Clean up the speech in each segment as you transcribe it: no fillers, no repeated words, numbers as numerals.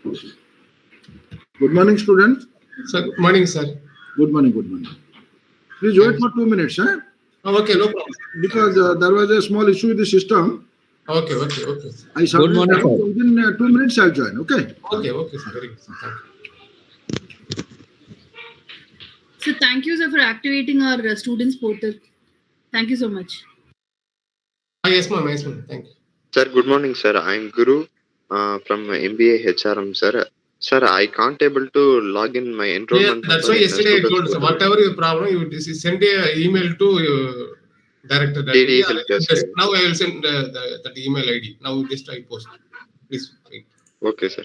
Good morning, students. Sir, good morning, sir. Good morning, good morning. Please wait for 2 minutes, huh? Okay, no problem. Because there was a small issue with the system. Okay. I Good morning, sir. Within 2 minutes, I'll join, okay? Okay, sir. Very good, sir. Thank you. So thank you, sir, for activating our students portal. Thank you so much. Yes, ma'am. Thank you. Sir, good morning, sir. I'm Guru from MBA HRM, sir. Sir, I can't able to log in my enrollment. Yeah, that's why yesterday I told, sir, whatever your problem, you send an email to director. TD help desk. Now I will send that email ID. Now just I post. Please wait. Okay, sir.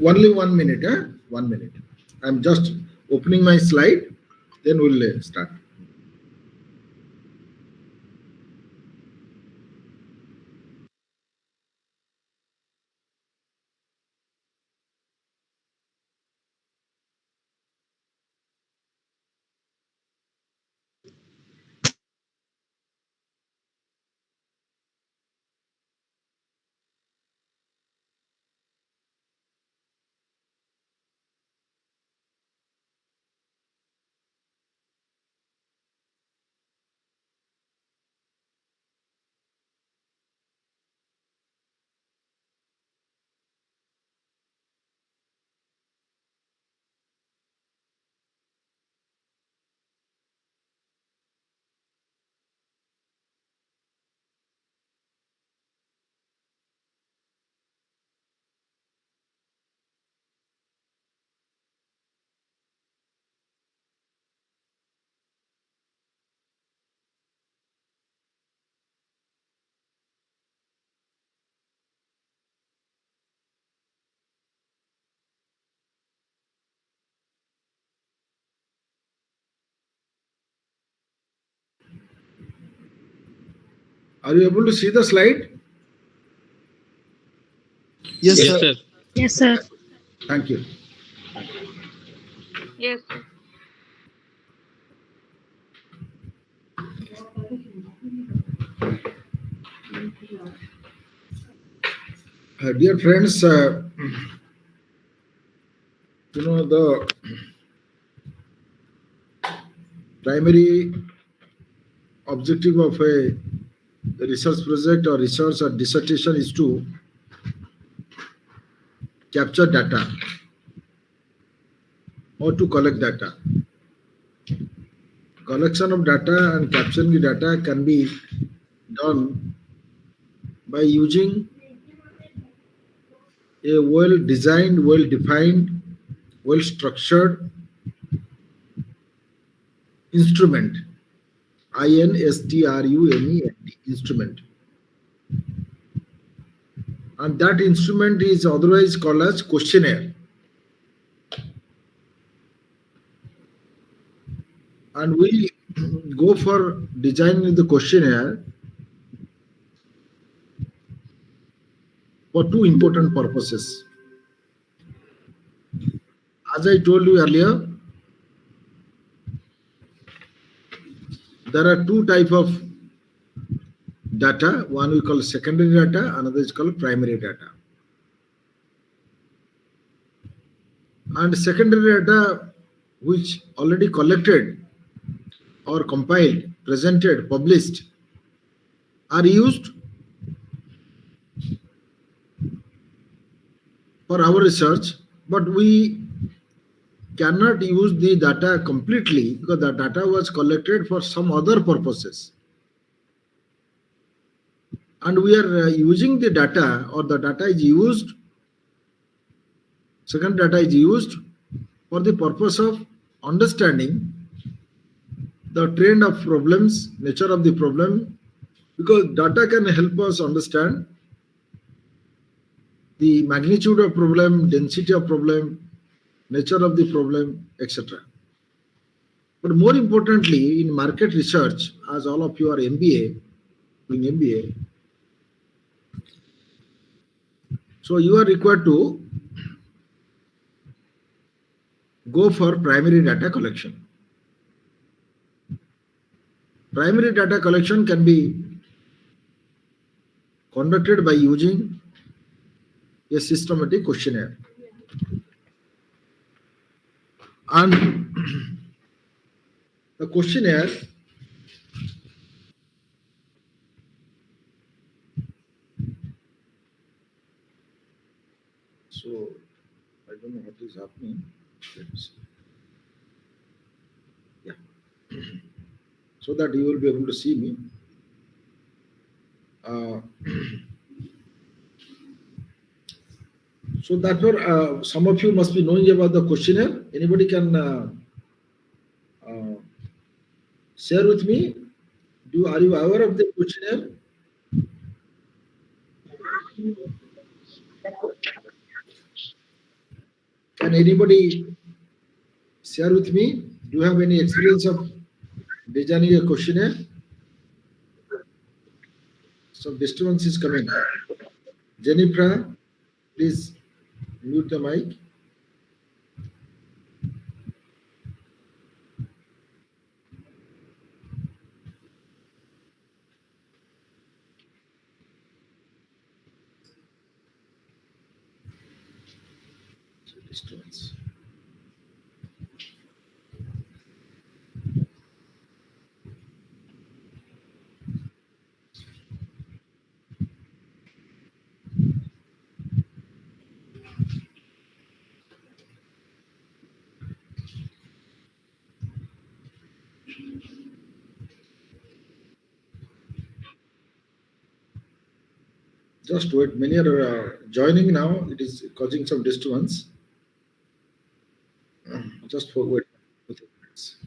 Only 1 minute, huh? 1 minute. I'm just opening my slide, then we'll start. Are you able to see the slide? Yes, Yes, sir. sir. Yes, sir. Thank you. Yes, sir. Dear friends, the primary objective of a research project or research or dissertation is to capture data or to collect data. Collection of data and capturing the data can be done by using a well designed, well defined, well structured instrument. INSTRUMENT instrument. And that instrument is otherwise called as questionnaire. And we go for designing the questionnaire for two important purposes. As I told you earlier, there are two type of data. One we call secondary data, another is called primary data. And secondary data which already collected or compiled, presented, published are used for our research, but we cannot use the data completely because the data was collected for some other purposes. And we are using the data, or the data is used, second data is used for the purpose of understanding the trend of problems, nature of the problem, because data can help us understand the magnitude of problem, density of problem, nature of the problem, etc. But more importantly, in market research, as all of you are MBA, doing MBA, so you are required to go for primary data collection. Primary data collection can be conducted by using a systematic questionnaire. And the questionnaire so I don't know what is happening. Let me see. Yeah. So that you will be able to see me. Uh, so therefore, some of you must be knowing about the questionnaire. Anybody can uh, share with me. Are you aware of the questionnaire? Can anybody share with me? Do you have any experience of designing a questionnaire? Some disturbance is coming. Jennifer, please mute the mic. Disturbance. Just wait. Many are joining now. It is causing some disturbance. Just for wait. 2 minutes.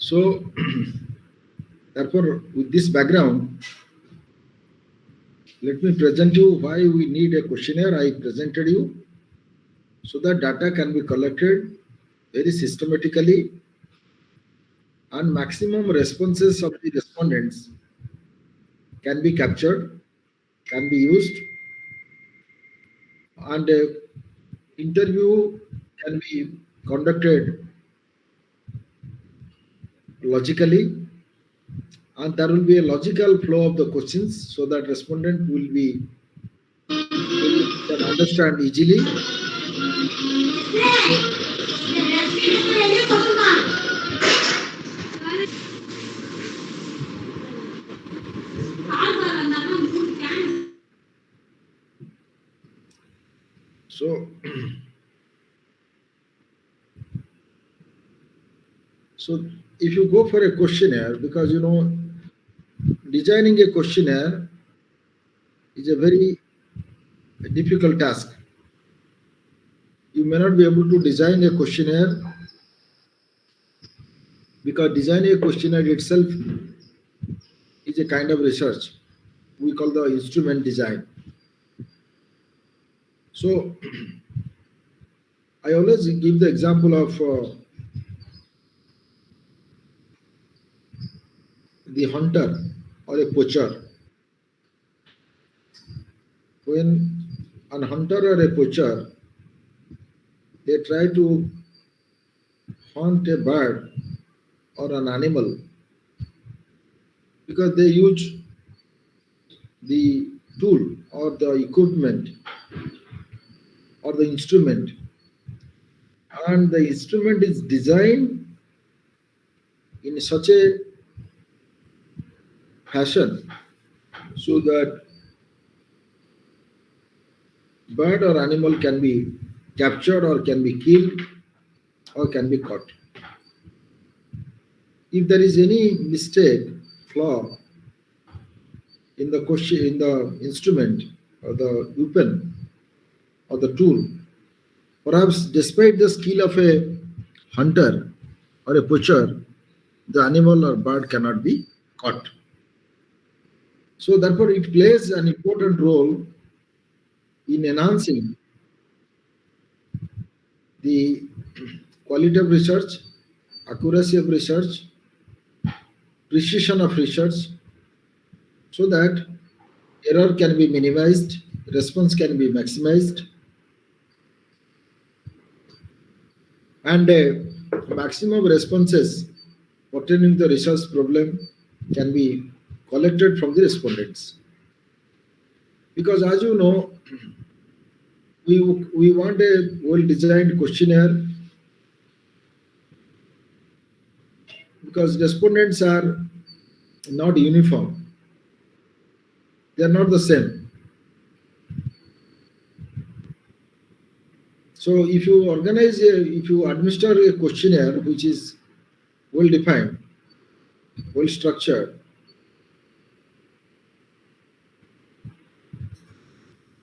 So, therefore, with this background, let me present you why we need a questionnaire. I presented you so that data can be collected very systematically and maximum responses of the respondents can be captured, can be used, and interview can be conducted logically, and there will be a logical flow of the questions so that respondent will be can understand easily. So, so if you go for a questionnaire, because designing a questionnaire is a very difficult task. You may not be able to design a questionnaire because designing a questionnaire itself is a kind of research. We call the instrument design. So I always give the example of the hunter or a poacher. When a hunter or a poacher, they try to hunt a bird or an animal because they use the tool or the equipment or the instrument, and the instrument is designed in such a fashion so that bird or animal can be captured or can be killed or can be caught. If there is any mistake, flaw in the question, in the instrument or the weapon or the tool, perhaps despite the skill of a hunter or a poacher, the animal or bird cannot be caught. So therefore, it plays an important role in enhancing the quality of research, accuracy of research, precision of research, so that error can be minimized, response can be maximized, and maximum responses pertaining to the research problem can be collected from the respondents. Because as you know, we want a well-designed questionnaire because respondents are not uniform. They are not the same. So if you if you administer a questionnaire which is well defined, well structured,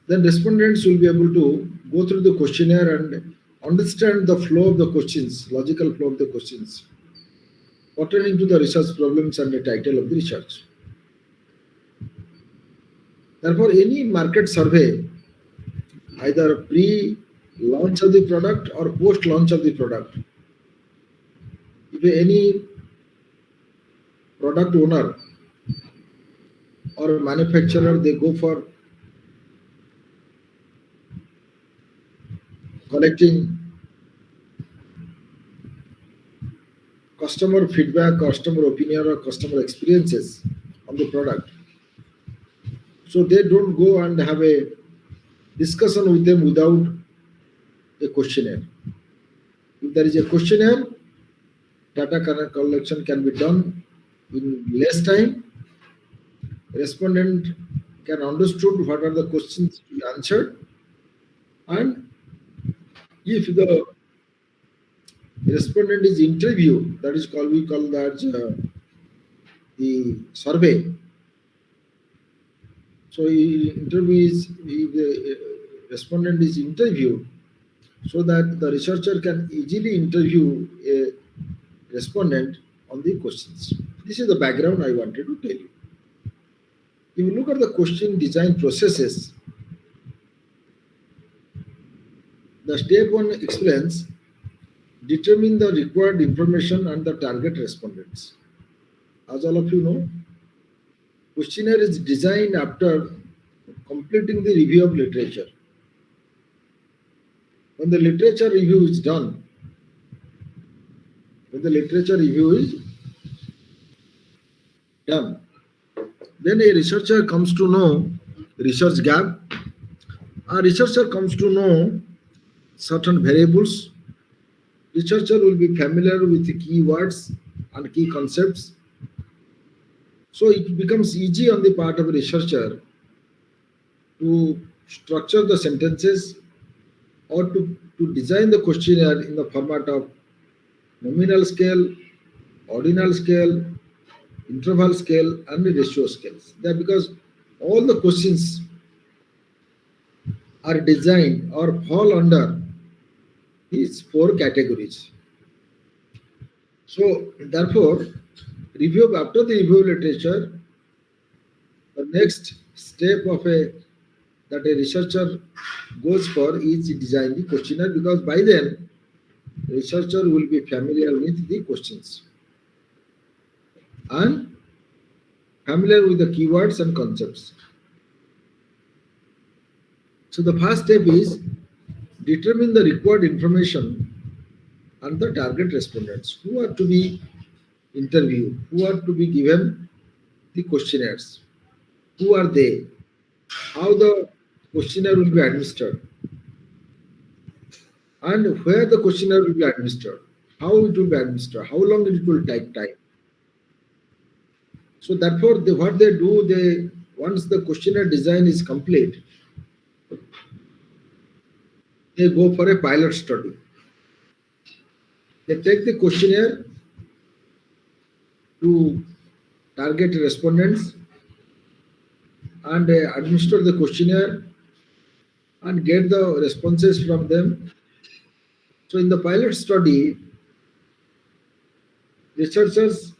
then respondents will be able to go through the questionnaire and understand the flow of the questions, logical flow of the questions, pertaining to the research problems and the title of the research. Therefore, any market survey, either pre-launch of the product or post-launch of the product, if any product owner or manufacturer, they go for collecting customer feedback, customer opinion, or customer experiences on the product. So they don't go and have a discussion with them without a questionnaire. If there is a questionnaire, data collection can be done in less time. Respondent can understood what are the questions to be answered, and if the respondent is interviewed, that is called, we call that the survey. So the respondent is interviewed so that the researcher can easily interview a respondent on the questions. This is the background I wanted to tell you. If you look at the question design processes, the step 1 explains determine the required information and the target respondents. As all of you know, questionnaire is designed after completing the review of literature. When the literature review is done, then a researcher comes to know research gap. A researcher comes to know certain variables. Researcher will be familiar with the keywords and key concepts. So it becomes easy on the part of a researcher to structure the sentences or to design the questionnaire in the format of nominal scale, ordinal scale, interval scale, and ratio scales. That because all the questions are designed or fall under these 4 categories. So therefore, after the review of literature, the next step that a researcher goes for is design the questionnaire, because by then researcher will be familiar with the questions and familiar with the keywords and concepts. So the first step is determine the required information and the target respondents who are to be interviewed, who are to be given the questionnaires, who are they, how the questionnaire will be administered, and where the questionnaire will be administered, how it will be administered, how long it will take time. So therefore, what they do, once the questionnaire design is complete, they go for a pilot study. They take the questionnaire to target respondents and administer the questionnaire and get the responses from them. So in the pilot study, researchers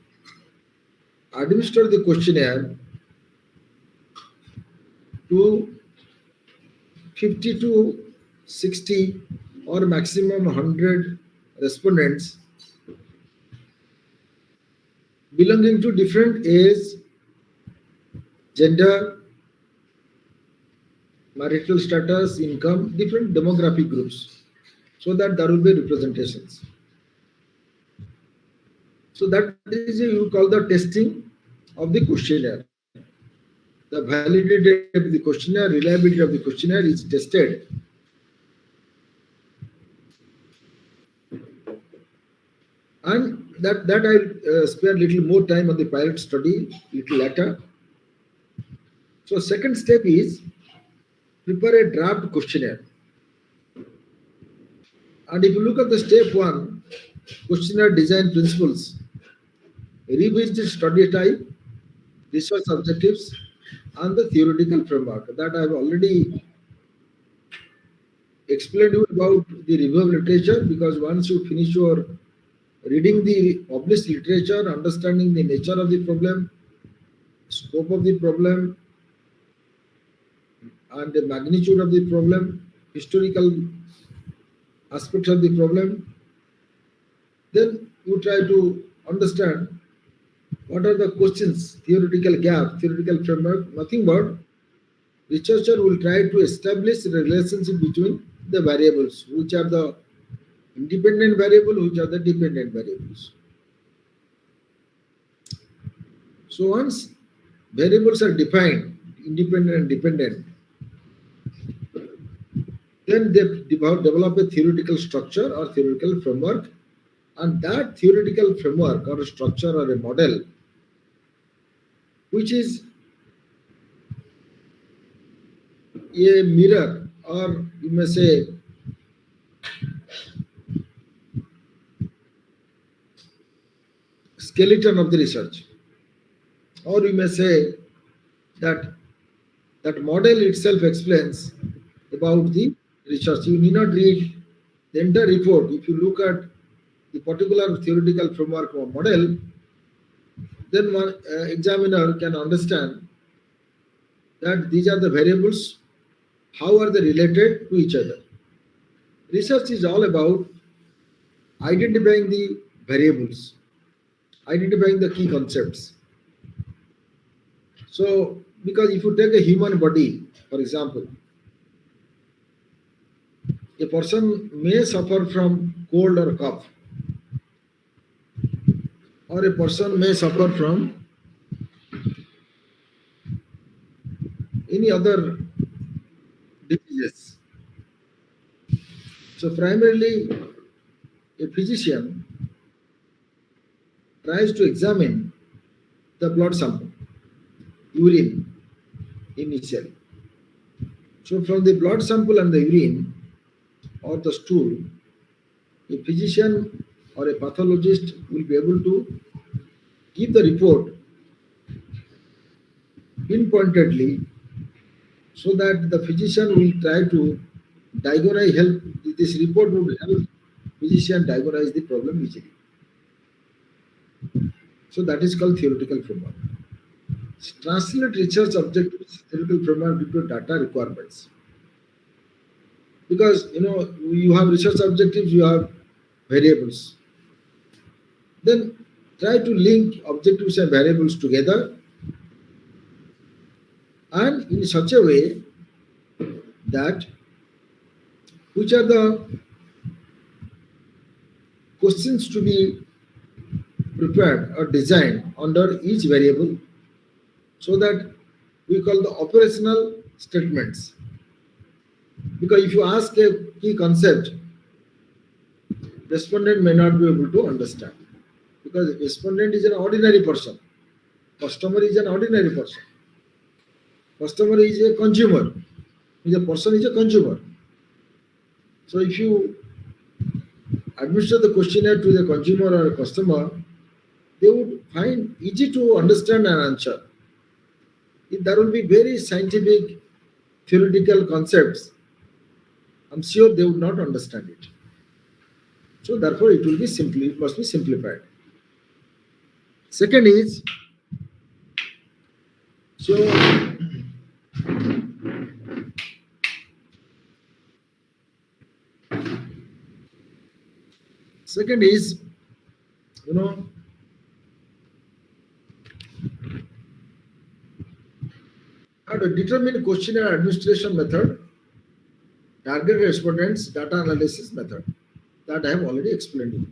administer the questionnaire to 50 to 60 or maximum 100 respondents belonging to different age, gender, marital status, income, different demographic groups, so that there will be representations. So that is you call the testing of the questionnaire. The validity of the questionnaire, reliability of the questionnaire is tested. And that I'll spare little more time on the pilot study little later. So second step is prepare a draft questionnaire. And if you look at the step 1, questionnaire design principles, revisit study type, research objectives, and the theoretical framework that I have already explained you about the review of literature, because once you finish your reading the published literature, understanding the nature of the problem, scope of the problem, and the magnitude of the problem, historical aspects of the problem, then you try to understand what are the questions, theoretical gap, theoretical framework. Nothing but researcher will try to establish a relationship between the variables, which are the independent variable, which are the dependent variables. So once variables are defined, independent and dependent, then they develop a theoretical structure or theoretical framework, and that theoretical framework or a structure or a model, which is a mirror, or you may say skeleton of the research, or you may say that model itself explains about the research. You need not read the entire report. If you look at the particular theoretical framework or model, then one examiner can understand that these are the variables, how are they related to each other. Research is all about identifying the variables, identifying the key concepts. So, because if you take a human body, for example, a person may suffer from cold or cough, or a person may suffer from any other diseases. So, primarily, a physician tries to examine the blood sample, urine initially. So, from the blood sample and the urine or the stool, a physician or a pathologist will be able to give the report pinpointedly so that the physician will try to diagnose help. This report would help physician diagnose the problem easily. So that is called theoretical framework. Translate research objectives, theoretical framework into data requirements. Because you have research objectives, you have variables. Then try to link objectives and variables together, and in such a way that which are the questions to be prepared or designed under each variable, so that we call the operational statements. Because if you ask a key concept, respondent may not be able to understand, because respondent is an ordinary person, customer is an ordinary person, customer is a consumer, is a person is a consumer. So if you administer the questionnaire to the consumer or a customer, they would find easy to understand and answer. If there will be very scientific theoretical concepts, I'm sure they would not understand it. So therefore it will be simply, it must be simplified. Second is, so second is, how to determine questionnaire administration method, target respondents, data analysis method, that I have already explained to you.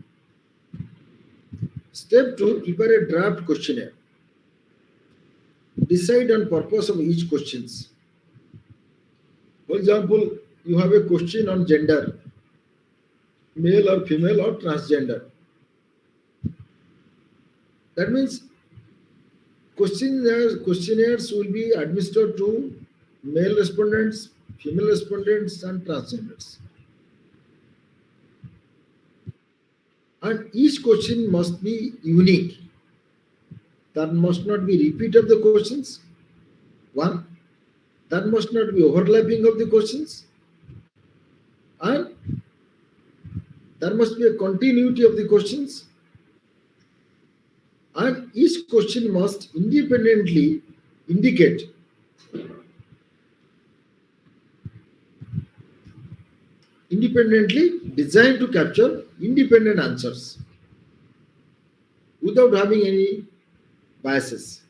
Step 2, prepare a draft questionnaire. Decide on purpose of each questions. For example, you have a question on gender, male or female or transgender. That means questionnaires will be administered to male respondents, female respondents, and transgenders. And each question must be unique. There must not be repeat of the questions. One, there must not be overlapping of the questions. And there must be a continuity of the questions. And each question must independently indicate independently designed to capture independent answers without having any biases.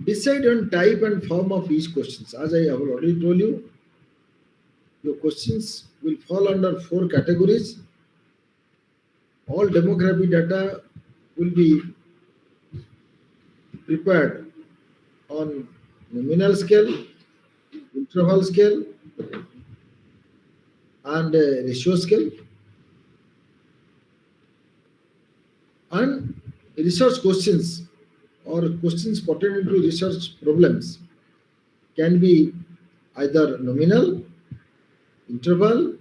Decide on type and form of each questions. As I have already told you, your questions will fall under 4 categories. All demographic data will be prepared on nominal scale, interval scale, and ratio scale. And research questions or questions pertaining to research problems can be either nominal, interval,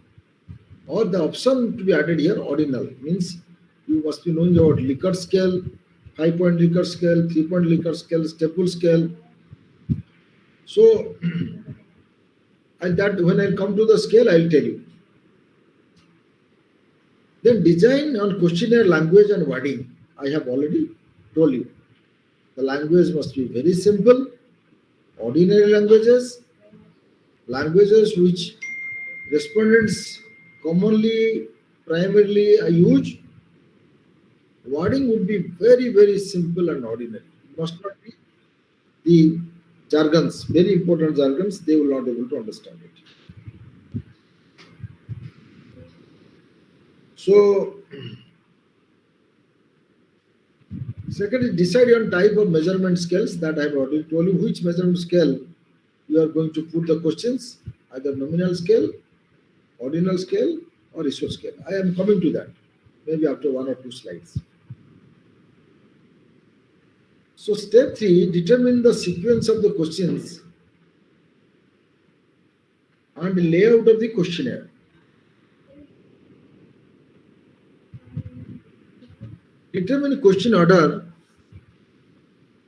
or the option to be added here, ordinal. Means you must be knowing about Likert scale, 5-point Likert scale, 3-point Likert scale, staple scale. So, and that when I come to the scale, I will tell you. Then design on questionnaire language and wording. I have already told you. The language must be very simple, ordinary languages, languages which respondents commonly, primarily use. Wording would be very, very simple and ordinary. It must not be the jargons, very important jargons, they will not be able to understand it. So, secondly, decide on type of measurement scales that I have already told you which measurement scale you are going to put the questions, either nominal scale, ordinal scale, or ratio scale. I am coming to that, maybe after 1 or 2 slides. So, step 3, determine the sequence of the questions and layout of the questionnaire. Determine question order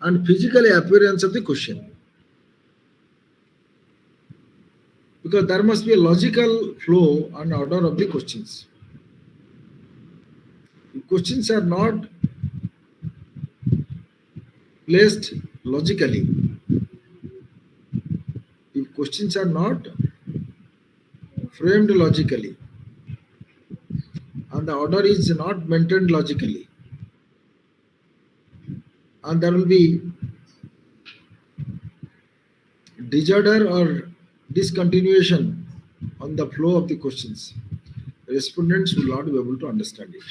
and physical appearance of the question. Because there must be a logical flow and order of the questions. If questions are not placed logically, if questions are not framed logically, and the order is not maintained logically, and there will be disorder or discontinuation on the flow of the questions, respondents will not be able to understand it.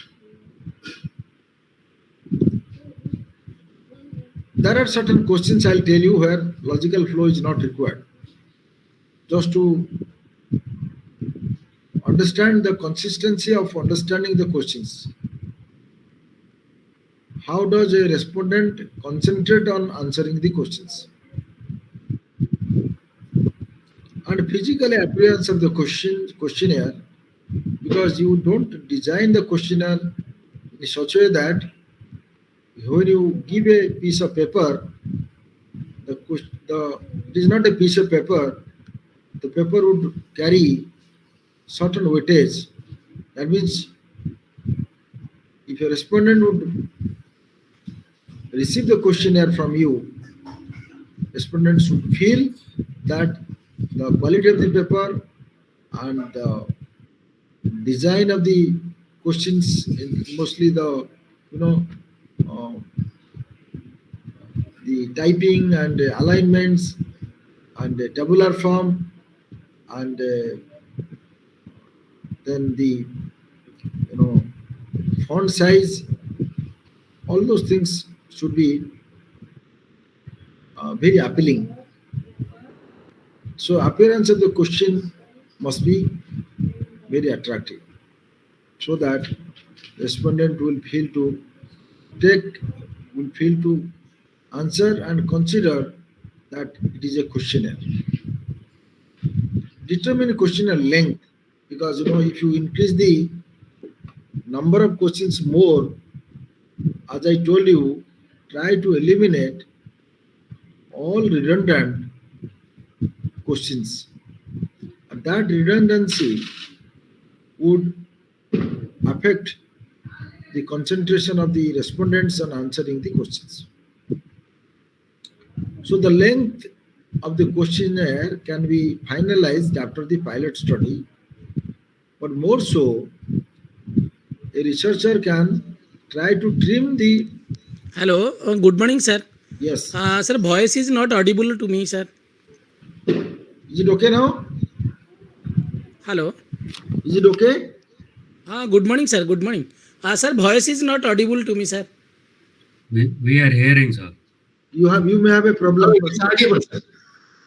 There are certain questions I'll tell you where logical flow is not required. Just to understand the consistency of understanding the questions. How does a respondent concentrate on answering the questions? And physical appearance of the questionnaire, because you don't design the questionnaire in such a way that when you give a piece of paper, it is not a piece of paper, the paper would carry certain weightage. That means if a respondent would receive the questionnaire from you, respondents should feel that the quality of the paper and the design of the questions, mostly the the typing and alignments and tabular form and then the font size, all those things should be very appealing. So appearance of the question must be very attractive, so that respondent will feel to answer and consider that it is a questionnaire. Determine questionnaire length, because if you increase the number of questions more, as I told you, try to eliminate all redundant questions. And that redundancy would affect the concentration of the respondents on answering the questions. So the length of the questionnaire can be finalized after the pilot study, but more so, a researcher can try to trim the. Hello, good morning, sir. Yes. Sir, voice is not audible to me, sir. Is it okay now? Hello. Is it okay? Good morning, sir. Good morning. Sir, voice is not audible to me, sir. We are hearing, sir. You may have a problem. It's audible, sir.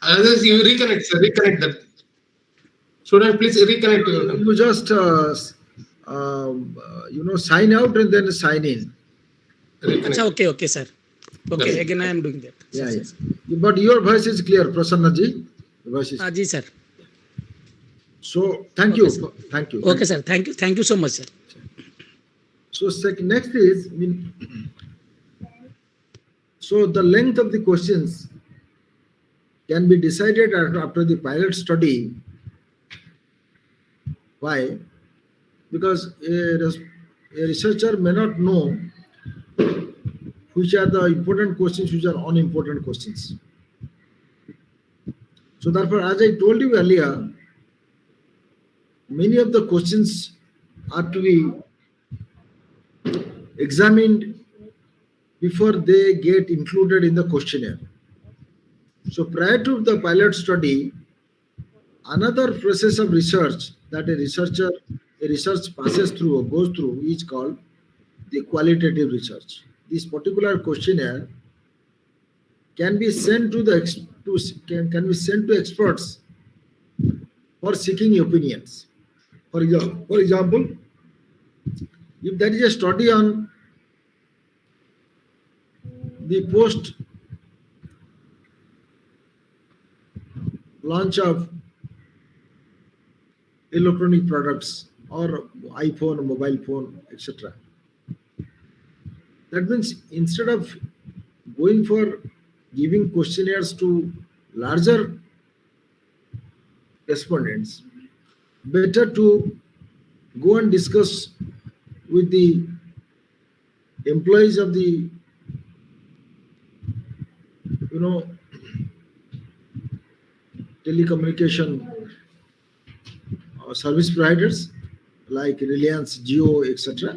Otherwise, you reconnect, sir. Reconnect that. Student, please reconnect. You just sign out and then sign in. Achha, okay, sir. Okay, Yes. again I am doing that. Yeah, Sir, yeah. sir. But your voice is clear, Prasanna ji. Your voice is. Ji, sir. So thank Okay, you. sir. Thank you. Okay, sir. Thank you. Thank you so much, sir. So next is, so the length of the questions can be decided after the pilot study. Why? Because a researcher may not know which are the important questions, which are unimportant questions. So therefore, as I told you earlier, many of the questions are to be examined before they get included in the questionnaire. So prior to the pilot study, another process of research that a research passes through or goes through is called the qualitative research. This particular questionnaire can be sent to the can be sent to experts for seeking opinions. For example, if there is a study on the post launch of electronic products or iPhone, mobile phone, etc. That means instead of going for giving questionnaires to larger respondents, better to go and discuss with the employees of the telecommunication service providers like Reliance, Jio, etc.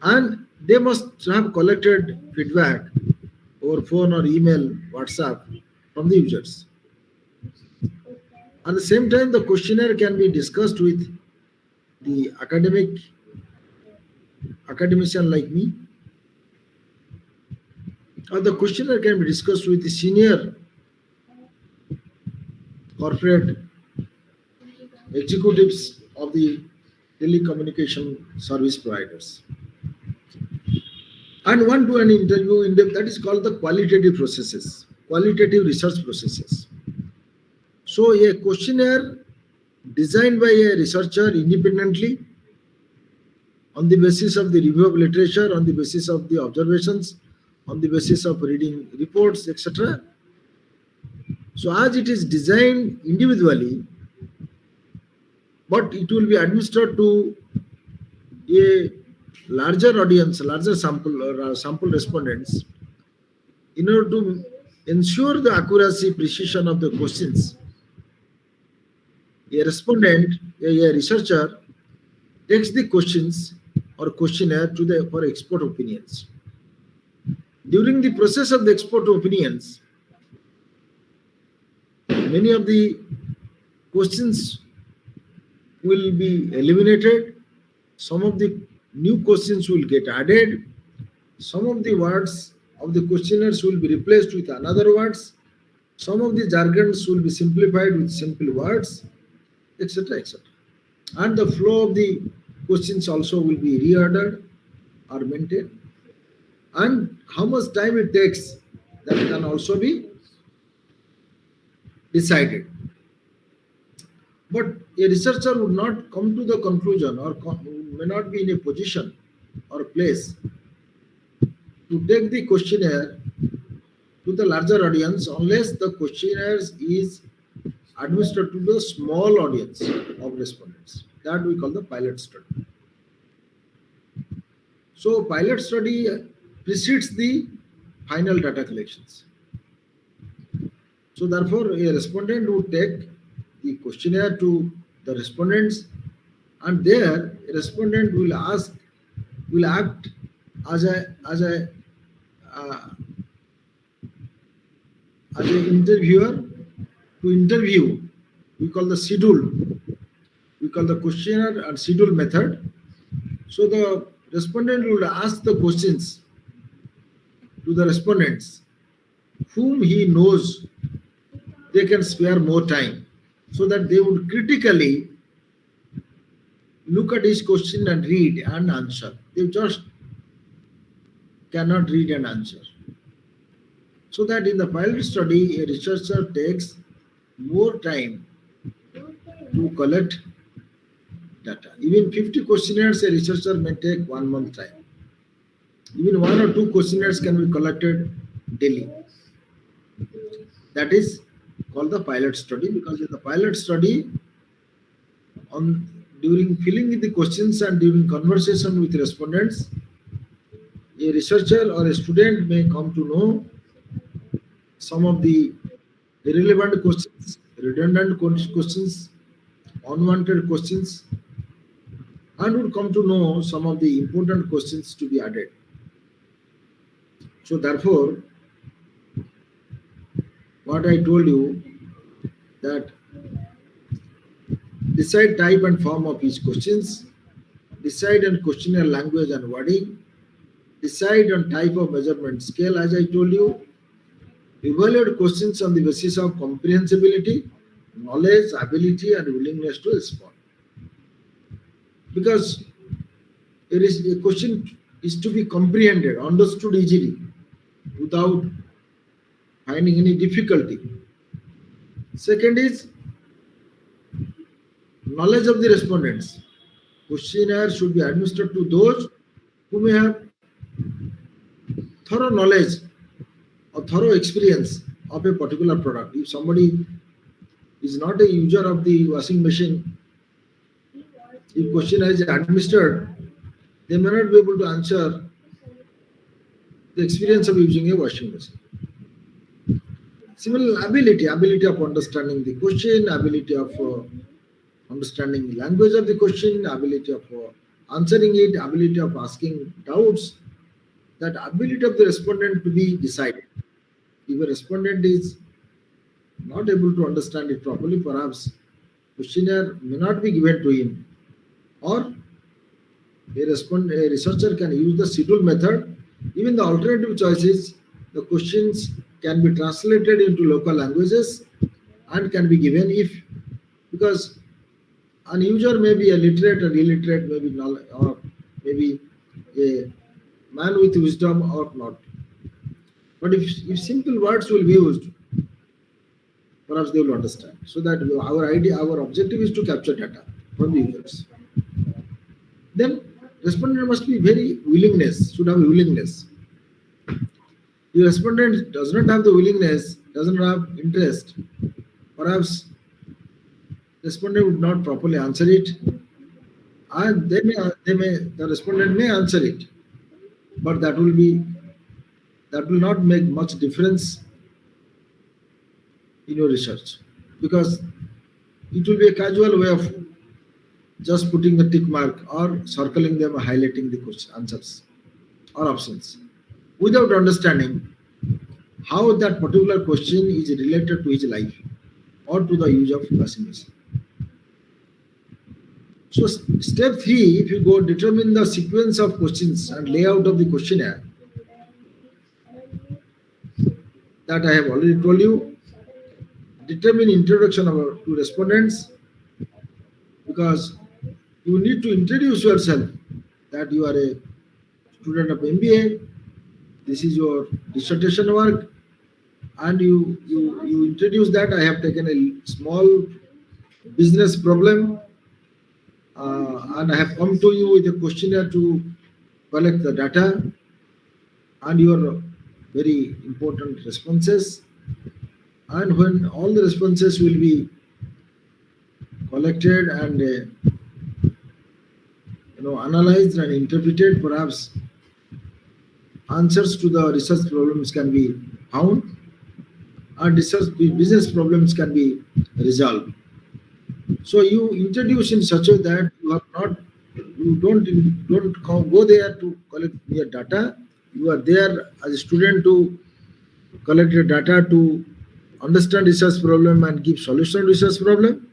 And they must have collected feedback over phone or email, WhatsApp from the users. At the same time, the questionnaire can be discussed with the academician like me, or the questionnaire can be discussed with the senior corporate executives of the telecommunication service providers. And one to an interview in depth, that is called the qualitative processes, qualitative research processes. So a questionnaire designed by a researcher independently on the basis of the review of literature, on the basis of the observations, on the basis of reading reports, etc. So as it is designed individually, but it will be administered to a larger audience, larger sample or sample respondents, in order to ensure the accuracy, precision of the questions. A respondent, a researcher, takes the questions or questionnaire to for expert opinions. During the process of the expert opinions, many of the questions will be eliminated. Some of the new questions will get added. Some of the words of the questionnaires will be replaced with another words. Some of the jargons will be simplified with simple words, etc., etc. And the flow of the questions also will be reordered or maintained. And how much time it takes, that can also be decided. But a researcher would not come to the conclusion or may not be in a position or place to take the questionnaire to the larger audience unless the questionnaire is administered to the small audience of respondents. That we call the pilot study. So pilot study precedes the final data collections. So therefore, a respondent would take the questionnaire to the respondents, and there a respondent will act as an interviewer to interview. We call the schedule. We call the questionnaire and schedule method. So the respondent will ask the questions to the respondents whom he knows they can spare more time, so that they would critically look at his question and read and answer. They just cannot read and answer. So that in the pilot study, a researcher takes more time to collect data. Even 50 questionnaires, a researcher may take 1 month time. Even 1 or 2 questionnaires can be collected daily. That is called the pilot study, because in the pilot study, during filling in the questions and during conversation with respondents, a researcher or a student may come to know some of the irrelevant questions, redundant questions, unwanted questions, and would come to know some of the important questions to be added. So therefore, what I told you, that decide type and form of each questions, decide on questionnaire language and wording, decide on type of measurement scale, as I told you, evaluate questions on the basis of comprehensibility, knowledge, ability, and willingness to respond. Because it is a question is to be comprehended, understood easily, without finding any difficulty. Second is knowledge of the respondents. Questionnaire should be administered to those who may have thorough knowledge or thorough experience of a particular product. If somebody is not a user of the washing machine, if questionnaire is administered, they may not be able to answer the experience of using a washing machine. Similar ability of understanding the question, ability of understanding the language of the question, ability of answering it, ability of asking doubts, that ability of the respondent to be decided. If a respondent is not able to understand it properly, perhaps questionnaire may not be given to him, or a researcher can use the schedule method. Even the alternative choices, the questions can be translated into local languages and can be given because an user may be a literate or illiterate, maybe or maybe a man with wisdom or not. But if simple words will be used, perhaps they will understand. So that our objective is to capture data from the users. Then respondent must be should have willingness. If respondent does not have the willingness, doesn't have interest, perhaps respondent would not properly answer it, and the respondent may answer it, but that will not make much difference in your research, because it will be a casual way of just putting the tick mark or circling them or highlighting the question answers or options without understanding how that particular question is related to his life or to the use of washing machine. So step 3, if you go determine the sequence of questions and layout of the questionnaire, that I have already told you. Determine introduction to respondents, because you need to introduce yourself that you are a student of MBA, this is your dissertation work, and you introduce that I have taken a small business problem and I have come to you with a questionnaire to collect the data and your very important responses. And when all the responses will be collected and analyzed and interpreted, perhaps answers to the research problems can be found and business problems can be resolved. So you introduce in such a way that you don't go there to collect your data. You are there as a student to collect your data, to understand research problem and give solution to research problem.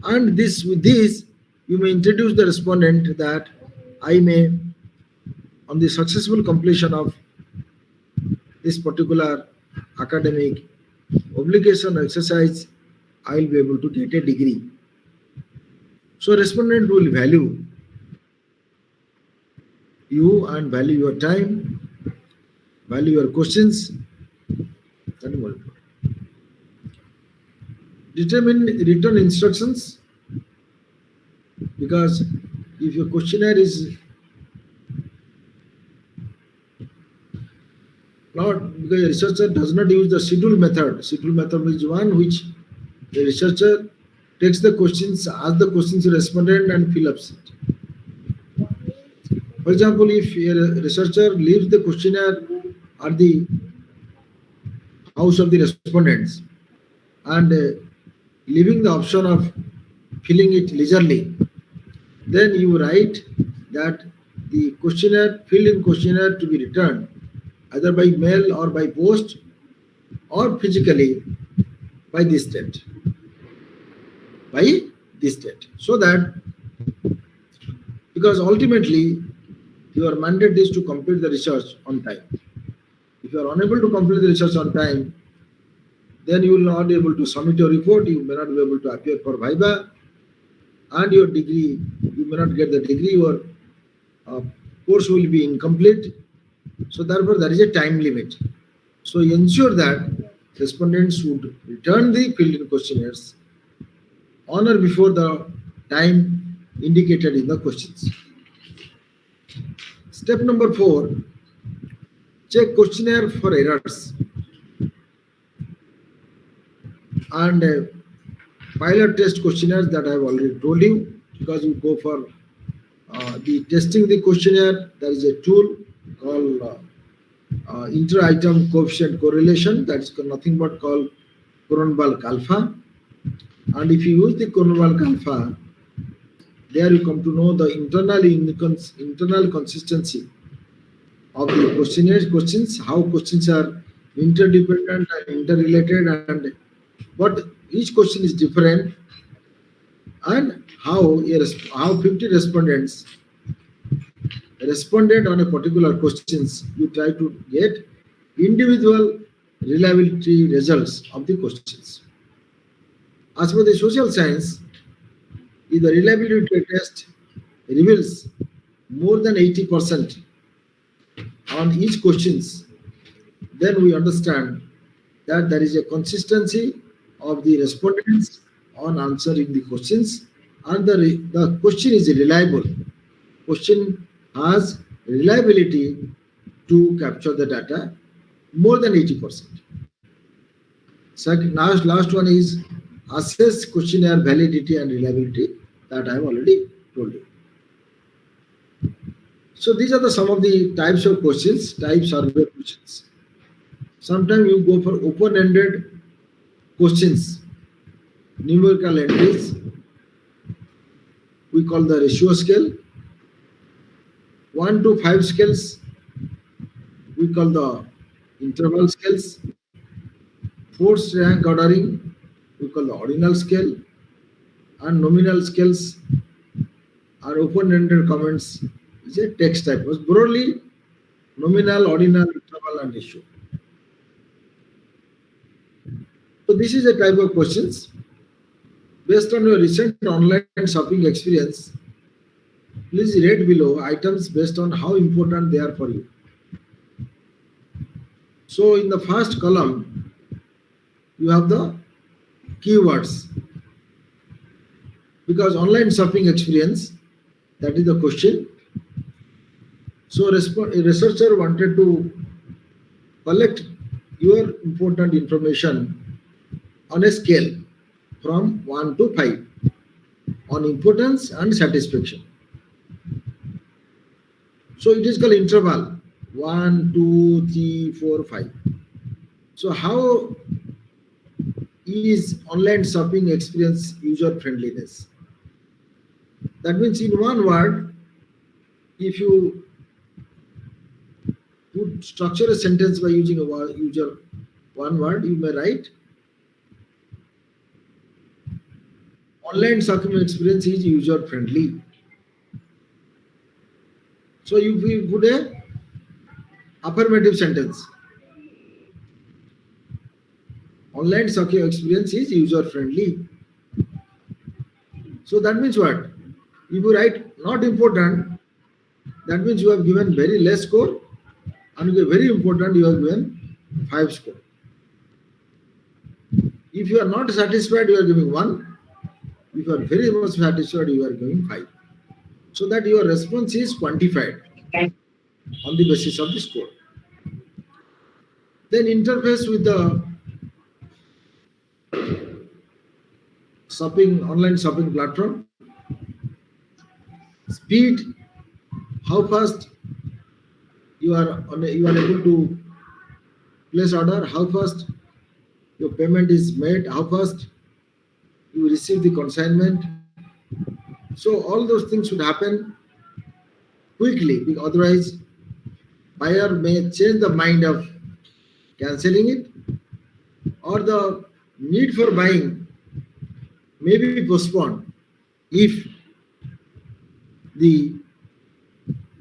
And with this, you may introduce the respondent that I may, on the successful completion of this particular academic obligation exercise, I will be able to get a degree. So respondent will value you and value your time, value your questions. Determine written instructions, because if your questionnaire is not, because a researcher does not use the schedule method. Schedule method is one which the researcher takes the questions, asks the questions to respondent and fill up it. For example, if a researcher leaves the questionnaire at the house of the respondents and leaving the option of filling it leisurely, then you write that the questionnaire, filled in questionnaire to be returned either by mail or by post or physically by this date. By this date. So that, because ultimately your mandate is to complete the research on time. If you are unable to complete the research on time, then you will not be able to submit your report, you may not be able to appear for Viva, and your degree, you may not get the degree, your course will be incomplete. So therefore, there is a time limit. So ensure that respondents would return the filled-in questionnaires on or before the time indicated in the questions. Step number 4, check questionnaire for errors. And pilot test questionnaires that I have already told you, because you go for the testing the questionnaire, there is a tool called inter-item coefficient correlation, that is nothing but called Cronenberg alpha. And if you use the Cronenberg alpha, there you come to know the internal consistency of the questions, how questions are interdependent and interrelated, and what each question is different, and how 50 respondents responded on a particular questions. You try to get individual reliability results of the questions. As for the social science, if the reliability test reveals more than 80% on each questions, then we understand that there is a consistency of the respondents on answering the questions, and the question is reliable. Question has reliability to capture the data more than 80%. Second, last one is assess questionnaire validity and reliability, that I have already told you. So these are some of the types of questions, type survey questions. Sometimes you go for open-ended questions, numerical entries. We call the ratio scale. 1 to 5 scales, we call the interval scales. 4th rank ordering, we call the ordinal scale. And nominal scales are open-ended comments, is a text type. Was broadly nominal, ordinal, interval, and ratio. So this is a type of questions. Based on your recent online shopping experience, please rate below items based on how important they are for you. So in the first column, you have the keywords. Because online shopping experience, that is the question. So a researcher wanted to collect your important information on a scale from 1 to 5 on importance and satisfaction. So it is called interval 1, 2, 3, 4, 5. So how is online shopping experience user friendliness? That means in one word, if you would structure a sentence by using one word, you may write online shopping experience is user friendly. So if we put a affirmative sentence, online shopping experience is user friendly. So that means what? If you write not important, that means you have given very less score, and if you are very important, you have given 5 score. If you are not satisfied, you are giving 1. If you are very much satisfied, you are giving 5. So that your response is quantified on the basis of the score. Then interface with the online shopping platform. Speed, how fast you are able to place order, how fast your payment is made, how fast you receive the consignment. So all those things should happen quickly, because otherwise buyer may change the mind of cancelling it, or the need for buying may be postponed if the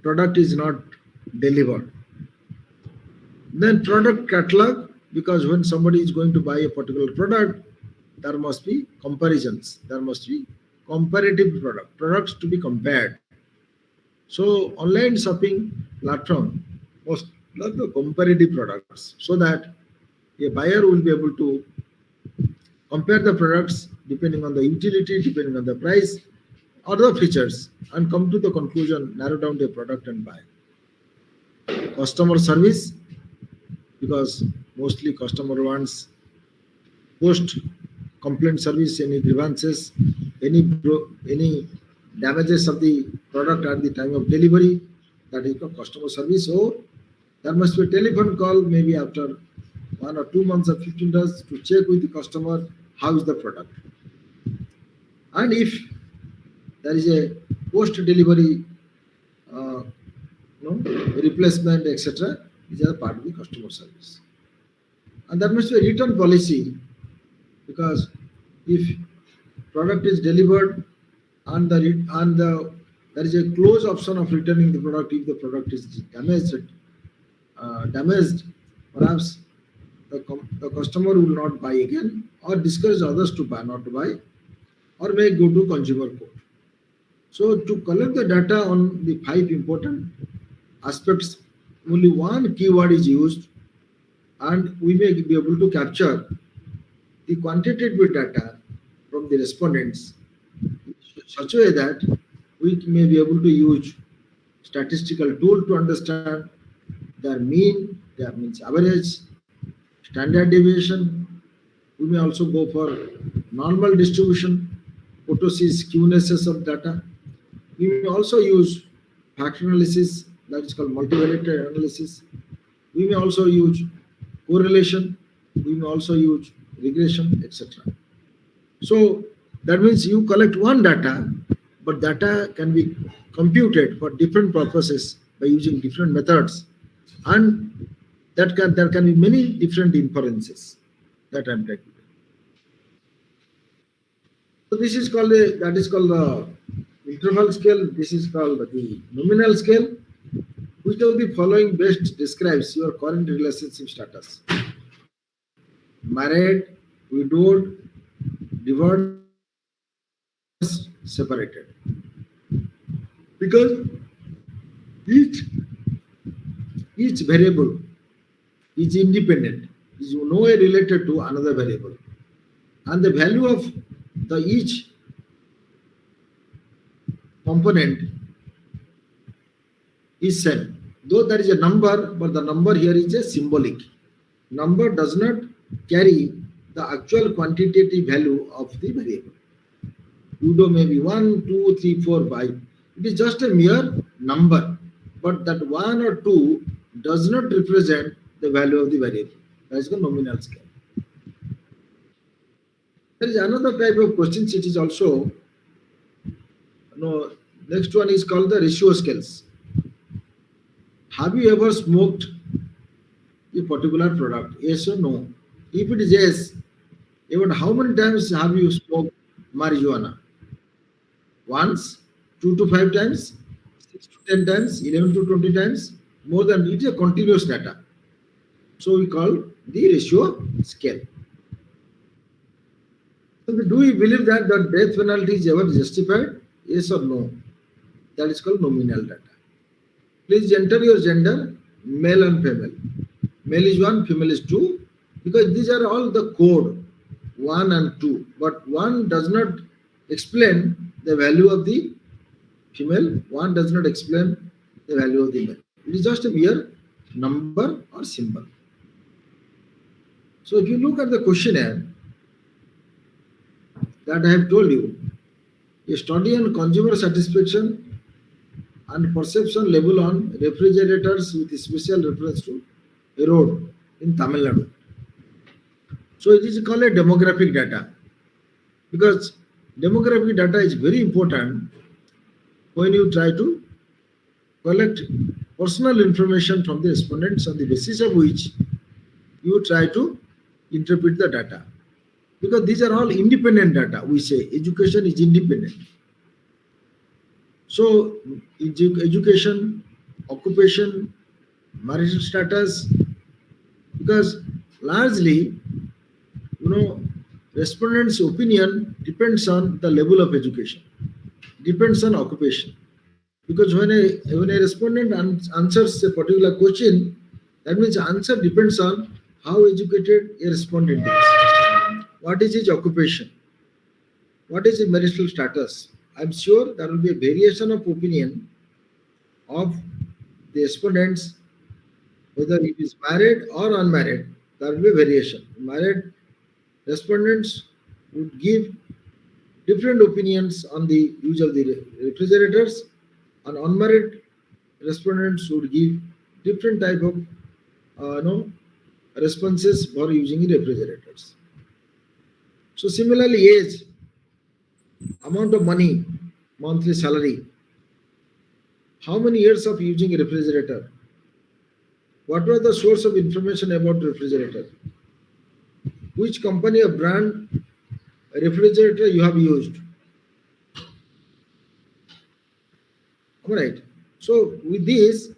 product is not delivered. Then product catalog, because when somebody is going to buy a particular product, there must be comparisons, there must be comparative products to be compared. So online shopping platform must have the comparative products, so that a buyer will be able to compare the products depending on the utility, depending on the price or the features, and come to the conclusion, narrow down the product and buy. Customer service, because mostly customer wants post complaint service, any grievances, any damages of the product at the time of delivery, that is called customer service. Or there must be a telephone call maybe after 1 or 2 months or 15 days to check with the customer how is the product. And if there is a post delivery replacement, etc., these are part of the customer service. And there must be a return policy, because if product is delivered and there is a close option of returning the product if the product is damaged, perhaps the customer will not buy again, or discourage others to buy, not to buy, or may go to consumer court. So to collect the data on the 5 important aspects, only one keyword is used, and we may be able to capture the quantitative data from the respondents in such a way that we may be able to use statistical tool to understand their mean, that means average, standard deviation. We may also go for normal distribution, kurtosis, skewness of data. We may also use factor analysis, that is called multivariate analysis. We may also use correlation. We may also use regression, etc. So that means you collect one data, but data can be computed for different purposes by using different methods, and there can be many different inferences that I'm taking. So this is called the interval scale. This is called the nominal scale. Which of the following best describes your current relationship status? Married, widowed, divorced, separated. Because each variable is independent, is no way related to another variable, and the value of the each component is same. Though there is a number, but the number here is a symbolic. Number does not carry the actual quantitative value of the variable. Widow may be 1, 2, 3, 4, 5. It is just a mere number, but that 1 or 2 does not represent the value of the variable. That is the nominal scale. There is another type of questions. It is also, next one is called the ratio scales. Have you ever smoked a particular product? Yes or no? If it is yes, even how many times have you smoked marijuana? Once, 2 to 5 times, 6 to 10 times, 11 to 20 times, more than. It is a continuous data. So we call the ratio scale. So do we believe that the death penalty is ever justified? Yes or no? That is called nominal data. Please enter your gender, male and female. Male is 1, female is 2, because these are all the code, 1 and 2. But 1 does not explain the value of the female, 1 does not explain the value of the male. It is just a mere number or symbol. So if you look at the questionnaire that I have told you, a study on consumer satisfaction and perception level on refrigerators with special reference to a road in Tamil Nadu. So it is called a demographic data, because demographic data is very important when you try to collect personal information from the respondents, on the basis of which you try to interpret the data. Because these are all independent data. We say education is independent. So education, occupation, marital status, because largely, respondents' opinion depends on the level of education, depends on occupation. Because when a respondent answers a particular question, that means answer depends on how educated a respondent is. What is his occupation? What is his marital status? I'm sure there will be a variation of opinion of the respondents, whether he is married or unmarried. There will be a variation. Married respondents would give different opinions on the use of the refrigerators, and unmarried respondents would give different type of responses for using refrigerators. So similarly, age, amount of money, monthly salary, how many years of using a refrigerator, what was the source of information about refrigerator, which company or brand refrigerator you have used. All right. So with this,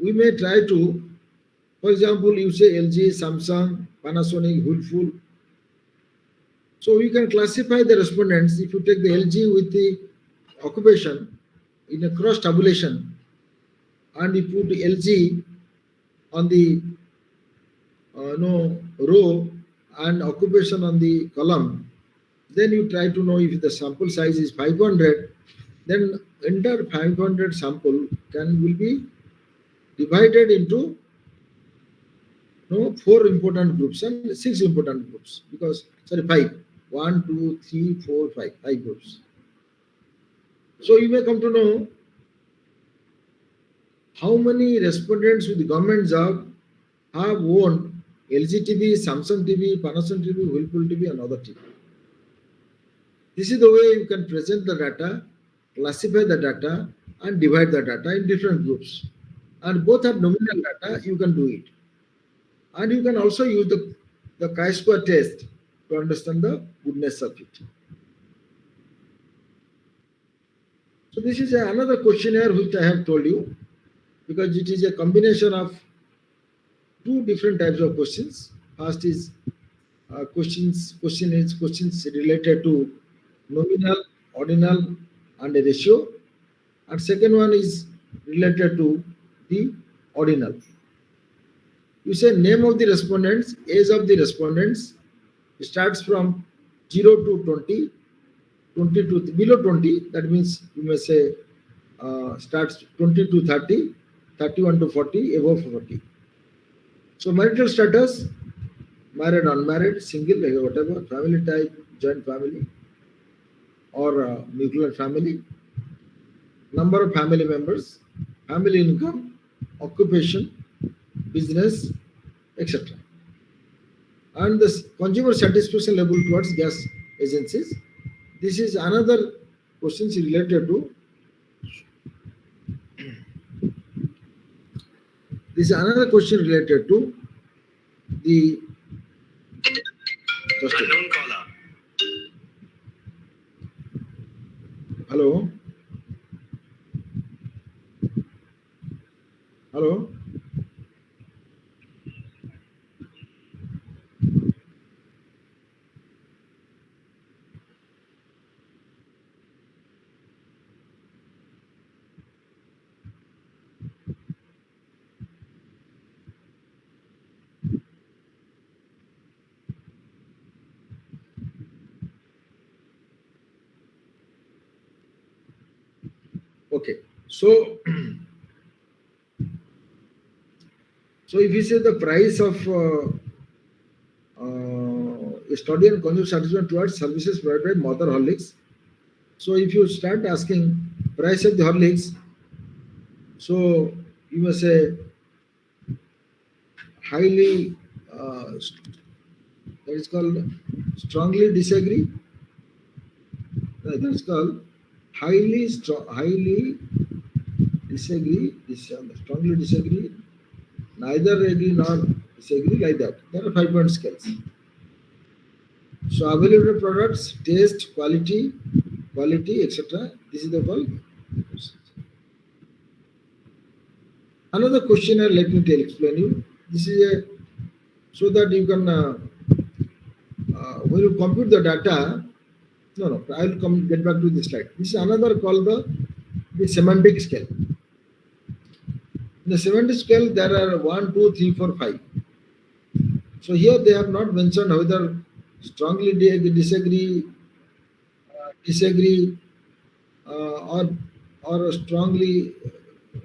we may try to, for example, you say LG, Samsung, Panasonic, Whirlpool. So we can classify the respondents. If you take the LG with the occupation in a cross tabulation, and you put the LG on the row and occupation on the column, then you try to know if the sample size is 500, then entire 500 sample will be divided into 4 important groups and 6 important groups, because 5. 1, 2, 3, 4, 5. 5 groups. So you may come to know how many respondents with the government job have owned LG TV, Samsung TV, Panasonic TV, Whirlpool TV, and other TV. This is the way you can present the data, classify the data, and divide the data in different groups. And both are nominal data, you can do it. And you can also use the chi-square test to understand the goodness of it. So this is another questionnaire which I have told you, because it is a combination of 2 different types of questions. First is questions related to nominal, ordinal, and a ratio. And second one is related to the ordinal. You say name of the respondents, age of the respondents, starts from 0 to 20, 20 to below 20, that means you may say starts 20 to 30, 31 to 40, above 40. So marital status, married, unmarried, single, whatever, family type, joint family, or nuclear family, number of family members, family income, occupation, business, etc. And the consumer satisfaction level towards gas agencies. This is another question related to the unknown caller. Hello. Hello. Okay, so if you say the price of study and consumer satisfaction towards services provided by Mother Horlicks, so if you start asking price of the Horlicks, So you must say highly, that is called strongly disagree. That's called highly disagree, strongly disagree, neither agree nor disagree, like that. There are 5-point scales. So available products, taste, quality, etc. This is the call. Another questionnaire, let me explain you. This is a so that you can when you compute the data. No, I will get back to this slide. This is another called the semantic scale. In the semantic scale, there are 1, 2, 3, 4, 5. So here they have not mentioned whether strongly disagree, disagree, or strongly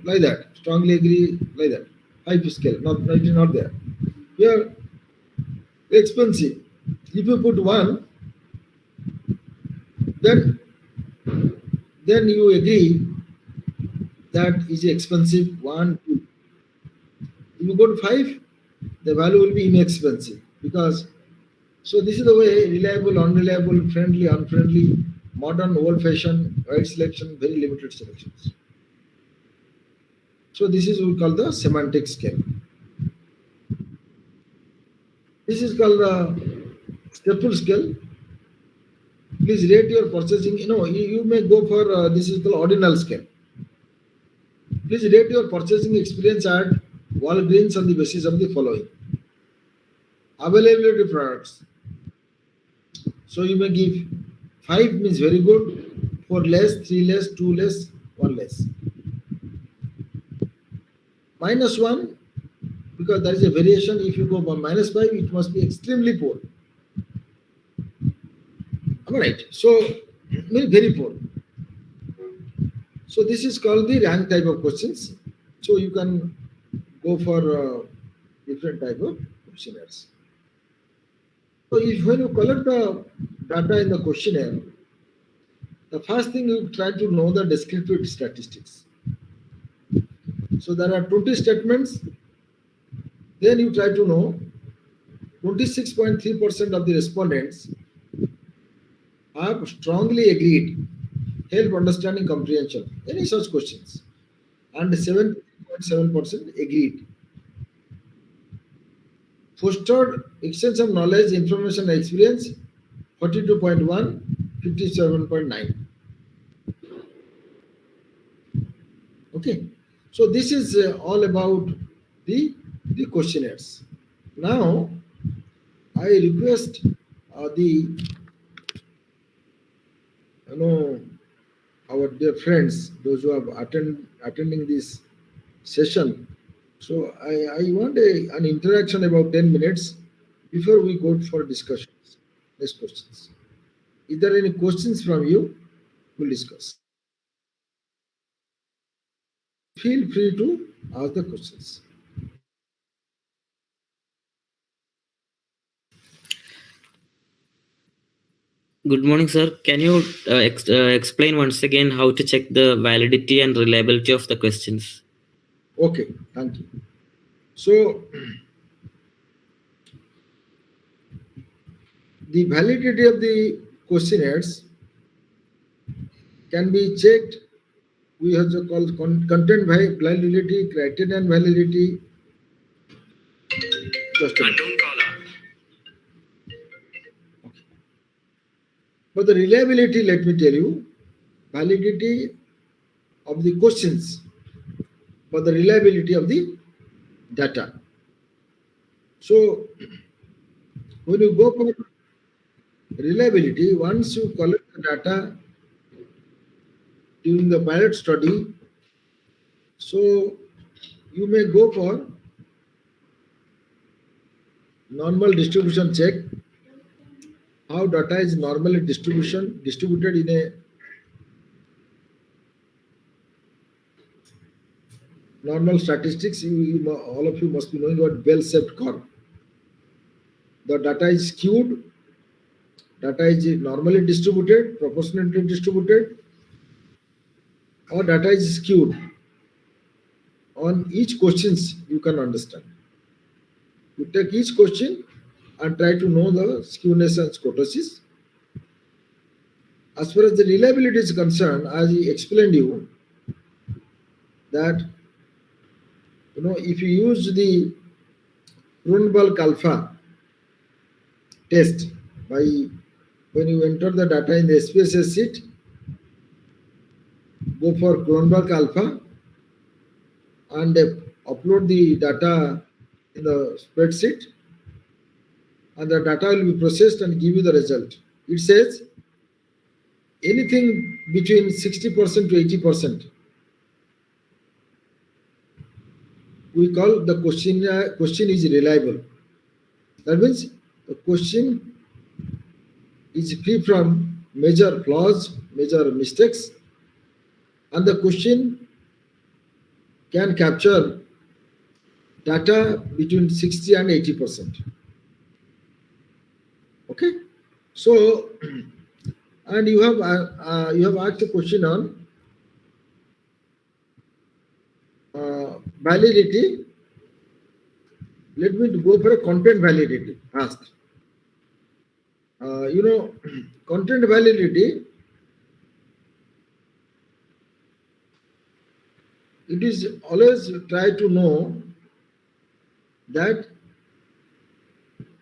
like that, strongly agree like that. 5 scale, not it is not there. Here, expensive. If you put 1, then you agree that is expensive 1, 2. If you go to 5, the value will be inexpensive because so this is the way reliable, unreliable, friendly, unfriendly, modern, old-fashioned, wide selection, very limited selections. So this is what we call the semantic scale. This is called the stepful scale. Please rate your purchasing. You may go for this is called ordinal scale. Please rate your purchasing experience at Walgreens on the basis of the following: availability products. So you may give 5 means very good, 4 less, 3 less, 2 less, 1 less. -1 because there is a variation. If you go by -5, it must be extremely poor. All right. So very poor. So this is called the rank type of questions. So you can go for different type of questionnaires. So when you collect the data in the questionnaire, the first thing you try to know the descriptive statistics. So there are 20 statements. Then you try to know 26.3% of the respondents have strongly agreed, help understanding comprehension, any such questions, and 7.7% agreed. Fostered exchange of knowledge, information, and experience, 42.1, 57.9. Okay, so this is all about the questionnaires. Now, I request our dear friends, those who have attending this session. So I want an interaction about 10 minutes before we go for discussions. Next questions. Is there any questions from you? We'll discuss. Feel free to ask the questions. Good morning, sir. Can you explain once again how to check the validity and reliability of the questions? Okay, thank you. So, the validity of the questionnaires can be checked. We have to call content validity, criterion validity. Just a minute. For the reliability, let me tell you, validity of the questions for the reliability of the data. So, when you go for reliability, once you collect the data during the pilot study, so you may go for normal distribution check, how data is normally distributed in a normal statistics. All of you must be knowing about bell-shaped curve. The data is skewed, data is normally distributed, proportionately distributed, or data is skewed. on each questions you can understand. You take each question and try to know the skewness and kurtosis. As far as the reliability is concerned, as I explained you, that if you use the Grunberg alpha test by when you enter the data in the SPSS sheet, go for Grunberg alpha and upload the data in the spreadsheet, and the data will be processed and give you the result. It says anything between 60% to 80%. We call the question is reliable. That means the question is free from major flaws, major mistakes, and the question can capture data between 60 and 80%. Okay, so and you have asked a question on validity. Let me go for a content validity first. Content validity, it is always try to know that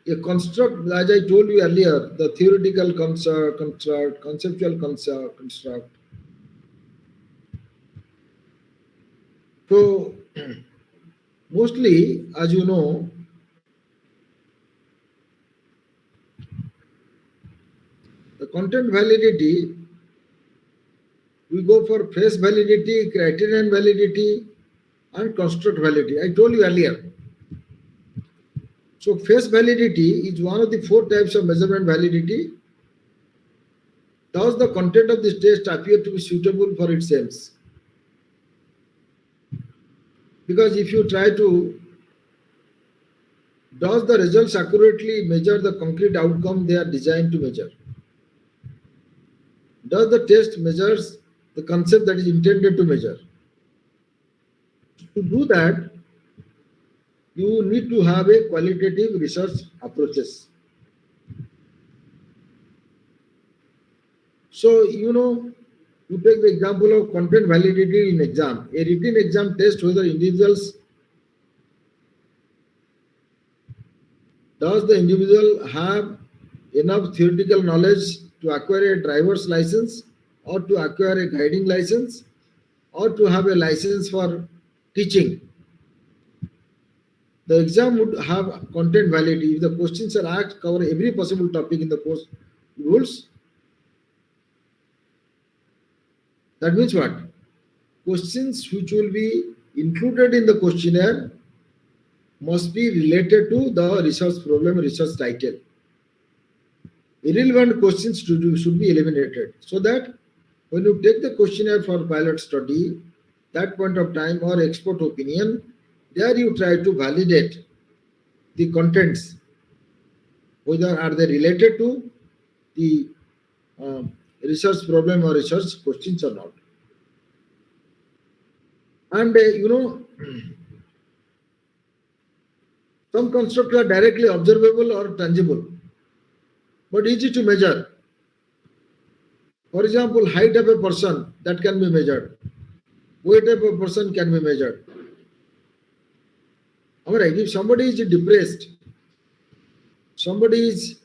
a construct, as I told you earlier, the theoretical construct, conceptual construct. So, mostly, as you know, the content validity, we go for phrase validity, criterion validity, and construct validity. I told you earlier. So face validity is one of the 4 types of measurement validity. Does the content of this test appear to be suitable for its aims? Because if you try to, does the results accurately measure the concrete outcome they are designed to measure? Does the test measures the concept that is intended to measure? To do that, you need to have a qualitative research approaches. So, you take the example of content validity in exam. A written exam test whether does the individual have enough theoretical knowledge to acquire a driver's license, or to acquire a guiding license, or to have a license for teaching. The exam would have content validity. If the questions are asked, cover every possible topic in the course rules. That means what? Questions which will be included in the questionnaire must be related to the research problem, research title. Irrelevant questions should be eliminated, so that when you take the questionnaire for pilot study, that point of time, or expert opinion, there you try to validate the contents, whether are they related to the research problem or research questions or not. And some constructs are directly observable or tangible, but easy to measure. For example, height of a person, that can be measured. Weight of a person can be measured. Alright, if somebody is depressed, somebody is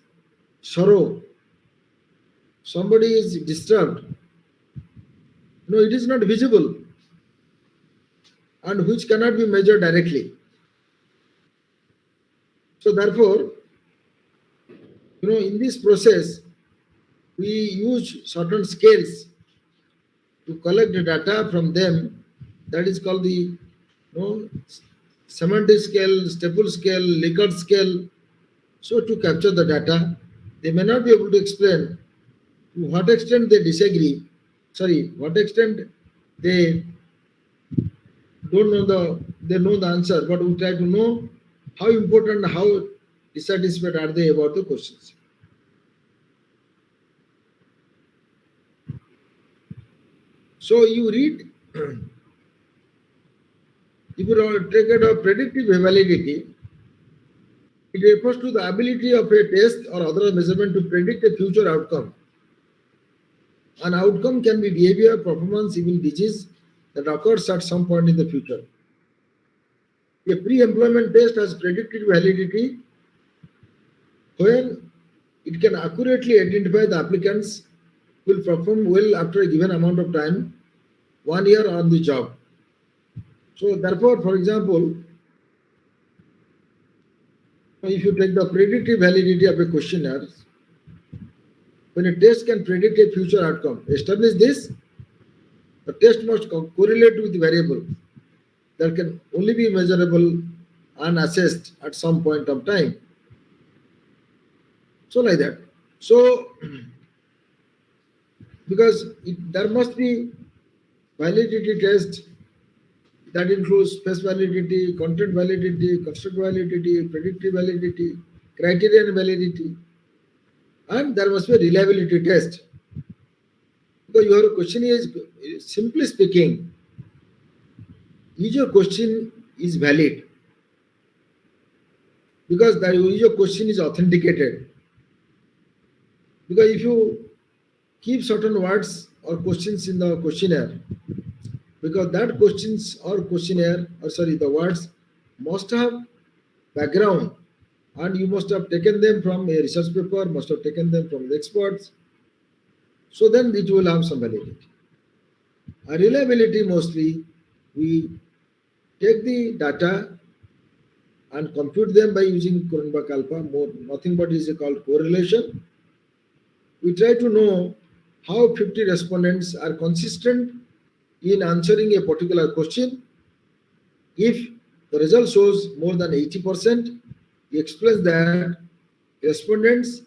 sorrow, somebody is disturbed, it is not visible, and which cannot be measured directly. So therefore, in this process, we use certain scales to collect the data from them. That is called the semantic scale, staple scale, Likert scale. So to capture the data, they may not be able to explain to what extent they disagree. What extent they don't know they know the answer, but we try to know how important, how dissatisfied are they about the questions. So you read If you take it of predictive validity, it refers to the ability of a test or other measurement to predict a future outcome. An outcome can be behavior, performance, even disease that occurs at some point in the future. A pre-employment test has predictive validity when it can accurately identify the applicants who will perform well after a given amount of time, 1 year on the job. So therefore, for example, if you take the predictive validity of a questionnaire, when a test can predict a future outcome, establish this, the test must correlate with the variable that can only be measurable and assessed at some point of time. So like that. So because there must be validity test that includes space validity, content validity, construct validity, predictive validity, criterion validity, and there must be a reliability test. Because your question is, simply speaking, is your question is valid? Because your question is authenticated. Because if you keep certain words or questions in the questionnaire, because that questions or questionnaire, or sorry, the words must have background, and you must have taken them from a research paper, must have taken them from the experts. So then it will have some validity. A reliability, mostly we take the data and compute them by using Cronbach alpha, nothing but is called correlation. We try to know how 50 respondents are consistent in answering a particular question. If the result shows more than 80%, it explains that respondents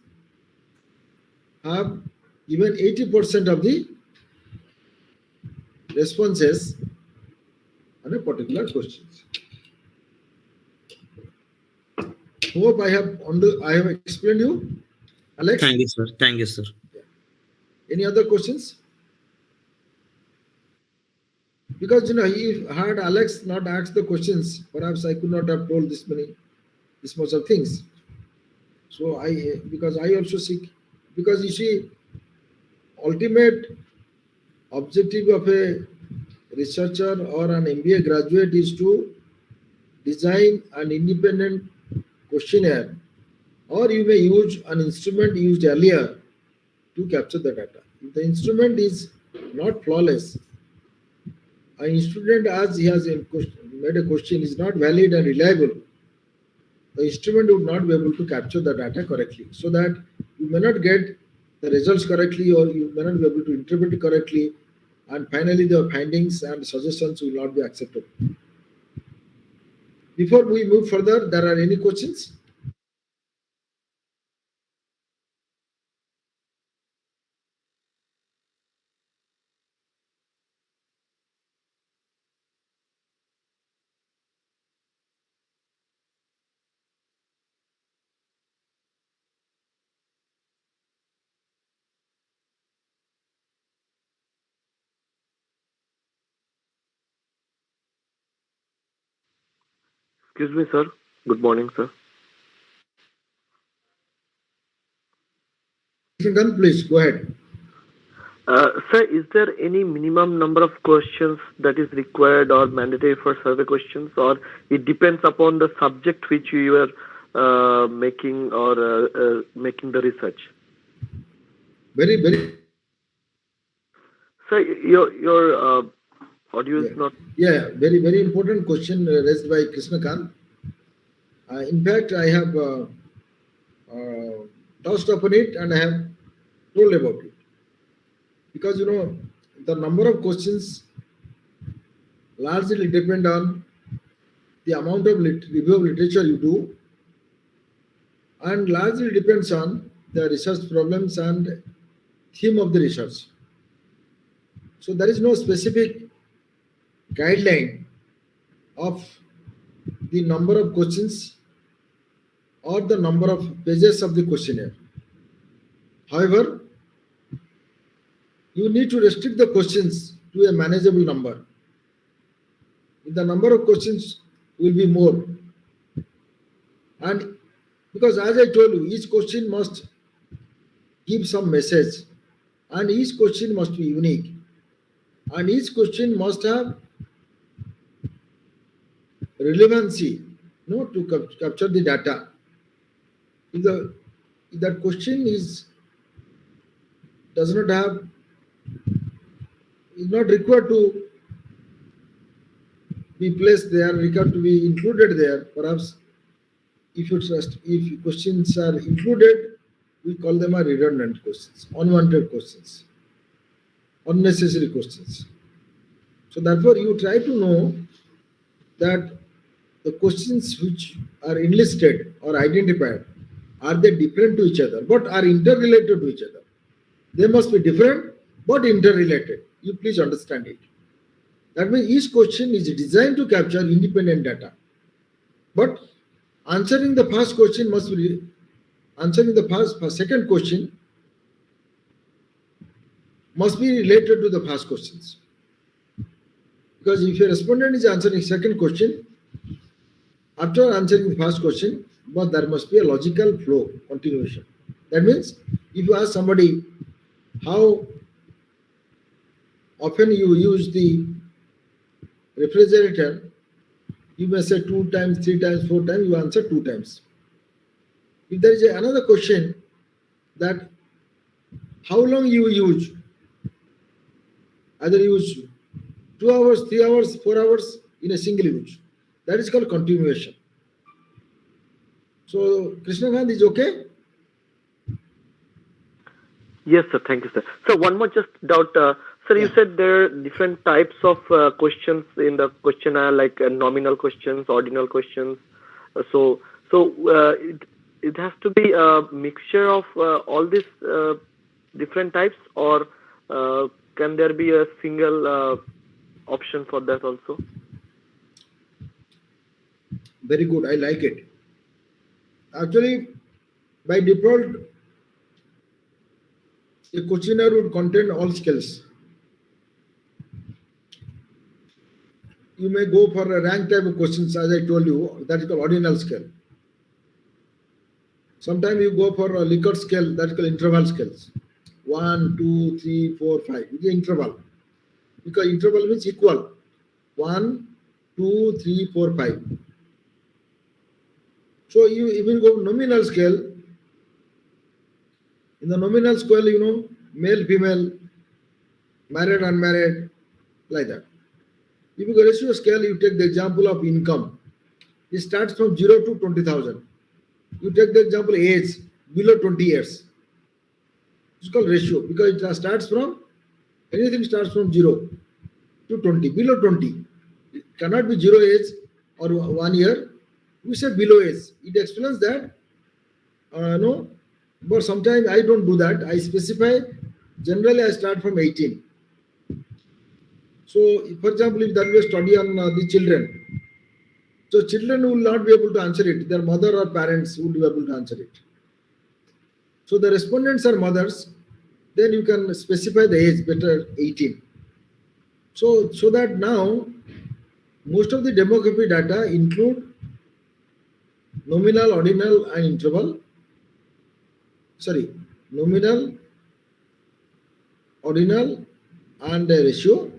have given 80% of the responses on a particular question. Hope I have explained you, Alex. Thank you, sir. Thank you, sir. Any other questions? Because if had Alex not asked the questions, perhaps I could not have told this much of things. So because I also seek, because you see, ultimate objective of a researcher or an MBA graduate is to design an independent questionnaire, or you may use an instrument used earlier to capture the data. If the instrument is not flawless, an student, as he has made a question, is not valid and reliable, the instrument would not be able to capture the data correctly, so that you may not get the results correctly, or you may not be able to interpret it correctly, and finally the findings and suggestions will not be acceptable. Before we move further, there are any questions? Excuse me, sir. Good morning, sir. Please go ahead. Sir, is there any minimum number of questions that is required or mandatory for survey questions, or it depends upon the subject which you are making or making the research? Very. Sir, your audio is not. Yeah, very important question raised by Krishnakant. In fact, I have touched upon it and I have told about it. Because the number of questions largely depend on the amount of review of literature you do, and largely depends on the research problems and theme of the research. So there is no specific guideline of the number of questions or the number of pages of the questionnaire. However, you need to restrict the questions to a manageable number. the number of questions will be more. And because as I told you, each question must give some message, and each question must be unique, and each question must have relevancy, to capture the data. If that question does not have, is not required to be placed there, required to be included there, perhaps if questions are included, we call them a redundant questions, unwanted questions, unnecessary questions. So therefore, you try to know that the questions which are enlisted or identified, are they different to each other, but are interrelated to each other? They must be different but interrelated. You please understand it. That means each question is designed to capture independent data. But answering the first question must be answering the second question must be related to the first questions. Because if your respondent is answering second question, after answering the first question, but there must be a logical flow, continuation. That means if you ask somebody how often you use the refrigerator, you may say 2 times, 3 times, 4 times, you answer 2 times. If there is another question that how long you use, either use 2 hours, 3 hours, 4 hours in a single use, that is called continuation. So Krishnakant is okay? Yes, sir. Thank you, sir. So one more just doubt. Sir, you said there are different types of questions in the questionnaire, like nominal questions, ordinal questions. So it has to be a mixture of all these different types, or can there be a single option for that also? Very good. I like it. Actually, by default, a questionnaire would contain all skills. You may go for a rank type of questions, as I told you, that is called ordinal scale. Sometimes you go for a Likert scale, that is called interval scales. 1, 2, 3, 4, 5. It is interval. Because interval means equal. 1, 2, 3, 4, 5. So you even go nominal scale. In the nominal scale, male, female, married, unmarried, like that. If you go ratio scale, you take the example of income. It starts from 0 to 20,000. You take the example age, below 20 years. It's called ratio because it starts from, anything starts from 0 to 20, below 20. It cannot be 0 age or 1 year. We say below age. It explains that, no, but sometimes I don't do that. I specify, generally I start from 18. So, for example, if there is a study on the children, so children will not be able to answer it. Their mother or parents would be able to answer it. So the respondents are mothers. Then you can specify the age better, 18. So that now most of the demographic data include nominal, ordinal, and interval. Sorry, nominal, ordinal, and ratio,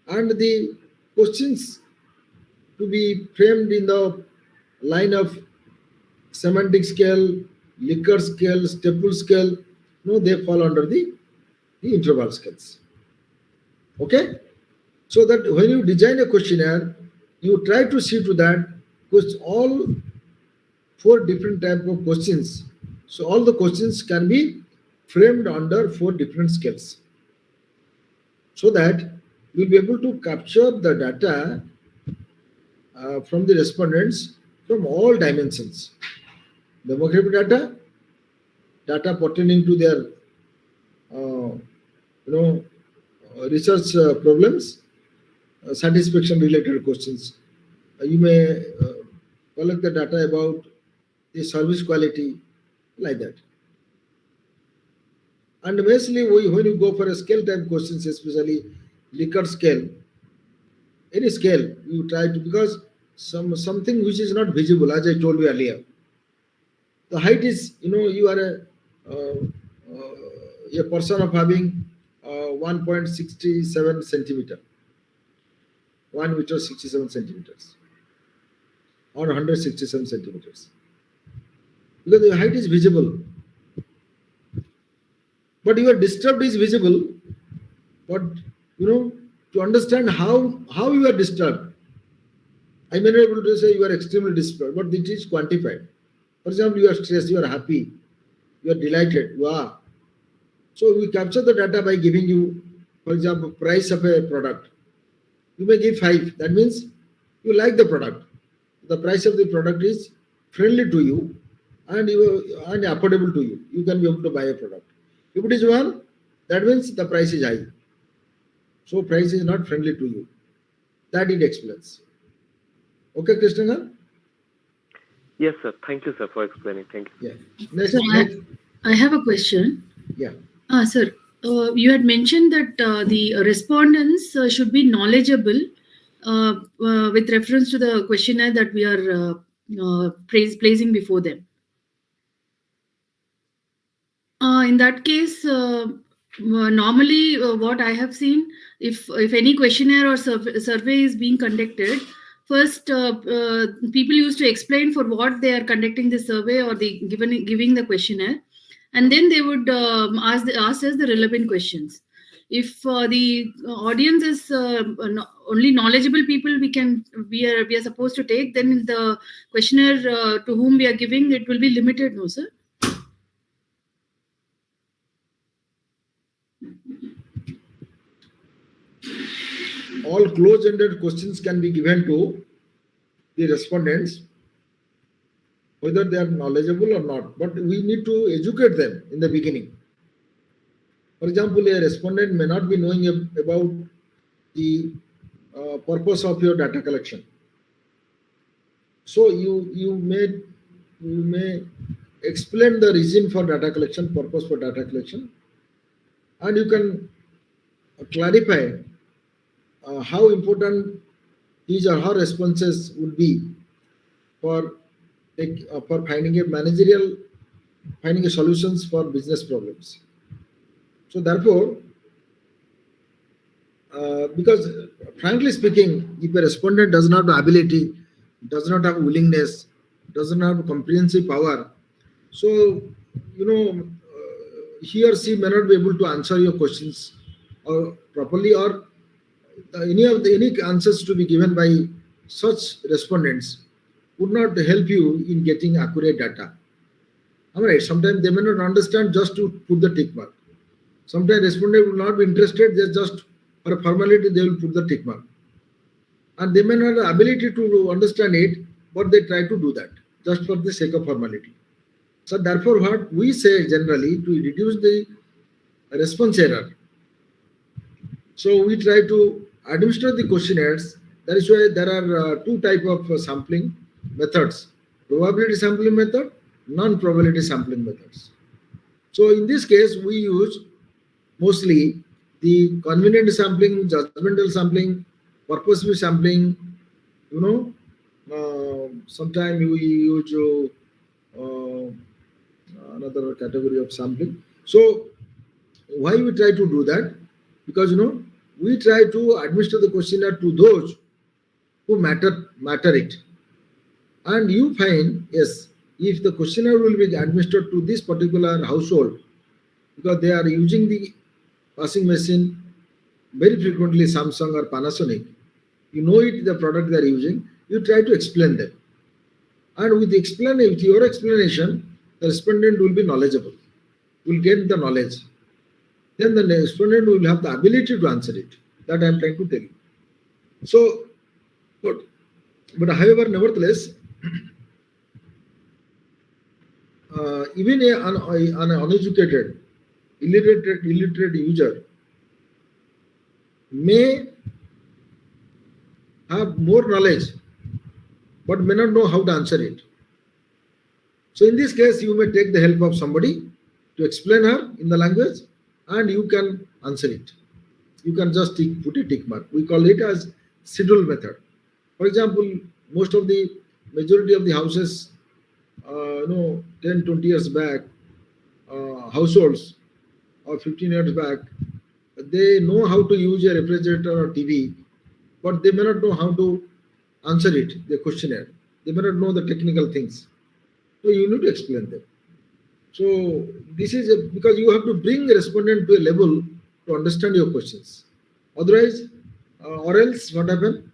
and the questions to be framed in the line of semantic scale, Likert scale, staple scale. No, they fall under the interval scales. Okay? So that when you design a questionnaire, you try to see to that, because all 4 different types of questions. So all the questions can be framed under 4 different scales. So that you will be able to capture the data from the respondents from all dimensions. Demographic data, data pertaining to their research problems, satisfaction related questions. You may collect the data about the service quality, like that. And basically, when you go for a scale type questions, especially Likert scale, any scale, you try to, because something which is not visible, as I told you earlier. The height is, you are a person of having 1.67 centimeter, 1 meter 67 centimeters, or 167 centimeters. Because the height is visible, but your disturbed is visible. But to understand how you are disturbed, I may not be able to say you are extremely disturbed, but it is quantified. For example, you are stressed, you are happy, you are delighted, you are. So we capture the data by giving you, for example, price of a product. You may give 5. That means you like the product. The price of the product is friendly to you and affordable to you. You can be able to buy a product. If it is 1, that means the price is high. So price is not friendly to you. That it explains. Okay, Krishna? Yes, sir. Thank you, sir, for explaining. Thank you. Yeah. Next. So I have a question. Yeah. Sir, you had mentioned that the respondents should be knowledgeable with reference to the questionnaire that we are placing before them. In that case, normally what I have seen, if any questionnaire or survey is being conducted, first people used to explain for what they are conducting the survey or giving the questionnaire, and then they would ask us the relevant questions. If the audience is only knowledgeable people, we are supposed to take, then the questionnaire to whom we are giving, it will be limited, no sir? All close-ended questions can be given to the respondents, whether they are knowledgeable or not. But we need to educate them in the beginning. For example, a respondent may not be knowing about the purpose of your data collection. So you may explain the reason for data collection, purpose for data collection, and you can clarify how important his or her responses would be for finding a solutions for business problems. So therefore, because frankly speaking, if a respondent does not have ability, does not have willingness, does not have comprehensive power, so he or she may not be able to answer your questions or properly, or any answers to be given by such respondents would not help you in getting accurate data. All right, sometimes they may not understand just to put the tick mark. Sometimes respondent will not be interested, they just for a formality they will put the tick mark. And they may not have the ability to understand it, but they try to do that just for the sake of formality. So therefore, what we say generally to reduce the response error. So we try to administer the questionnaires. That is why there are 2 types of sampling methods: probability sampling method, non-probability sampling methods. So in this case, we use mostly the convenient sampling, judgmental sampling, purposive sampling. Sometimes we use another category of sampling. So why we try to do that? Because we try to administer the questionnaire to those who matter it. And you find, yes, if the questionnaire will be administered to this particular household, because they are using the washing machine very frequently, Samsung or Panasonic, the product they are using, you try to explain them. And with your explanation, the respondent will be knowledgeable, will get the knowledge. Then the respondent will have the ability to answer it. That I am trying to tell you. So, but however, nevertheless, even an uneducated, illiterate user may have more knowledge, but may not know how to answer it. So in this case, you may take the help of somebody to explain her in the language, and you can answer it. You can just put a tick mark. We call it as schedule method. For example, most of the majority of the houses, 10, 20 years back, households or 15 years back, they know how to use a refrigerator or TV, but they may not know how to answer it, the questionnaire. They may not know the technical things. So you need to explain them. So this is because you have to bring the respondent to a level to understand your questions. Otherwise, or else what happen?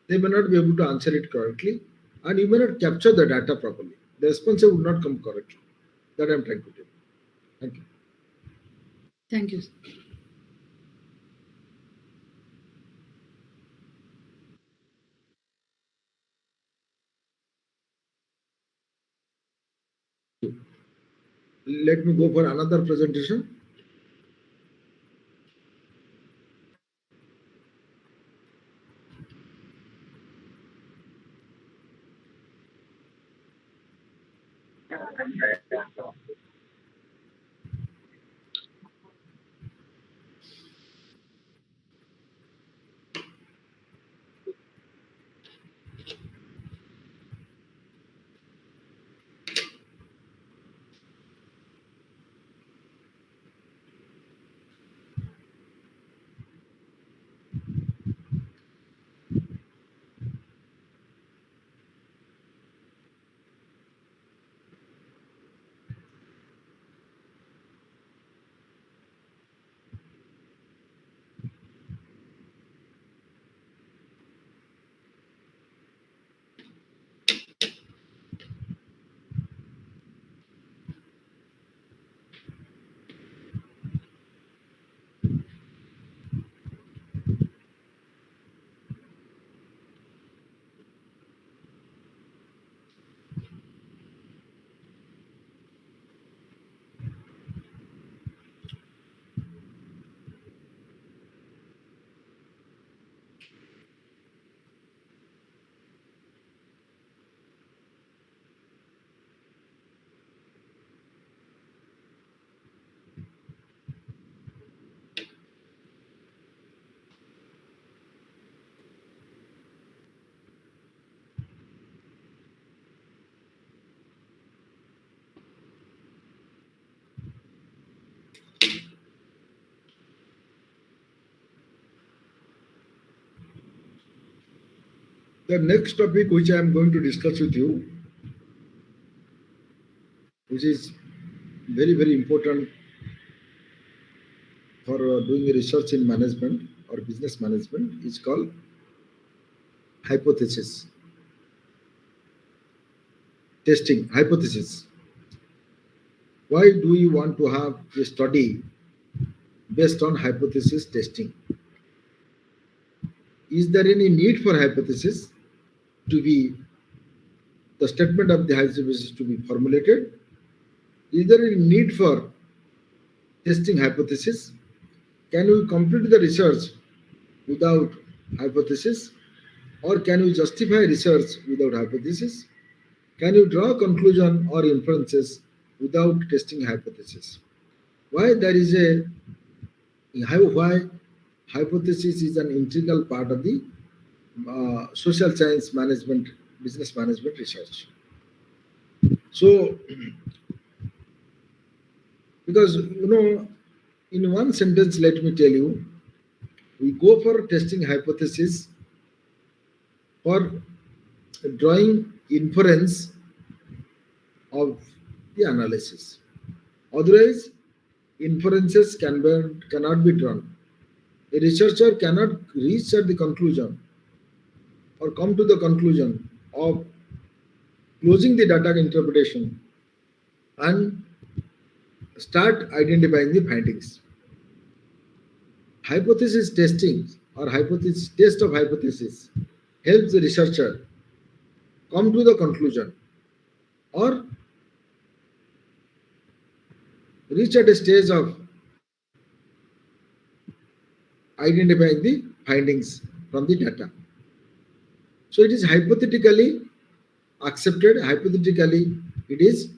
They may not be able to answer it correctly, and you may not capture the data properly. The response would not come correctly. That I am trying to tell. Thank you. Thank you. Let me go for another presentation. The next topic which I am going to discuss with you, which is very, very important for doing research in management or business management, is called hypothesis. Testing, hypothesis. Why do you want to have a study based on hypothesis testing? Is there any need for hypothesis to be, the statement of the hypothesis to be formulated? Is there any need for testing hypothesis? Can we complete the research without hypothesis? Or can we justify research without hypothesis? Can you draw a conclusion or inferences without testing hypothesis? Why there is why hypothesis is an integral part of the social science management, business management research. So, because in one sentence, let me tell you, we go for testing hypothesis for drawing inference of the analysis. Otherwise, inferences cannot be drawn. A researcher cannot reach at the conclusion or come to the conclusion of closing the data interpretation and start identifying the findings. Hypothesis testing or hypothesis test of hypothesis helps the researcher come to the conclusion or reach at a stage of identifying the findings from the data. So it is hypothetically accepted, hypothetically it is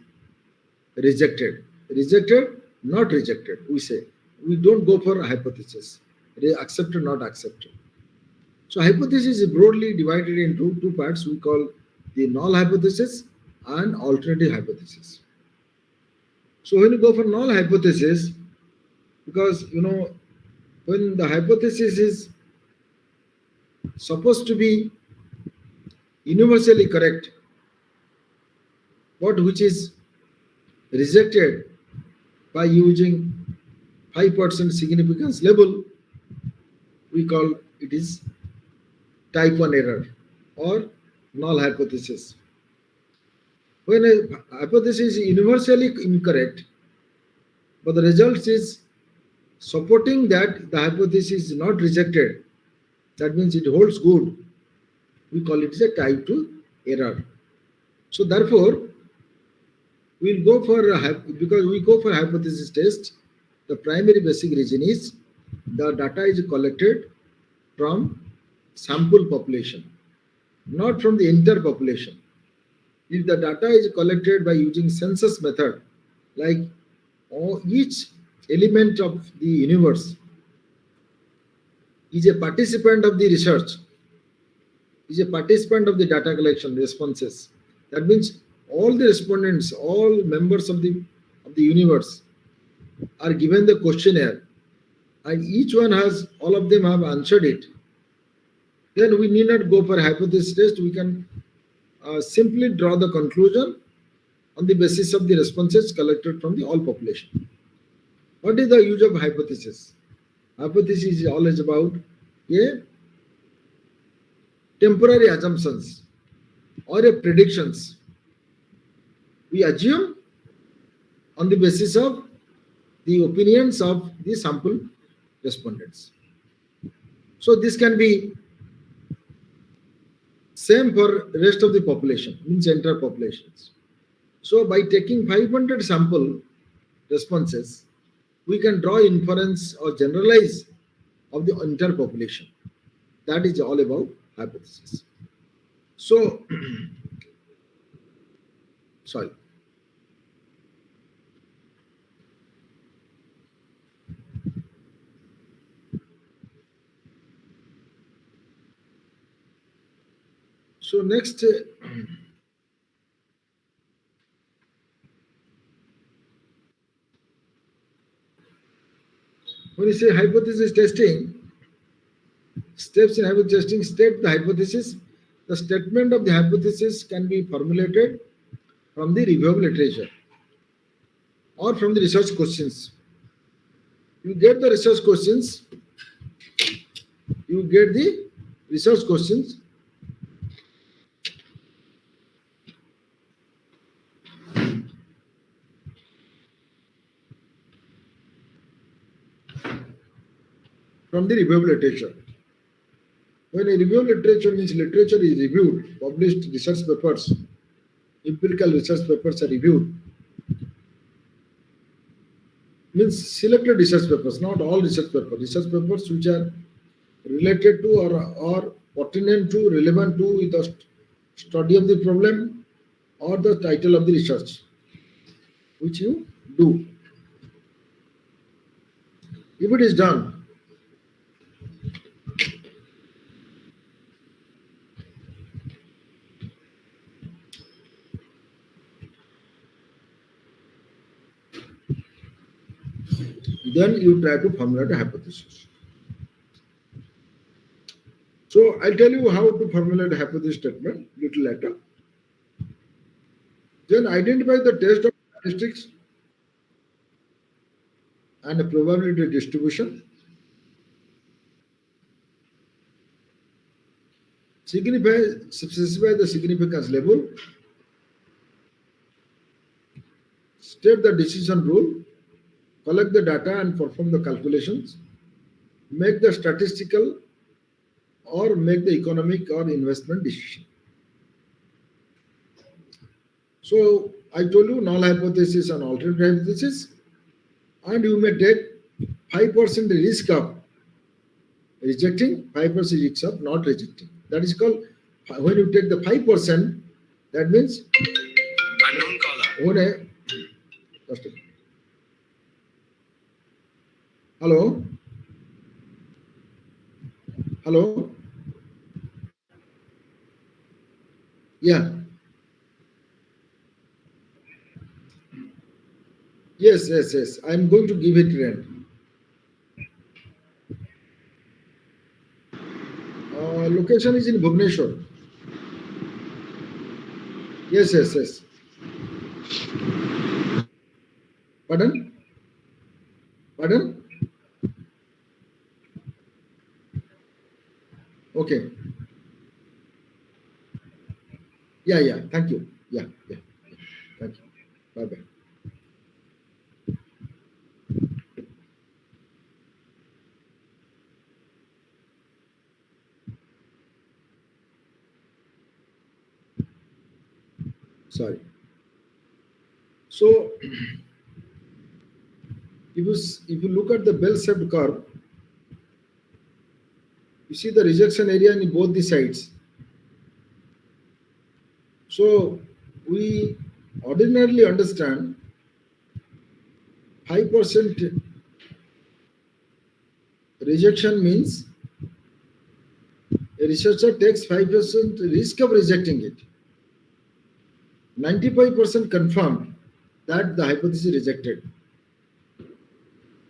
rejected. Rejected, not rejected, we say. We don't go for hypothesis. Accepted, not accepted. So hypothesis is broadly divided into two parts. We call the null hypothesis and alternative hypothesis. So when you go for null hypothesis, because when the hypothesis is supposed to be universally correct, which is rejected by using 5% significance level, we call it is type 1 error or null hypothesis. When a hypothesis is universally incorrect, but the result is supporting that the hypothesis is not rejected, that means it holds good, we call it a type 2 error. So therefore, we'll go for because we go for hypothesis test, the primary basic reason is the data is collected from sample population, not from the entire population. If the data is collected by using census method, like each element of the universe is a participant of the research, is a participant of the data collection responses. That means all the respondents, all members of the universe are given the questionnaire, and each one has, all of them have answered it. Then we need not go for hypothesis test. We can simply draw the conclusion on the basis of the responses collected from the all population. What is the use of hypothesis? Hypothesis is always about a temporary assumptions or a predictions. We assume on the basis of the opinions of the sample respondents. So this can be same for rest of the population, means entire populations. So by taking 500 sample responses, we can draw inference or generalize of the entire population. That is all about hypothesis. So, sorry. So next, when you say hypothesis testing, steps in hypothesis testing, state the hypothesis. The statement of the hypothesis can be formulated from the reviewable literature or from the research questions. You get the research questions, from the reviewable literature. When a reviewable literature means literature is reviewed, published research papers, empirical research papers are reviewed, means selected research papers, not all research papers which are related to or pertinent to, relevant to the study of the problem or the title of the research which you do. If it is done, then you try to formulate a hypothesis. So I'll tell you how to formulate a hypothesis statement little later. Then identify the test of statistics and a probability distribution. Specify the significance level. State the decision rule. Collect the data and perform the calculations. Make the statistical or make the economic or investment decision. So I told you null hypothesis and alternative hypothesis, and you may take 5% risk of rejecting, 5% risk of not rejecting. That is called, when you take the 5%, that means unknown caller. Just a minute. Hello? Yeah. Yes, yes, yes. I'm going to give it rent. Location is in Bhubaneswar. Yes, yes, yes. Pardon? Pardon? Okay. Yeah, yeah. Thank you. Yeah, yeah. Thank you. Bye bye. Sorry. So, if you look at the bell-shaped curve, you see the rejection area in both the sides. So, we ordinarily understand 5% rejection means a researcher takes 5% risk of rejecting it. 95% confirmed that the hypothesis is rejected.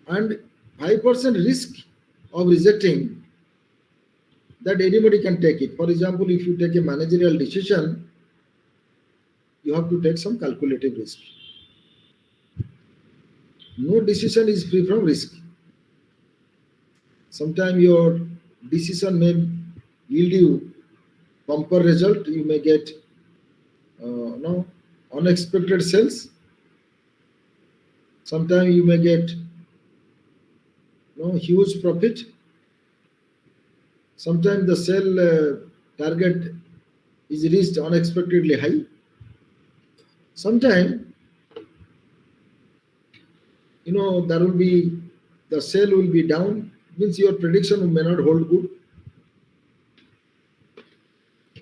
And 5% risk of rejecting that anybody can take it. For example, if you take a managerial decision, you have to take some calculative risk. No decision is free from risk. Sometimes your decision may yield you bumper result. You may get no unexpected sales. Sometimes you may get no huge profit. Sometimes the sale target is reached unexpectedly high. Sometimes there will be the sale will be down, means your prediction may not hold good,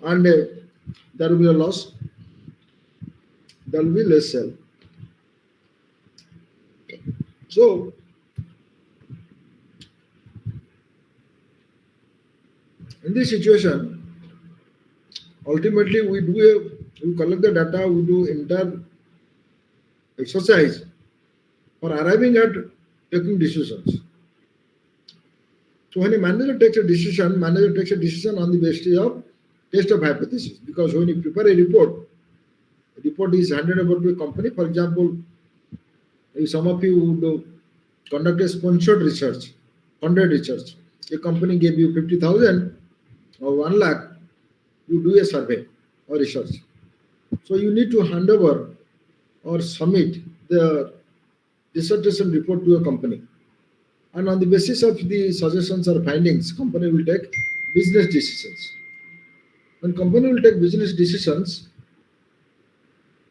and there will be a loss. There will be less sale. So in this situation, ultimately we collect the data, we do entire exercise for arriving at taking decisions. So when a manager takes a decision on the basis of test of hypothesis. Because when you prepare a report is handed over to a company. For example, if some of you would conduct a sponsored research, funded research, a company gave you 50,000 or 1 lakh, you do a survey or research. So you need to hand over or submit the dissertation report to a company. And on the basis of the suggestions or findings, company will take business decisions. When company will take business decisions,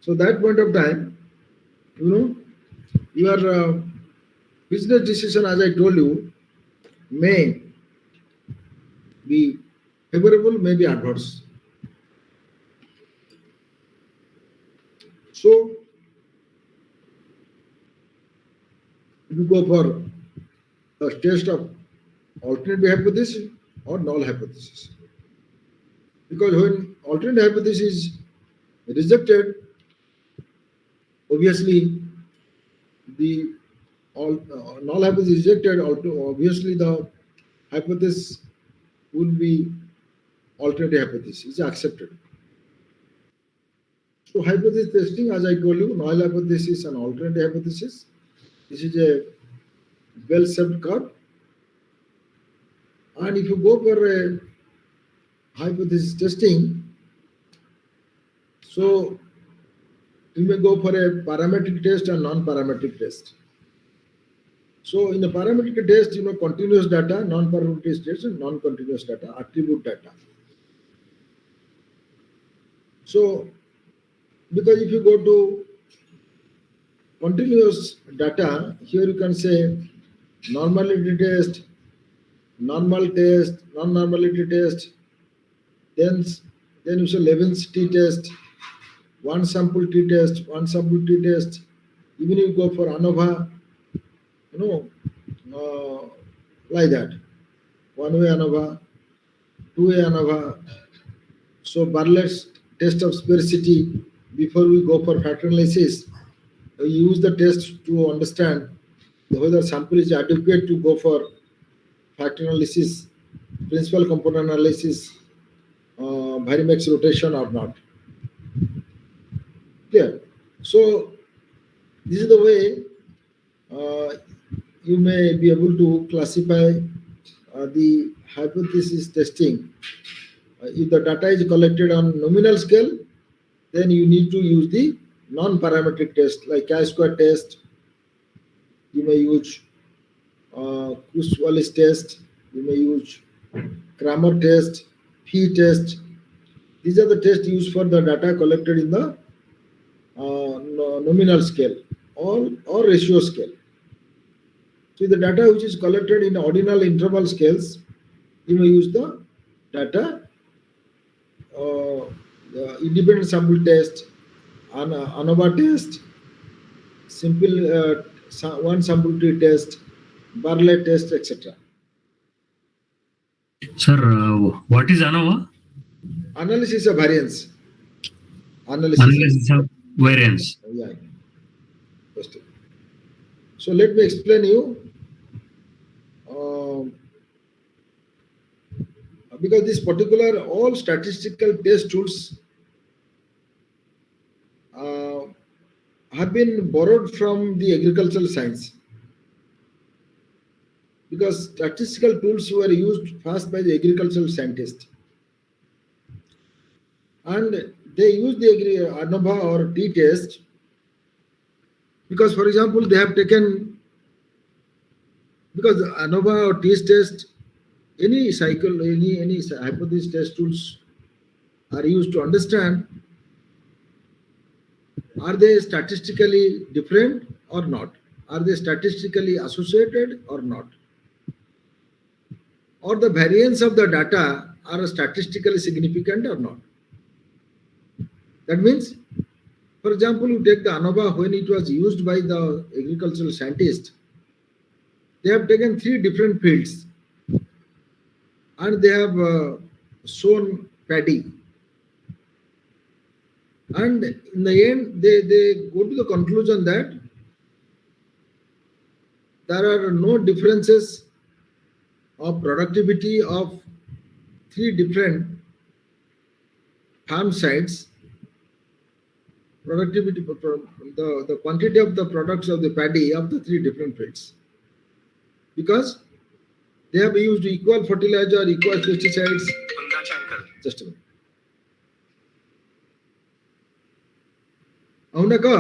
so that point of time, your business decision, as I told you, may be favorable, may be adverse. So, you go for a test of alternative hypothesis or null hypothesis. Because when alternative hypothesis is rejected, obviously the null hypothesis is rejected, obviously the hypothesis will be alternative hypothesis is accepted. So hypothesis testing, as I told you, null hypothesis and alternative hypothesis. This is a bell-shaped curve. And if you go for a hypothesis testing, so you may go for a parametric test and non-parametric test. So in a parametric test, continuous data, non-parametric test, and non-continuous data, attribute data. So, because if you go to continuous data, here you can say normality test, normal test, non-normality test, then you say Levin's t-test, one sample t-test, one sample t-test. Even if you go for ANOVA, like that. One-way ANOVA, two-way ANOVA. So Bartlett's test of sphericity before we go for factor analysis. We use the test to understand whether sample is adequate to go for factor analysis, principal component analysis, Varimax rotation or not. Clear? So this is the way you may be able to classify the hypothesis testing. If the data is collected on nominal scale, then you need to use the non-parametric test like chi-square test. You may use Kuss-Wallis test. You may use Kramer test, Phi test. These are the tests used for the data collected in the nominal scale or ratio scale. So the data which is collected in ordinal interval scales, you may use the data independent sample test, ANOVA test, simple one sample tree test, Bartlett test, etc. Sir, what is ANOVA? Analysis of variance. Analysis of variance. Yeah. So let me explain you. Because this particular all statistical test tools have been borrowed from the agricultural science. Because statistical tools were used first by the agricultural scientists. And they use the ANOVA or T test because, for example, they have taken, because ANOVA or T test, any cycle, any hypothesis test tools are used to understand are they statistically different or not? Are they statistically associated or not? Or the variance of the data are statistically significant or not? That means, for example, you take the ANOVA when it was used by the agricultural scientists, they have taken 3 different fields and they have sown paddy. And in the end, they go to the conclusion that there are no differences of productivity of 3 different farm sites. Productivity, the quantity of the products of the paddy of the 3 different fields. Because they have used equal fertilizer, equal pesticides. Just a minute. అవునా కా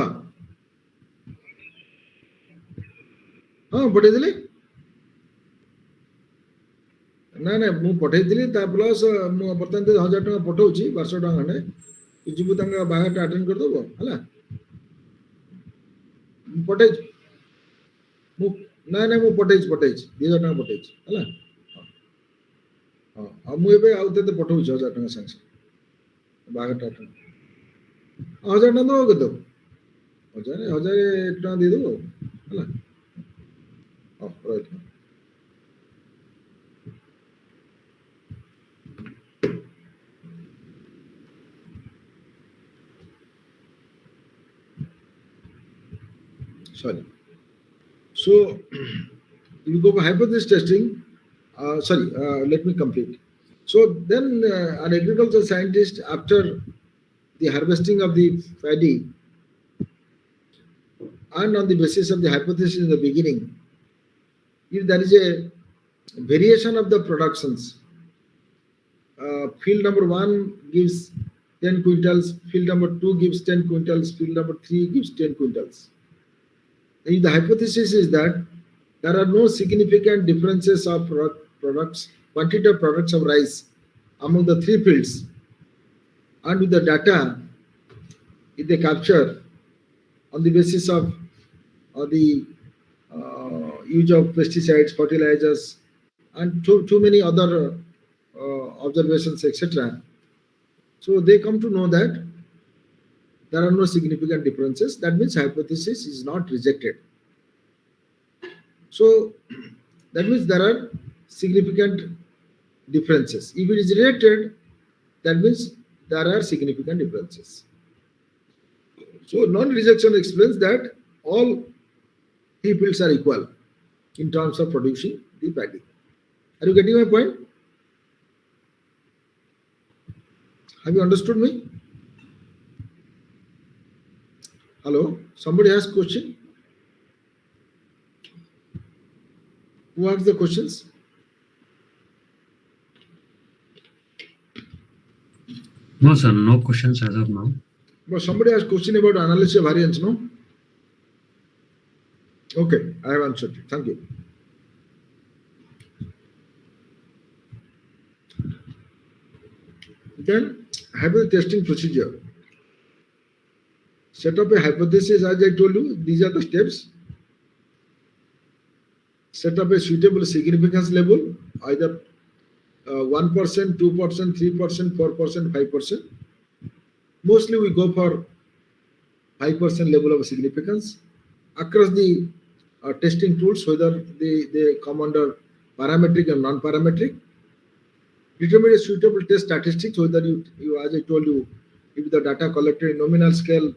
ପଠେଇଥିଲି ନା ନା ମୁଁ ପଠେଇଥିଲି ତା plus ମୁଁ ବର୍ତ୍ତମାନ 1000 ଟଙ୍କା ପଠଉଛି 1200 ଟଙ୍କା ଖଣ୍ଡେ ତୁ ଯିବୁ ତାଙ୍କ ବାହାଘରଟା ଆଟେଣ୍ଡ କରିଦେବ ହେଲା ମୁଁ ପଠେଇଛି ମୁଁ ନା ନା ମୁଁ ପଠେଇଛି 2000 ଟଙ୍କା ପଠେଇଛି ହେଲା ହଁ ଆଉ ମୁଁ ଏବେ ଆଉ ତତେ ପଠଉଛି 1000 ଟଙ୍କା ସାଙ୍ଗେ ସାଙ୍ଗେ ବାହାଘରଟା ଆଟେଣ୍ଡ 1000 ଟଙ୍କା ଦେବ କେତେ 1000 ଟଙ୍କା ଦେଇଦେବୁ ହେଲା ହଁ ରହିଲି sorry. So, you go for hypothesis testing. Let me complete. So then an agricultural scientist, after the harvesting of the paddy, and on the basis of the hypothesis in the beginning, if there is a variation of the productions, field number 1 gives 10 quintals, field number 2 gives 10 quintals, field number 3 gives 10 quintals. If the hypothesis is that there are no significant differences of products, quantity of products of rice among the 3 fields, and with the data, if they capture on the basis of the use of pesticides, fertilizers, and too many other observations, etc. So they come to know that there are no significant differences. That means hypothesis is not rejected. So that means there are significant differences. If it is rejected, that means there are significant differences. So non-rejection explains that all three fields are equal in terms of producing the paddy. Are you getting my point? Have you understood me? Hello? Somebody has question? Who asked the questions? No, sir, no questions as of now. But somebody has question about analysis of variance, no? Okay, I have answered it. Thank you. Then, hypothesis testing procedure. Set up a hypothesis, as I told you, these are the steps. Set up a suitable significance level, either 1%, 2%, 3%, 4%, 5%. Mostly we go for 5% level of significance across the testing tools, whether they come under parametric and non-parametric. Determine a suitable test statistics, whether you, as I told you, if the data collected in nominal scale,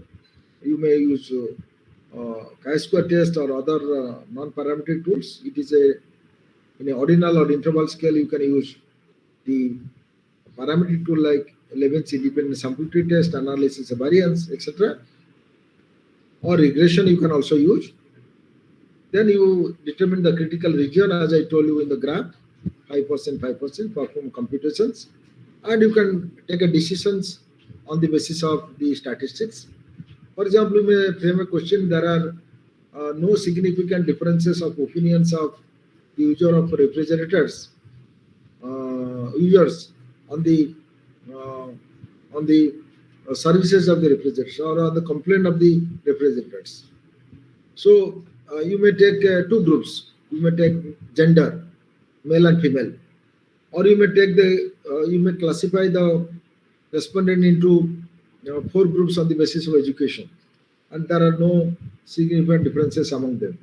you may use chi-square test or other non-parametric tools. It is in an ordinal or interval scale, you can use the parametric tool like Leven's independent sample tree test, analysis of variance, etc. Or regression you can also use. Then you determine the critical region, as I told you in the graph, 5%, 5%, perform computations, and you can take a decisions on the basis of the statistics. For example, you may frame a question, there are no significant differences of opinions of the user of refrigerators, users on the services of the refrigerators or on the complaint of the refrigerators. So you may take two groups. You may take gender, male and female, or you may take you may classify the respondent into 4 groups on the basis of education, and there are no significant differences among them.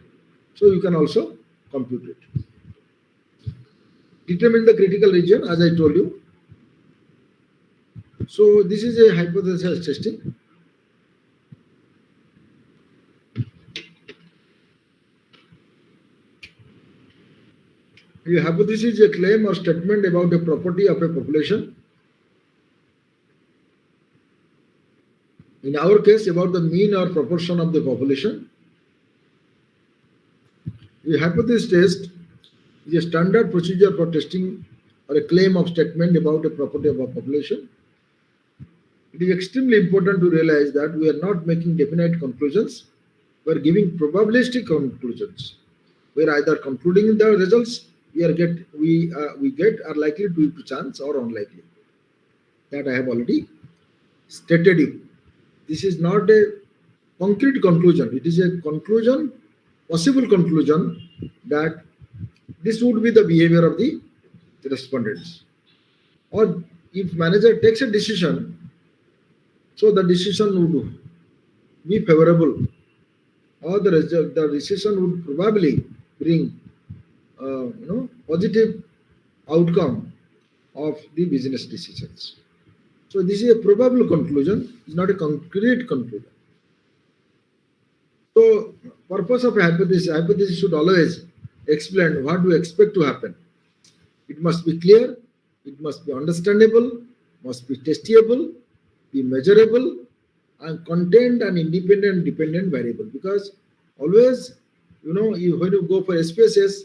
So you can also compute it. Determine the critical region, as I told you. So this is a hypothesis testing. A hypothesis is a claim or statement about a property of a population. In our case, about the mean or proportion of the population. A hypothesis test is a standard procedure for testing or a claim of statement about a property of a population. It is extremely important to realize that we are not making definite conclusions. We are giving probabilistic conclusions. We are either concluding the results we get are likely due to chance or unlikely. That I have already stated you. This is not a concrete conclusion. It is a conclusion, possible conclusion that this would be the behavior of the respondents. Or if manager takes a decision, so the decision would be favorable, or the decision would probably bring positive outcome of the business decisions. So this is a probable conclusion, it's not a concrete conclusion. So purpose of a hypothesis should always explain what we expect to happen. It must be clear, it must be understandable, must be testable, be measurable, and contain an independent dependent variable. Because always, when you go for SPSS,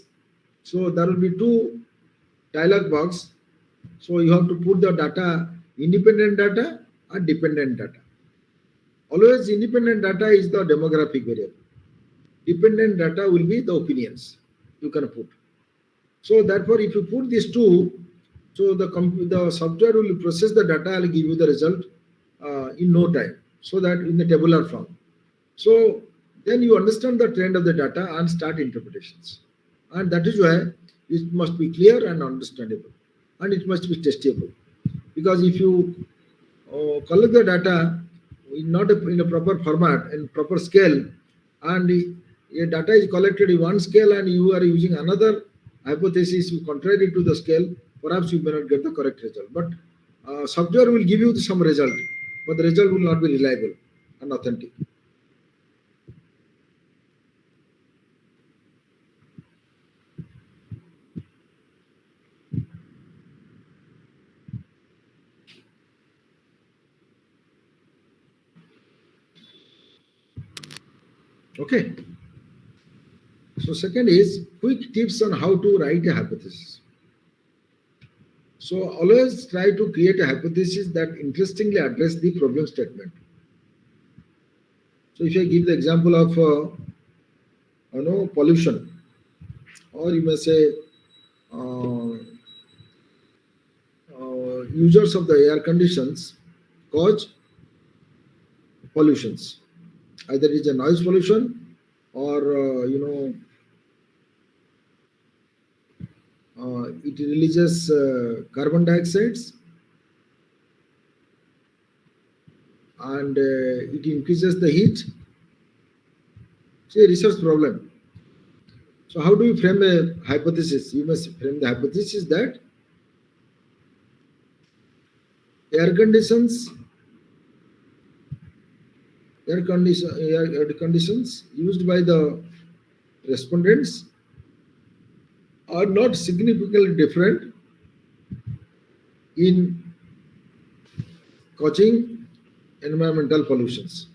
so there will be 2 dialog box. So you have to put the data, independent data and dependent data. Always independent data is the demographic variable. Dependent data will be the opinions you can put. So therefore, if you put these 2, so the software will process the data and give you the result in no time. So that in the tabular form. So then you understand the trend of the data and start interpretations. And that is why it must be clear and understandable, and it must be testable. Because if you collect the data in a proper format and proper scale, and a data is collected in one scale and you are using another hypothesis, you contrary to the scale, perhaps you may not get the correct result. But software will give you some result, but the result will not be reliable and authentic. Okay. So second is quick tips on how to write a hypothesis. So always try to create a hypothesis that interestingly address the problem statement. So if I give the example of pollution, or you may say users of the air conditions cause pollutions. Either it is a noise pollution or it releases carbon dioxides, and it increases the heat. It's a research problem. So how do you frame a hypothesis? You must frame the hypothesis that air conditions used by the respondents are not significantly different in causing environmental pollutions.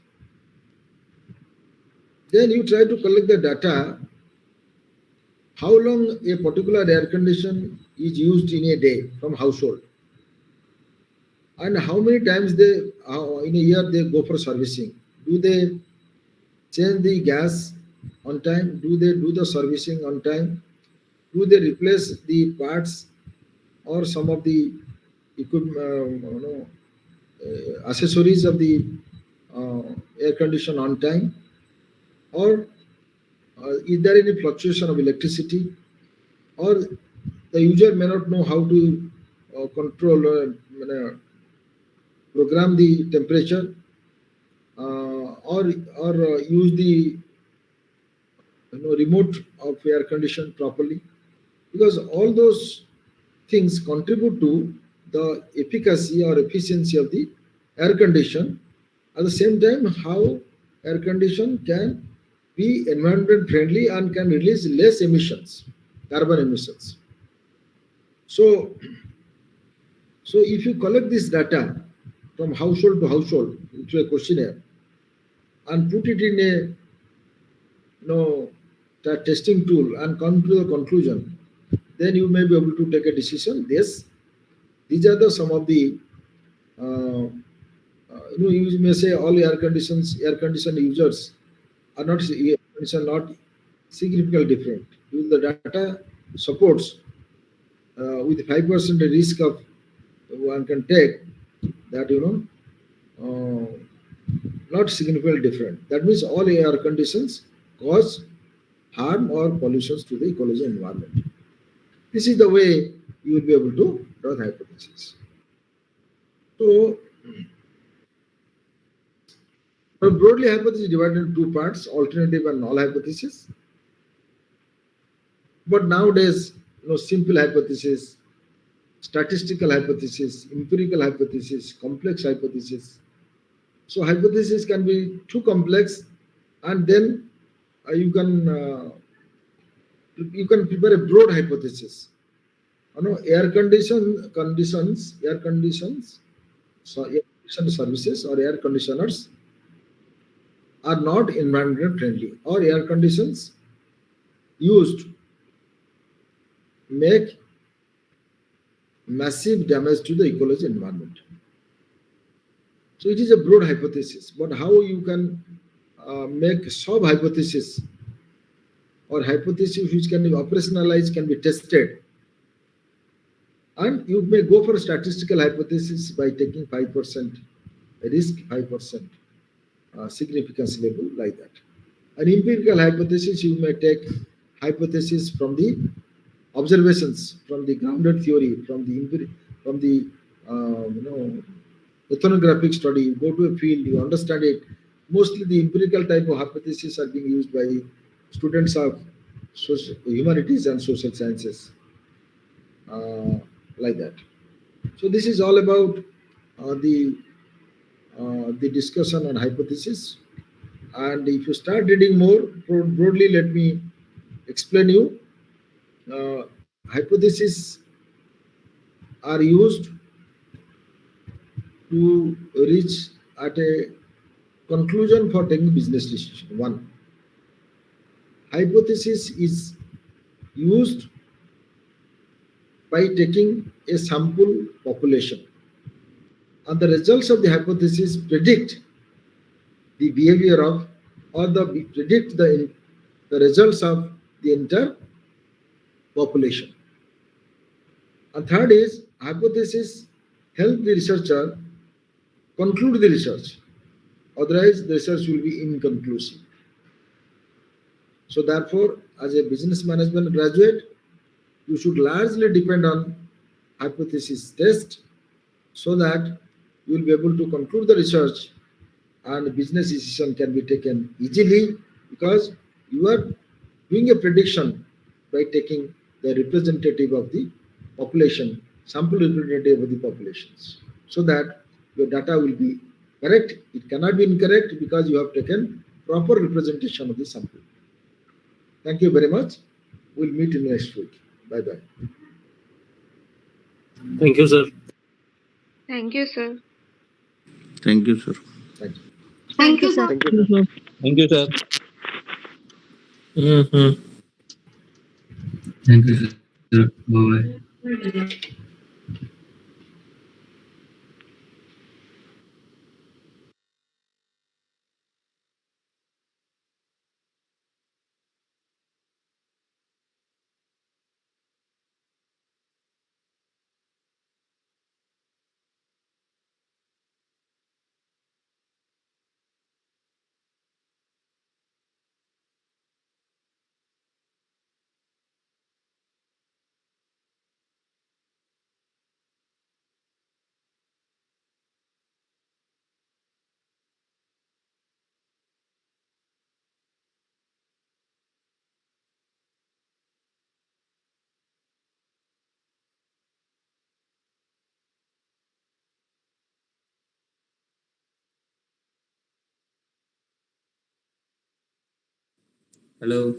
Then you try to collect the data, how long a particular air condition is used in a day from household, and how many times in a year they go for servicing. Do they change the gas on time? Do they do the servicing on time? Do they replace the parts or some of the equipment, accessories of the air condition on time? Or is there any fluctuation of electricity? Or the user may not know how to control or program the temperature, or use the remote of air condition properly, because all those things contribute to the efficacy or efficiency of the air condition. At the same time, how air condition can be environment friendly and can release less emissions, carbon emissions. So if you collect this data from household to household into a questionnaire and put it in a testing tool and come to the conclusion, then you may be able to take a decision. Yes, these are some of the you may say all air condition users are not significantly different. If the data supports with 5% risk of one can take that not significantly different. That means all air conditions cause harm or pollutions to the ecology environment. This is the way you will be able to draw the hypothesis. So, broadly, hypothesis is divided into two parts: alternative and null hypothesis. But nowadays, simple hypothesis, statistical hypothesis, empirical hypothesis, complex hypothesis. So hypothesis can be too complex, and then you can prepare a broad hypothesis. Air conditions, so air conditioned services or air conditioners are not environment friendly, or air conditions used make massive damage to the ecology environment. So it is a broad hypothesis, but how you can make sub hypothesis or hypothesis which can be operationalized, can be tested, and you may go for a statistical hypothesis by taking 5% risk, 5% significance level, like that. An empirical hypothesis, you may take hypothesis from the observations, from the grounded theory, from the ethnographic study. You go to a field, you understand it. Mostly the empirical type of hypotheses are being used by students of humanities and social sciences, like that. So this is all about the discussion on hypothesis. And if you start reading more broadly, let me explain you. Hypotheses are used to reach at a conclusion for taking business decision. One, hypothesis is used by taking a sample population, and the results of the hypothesis predict the behavior of, or predict the results of the entire population. And third is, hypothesis help the researcher conclude the research. Otherwise, the research will be inconclusive. So therefore, as a business management graduate, you should largely depend on hypothesis test so that you will be able to conclude the research and business decision can be taken easily, because you are doing a prediction by taking the representative of the population, sample representative of the populations, so that your data will be correct. It cannot be incorrect because you have taken proper representation of the sample. Thank you very much. We'll meet in next week. Bye-bye. Thank you, sir. Thank you, sir. Thank you, sir. Thank you. Thank you, sir. Thank you, sir. Thank you, sir. Thank you, sir. Bye-bye. Hello.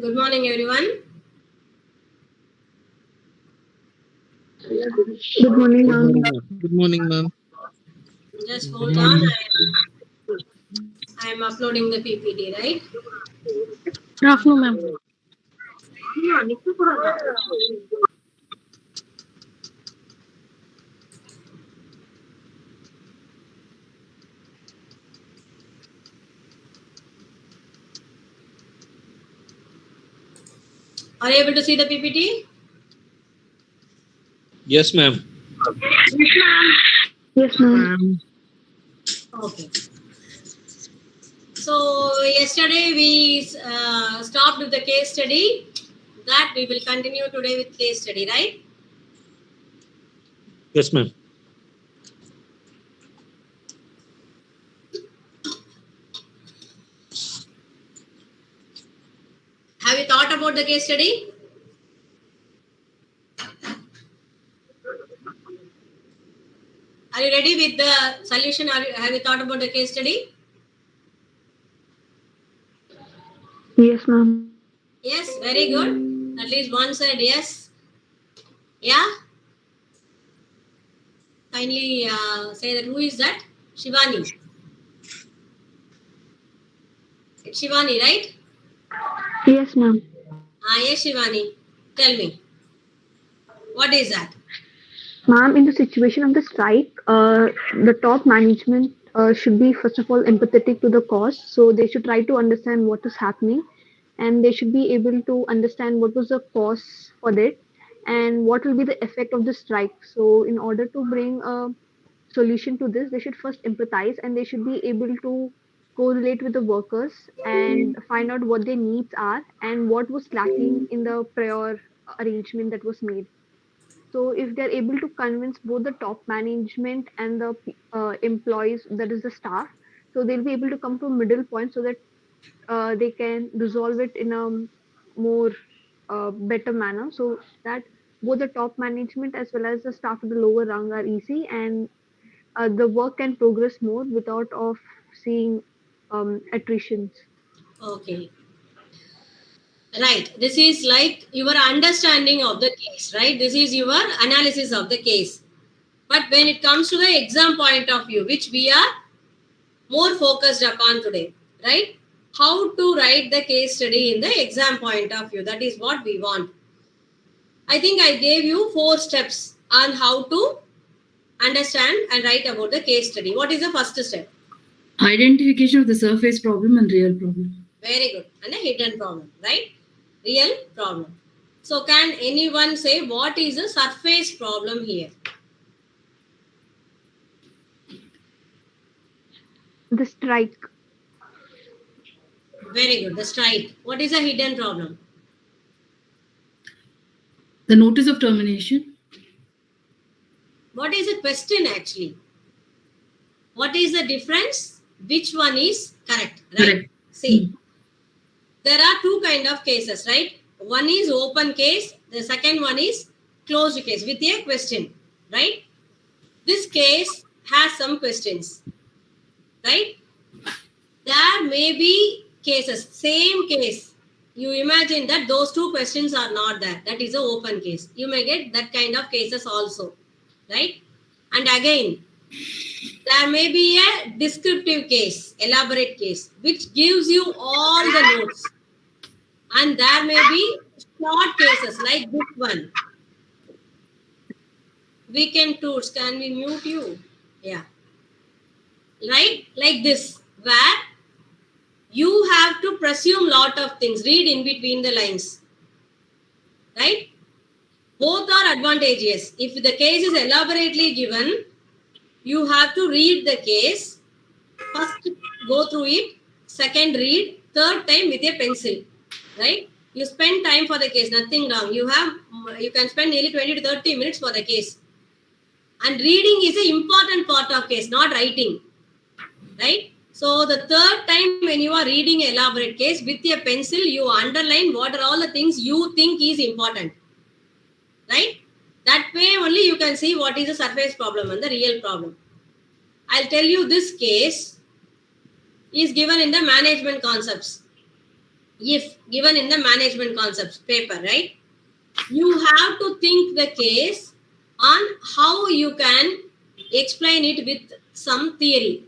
Good morning, everyone. Good morning, ma'am. Good morning, ma'am. Just hold on. I am uploading the PPT, right? No, ma'am. Are you able to see the PPT? Yes, ma'am. Yes, ma'am. Okay. So yesterday we stopped with the case study. That we will continue today with case study, right? Yes, ma'am. you thought about the case study? Are you ready with the solution? Have you thought about the case study? Yes, ma'am. Yes, very good. At least one said yes. Yeah? Kindly say that. Who is that? Shivani. It's Shivani, right? Yes, ma'am. Yes, Shivani. Tell me. What is that? Ma'am, in the situation of the strike, the top management should be, first of all, empathetic to the cause. So they should try to understand what is happening, and they should be able to understand what was the cause for that and what will be the effect of the strike. So, in order to bring a solution to this, they should first empathize and they should be able to correlate with the workers and find out what their needs are and what was lacking in the prior arrangement that was made. So if they're able to convince both the top management and the employees, that is the staff, so they'll be able to come to a middle point so that they can resolve it in a more better manner, so that both the top management as well as the staff at the lower rung are easy, and the work can progress more without of seeing attritions. Okay. Right. This is like your understanding of the case, right? This is your analysis of the case. But when it comes to the exam point of view, which we are more focused upon today, right? How to write the case study in the exam point of view. That is what we want. I think I gave you 4 steps on how to understand and write about the case study. What is the first step? Identification of the surface problem and real problem. Very good. And a hidden problem, right? Real problem. So can anyone say what is the surface problem here? The strike. Very good. The strike. What is a hidden problem? The notice of termination. What is the question actually? What is the difference? Which one is correct? Right? Correct. See, there are 2 kind of cases, right? One is open case. The second one is closed case with a question, right? This case has some questions, right? There may be cases, same case. You imagine that those 2 questions are not there. That is an open case. You may get that kind of cases also, right? And again, there may be a descriptive case, elaborate case, which gives you all the notes. And there may be short cases like this one. Weekend tours, can we mute you? Yeah. Right? Like this, where you have to presume lot of things, read in between the lines. Right? Both are advantageous. If the case is elaborately given, you have to read the case, first go through it, second read, third time with a pencil, right? You spend time for the case, nothing wrong. You can spend nearly 20 to 30 minutes for the case. And reading is an important part of case, not writing, right? So the third time when you are reading an elaborate case with a pencil, you underline what are all the things you think is important, right? That way only you can see what is the surface problem and the real problem. I'll tell you, this case is given in the management concepts. If given in the management concepts paper, right? You have to think the case on how you can explain it with some theory,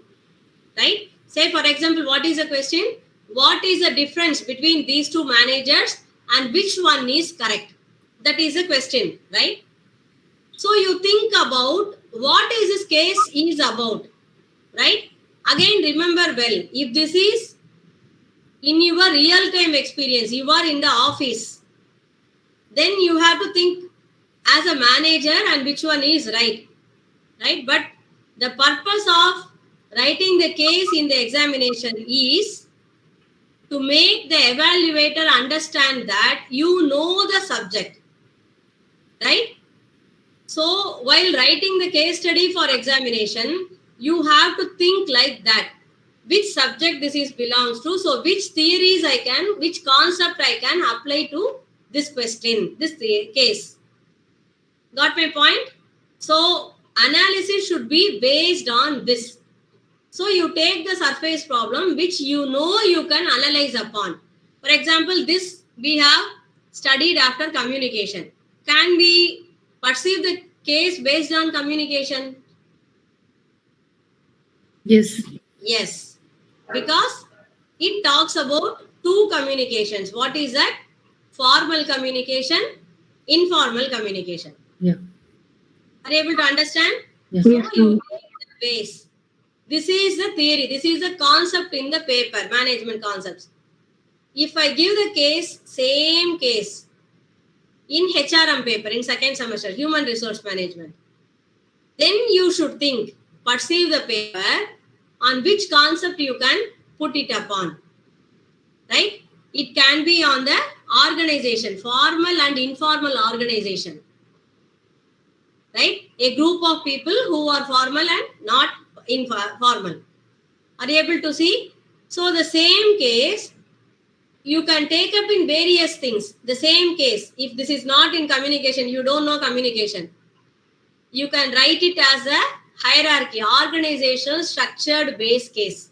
right? Say for example, what is the question? What is the difference between these 2 managers and which one is correct? That is a question, right? So you think about what is this case is about, right? Again, remember well, if this is in your real-time experience, you are in the office, then you have to think as a manager and which one is right, right? But the purpose of writing the case in the examination is to make the evaluator understand that you know the subject, right? So while writing the case study for examination, you have to think like that. which subject this is belongs to, so which theories which concept I can apply to this question, this case. Got my point? So analysis should be based on this. So you take the surface problem which you know you can analyze upon. For example, this we have studied after communication. Can we perceive the case based on communication? Yes. Yes, because it talks about two communications. What is that? Formal communication, informal communication. Yeah. Are you able to understand? Yes. So Yes, you ma'am. take the base. This is the theory. This is the concept in the paper, management concepts. If I give the case, same case, in HRM paper, in second semester, human resource management, then you should think, perceive the paper, on which concept you can put it upon. Right? It can be on the organization, formal and informal organization. Right? A group of people who are formal and not informal. Are you able to see? So the same case, you can take up in various things. The same case, if this is not in communication, you don't know communication, you can write it as a hierarchy, organization structured base case.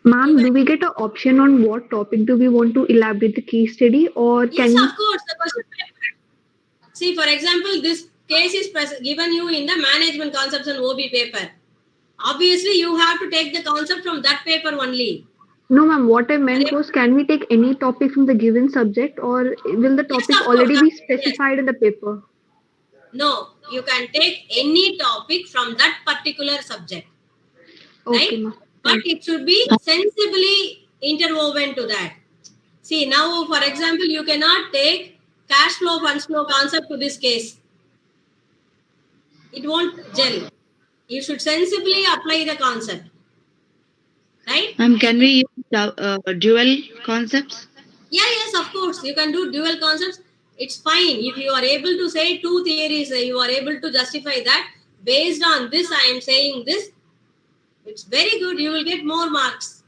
Ma'am, do we get an option on what topic do we want to elaborate the case study, or Yes, can of course. The question paper. See, for example, this case is given you in the management concepts and OB paper. Obviously, you have to take the concept from that paper only. No, ma'am. What I meant was, can we take any topic from the given subject, or will the topic of already course. be Yes. specified in the paper? No, you can take any topic from that particular subject. Okay, Right? ma'am. But it should be sensibly interwoven to that. See, now, for example, you cannot take cash flow, funds flow concept to this case. It won't gel. You should sensibly apply the concept. Right? Can we use dual concepts? Yeah, yes, of course. You can do dual concepts. It's fine. If you are able to say two theories, you are able to justify that. Based on this, I am saying this. It's very good. You will get more marks.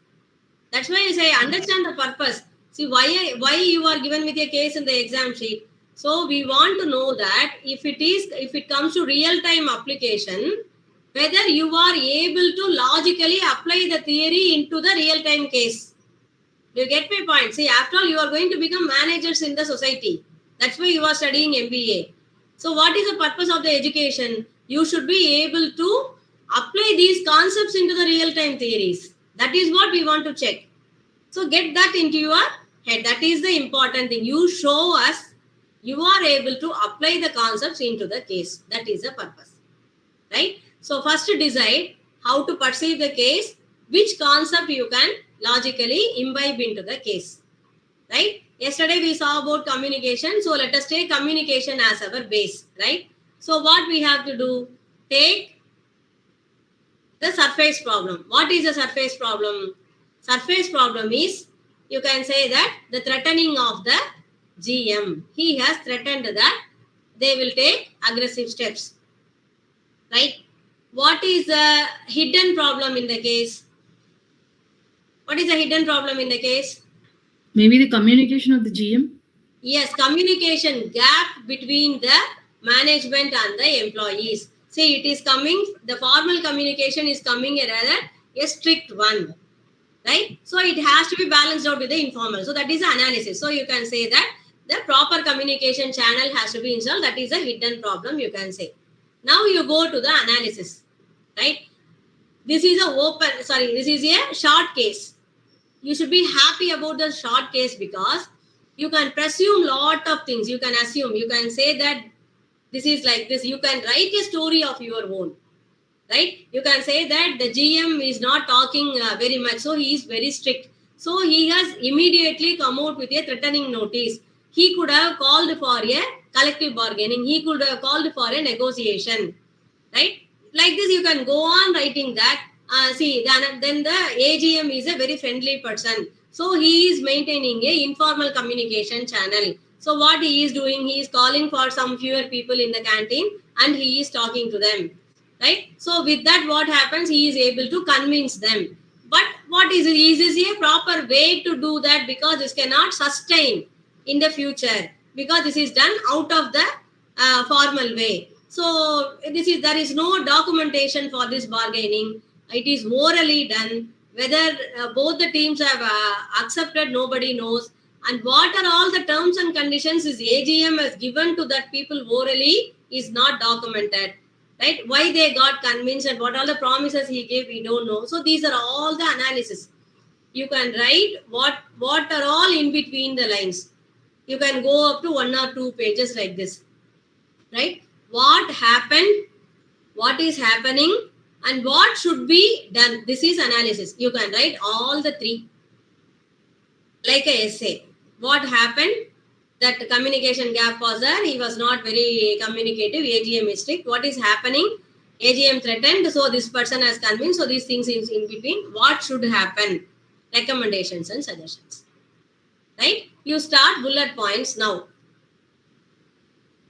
That's why I say understand the purpose. See why you are given with a case in the exam sheet. So we want to know that if it comes to real-time application, whether you are able to logically apply the theory into the real-time case. Do you get my point? See, after all, you are going to become managers in the society. That's why you are studying MBA. So what is the purpose of the education? You should be able to apply these concepts into the real-time theories. That is what we want to check. So get that into your head. That is the important thing. You show us you are able to apply the concepts into the case. That is the purpose. Right? So first decide how to perceive the case, which concept you can logically imbibe into the case. Right? Yesterday we saw about communication. So let us take communication as our base. Right? So what we have to do? Take the surface problem. What is the surface problem? Surface problem is, you can say that the threatening of the GM. He has threatened that they will take aggressive steps. Right? What is the hidden problem in the case? What is the hidden problem in the case? Maybe the communication of the GM? Yes, communication gap between the management and the employees. See, it is coming, the formal communication is coming rather a strict one. Right? So it has to be balanced out with the informal. So that is the analysis. So you can say that the proper communication channel has to be installed. That is a hidden problem, you can say. Now you go to the analysis. Right? This is a short case. You should be happy about the short case because you can presume lot of things. You can assume, you can say that this is like this. You can write a story of your own. Right? You can say that the GM is not talking very much, so he is very strict. So he has immediately come out with a threatening notice. He could have called for a collective bargaining. He could have called for a negotiation. Right? Like this, you can go on writing that. Then the AGM is a very friendly person. So he is maintaining a informal communication channel. So what he is doing, he is calling for some fewer people in the canteen and he is talking to them. right? So with that, what happens? He is able to convince them. But what is it? Is this a proper way to do that? Because this cannot sustain in the future, because this is done out of the formal way. So there is no documentation for this bargaining. It is orally done. Whether both the teams have accepted, nobody knows. And what are all the terms and conditions is AGM has given to that people orally is not documented, right? Why they got convinced and what all the promises he gave, we don't know. So these are all the analysis. You can write what are all in between the lines. You can go up to 1 or 2 pages like this, right? What happened, what is happening, and what should be done. This is analysis. You can write all the 3 like a essay. What happened? That communication gap was there. He was not very communicative. AGM is strict. What is happening? AGM threatened. So this person has convinced. So these things in between. What should happen? Recommendations and suggestions. Right? You start bullet points now.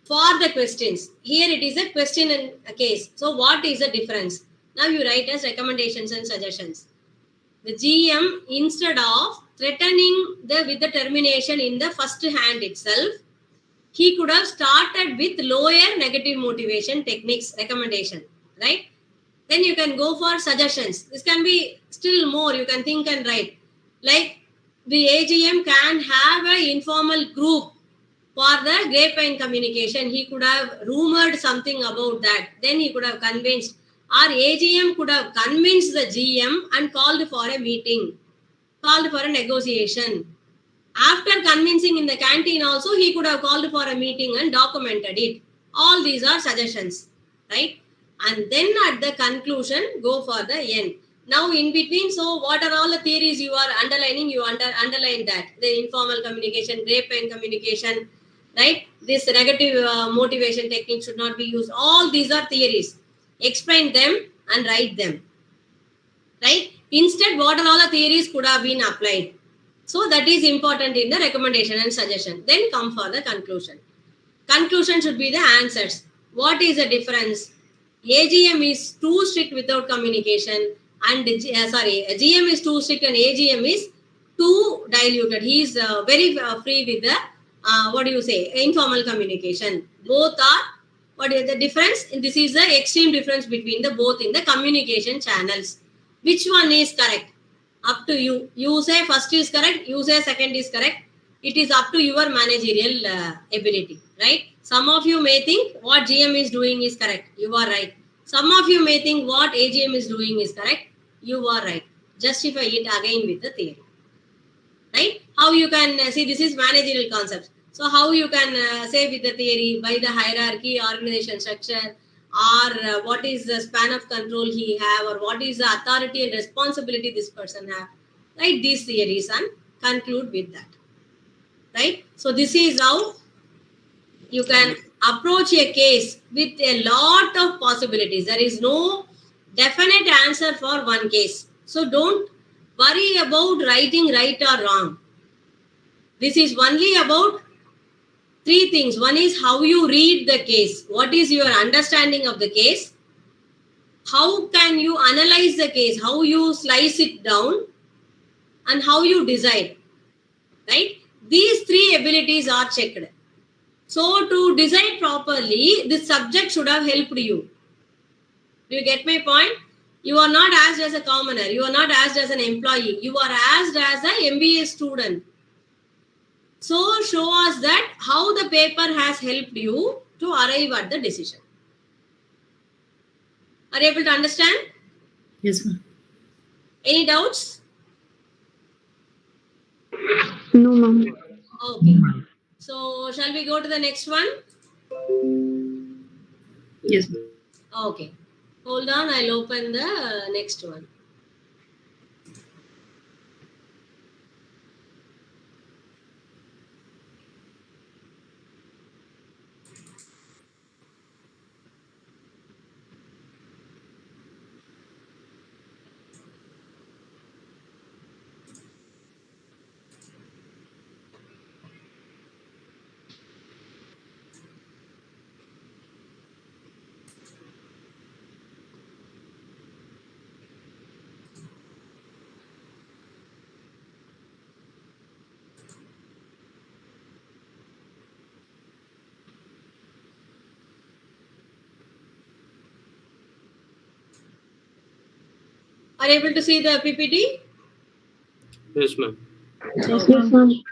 For the questions. Here it is a question and a case. So what is the difference? Now you write as recommendations and suggestions. The GM, instead of threatening with the termination in the first hand itself, he could have started with lower negative motivation techniques, recommendation, right? Then you can go for suggestions. This can be still more. You can think and write. Like the AGM can have an informal group for the grapevine communication. He could have rumored something about that. Then he could have convinced. Our AGM could have convinced the GM and called for a meeting, called for a negotiation. After convincing in the canteen also, he could have called for a meeting and documented it. All these are suggestions, right? And then at the conclusion, go for the end. Now in between, so what are all the theories you are underlining? You underline that. The informal communication, grapevine communication, right? This negative motivation technique should not be used. All these are theories. Explain them and write them, right? Instead, what are all the theories could have been applied? So that is important in the recommendation and suggestion. Then come for the conclusion. Conclusion should be the answers. What is the difference? AGM is too strict without communication, and GM is too strict and AGM is too diluted. He is very free with the informal communication. Both are, what is the difference? This is the extreme difference between the both in the communication channels. Which one is correct? Up to you. You say first is correct, you say second is correct. It is up to your managerial ability, right? Some of you may think what GM is doing is correct. You are right. Some of you may think what AGM is doing is correct. You are right. Justify it again with the theory, right? How you can see, this is managerial concepts. So how you can say with the theory, by the hierarchy, organization structure, or what is the span of control he have, or what is the authority and responsibility this person have, right? These theories, and conclude with that, right? So this is how you can approach a case with a lot of possibilities. There is no definite answer for one case. So don't worry about writing right or wrong. This is only about 3 things. One is how you read the case. What is your understanding of the case? How can you analyze the case? How you slice it down? And how you decide, right? These 3 abilities are checked. So to decide properly, this subject should have helped you. Do you get my point? You are not asked as a commoner. You are not asked as an employee. You are asked as an MBA student. So show us that how the paper has helped you to arrive at the decision. Are you able to understand? Yes, ma'am. Any doubts? No, ma'am. Okay. So shall we go to the next one? Yes. Okay. Hold on, I'll open the next one. Are you able to see the PPT? Yes, ma'am. Yes, ma'am.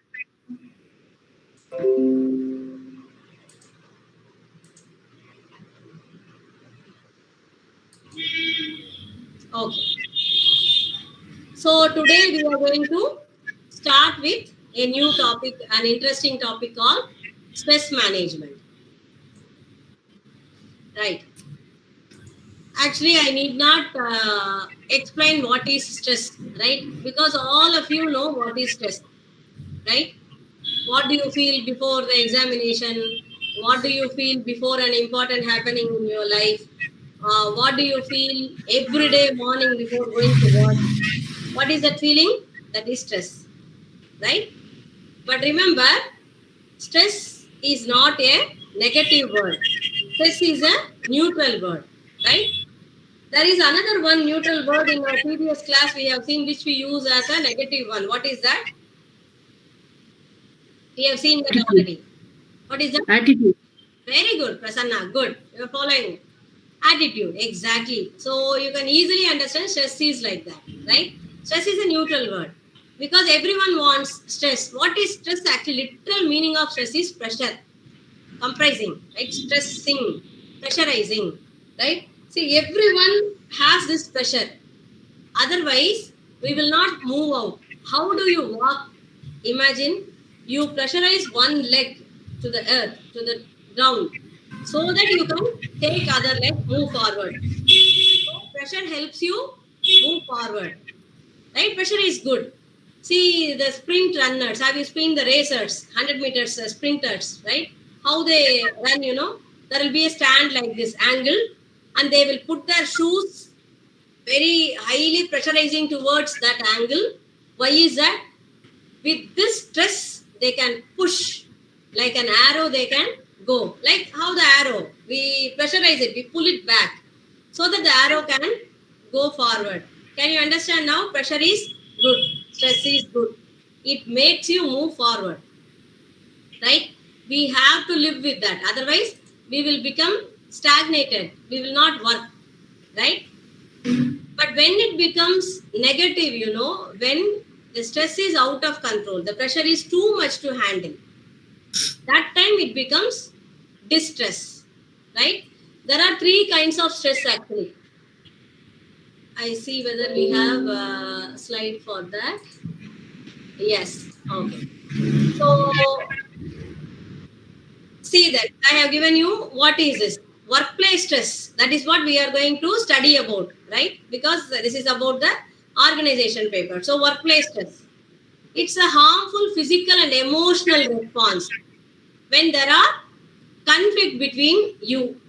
Okay. So today we are going to start with a new topic, an interesting topic called stress management. Right. Actually, I need not explain what is stress, right? Because all of you know what is stress, right? What do you feel before the examination? What do you feel before an important happening in your life? What do you feel every day morning before going to work? What is that feeling? That is stress, right? But remember, stress is not a negative word. Stress is a neutral word, right? There is another one neutral word in our previous class we have seen which we use as a negative one. What is that? We have seen that already. What is that? Attitude. Very good, Prasanna. Good. You are following. Attitude. Exactly. So you can easily understand stress is like that, right? Stress is a neutral word because everyone wants stress. What is stress actually? Literal meaning of stress is pressure, comprising, right? Stressing, pressurizing, right? See, everyone has this pressure. Otherwise, we will not move out. How do you walk? Imagine you pressurize one leg to the earth, to the ground, so that you can take other leg, move forward. So pressure helps you move forward. Right? Pressure is good. See the sprint runners. Have you seen the racers, 100 meters sprinters, right? How they run, there will be a stand like this angle and they will put their shoes very highly pressurizing towards that angle. Why is that? With this stress, they can push like an arrow, they can go. Like how the arrow, we pressurize it, we pull it back so that the arrow can go forward. Can you understand now? Pressure is good, stress is good. It makes you move forward, right? We have to live with that. Otherwise, we will become stagnated. We will not work, right? But when it becomes negative, when the stress is out of control, the pressure is too much to handle, that time it becomes distress, right? There are three kinds of stress actually. I see whether we have a slide for that. Yes, okay. So, see that I have given you what is this? Workplace stress. That is what we are going to study about, right? Because this is about the organization paper. So, workplace stress. It's a harmful physical and emotional response when there are conflict between you,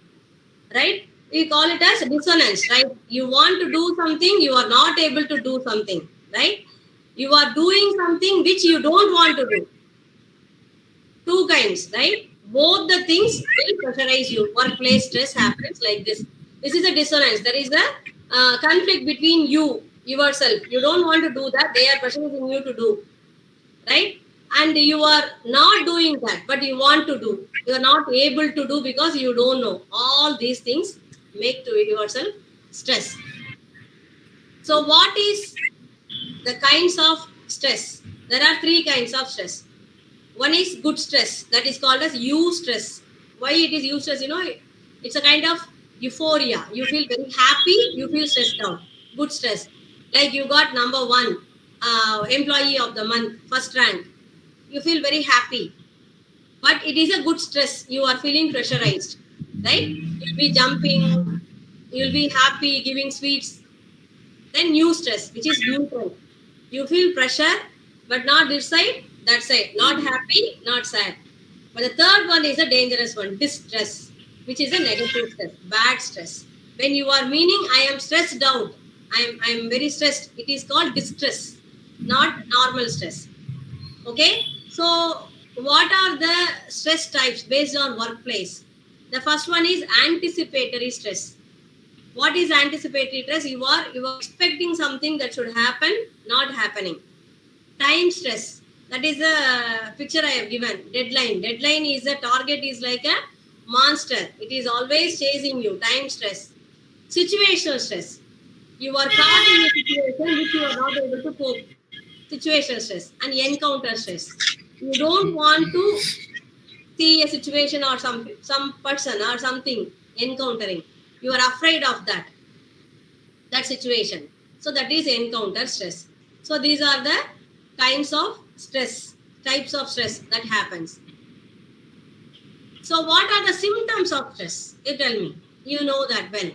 right? We call it as dissonance, right? You want to do something, you are not able to do something, right? You are doing something which you don't want to do. Two kinds, right? Both the things will pressurize you. Workplace stress happens like this. This is a dissonance. There is a conflict between you, yourself. You don't want to do that. They are pressurizing you to do, right? And you are not doing that, but you want to do. You are not able to do because you don't know. All these things make to yourself stress. So what is the kinds of stress? There are three kinds of stress. One is good stress, that is called as eustress. Why it is eustress? It's a kind of euphoria. You feel very happy, you feel stressed out. Good stress. Like you got number 1 employee of the month, first rank. You feel very happy. But it is a good stress. You are feeling pressurized, right? You'll be jumping, you'll be happy, giving sweets. Then new stress, which is neutral. You feel pressure, but not this side, that side. Not happy, not sad. But the third one is a dangerous one, distress, which is a negative stress, bad stress. When you are meaning, I am stressed out, I am very stressed, it is called distress, not normal stress. Okay? So, what are the stress types based on workplace? The first one is anticipatory stress. What is anticipatory stress? You are expecting something that should happen, not happening. Time stress. That is a picture I have given. Deadline. Deadline is a target, is like a monster. It is always chasing you. Time stress. Situational stress. You are caught in a situation which you are not able to cope. Situation stress and encounter stress. You don't want to see a situation or some person or something encountering. You are afraid of that situation. So that is encounter stress. So these are the kinds of stress, types of stress that happens. So what are the symptoms of stress? You tell me. You know that well.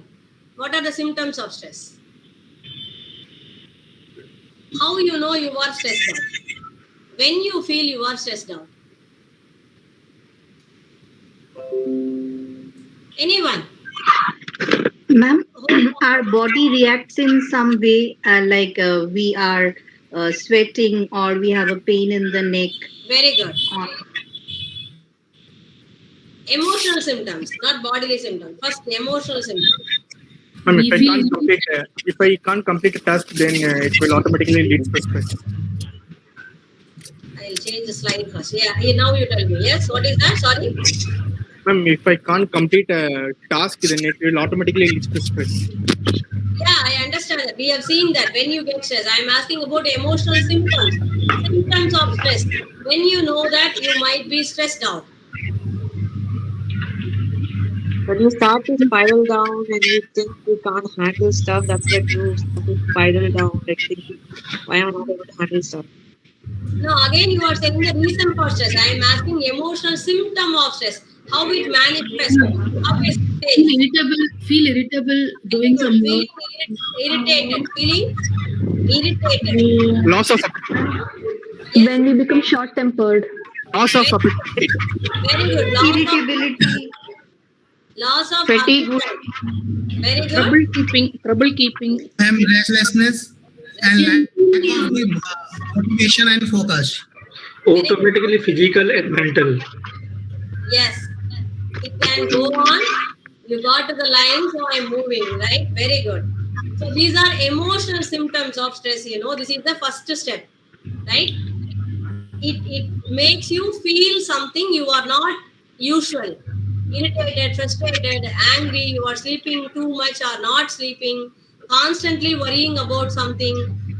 What are the symptoms of stress? How you know you are stressed out? When you feel you are stressed out? Anyone? Ma'am, our body reacts in some way, like we are sweating or we have a pain in the neck. Very good. Emotional symptoms, not bodily symptoms. First, emotional symptoms. Ma'am, if I can't complete a task, then it will automatically lead to stress. I'll change the slide first. Yeah, now you tell me. Yes, what is that? Sorry. Ma'am, if I can't complete a task, then it will automatically lead to stress. Yeah, I understand that. We have seen that when you get stressed. I am asking about emotional symptoms. Symptoms of stress. When you know that you might be stressed out. When you start to spiral down and you think you can't handle stuff, that's when you start to spiral down, like thinking, why am I not able to handle stuff? No, again you are saying the reason for stress. I am asking emotional symptom of stress. How it manifests. How it stays. Feel irritable doing some work. Feeling irritated. Loss of When we become short-tempered. loss of appetite. Very good. Irritability. Loss of Fatigue. appetite. Very good. Trouble keeping. Restlessness and lack of motivation and focus. Automatically physical and mental. Yes. It can go on. You got to the line, so I'm moving, right? Very good. So these are emotional symptoms of stress, you know. This is the first step, right? It makes you feel something you are not usual. Irritated, frustrated, angry, you are sleeping too much or not sleeping, constantly worrying about something.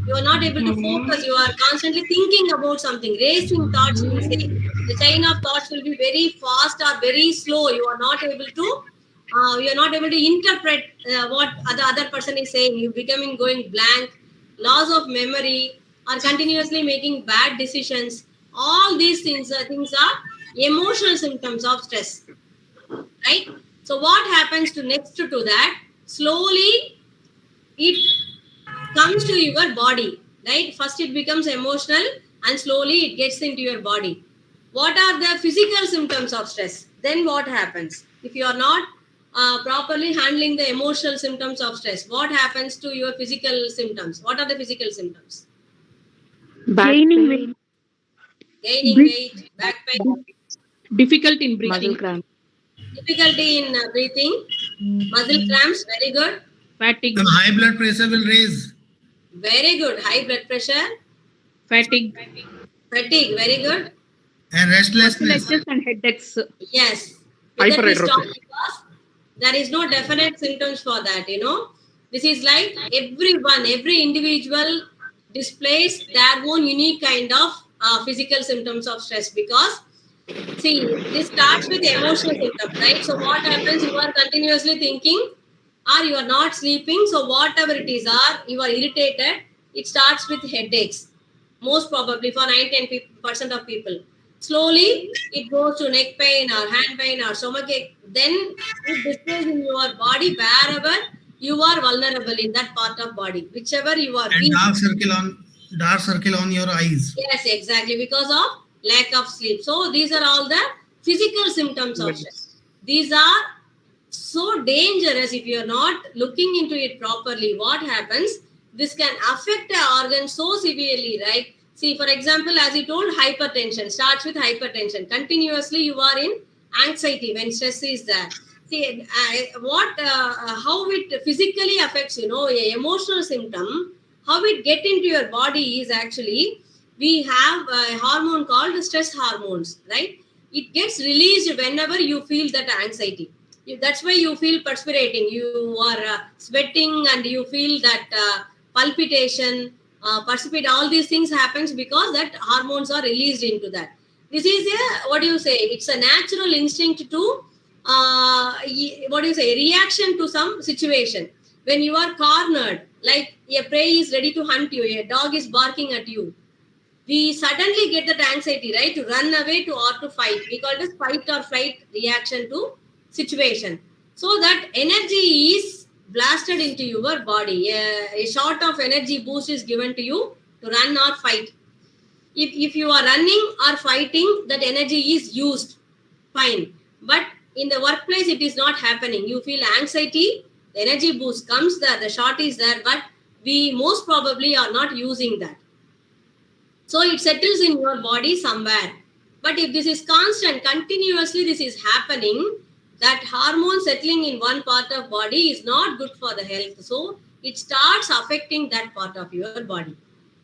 You are not able to focus. You are constantly thinking about something. Racing thoughts will say. The chain of thoughts will be very fast or very slow. You are not able to interpret what the other person is saying. You becoming going blank, loss of memory, or continuously making bad decisions. All these things are emotional symptoms of stress, right? So what happens to next to that? Slowly it comes to your body, right? First it becomes emotional and slowly it gets into your body. What are the physical symptoms of stress? Then what happens? If you are not properly handling the emotional symptoms of stress, what happens to your physical symptoms? What are the physical symptoms? Gaining weight. Gaining weight, back pain. Difficulty in breathing. Muscle cramp. Difficulty in breathing. Muscle cramps, very good. Fatigue. And high blood pressure will raise. Very good. High blood pressure. Fatigue. Fatigue, very good. And restlessness. And headaches. Yes. Hyperhidrosis. Because there is no definite symptoms for that, you know. This is like every individual displays their own unique kind of physical symptoms of stress, because see, this starts with emotional symptoms, right? So what happens? You are continuously thinking or you are not sleeping. So whatever it is, or you are irritated, it starts with headaches. Most probably for 9-10% of people. Slowly, it goes to neck pain or hand pain or stomach ache. Then it displays in your body wherever you are vulnerable in that part of body, whichever you are. And dark circle on your eyes. Yes, exactly, because of lack of sleep. So these are all the physical symptoms of stress. These are so dangerous if you are not looking into it properly. What happens? This can affect the organ so severely, right? See, for example, as you told, hypertension starts with hypertension. Continuously, you are in anxiety when stress is there. See, how it physically affects, you know, a emotional symptom, how it get into your body is actually, we have a hormone called stress hormones, right? It gets released whenever you feel that anxiety. That's why you feel perspirating, you are sweating, and you feel that palpitation, perspirate. All these things happens because that hormones are released into that. This is a, what do you say, it's a natural instinct to what do you say, reaction to some situation. When you are cornered, like a prey is ready to hunt you, a dog is barking at you, we suddenly get that anxiety, right, to run away or to fight. We call it as fight or flight reaction to situation. So that energy is blasted into your body. A shot of energy boost is given to you to run or fight. If you are running or fighting, that energy is used, fine. But in the workplace, it is not happening. You feel anxiety, the energy boost comes there, the shot is there, but we most probably are not using that. So it settles in your body somewhere. But if this is constant, continuously this is happening, that hormone settling in one part of body is not good for the health. So it starts affecting that part of your body,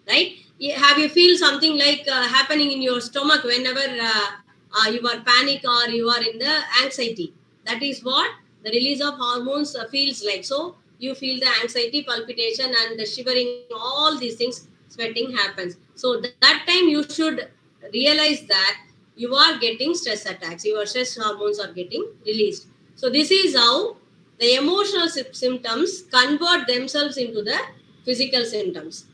right? Have you feel something like happening in your stomach whenever you are panic or you are in the anxiety? That is what the release of hormones feels like. So you feel the anxiety, palpitation, and the shivering, all these things, sweating happens. So that time you should realize that you are getting stress attacks, your stress hormones are getting released. So this is how the emotional symptoms convert themselves into the physical symptoms,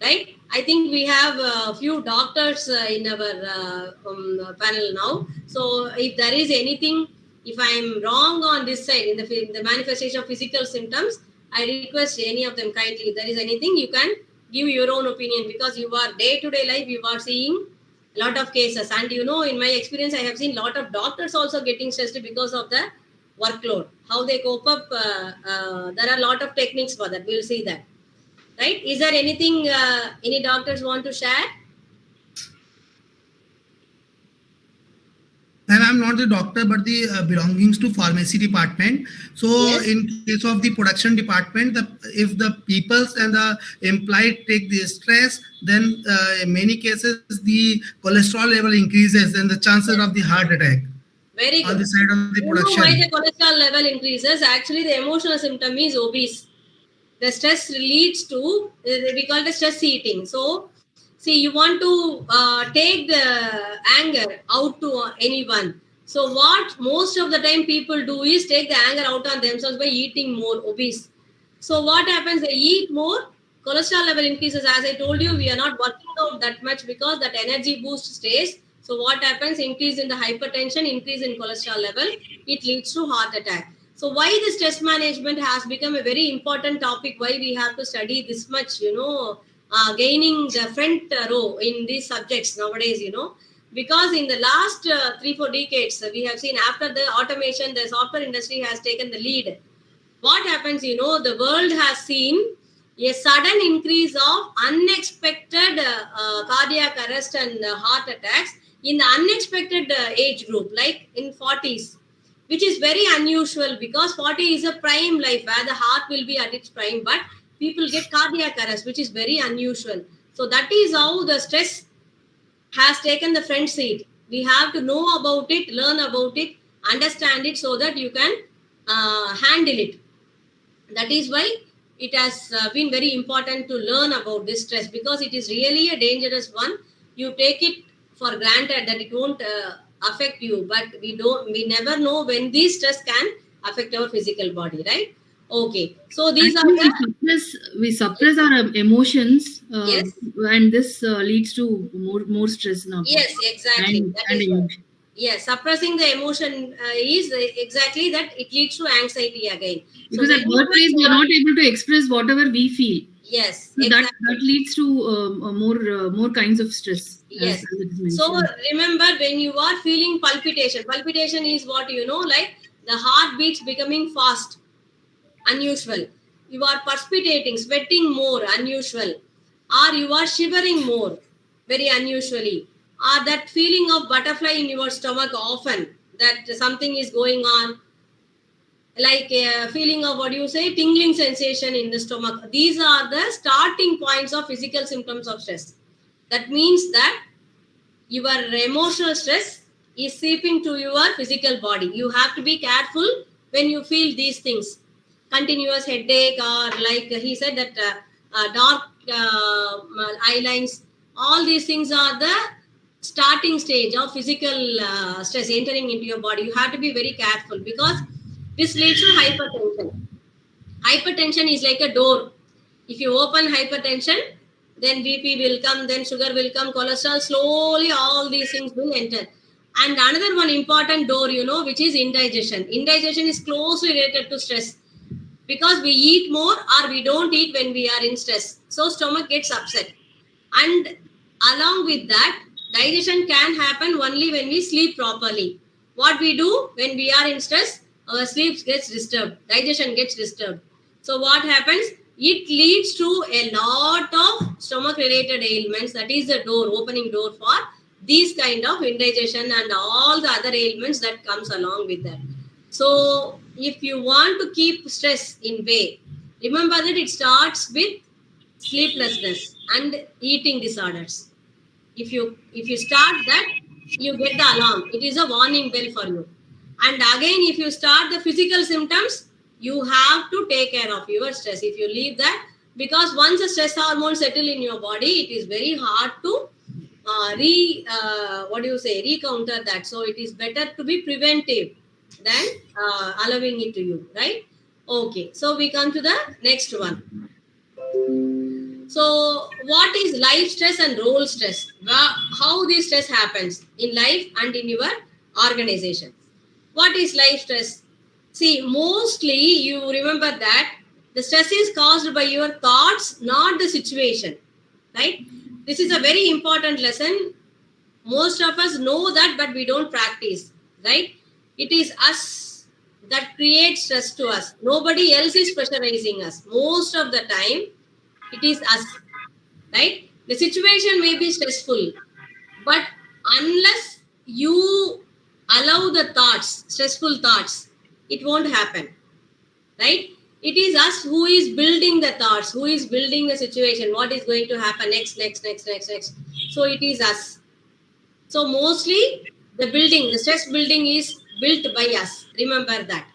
right? I think we have a few doctors in our panel now. So if there is anything, if I am wrong on this side in the manifestation of physical symptoms, I request any of them kindly, if there is anything, you can give your own opinion, because you are day-to-day life, you are seeing a lot of cases. And you know, in my experience, I have seen a lot of doctors also getting stressed because of the workload. How they cope up, there are a lot of techniques for that. We'll see that. Right? Is there anything any doctors want to share? And I'm not the doctor, but the belongings to pharmacy department. So Yes. in case of the production department, if the peoples and the employee take the stress, then in many cases the cholesterol level increases and the chances of the heart attack. Very good. On the side of the You know production. why the cholesterol level increases? Actually, the emotional symptom is obese. The stress leads to, we call it stress eating. So, see, you want to take the anger out to anyone. So what most of the time people do is take the anger out on themselves by eating more, obese. So what happens? They eat more, cholesterol level increases. As I told you, we are not working out that much because that energy boost stays. So what happens? Increase in the hypertension, increase in cholesterol level. It leads to heart attack. So why the stress management has become a very important topic, why we have to study this much, gaining the front row in these subjects nowadays, because in the last 3-4 decades, we have seen after the automation, the software industry has taken the lead. What happens, the world has seen a sudden increase of unexpected cardiac arrest and heart attacks in the unexpected age group, like in 40s. Which is very unusual because 40 is a prime life where the heart will be at its prime, but people get cardiac arrest, which is very unusual. So that is how the stress has taken the front seat. We have to know about it, learn about it, understand it so that you can handle it. That is why it has been very important to learn about this stress, because it is really a dangerous one. You take it for granted that it won't affect you, but we never know when this stress can affect our physical body, right? Okay, so these Actually, are we suppress our emotions, yes, and this leads to more stress now. yes, exactly. That is what. Yes, suppressing the emotion is exactly that. It leads to anxiety again. Because at workplace we are not able to express whatever we feel. Yes, so exactly. that leads to more kinds of stress. Yes. So remember, when you are feeling palpitation is what like the heartbeats becoming fast, unusual. You are perspirating, sweating more, unusual, or you are shivering more, very unusually, or that feeling of butterfly in your stomach often, that something is going on, like a feeling of tingling sensation in the stomach. These are the starting points of physical symptoms of stress. That means that your emotional stress is seeping to your physical body. You have to be careful when you feel these things, continuous headache, or like he said that dark eye lines, all these things are the starting stage of physical stress entering into your body. You have to be very careful because this leads to hypertension. Hypertension is like a door. If you open hypertension, then BP will come, then sugar will come, cholesterol, slowly all these things will enter. And another one important door, which is indigestion. Indigestion is closely related to stress because we eat more or we don't eat when we are in stress. So stomach gets upset. And along with that, digestion can happen only when we sleep properly. What we do when we are in stress, our sleep gets disturbed, digestion gets disturbed. So what happens? It leads to a lot of stomach related ailments. That is the door, opening door for these kind of indigestion and all the other ailments that comes along with that. So if you want to keep stress in bay, remember that it starts with sleeplessness and eating disorders. If you start that, you get the alarm. It is a warning bell for you. And again, if you start the physical symptoms, you have to take care of your stress. If you leave that, because once the stress hormones settle in your body, it is very hard to recounter that. So it is better to be preventive than allowing it to you, right? Okay, so we come to the next one. So what is life stress and role stress? How this stress happens in life and in your organization? What is life stress? See, mostly you remember that the stress is caused by your thoughts, not the situation, right? This is a very important lesson. Most of us know that, but we don't practice, right? It is us that creates stress to us. Nobody else is pressurizing us. Most of the time, it is us, right? The situation may be stressful, but unless you allow the thoughts, stressful thoughts, it won't happen, right? It is us who is building the thoughts, who is building the situation, what is going to happen next. So it is us. So mostly the stress building is built by us. Remember that.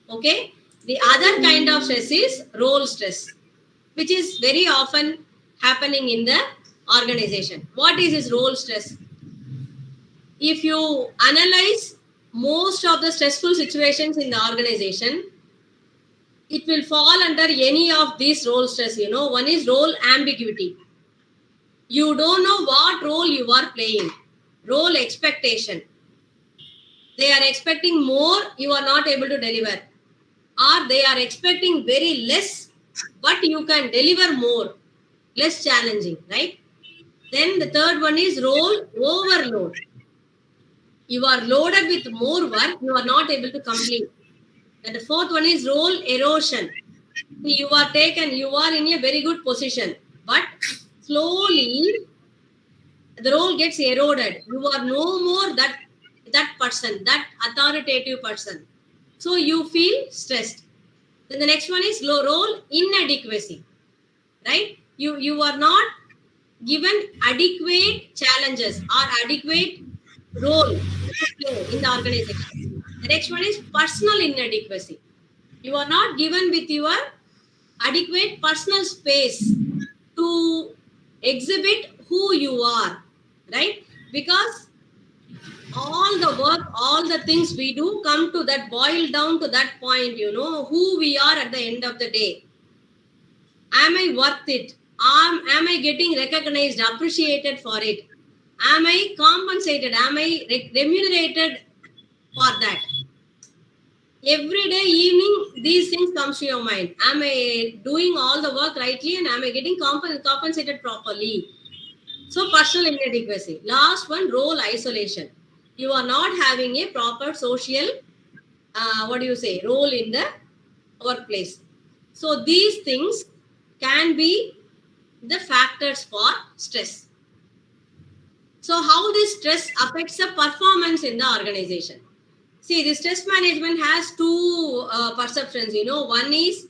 Okay. The other kind of stress is role stress, which is very often happening in the organization. What is this role stress? If you analyze most of the stressful situations in the organization, it will fall under any of these role stress. One is role ambiguity. You don't know what role you are playing. Role expectation. They are expecting more, you are not able to deliver. Or they are expecting very less, but you can deliver more. Less challenging, right? Then the third one is role overload. You are loaded with more work, you are not able to complete. And the fourth one is role erosion. You are in a very good position, but slowly the role gets eroded. You are no more that person, that authoritative person. So you feel stressed. Then the next one is role inadequacy, right? You are not given adequate challenges or adequate role to play in the organization. The next one is personal inadequacy. You are not given with your adequate personal space to exhibit who you are, right? Because all the work, all the things we do come to that, boil down to that point, who we are at the end of the day. Am I worth it? Am I getting recognized, appreciated for it? Am I compensated? Am I remunerated for that? Every day, evening, these things comes to your mind. Am I doing all the work rightly and am I getting compensated properly? So personal inadequacy. Last one, role isolation. You are not having a proper social, role in the workplace. So these things can be the factors for stress. So how this stress affects the performance in the organization? See, the stress management has two perceptions. One is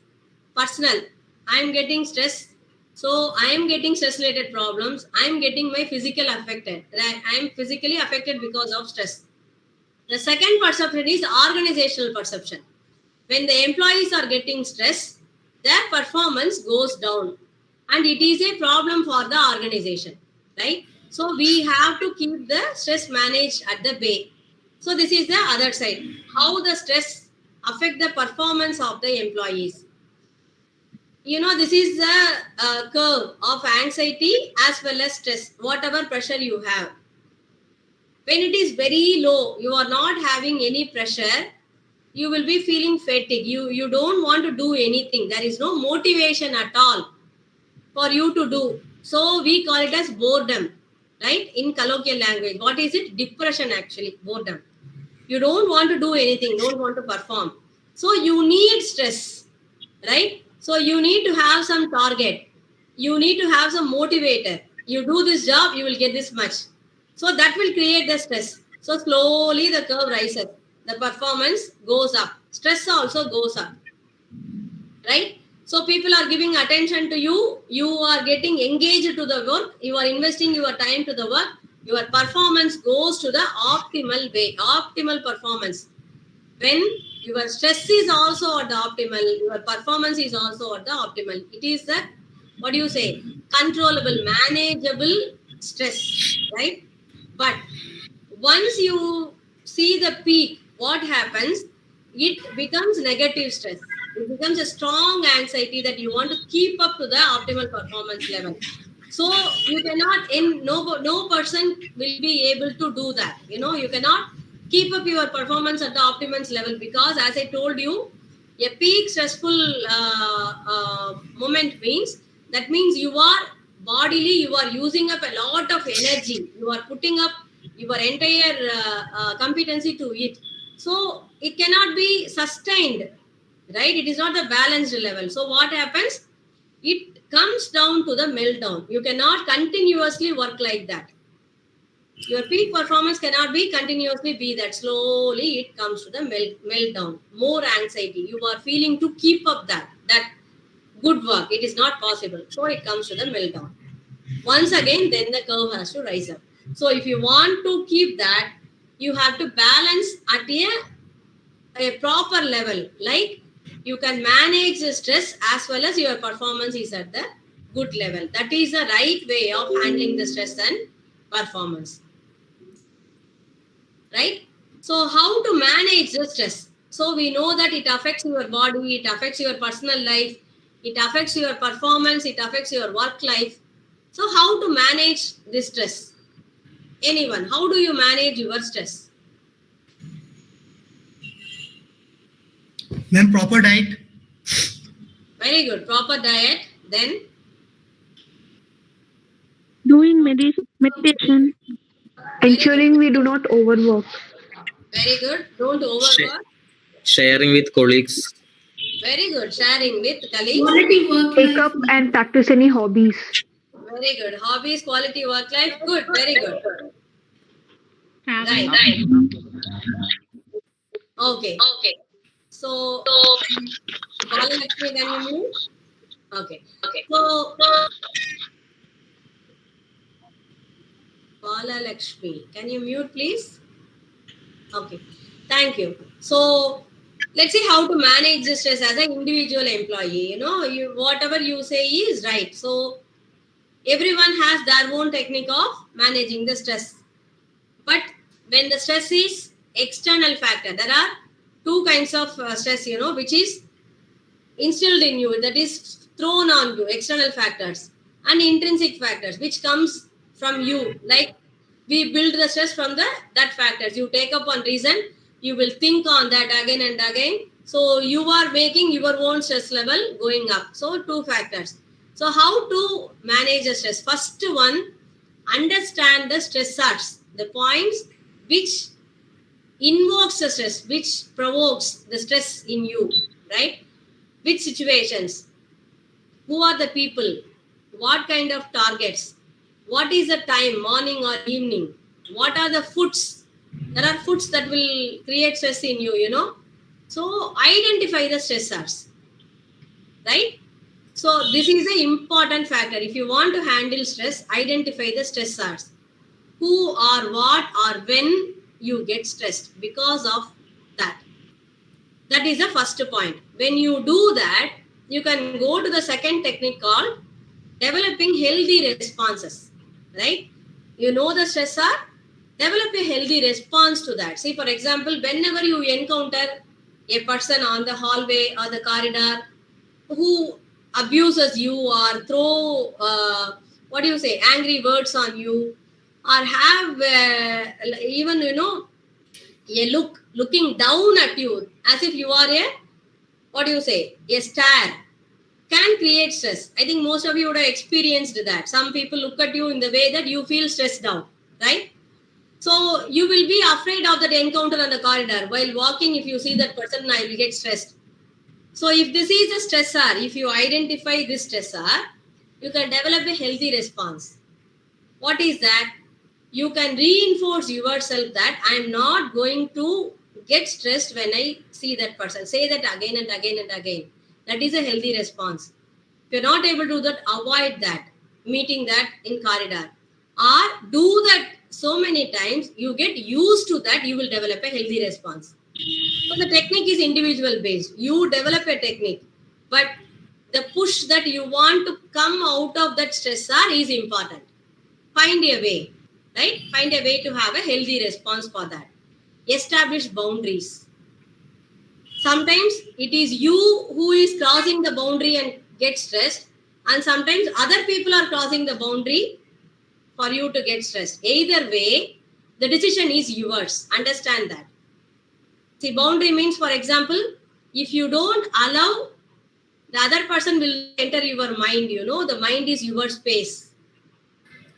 personal. I am getting stress. So I am getting stress-related problems. I am getting my physical affected. I am physically affected because of stress. The second perception is organizational perception. when the employees are getting stressed, their performance goes down. And it is a problem for the organization, right? So we have to keep the stress managed at the bay. So this is the other side. How the stress affect the performance of the employees. This is the curve of anxiety as well as stress, whatever pressure you have. When it is very low, you are not having any pressure, you will be feeling fatigue. You don't want to do anything. There is no motivation at all for you to do. So we call it as boredom, right? In colloquial language. What is it? Depression actually, boredom. You don't want to do anything, don't want to perform. So you need stress, right? So you need to have some target. You need to have some motivator. You do this job, you will get this much. So that will create the stress. So slowly the curve rises. The performance goes up. Stress also goes up, right? So people are giving attention to you. You are getting engaged to the work. You are investing your time to the work. Your performance goes to the optimal way, optimal performance. When your stress is also at the optimal, your performance is also at the optimal. It is the, what do you say, controllable, manageable stress, right? But once you see the peak, what happens? It becomes negative stress. It becomes a strong anxiety that you want to keep up to the optimal performance level. So you cannot, no person will be able to do that. You cannot keep up your performance at the optimum level, because as I told you, a peak stressful moment means, that means you are bodily, you are using up a lot of energy. You are putting up your entire competency to it. So it cannot be sustained, right? It is not a balanced level. So what happens? It comes down to the meltdown. You cannot continuously work like that. Your peak performance cannot be continuously be that. Slowly it comes to the meltdown. More anxiety. You are feeling to keep up that good work. It is not possible. So it comes to the meltdown. Once again, then the curve has to rise up. So if you want to keep that, you have to balance at a proper level. Like you can manage the stress as well as your performance is at the good level. That is the right way of handling the stress and performance. Right? So how to manage the stress? So we know that it affects your body, it affects your personal life, it affects your performance, it affects your work life. So how to manage this stress? Anyone, how do you manage your stress? Ma'am, proper diet. Very good. Proper diet. Then? Doing meditation. Ensuring we do not overwork. Very good. Don't overwork. Sharing with colleagues. Very good. Sharing with colleagues. Quality work. Take up and practice any hobbies. Very good. Hobbies, quality work life. Good. Very good. Right. Okay. So, Bala Lakshmi, can you mute? Okay. So, Bala Lakshmi, can you mute, please? Okay. Thank you. So, let's see how to manage the stress as an individual employee. Whatever you say is right. So, everyone has their own technique of managing the stress. But when the stress is external factor, there are two kinds of stress, which is instilled in you, that is thrown on you, external factors, and intrinsic factors, which comes from you. Like we build the stress from that factors. You take up one reason, you will think on that again and again. So you are making your own stress level going up. So two factors. So how to manage the stress? First one, understand the stressors, the points which invokes the stress, which provokes the stress in you, right? Which situations? Who are the people? What kind of targets? What is the time, morning or evening? What are the foods? There are foods that will create stress in you, So identify the stressors, right? So this is an important factor. If you want to handle stress, identify the stressors. Who or what or when you get stressed because of that That is the first point. When you do that, you can go to the second technique called developing healthy responses, right? You know the stressor, develop a healthy response to that. See, for example, whenever you encounter a person on the hallway or the corridor who abuses you or throw, angry words on you, or have even, looking down at you as if you are a star, can create stress. I think most of you would have experienced that. Some people look at you in the way that you feel stressed out, right? So you will be afraid of that encounter on the corridor. While walking, if you see that person, I will get stressed. So if this is a stressor, if you identify this stressor, you can develop a healthy response. What is that? You can reinforce yourself that I am not going to get stressed when I see that person. Say that again and again and again. That is a healthy response. If you're not able to do that, avoid that, meeting that in corridor. Or do that so many times, you get used to that, you will develop a healthy response. So the technique is individual based. You develop a technique, but the push that you want to come out of that stressor is important. Find a way, right? Find a way to have a healthy response for that. Establish boundaries. Sometimes it is you who is crossing the boundary and get stressed, and sometimes other people are crossing the boundary for you to get stressed. Either way, the decision is yours. Understand that. See, boundary means, for example, if you don't allow, the other person will enter your mind, the mind is your space.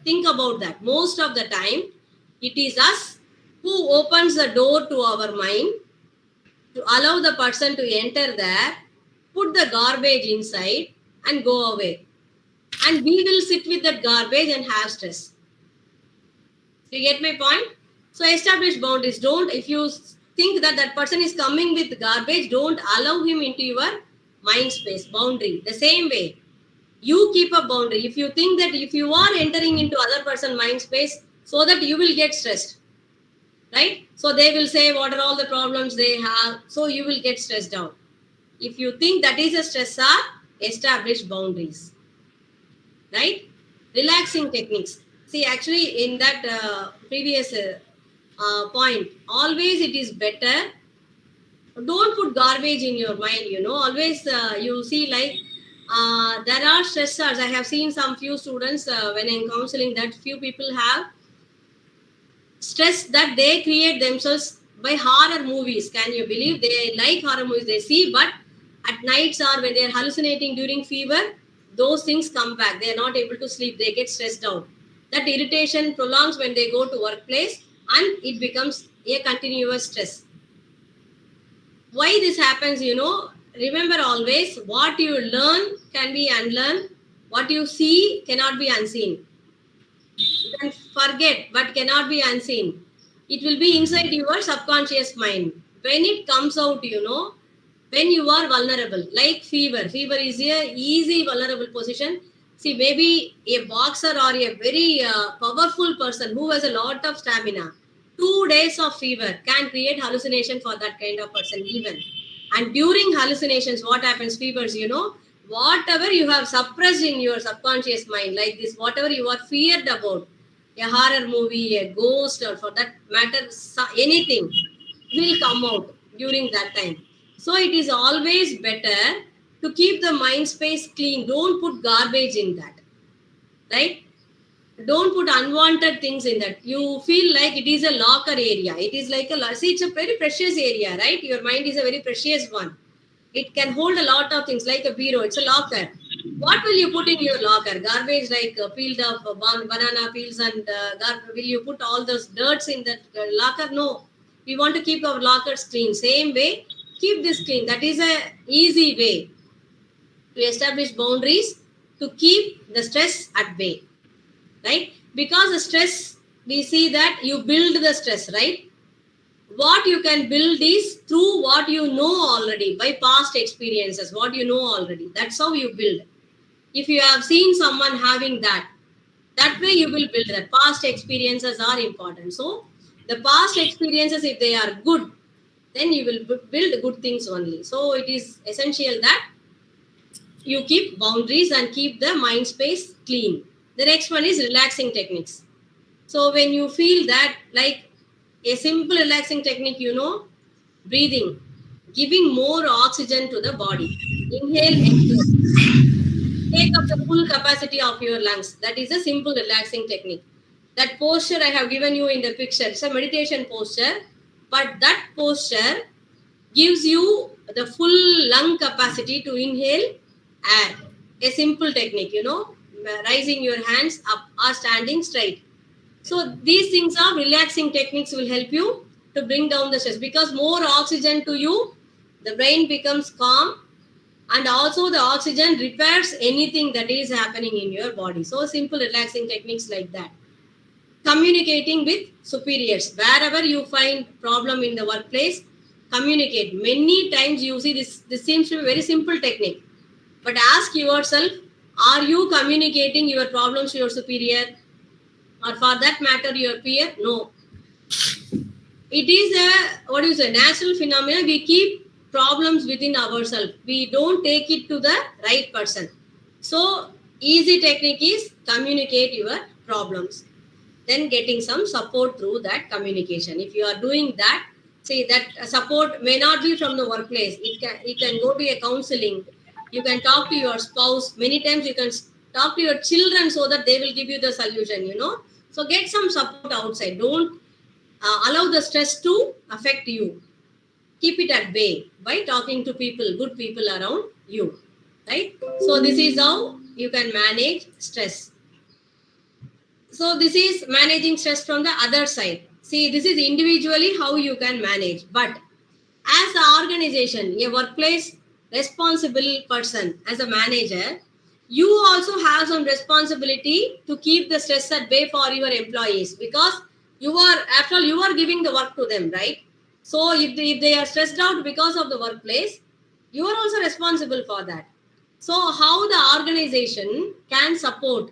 Think about that. Most of the time, it is us who opens the door to our mind to allow the person to enter there, put the garbage inside and go away. And we will sit with that garbage and have stress. You get my point? So establish boundaries. If you think that that person is coming with garbage, don't allow him into your mind space. Boundary. The same way, you keep a boundary. If you think that if you are entering into other person's mind space, so that you will get stressed, right? So they will say what are all the problems they have, so you will get stressed out. If you think that is a stressor, establish boundaries, right? Relaxing techniques. See, actually in that previous point, always it is better, don't put garbage in your mind, always you see like there are stressors. I have seen some few students when I'm counseling that few people have stress that they create themselves by horror movies. Can you believe? They like horror movies, they see, but at nights or when they are hallucinating during fever, those things come back. They are not able to sleep. They get stressed out. That irritation prolongs when they go to workplace and it becomes a continuous stress. Why this happens, remember always, what you learn can be unlearned. What you see cannot be unseen. You can forget, but cannot be unseen. It will be inside your subconscious mind. When it comes out, when you are vulnerable, like fever. Fever is a easy vulnerable position. See, maybe a boxer or a very powerful person who has a lot of stamina, 2 days of fever can create hallucination for that kind of person even. And during hallucinations, what happens? Fevers, whatever you have suppressed in your subconscious mind, like this, whatever you are feared about, a horror movie, a ghost, or for that matter, anything will come out during that time. So it is always better to keep the mind space clean. Don't put garbage in that, right? Don't put unwanted things in that. You feel like it is a locker area. It is like it's a very precious area, right? Your mind is a very precious one. It can hold a lot of things like a bureau. It's a locker. What will you put in your locker? Garbage like peeled up banana peels and will you put all those dirts in that locker? No. We want to keep our lockers clean. Same way, keep this clean. That is a easy way to establish boundaries to keep the stress at bay, right? Because the stress, we see that you build the stress, right? What you can build is through what you know already, by past experiences, what you know already. That's how you build. If you have seen someone having that way you will build that. Past experiences are important. So the past experiences, if they are good, then you will build good things only. So it is essential that you keep boundaries and keep the mind space clean. The next one is relaxing techniques. So when you feel that, like a simple relaxing technique, breathing, giving more oxygen to the body. Inhale, exhale. Take up the full capacity of your lungs. That is a simple relaxing technique. That posture I have given you in the picture, it's a meditation posture, but that posture gives you the full lung capacity to inhale air. A simple technique, rising your hands up or standing straight. So these things are relaxing techniques will help you to bring down the stress, because more oxygen to you, the brain becomes calm, and also the oxygen repairs anything that is happening in your body. So simple relaxing techniques like that. Communicating with superiors. Wherever you find problem in the workplace, communicate. Many times you see this seems to be a very simple technique. But ask yourself, are you communicating your problems to your superior? Or for that matter, your peer? No. It is a, natural phenomenon. We keep problems within ourselves. We don't take it to the right person. So, easy technique is communicate your problems. Then getting some support through that communication. If you are doing that, see that support may not be from the workplace. It can go to a counseling. You can talk to your spouse. Many times you can talk to your children so that they will give you the solution, So get some support outside. Don't allow the stress to affect you. Keep it at bay by talking to people, good people around you, right? So this is how you can manage stress. So this is managing stress from the other side. See, this is individually how you can manage. But as an organization, a workplace responsible person, as a manager, you also have some responsibility to keep the stress at bay for your employees, because after all, you are giving the work to them, right? So if they are stressed out because of the workplace, you are also responsible for that. So how the organization can support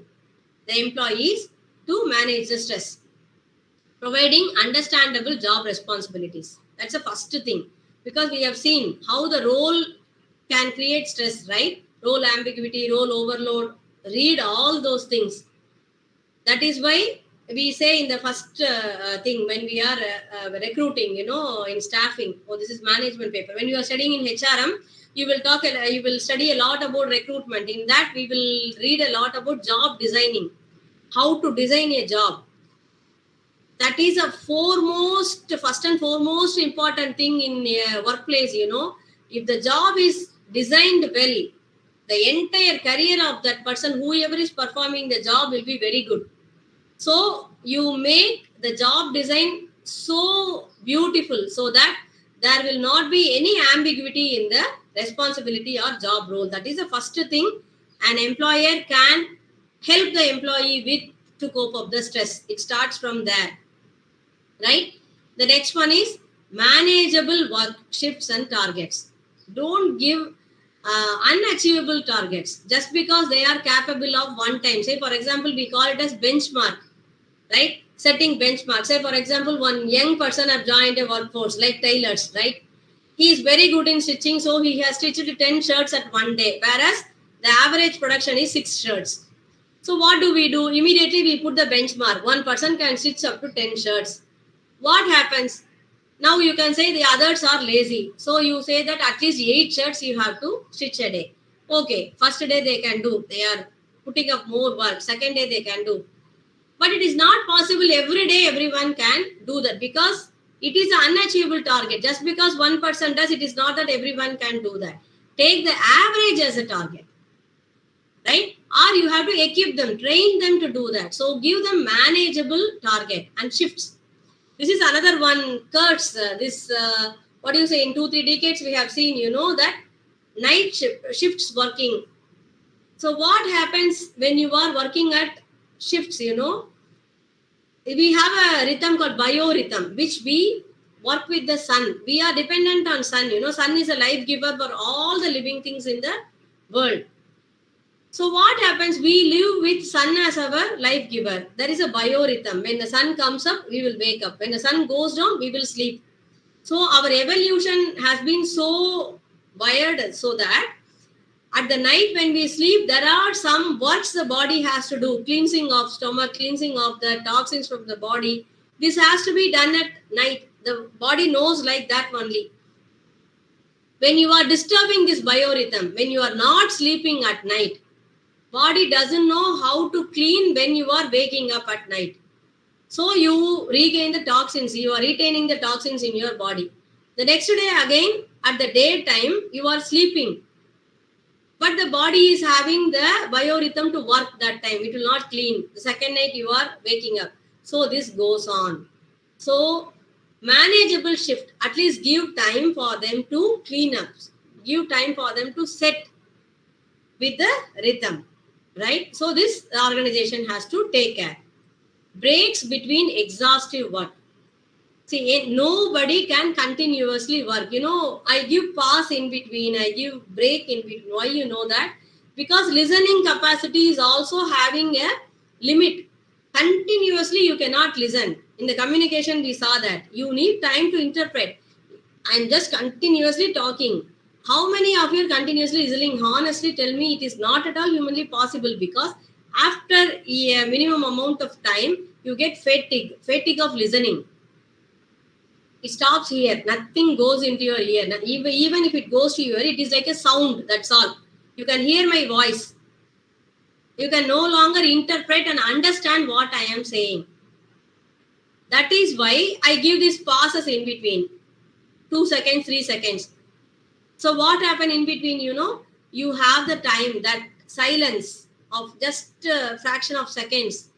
the employees to manage the stress? Providing understandable job responsibilities. That's the first thing, because we have seen how the role can create stress, right? Role ambiguity, role overload. Read all those things. That is why we say in the first thing when we are recruiting, in staffing, this is management paper. When you are studying in HRM, you will study a lot about recruitment. In that, we will read a lot about job designing, how to design a job. That is a first and foremost important thing in a workplace, If the job is designed well, the entire career of that person, whoever is performing the job, will be very good. So you make the job design so beautiful so that there will not be any ambiguity in the responsibility or job role. That is the first thing an employer can help the employee with to cope up the stress. It starts from there, right? The next one is manageable work shifts and targets. Don't give unachievable targets just because they are capable of one time. Say, for example, we call it as benchmark, right? Setting benchmark. Say, for example, one young person have joined a workforce like tailors, right? He is very good in stitching, so he has stitched 10 shirts at one day, whereas the average production is 6 shirts. So what do? Immediately we put the benchmark. One person can stitch up to 10 shirts. What happens? Now you can say the others are lazy. So you say that at least 8 shirts you have to stitch a day. Okay, first day they can do. They are putting up more work. Second day they can do. But it is not possible every day everyone can do that, because it is an unachievable target. Just because one person does, it is not that everyone can do that. Take the average as a target, right? Or you have to equip them, train them to do that. So give them manageable target and shifts. This is another one, Kurtz. In 2-3 decades we have seen, that night shifts working. So what happens when you are working at shifts, we have a rhythm called biorhythm, which we work with the sun. We are dependent on sun, sun is a life giver for all the living things in the world. So what happens? We live with sun as our life giver. There is a biorhythm. When the sun comes up, we will wake up. When the sun goes down, we will sleep. So our evolution has been so wired so that at the night when we sleep, there are some works the body has to do. Cleansing of stomach, cleansing of the toxins from the body. This has to be done at night. The body knows like that only. When you are disturbing this biorhythm, when you are not sleeping at night, body doesn't know how to clean when you are waking up at night. So you regain the toxins, you are retaining the toxins in your body. The next day again, at the daytime, you are sleeping. But the body is having the biorhythm to work that time. It will not clean. The second night you are waking up. So this goes on. So manageable shift, at least give time for them to clean up. Give time for them to set with the rhythm. Right? So this organization has to take care. Breaks between exhaustive work. See, nobody can continuously work. I give pause in between, I give break in between. Why you know that? Because listening capacity is also having a limit. Continuously you cannot listen. In the communication we saw that. You need time to interpret. I'm just continuously talking. How many of you are continuously listening? Honestly tell me, it is not at all humanly possible, because after a minimum amount of time, you get fatigue of listening. It stops here. Nothing goes into your ear. Even if it goes to your ear, it is like a sound. That's all. You can hear my voice. You can no longer interpret and understand what I am saying. That is why I give these pauses in between. 2 seconds, 3 seconds. So what happened in between, you have the time, that silence of just a fraction of seconds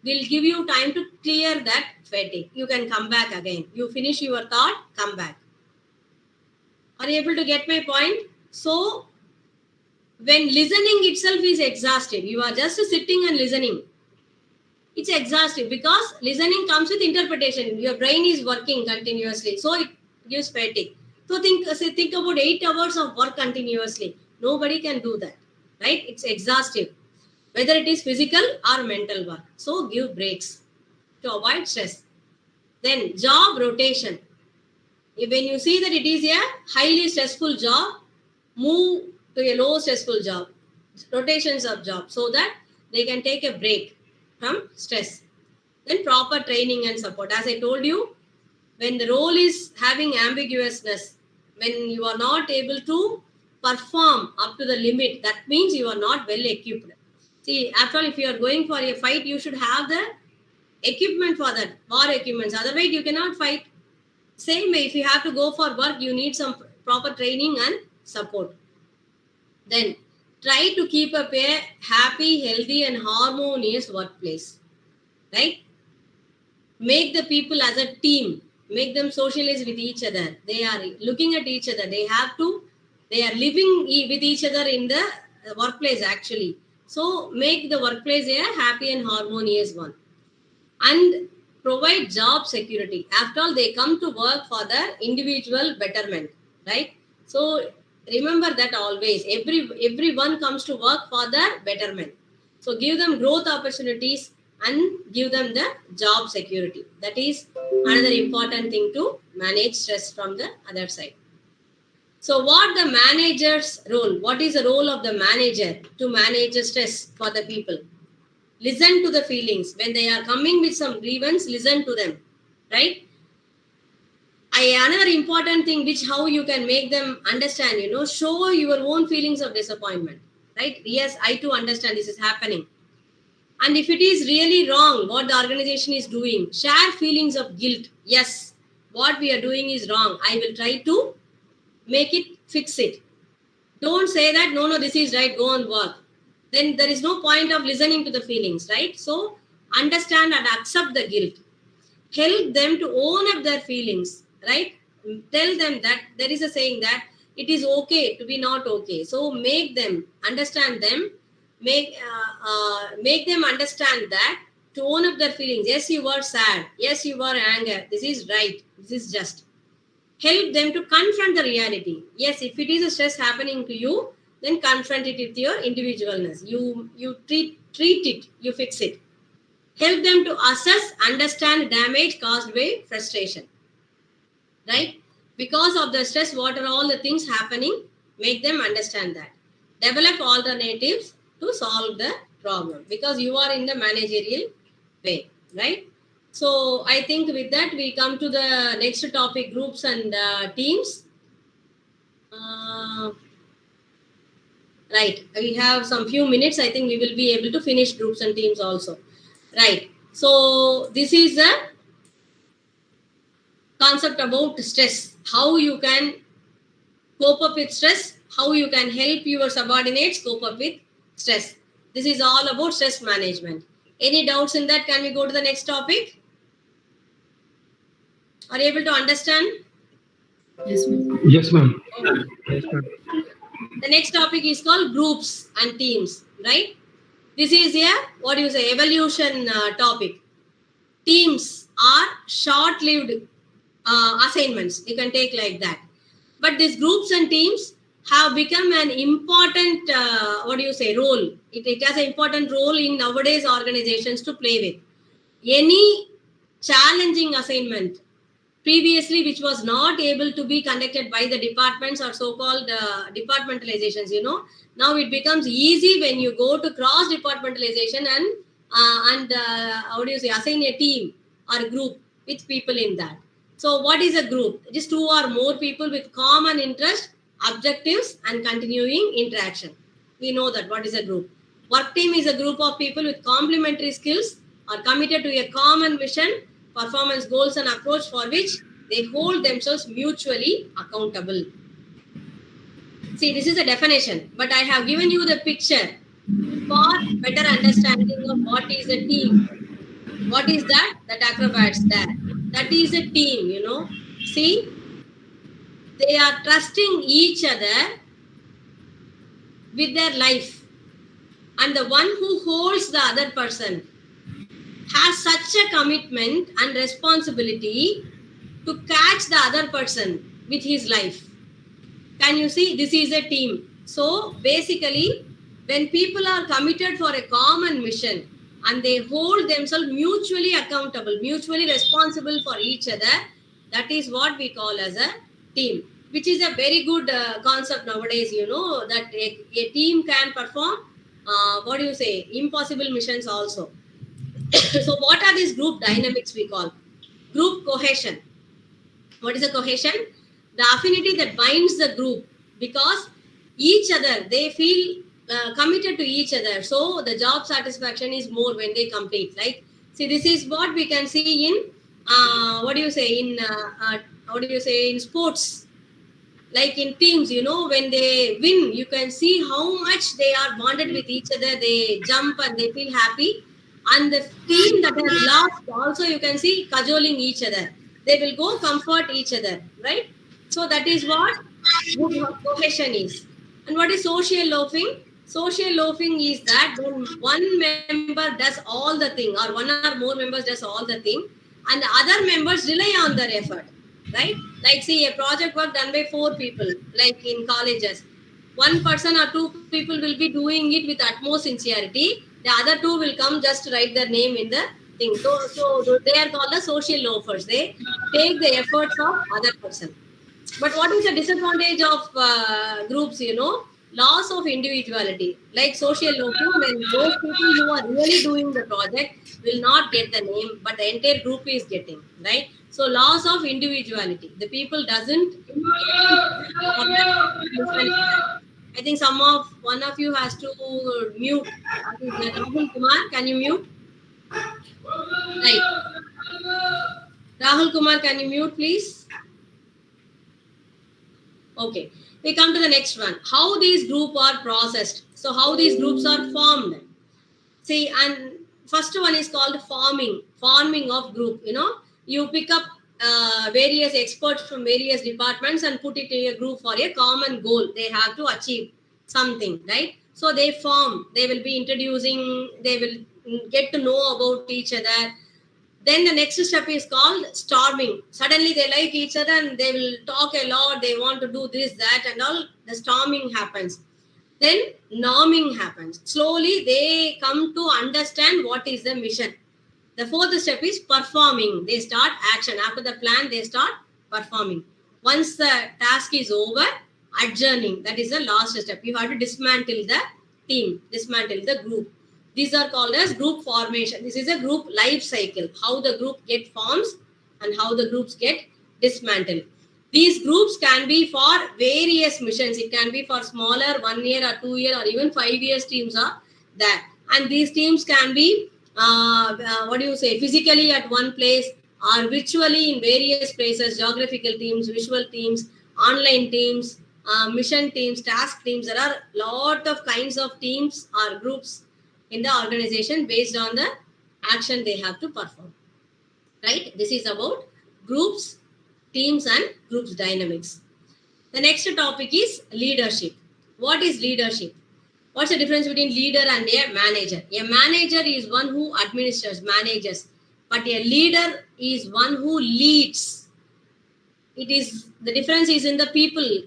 will give you time to clear that fatigue. You can come back again. You finish your thought, come back. Are you able to get my point? So, when listening itself is exhaustive, you are just sitting and listening. It's exhaustive because listening comes with interpretation. Your brain is working continuously, so it gives fatigue. So think about 8 hours of work continuously. Nobody can do that, right? It's exhaustive, whether it is physical or mental work. So give breaks to avoid stress. Then job rotation. When you see that it is a highly stressful job, move to a low stressful job, rotations of job, so that they can take a break from stress. Then proper training and support. As I told you, when the role is having ambiguousness, when you are not able to perform up to the limit, that means you are not well equipped. See, after all, if you are going for a fight, you should have the equipment for that, war equipments. Otherwise, you cannot fight. Same way, if you have to go for work, you need some proper training and support. Then, try to keep up a happy, healthy and harmonious workplace. Right? Make the people as a team. Make them socialize with each other. They are looking at each other. They are living with each other in the workplace actually. So, make the workplace a happy and harmonious one. And provide job security. After all, they come to work for their individual betterment, right? So remember that always. Everyone comes to work for their betterment. So give them growth opportunities and give them the job security. That is another important thing to manage stress from the other side. So what the manager's role? What is the role of the manager to manage the stress for the people? Listen to the feelings. When they are coming with some grievance, listen to them, right? Another important thing, which how you can make them understand, show your own feelings of disappointment, right? Yes, I too understand this is happening. And if it is really wrong, what the organization is doing, share feelings of guilt. Yes, what we are doing is wrong. I will try to fix it. Don't say that, no, this is right, go on work. Then there is no point of listening to the feelings, right? So understand and accept the guilt. Help them to own up their feelings, right? Tell them that there is a saying that it is okay to be not okay. So make them understand them, make them understand that to own up their feelings. Yes, you are sad. Yes, you are angry. This is right. This is just. Help them to confront the reality. Yes, if it is a stress happening to you, then confront it with your individualness. You treat it, you fix it. Help them to assess, understand damage caused by frustration. right? Because of the stress, what are all the things happening? Make them understand that. Develop alternatives to solve the problem because you are in the managerial way, right? So I think with that we come to the next topic, groups and teams. Right, we have some few minutes. I think we will be able to finish groups and teams also. Right, so this is the concept about stress, how you can cope up with stress, how you can help your subordinates cope up with stress. This is all about stress management. Any doubts in that? Can we go to the next topic? Are you able to understand? Yes, ma'am. Yes, ma'am. Okay. Yes, ma'am. The next topic is called groups and teams, right? This is a, what do you say, evolution topic. Teams are short-lived assignments. You can take like that. But these groups and teams have become an important, what do you say, role. It has an important role in nowadays organizations to play with. Any challenging assignment previously which was not able to be conducted by the departments or so-called departmentalizations, now it becomes easy when you go to cross departmentalization and how do you say, assign a team or a group with people in that. So what is a group? Just 2 or more people with common interest, objectives and continuing interaction. We know that what is a group. Work team is a group of people with complementary skills are committed to a common mission, performance goals and approach for which they hold themselves mutually accountable. See, this is a definition, but I have given you the picture for better understanding of what is a team. What is that? That acrobats there. That is a team, See, they are trusting each other with their life. And the one who holds the other person has such a commitment and responsibility to catch the other person with his life. Can you see? This is a team. So basically, when people are committed for a common mission and they hold themselves mutually accountable, mutually responsible for each other, that is what we call as a team, which is a very good concept nowadays, that a team can perform, what do you say, impossible missions also. So what are these group dynamics we call? Group cohesion. What is a cohesion? The affinity that binds the group because each other, they feel committed to each other. So the job satisfaction is more when they complete. Like, see, this is what we can see in, in sports. Like in teams, when they win, you can see how much they are bonded with each other. They jump and they feel happy. And the team that has lost also, you can see cajoling each other. They will go comfort each other, right? So that is what good cohesion is. And what is social loafing? Social loafing is that when one member does all the thing or one or more members does all the thing and the other members rely on their effort, right? Like, see, a project work done by 4 people, like in colleges. 1 person or 2 people will be doing it with utmost sincerity. The other 2 will come just to write their name in the thing. So they are called the social loafers. They take the efforts of other person. But what is the disadvantage of groups, Loss of individuality. Like social loafing, when those people who are really doing the project will not get the name, but the entire group is getting, right? So loss of individuality. The people doesn't. I think one of you has to mute. Rahul Kumar, can you mute? Right. Rahul Kumar, can you mute, please? Okay. We come to the next one. How these groups are processed. So how these groups are formed. See, and first one is called forming of group. You pick up various experts from various departments and put it in a group for a common goal. They have to achieve something, right? So they form. They will be introducing. They will get to know about each other. Then the next step is called storming. Suddenly they like each other and they will talk a lot. They want to do this, that and all. The storming happens. Then norming happens. Slowly they come to understand what is the mission. The 4th step is performing. They start action. After the plan, they start performing. Once the task is over, adjourning, that is the last step. You have to dismantle the team, dismantle the group. These are called as group formation. This is a group life cycle, how the group get forms and how the groups get dismantled. These groups can be for various missions. It can be for smaller 1 year or 2 year or even 5 years teams are there. And these teams can be, physically at one place or virtually in various places, geographical teams, visual teams, online teams, mission teams, task teams. There are a lot of kinds of teams or groups in the organization based on the action they have to perform. Right? This is about groups, teams and groups dynamics. The next topic is leadership. What is leadership? What's the difference between leader and a manager? A manager is one who administers, manages, but a leader is one who leads. It is, the difference is in the people.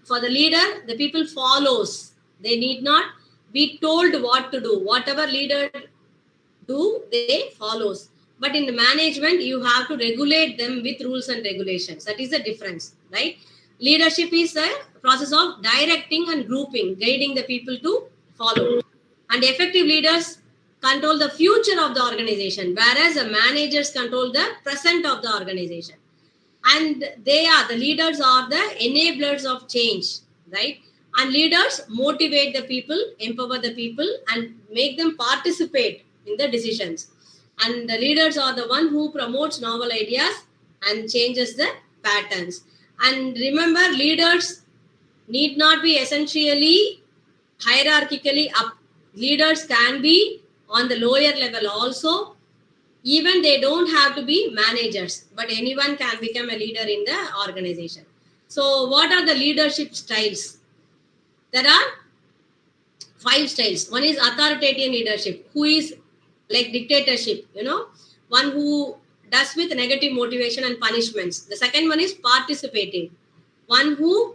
For the leader, the people follows. They need not be told what to do. Whatever leader do, they follows. But in the management, you have to regulate them with rules and regulations. That is the difference, right? Leadership is a process of directing and grouping, guiding the people to follow. And effective leaders control the future of the organization, whereas the managers control the present of the organization. And the leaders are the enablers of change, right? And leaders motivate the people, empower the people, and make them participate in the decisions. And the leaders are the one who promotes novel ideas and changes the patterns. And remember, leaders need not be essentially hierarchically up. Leaders can be on the lower level also. Even they don't have to be managers, but anyone can become a leader in the organization. So what are the leadership styles? There are 5 styles. One is authoritarian leadership, who is like dictatorship, one who does with negative motivation and punishments. The second one is participating, one who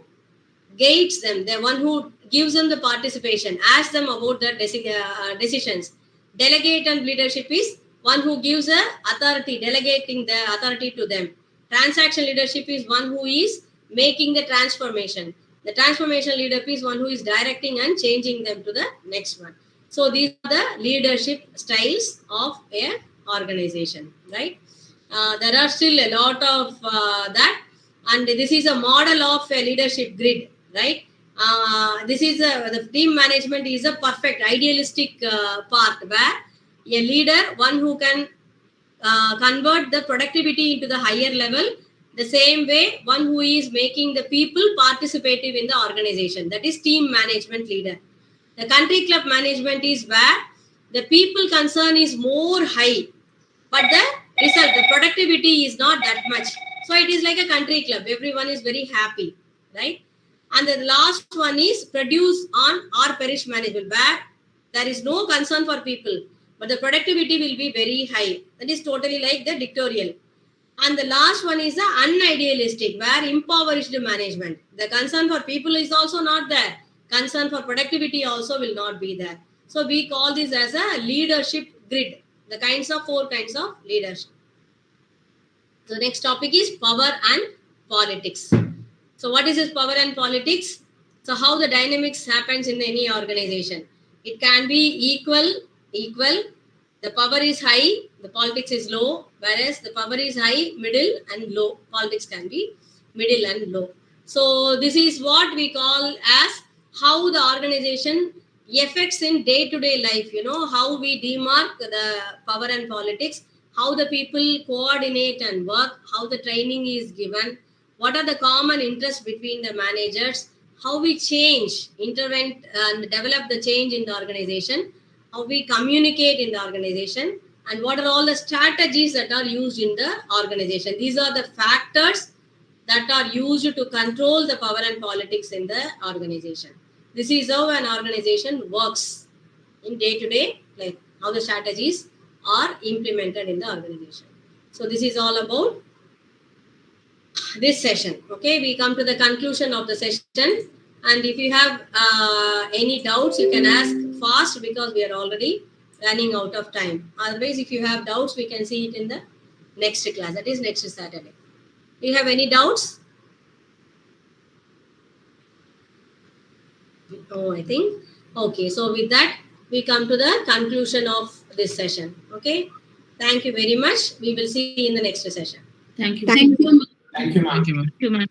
guides them, the one who gives them the participation, asks them about the decisions. Delegated leadership is one who gives the authority, delegating the authority to them. Transaction leadership is one who is making the transformation. The transformation leadership is one who is directing and changing them to the next one. So these are the leadership styles of an organization, right? There are still a lot of that, and this is a model of a leadership grid, right? This is the team management is a perfect idealistic part where a leader, one who can convert the productivity into the higher level, the same way one who is making the people participative in the organization, that is team management leader. The country club management is where the people concern is more high, but the result, the productivity is not that much. So it is like a country club. Everyone is very happy, right? And the last one is produce on or perish management, where there is no concern for people, but the productivity will be very high. That is totally like the dictatorial. And the last one is the unidealistic, where impoverished management. The concern for people is also not there. Concern for productivity also will not be there. So we call this as a leadership grid, the 4 kinds of leadership. So next topic is power and politics. So what is this power and politics? So how the dynamics happens in any organization. It can be equal. The power is high, the politics is low, whereas the power is high, middle and low. Politics can be middle and low. So this is what we call as how the organization affects in day-to-day life, how we demark the power and politics, how the people coordinate and work, how the training is given, what are the common interests between the managers, how we change, intervene and develop the change in the organization, how we communicate in the organization, and what are all the strategies that are used in the organization. These are the factors that are used to control the power and politics in the organization. This is how an organization works in day-to-day life, how the strategies are implemented in the organization. So this is all about this session. Okay, we come to the conclusion of the session. And if you have any doubts, you can ask fast because we are already running out of time. Otherwise, if you have doubts, we can see it in the next class. That is next Saturday. Do you have any doubts? Oh, I think. Okay, so with that, we come to the conclusion of this session. Okay. Thank you very much. We will see you in the next session. Thank you. Thank you. Thank you, ma'am. Thank you, ma'am.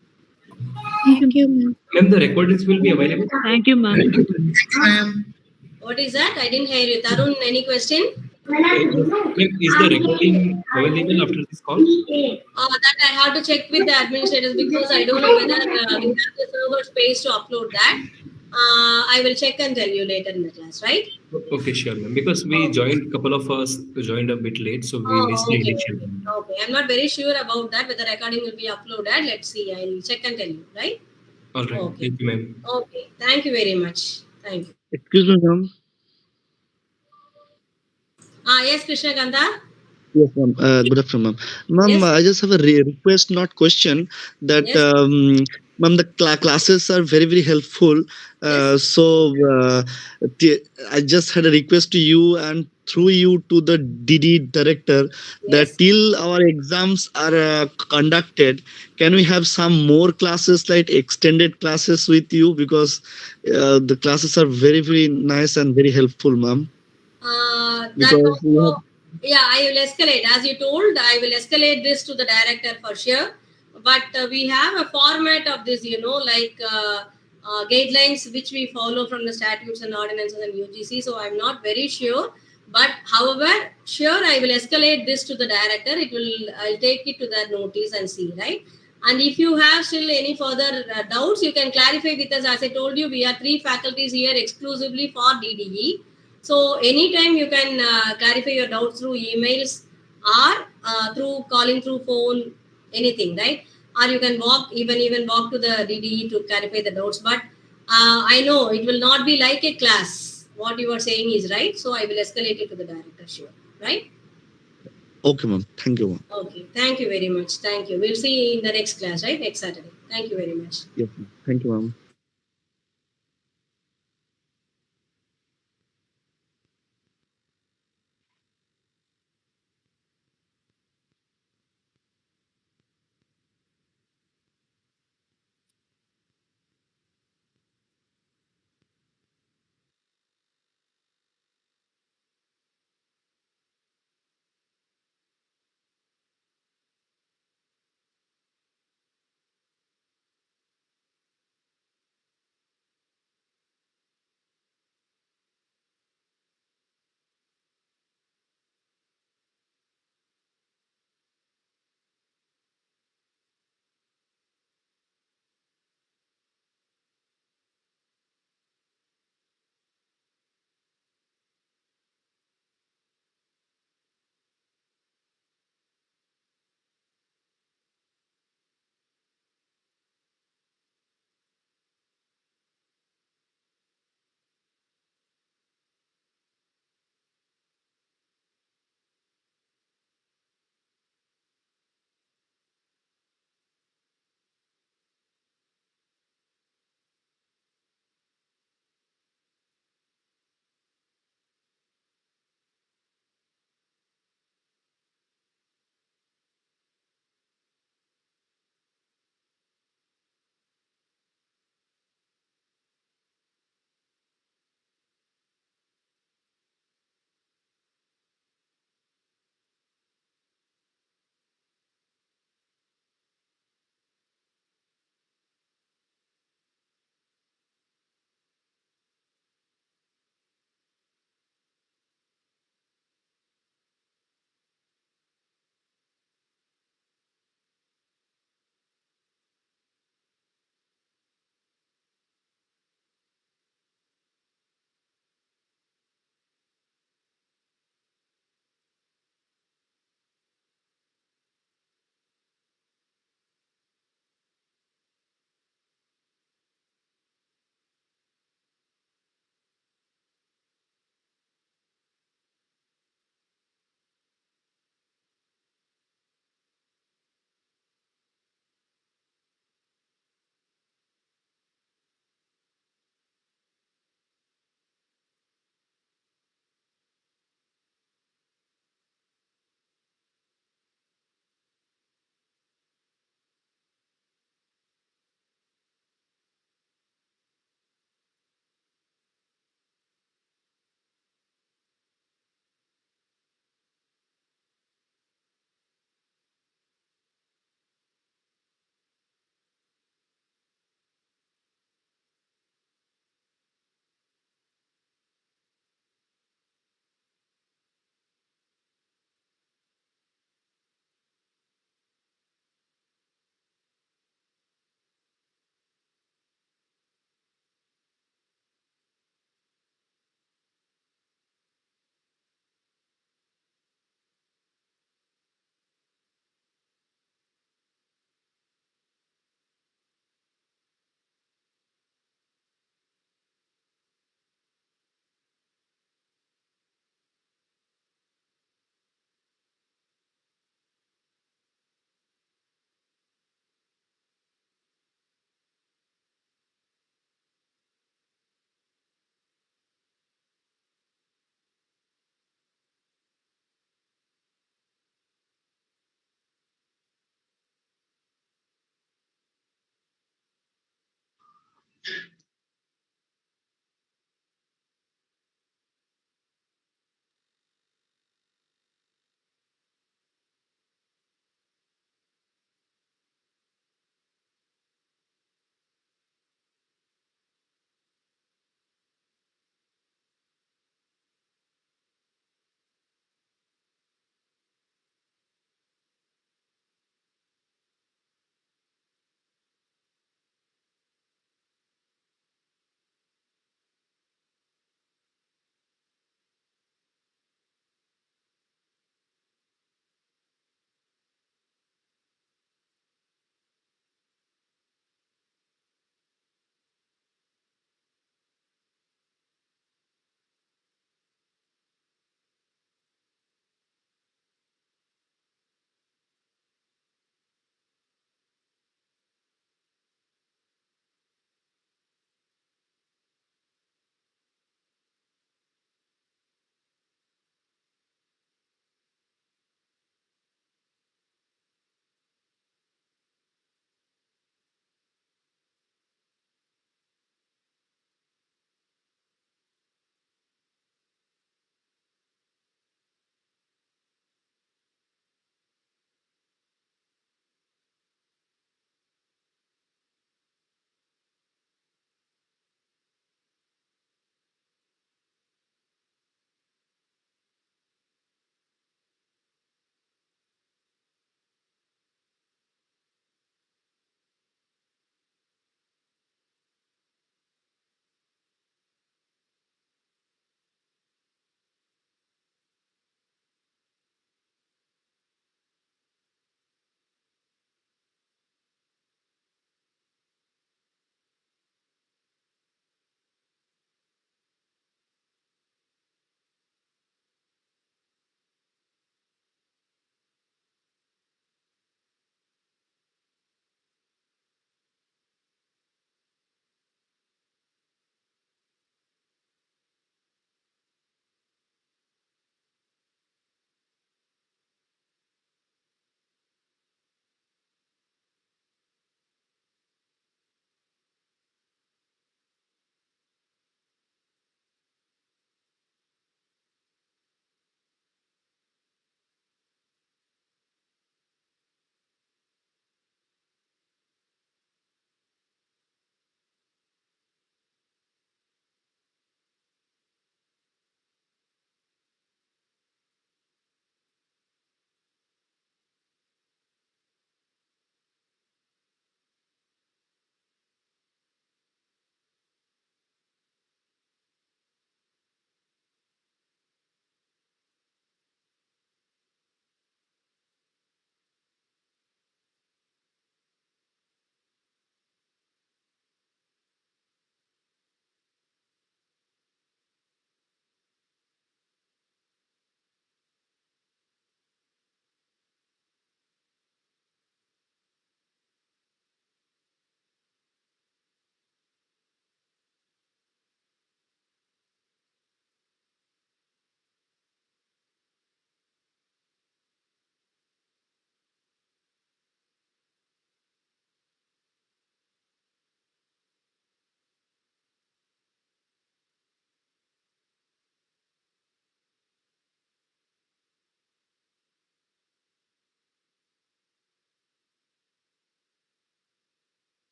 Thank you, ma'am. Ma'am, the recordings will be available. Thank you, ma'am. What is that? I didn't hear you. Tarun, any question? Ma'am, is the recording available after this call? That I have to check with the administrators because I don't know whether we have the server space to upload that. I will check and tell you later in the class, right? Okay, sure, ma'am. Because we joined, couple of us joined a bit late, so we missed the Okay, initial. okay. Okay. I'm not very sure about that, whether recording will be uploaded. Let's see. I'll check and tell you, right? All right. Okay. Thank you, ma'am. Okay. Thank you very much. Thank you. Excuse me, ma'am. Yes, Krishna Gandha. Yes, ma'am. Good afternoon, ma'am. Ma'am, Yes. I just have a request, not question. That, Yes. ma'am, the classes are very, very helpful. I just had a request to you and through you to the DD director that till our exams are conducted, can we have some more classes, like extended classes with you? Because the classes are very, very nice and very helpful, ma'am. That Because we have also, yeah, I will escalate. As you told, I will escalate this to the director for sure. But we have a format of this, like guidelines which we follow from the statutes and ordinances and UGC. So I'm not very sure. But however, sure, I will escalate this to the director. I'll take it to the notice and see, right? And if you have still any further doubts, you can clarify with us. As I told you, we are 3 faculties here exclusively for DDE. So anytime you can clarify your doubts through emails or through calling through phone, anything, right? Or you can even walk to the DDE to clarify the doubts. But I know it will not be like a class. What you are saying is right. So I will escalate it to the director, sure, right? okay, ma'am. Thank you, ma'am. Okay. Thank you very much. Thank you. We'll see you in the next class, right? Next Saturday. Thank you very much. Yes, ma'am. Thank you, ma'am.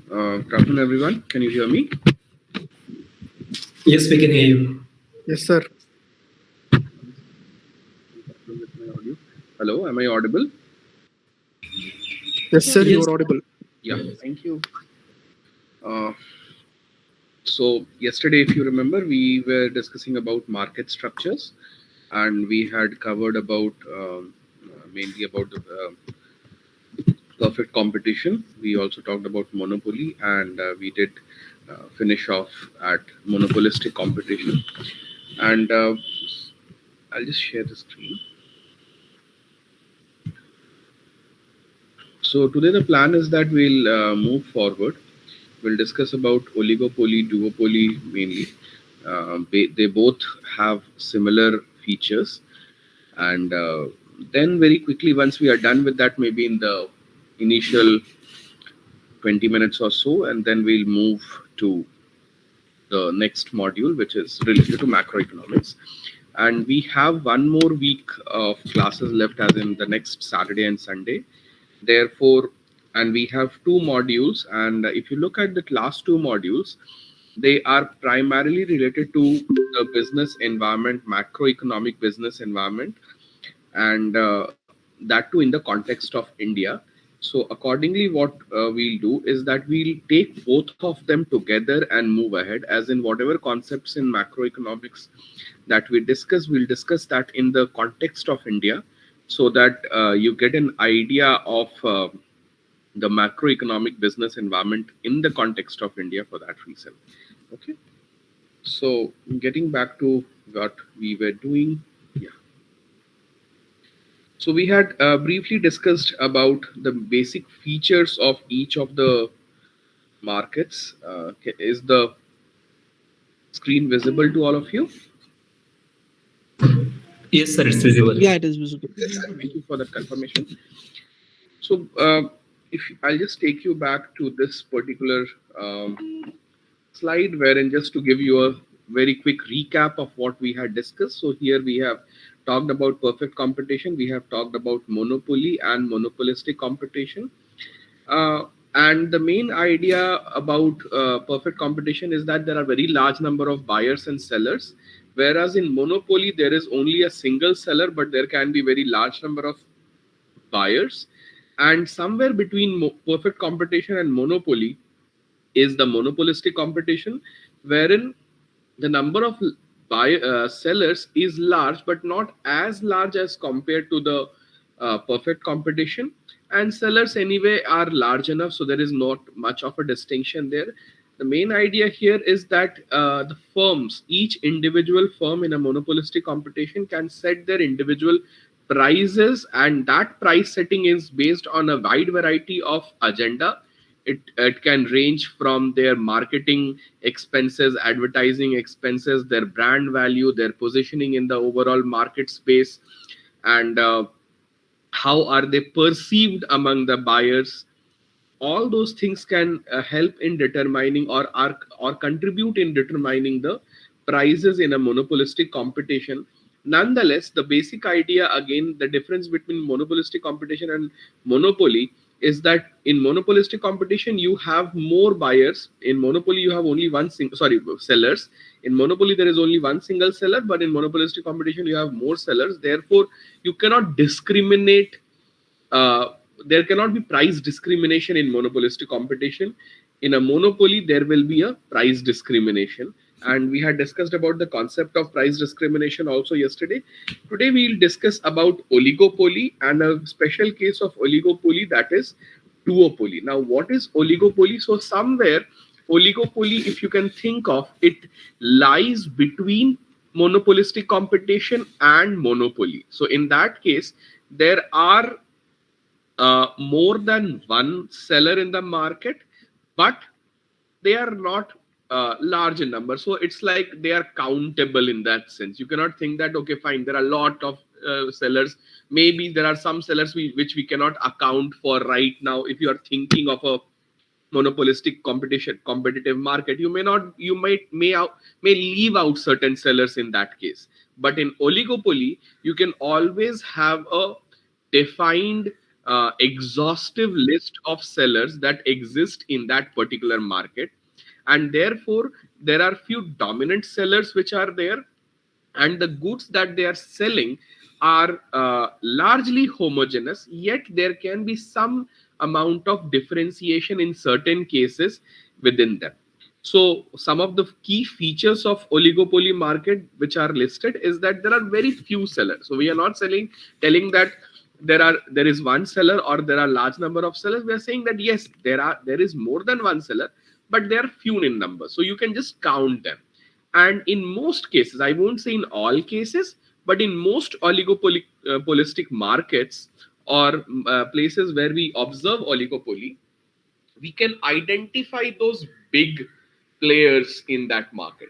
Good afternoon, everyone. Can you hear me? Yes, we can hear you. Yes, sir. Hello, am I audible? Yes, sir. Yes. You are audible. Yeah, thank you. So yesterday, if you remember, we were discussing about market structures, and we had covered about mainly about the perfect competition. We also talked about monopoly, and we did finish off at monopolistic competition. And I'll just share the screen. So today the plan is that we'll move forward. We'll discuss about oligopoly, duopoly mainly. They both have similar features, and then very quickly, once we are done with that, maybe in the initial 20 minutes or so, and then we'll move to the next module, which is related to macroeconomics. And we have one more week of classes left, as in the next Saturday and Sunday. Therefore, and we have two modules, and if you look at the last two modules, they are primarily related to the business environment, macroeconomic business environment, and that too in the context of India. So accordingly, what we'll do is that we'll take both of them together and move ahead, as in whatever concepts in macroeconomics that we discuss, we'll discuss that in the context of India, so that you get an idea of the macroeconomic business environment in the context of India for that reason. Okay. So getting back to what we were doing, yeah. So we had briefly discussed about the basic features of each of the markets. Is the screen visible to all of you? Yes, sir, it's visible. Yeah, it is visible. Thank you for that confirmation. So if I'll just take you back to this particular slide, wherein just to give you a very quick recap of what we had discussed. So here we have talked about perfect competition, we have talked about monopoly and monopolistic competition, and the main idea about perfect competition is that there are very large number of buyers and sellers, whereas in monopoly there is only a single seller, but there can be very large number of buyers. And somewhere between perfect competition and monopoly is the monopolistic competition, wherein the number of sellers is large, but not as large as compared to the perfect competition. And sellers anyway are large enough, so there is not much of a distinction there. The main idea here is that the firms, each individual firm in a monopolistic competition can set their individual prices, and that price setting is based on a wide variety of agenda. It can range from their marketing expenses, advertising expenses, their brand value, their positioning in the overall market space, and how are they perceived among the buyers. All those things can help in determining or contribute in determining the prices in a monopolistic competition. Nonetheless, the basic idea, again, the difference between monopolistic competition and monopoly is that in monopolistic competition you have more buyers. In monopoly you have only sellers. In monopoly there is only one single seller, but in monopolistic competition you have more sellers. Therefore you cannot discriminate, there cannot be price discrimination in monopolistic competition. In a monopoly there will be a price discrimination, and we had discussed about the concept of price discrimination also yesterday. Today we will discuss about oligopoly and a special case of oligopoly, that is duopoly. Now what is oligopoly? So somewhere oligopoly, if you can think of it, lies between monopolistic competition and monopoly. So in that case there are more than one seller in the market, but they are not large in number. So it's like they are countable in that sense. You cannot think that, okay, fine, there are a lot of sellers. Maybe there are some sellers which we cannot account for right now. If you are thinking of a monopolistic competitive market, you may leave out certain sellers in that case. But in oligopoly, you can always have a defined exhaustive list of sellers that exist in that particular market, and therefore there are few dominant sellers which are there, and the goods that they are selling are largely homogeneous, yet there can be some amount of differentiation in certain cases within them. So some of the key features of oligopoly market which are listed is that there are very few sellers. So we are not telling that there is one seller or there are large number of sellers. We are saying that yes, there is more than one seller, but they are few in number, so you can just count them. And in most cases, I won't say in all cases, but in most oligopolistic markets or places where we observe oligopoly, we can identify those big players in that market.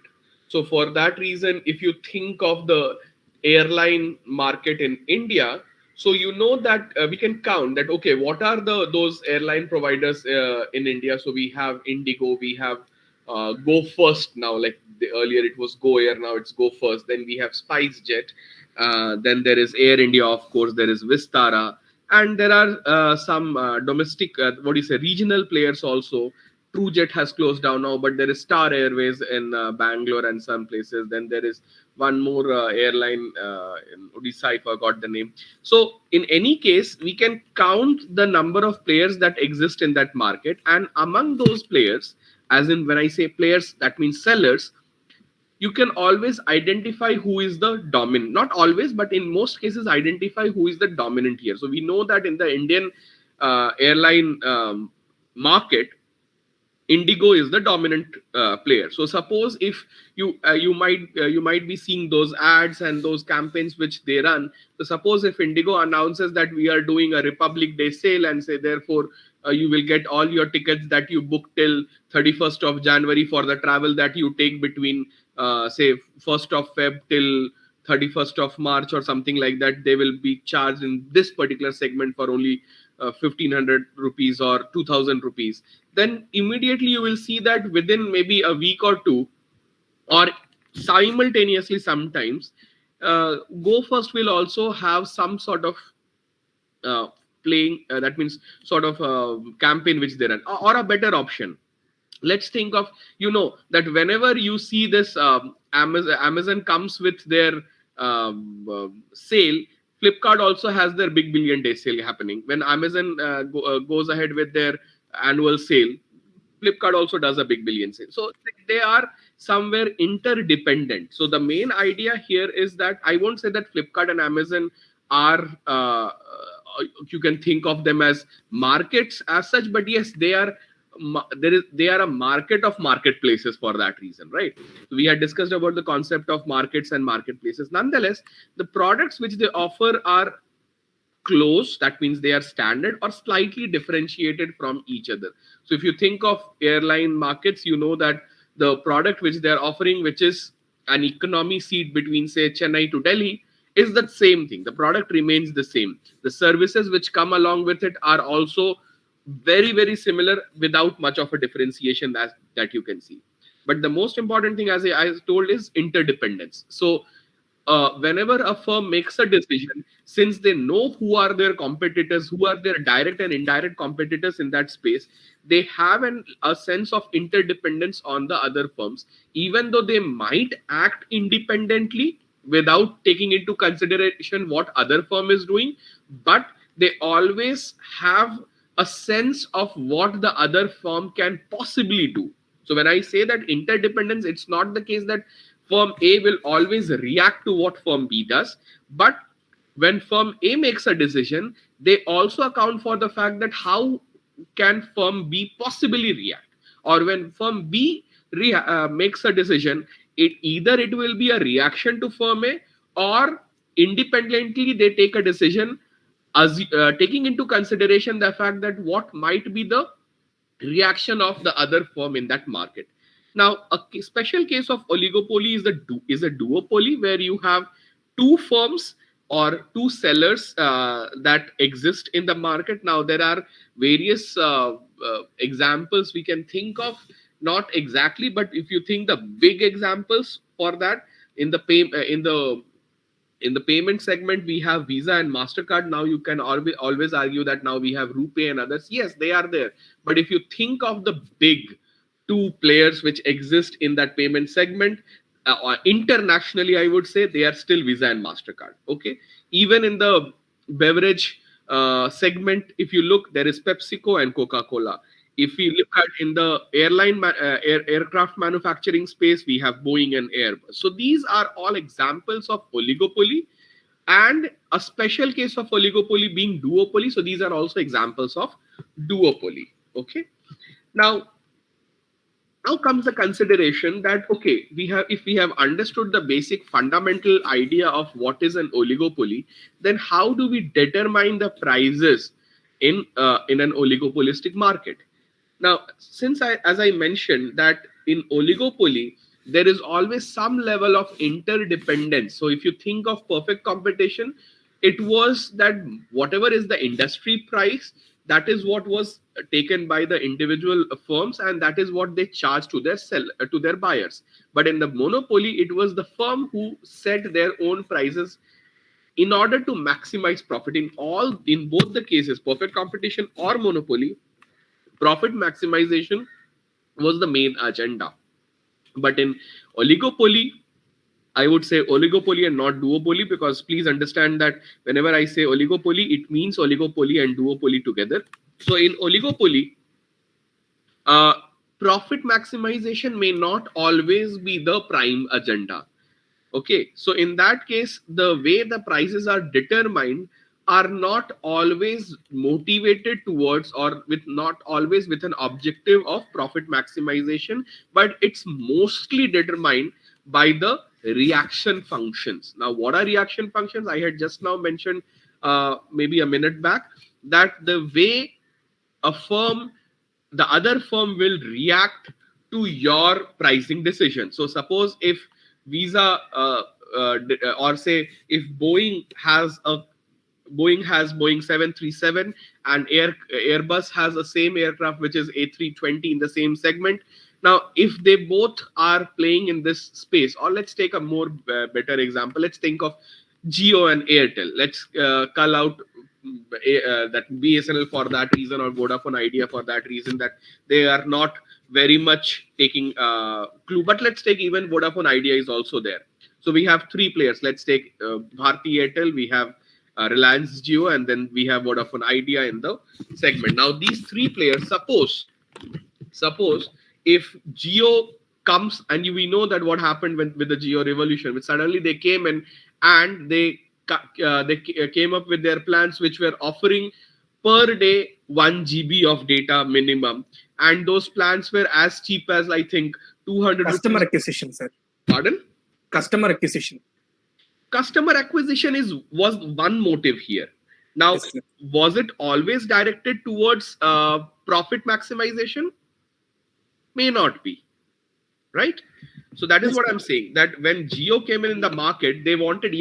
So for that reason, if you think of the airline market in India, so you know that we can count that, okay, what are those airline providers in India? So we have Indigo, we have Go First now, like earlier it was Go Air, now it's Go First. Then we have SpiceJet. Then there is Air India, of course, there is Vistara, and there are some domestic, regional players also. TrueJet has closed down now, but there is Star Airways in Bangalore and some places. Then there is one more airline in Odisha, I forgot the name. So in any case, we can count the number of players that exist in that market, and among those players, as in when I say players, that means sellers, you can always identify who is the dominant. Not always, but in most cases, identify who is the dominant here. So we know that in the Indian airline market, Indigo is the dominant player. So suppose if you might be seeing those ads and those campaigns which they run. So suppose if Indigo announces that we are doing a Republic Day sale and say therefore you will get all your tickets that you book till 31st of January for the travel that you take between say 1st of Feb till 31st of March or something like that, they will be charged in this particular segment for only 1500 rupees or 2000 rupees. Then immediately you will see that within maybe a week or two, or simultaneously sometimes, Go First will also have some sort of playing, that means sort of campaign which they run, or a better option. Let's think of, that whenever you see this Amazon comes with their sale, Flipkart also has their big billion day sale happening. When Amazon goes ahead with their annual sale, Flipkart also does a big billion sale. So they are somewhere interdependent. So the main idea here is that I won't say that Flipkart and Amazon are you can think of them as markets as such, but yes, they are a market of marketplaces for that reason, right? So we had discussed about the concept of markets and marketplaces. Nonetheless, the products which they offer are close, that means they are standard or slightly differentiated from each other. So if you think of airline markets, you know that the product which they are offering, which is an economy seat between say Chennai to Delhi, is the same thing. The product remains the same. The services which come along with it are also very, very similar without much of a differentiation that you can see. But the most important thing, as I told, is interdependence. So whenever a firm makes a decision, since they know who are their competitors, who are their direct and indirect competitors in that space, they have a sense of interdependence on the other firms, even though they might act independently without taking into consideration what other firm is doing, but they always have a sense of what the other firm can possibly do. So when I say that interdependence, it's not the case that firm A will always react to what firm B does, but when firm A makes a decision, they also account for the fact that how can firm B possibly react. Or when firm B makes a decision, it will be a reaction to firm A, or independently they take a decision as taking into consideration the fact that what might be the reaction of the other firm in that market. Now, a special case of oligopoly is a duopoly, where you have two firms or two sellers that exist in the market. Now, there are various examples we can think of, not exactly, but if you think the big examples for that in the In the payment segment, we have Visa and MasterCard. Now you can always argue that now we have RuPay and others. Yes, they are there. But if you think of the big two players which exist in that payment segment, internationally, I would say they are still Visa and MasterCard. Okay. Even in the beverage segment, if you look, there is PepsiCo and Coca-Cola. If we look at in the aircraft manufacturing space, we have Boeing and Airbus. So these are all examples of oligopoly, and a special case of oligopoly being duopoly. So these are also examples of duopoly. Okay. Now comes the consideration that, okay, if we have understood the basic fundamental idea of what is an oligopoly, then how do we determine the prices in an oligopolistic market? Now, as I mentioned that in oligopoly, there is always some level of interdependence. So if you think of perfect competition, it was that whatever is the industry price, that is what was taken by the individual firms, and that is what they charge to their buyers. But in the monopoly, it was the firm who set their own prices in order to maximize profit. In both the cases, perfect competition or monopoly, profit maximization was the main agenda. But in oligopoly, I would say oligopoly and not duopoly, because please understand that whenever I say oligopoly, it means oligopoly and duopoly together. So in oligopoly, profit maximization may not always be the prime agenda. Okay, so in that case, the way the prices are determined are not always motivated towards, or not always with an objective of profit maximization, but it's mostly determined by the reaction functions. Now, what are reaction functions? I had just now mentioned maybe a minute back that the way the other firm will react to your pricing decision. So suppose if Visa or say if Boeing has Boeing 737 and Airbus has the same aircraft which is A320 in the same segment. Now, if they both are playing in this space, or let's take a more better example, let's think of Jio and Airtel. Let's call out that BSNL for that reason, or Vodafone Idea for that reason, that they are not very much taking clue. But let's take even Vodafone Idea is also there. So we have three players. Let's take Bharti Airtel, we have Reliance Jio, and then we have Vodafone Idea in the segment. Now these three players, suppose if Jio comes, and we know that what happened with the Jio revolution, which suddenly they came in and they came up with their plans which were offering per day 1 GB of data minimum, and those plans were as cheap as I think 200 customer rupees. acquisition, sir. Pardon? Customer acquisition. Customer acquisition was one motive here. Now, yes, was it always directed towards profit maximization? May not be, right? So that is what I'm saying, that when Jio came in the market, they wanted,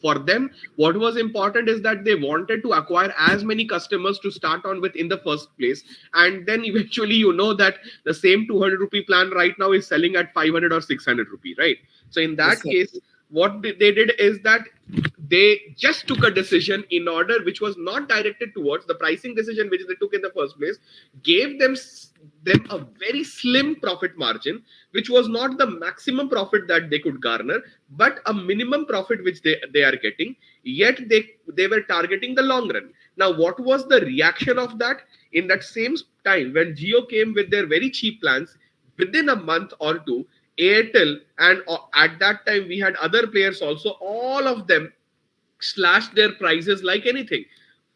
for them, what was important is that they wanted to acquire as many customers to start on with in the first place. And then eventually, you know that the same 200 rupee plan right now is selling at 500 or 600 rupee, right? So in that case, what they did is that they just took a decision in order which was not directed towards the pricing decision which they took in the first place, gave them a very slim profit margin, which was not the maximum profit that they could garner, but a minimum profit which they are getting, yet they were targeting the long run. Now, what was the reaction of that? In that same time, when Jio came with their very cheap plans, within a month or two, Airtel, and at that time we had other players also, all of them slashed their prices like anything.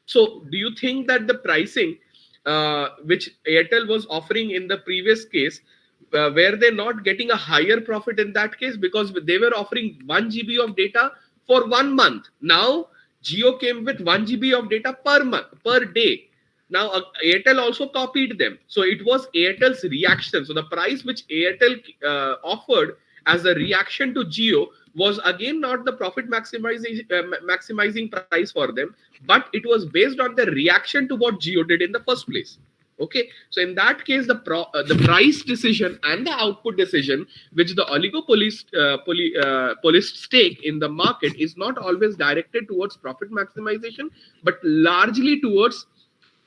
So do you think that the pricing which Airtel was offering in the previous case, were they not getting a higher profit in that case, because they were offering 1 GB of data for 1 month? Now Jio came with 1 GB of data per day. Now Airtel also copied them. So it was Airtel's reaction. So the price which Airtel offered as a reaction to Jio was again not the profit maximizing price for them, but it was based on the reaction to what Jio did in the first place. Okay, so in that case, the price decision and the output decision, which the oligopolists take in the market, is not always directed towards profit maximization, but largely towards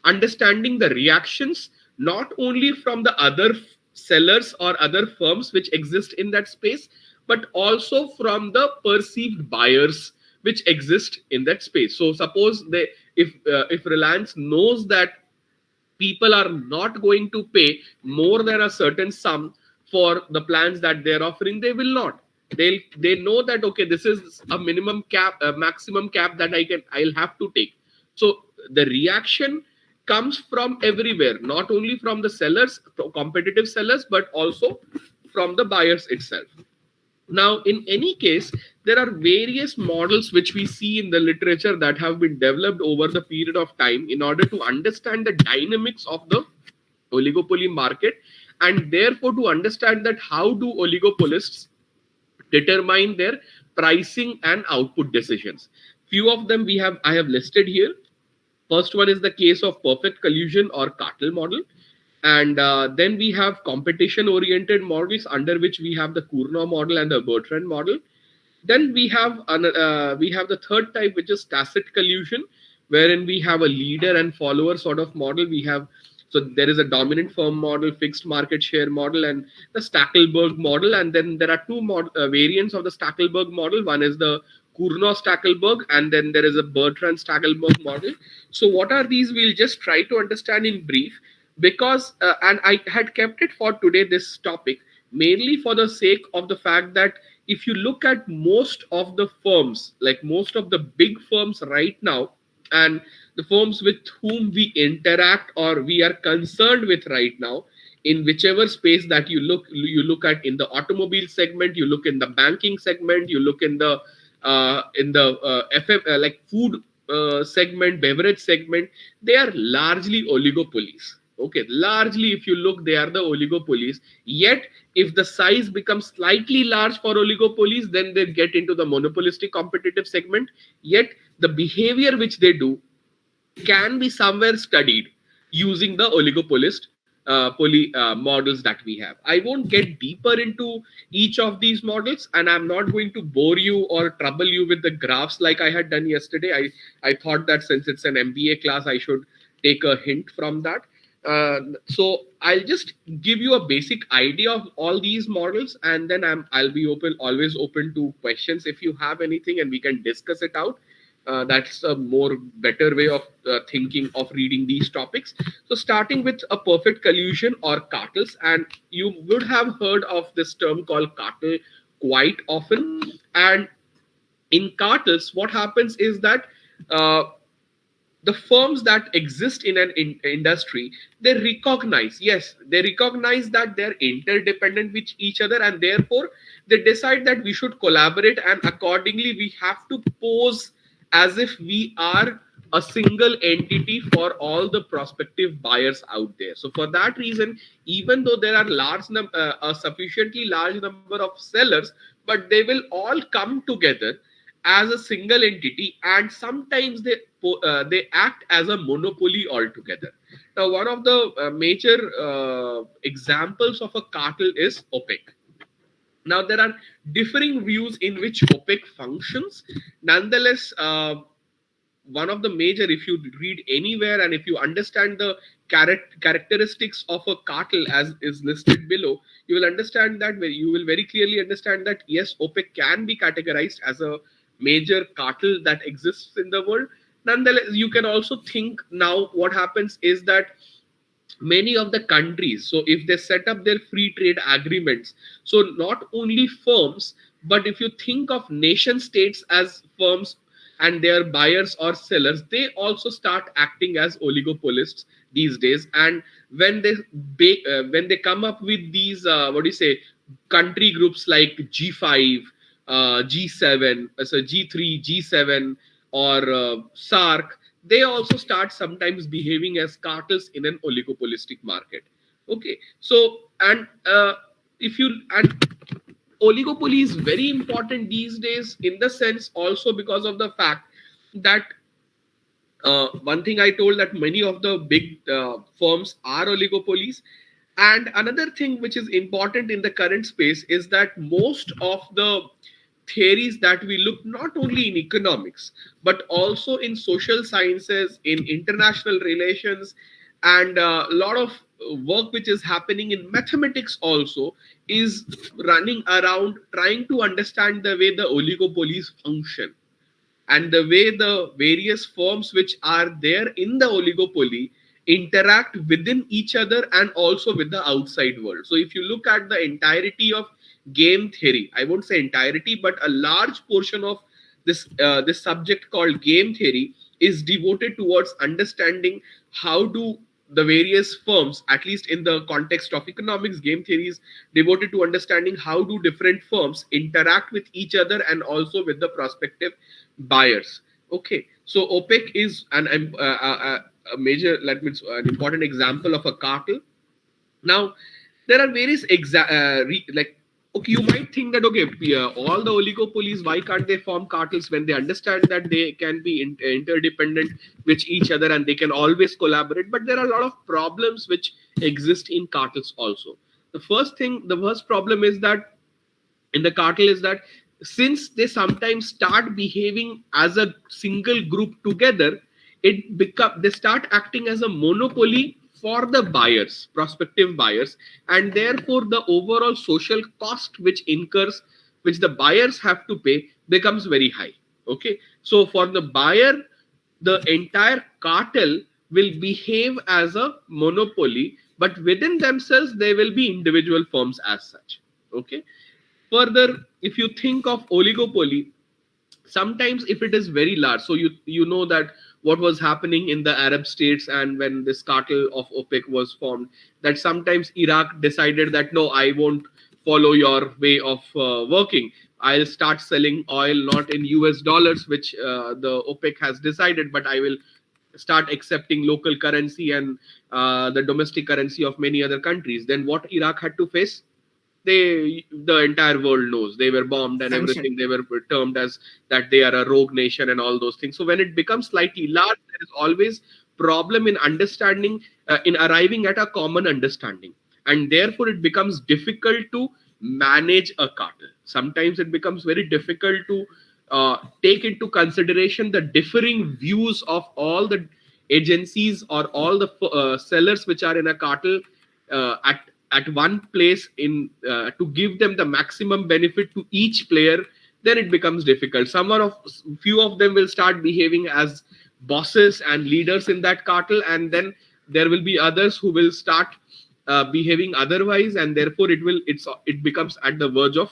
understanding the reactions, not only from the other sellers or other firms which exist in that space, but also from the perceived buyers which exist in that space. So suppose if Reliance knows that people are not going to pay more than a certain sum for the plans that they're offering, they will not. They know that, okay, this is a minimum cap, a maximum cap that I'll have to take. So the reaction comes from everywhere, not only from the sellers, competitive sellers, but also from the buyers itself. Now, in any case, there are various models which we see in the literature that have been developed over the period of time in order to understand the dynamics of the oligopoly market, and therefore to understand that how do oligopolists determine their pricing and output decisions. Few of them I have listed here. First one is the case of perfect collusion or cartel model. And then we have competition oriented models, under which we have the Cournot model and the Bertrand model. Then we have the third type, which is tacit collusion, wherein we have a leader and follower sort of model. So there is a dominant firm model, fixed market share model, and the Stackelberg model. And then there are two variants of the Stackelberg model. One is the Cournot-Stackelberg, and then there is a Bertrand-Stackelberg model. So what are these? We'll just try to understand in brief, because and I had kept it for today, this topic, mainly for the sake of the fact that if you look at most of the firms, like most of the big firms right now, and the firms with whom we interact or we are concerned with right now, in whichever space that you look at, in the automobile segment, you look in the banking segment, you look in the like food segment, beverage segment, they are largely oligopolies. Okay, largely if you look, they are the oligopolies. Yet if the size becomes slightly large for oligopolies, then they get into the monopolistic competitive segment. Yet the behavior which they do can be somewhere studied using the oligopolist models that we have. I won't get deeper into each of these models, and I'm not going to bore you or trouble you with the graphs like I had done yesterday. I thought that since it's an MBA class, I should take a hint from that. So I'll just give you a basic idea of all these models, and then I'll be always open to questions if you have anything, and we can discuss it out. That's a more better way of thinking of reading these topics. So starting with a perfect collusion or cartels, and you would have heard of this term called cartel quite often. And in cartels, what happens is that the firms that exist in an industry, they recognize that they're interdependent with each other, and therefore they decide that we should collaborate, and accordingly we have to pose as if we are a single entity for all the prospective buyers out there. So for that reason, even though there are a sufficiently large number of sellers, but they will all come together as a single entity, and sometimes they act as a monopoly altogether. Now, one of the major examples of a cartel is OPEC. Now, there are differing views in which OPEC functions. Nonetheless, one of the major, if you read anywhere and if you understand the characteristics of a cartel as is listed below, you will understand that, you will very clearly understand that yes, OPEC can be categorized as a major cartel that exists in the world. Nonetheless, you can also think now what happens is that many of the countries, so if they set up their free trade agreements, so not only firms, but if you think of nation states as firms and their buyers or sellers, they also start acting as oligopolists these days. And when they come up with these country groups like G5, G7, so G3, G7, or SARC, they also start sometimes behaving as cartels in an oligopolistic market. Okay, so and oligopoly is very important these days, in the sense also because of the fact that One thing I told that many of the big firms are oligopolies. And another thing which is important in the current space is that most of the theories that we look not only in economics but also in social sciences, in international relations, and a lot of work which is happening in mathematics also is running around trying to understand the way the oligopolies function and the way the various firms which are there in the oligopoly interact within each other and also with the outside world. So if you look at the entirety of game theory, I won't say entirety, but a large portion of this subject called game theory is devoted towards understanding how do the various firms, at least in the context of economics, game theory is devoted to understanding how do different firms interact with each other and also with the prospective buyers. Okay, so OPEC is a major, an important example of a cartel. Now, there are various okay, you might think that okay, all the oligopolies, why can't they form cartels when they understand that they can be interdependent with each other and they can always collaborate? But there are a lot of problems which exist in cartels also. The first problem is that in the cartel is that since they sometimes start behaving as a single group together, they start acting as a monopoly for the buyers, prospective buyers, and therefore the overall social cost which the buyers have to pay becomes very high. Okay, so for the buyer, the entire cartel will behave as a monopoly, but within themselves they will be individual firms as such. Okay, further, if you think of oligopoly, sometimes if it is very large, so you know that what was happening in the Arab states and when this cartel of OPEC was formed, that sometimes Iraq decided that no, I won't follow your way of working. I'll start selling oil not in US dollars, which the OPEC has decided, but I will start accepting local currency and the domestic currency of many other countries. Then what Iraq had to face? The entire world knows they were bombed and everything. They were termed as that they are a rogue nation and all those things. So when it becomes slightly large, there is always problem in understanding, in arriving at a common understanding, and therefore it becomes difficult to manage a cartel. Sometimes it becomes very difficult to take into consideration the differing views of all the agencies or all the sellers which are in a cartel at one place in to give them the maximum benefit to each player. Then it becomes difficult. Few of them will start behaving as bosses and leaders in that cartel, and then there will be others who will start behaving otherwise, and therefore it becomes at the verge of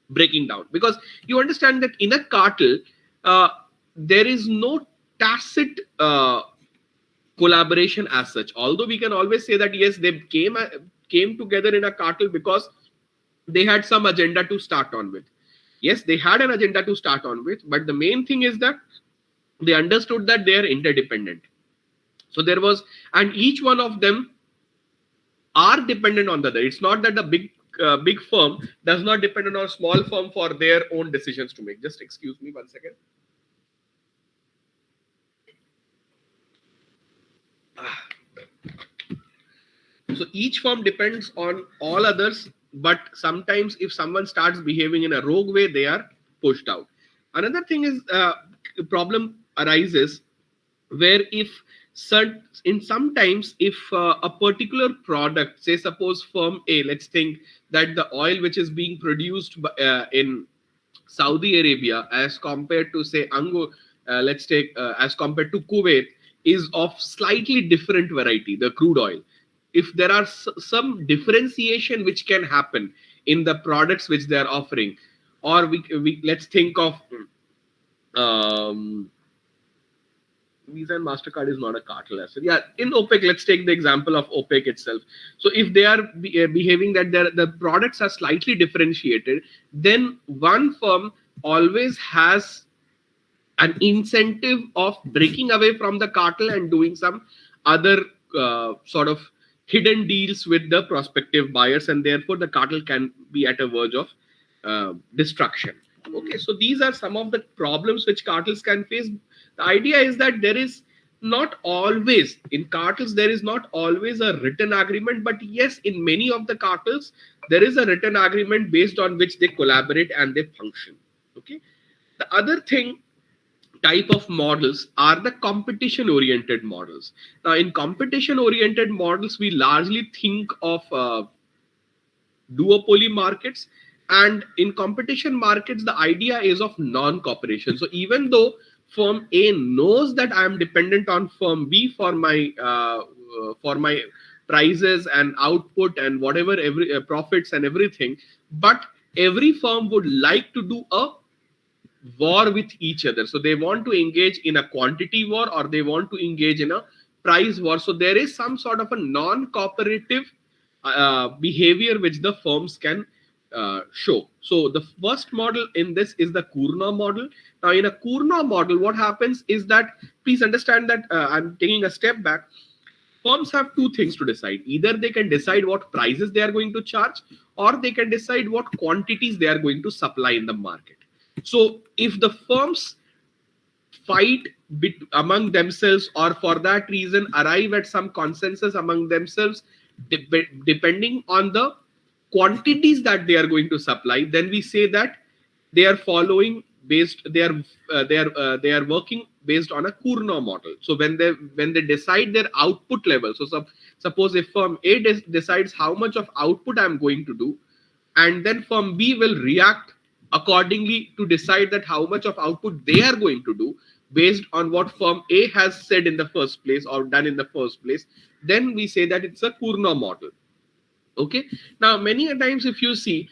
breaking down. Because you understand that in a cartel there is no tacit collaboration as such, although we can always say that yes, they came together in a cartel because they had some agenda to start on with. Yes, they had an agenda to start on with, but the main thing is that they understood that they are interdependent. So there was, and each one of them are dependent on the other. It's not that the big firm does not depend on a small firm for their own decisions to make. Just excuse me 1 second. So each firm depends on all others, but sometimes if someone starts behaving in a rogue way, they are pushed out. Another thing is problem arises where if sometimes if a particular product, say suppose firm A, let's think that the oil which is being produced in Saudi Arabia as compared to say let's take as compared to Kuwait is of slightly different variety, the crude oil. If there are some differentiation which can happen in the products which they are offering, or we let's think of Visa and MasterCard is not a cartel asset. Yeah, in OPEC, let's take the example of OPEC itself. So if they are behaving that the products are slightly differentiated, then one firm always has an incentive of breaking away from the cartel and doing some other sort of hidden deals with the prospective buyers, and therefore the cartel can be at a verge of destruction. Okay, so these are some of the problems which cartels can face. The idea is that there is not always, in cartels, there is not always a written agreement, but yes, in many of the cartels, there is a written agreement based on which they collaborate and they function. Okay. The other thing, type of models are the competition oriented models. Now, in competition oriented models, we largely think of duopoly markets, and in competition markets the idea is of non-cooperation. So even though firm A knows that I am dependent on firm B for my prices and output and whatever, every profits and everything, but every firm would like to do a war with each other. So they want to engage in a quantity war or they want to engage in a price war. So there is some sort of a non-cooperative behavior which the firms can show. So the first model in this is the Cournot model. Now in a Cournot model, what happens is that, please understand that I'm taking a step back. Firms have two things to decide. Either they can decide what prices they are going to charge, or they can decide what quantities they are going to supply in the market. So if the firms fight among themselves, or for that reason arrive at some consensus among themselves, depending on the quantities that they are going to supply, then we say that they are following based, they are working based on a Cournot model. So when they decide their output level, so suppose if firm A decides how much of output I'm going to do, and then firm B will react accordingly to decide that how much of output they are going to do based on what firm A has said in the first place or done in the first place, then we say that it's a Cournot model. Okay. Now, many a times if you see,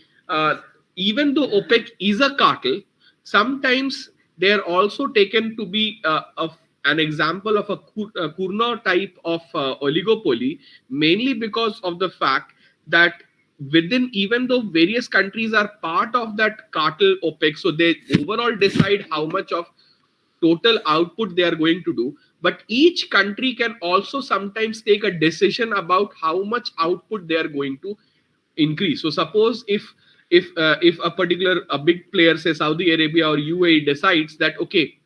even though OPEC is a cartel, sometimes they are also taken to be an example of a Cournot type of oligopoly, mainly because of the fact that within, even though various countries are part of that cartel OPEC, so they overall decide how much of total output they are going to do, but each country can also sometimes take a decision about how much output they are going to increase. So suppose if a particular big player, say Saudi Arabia or UAE, decides that okay,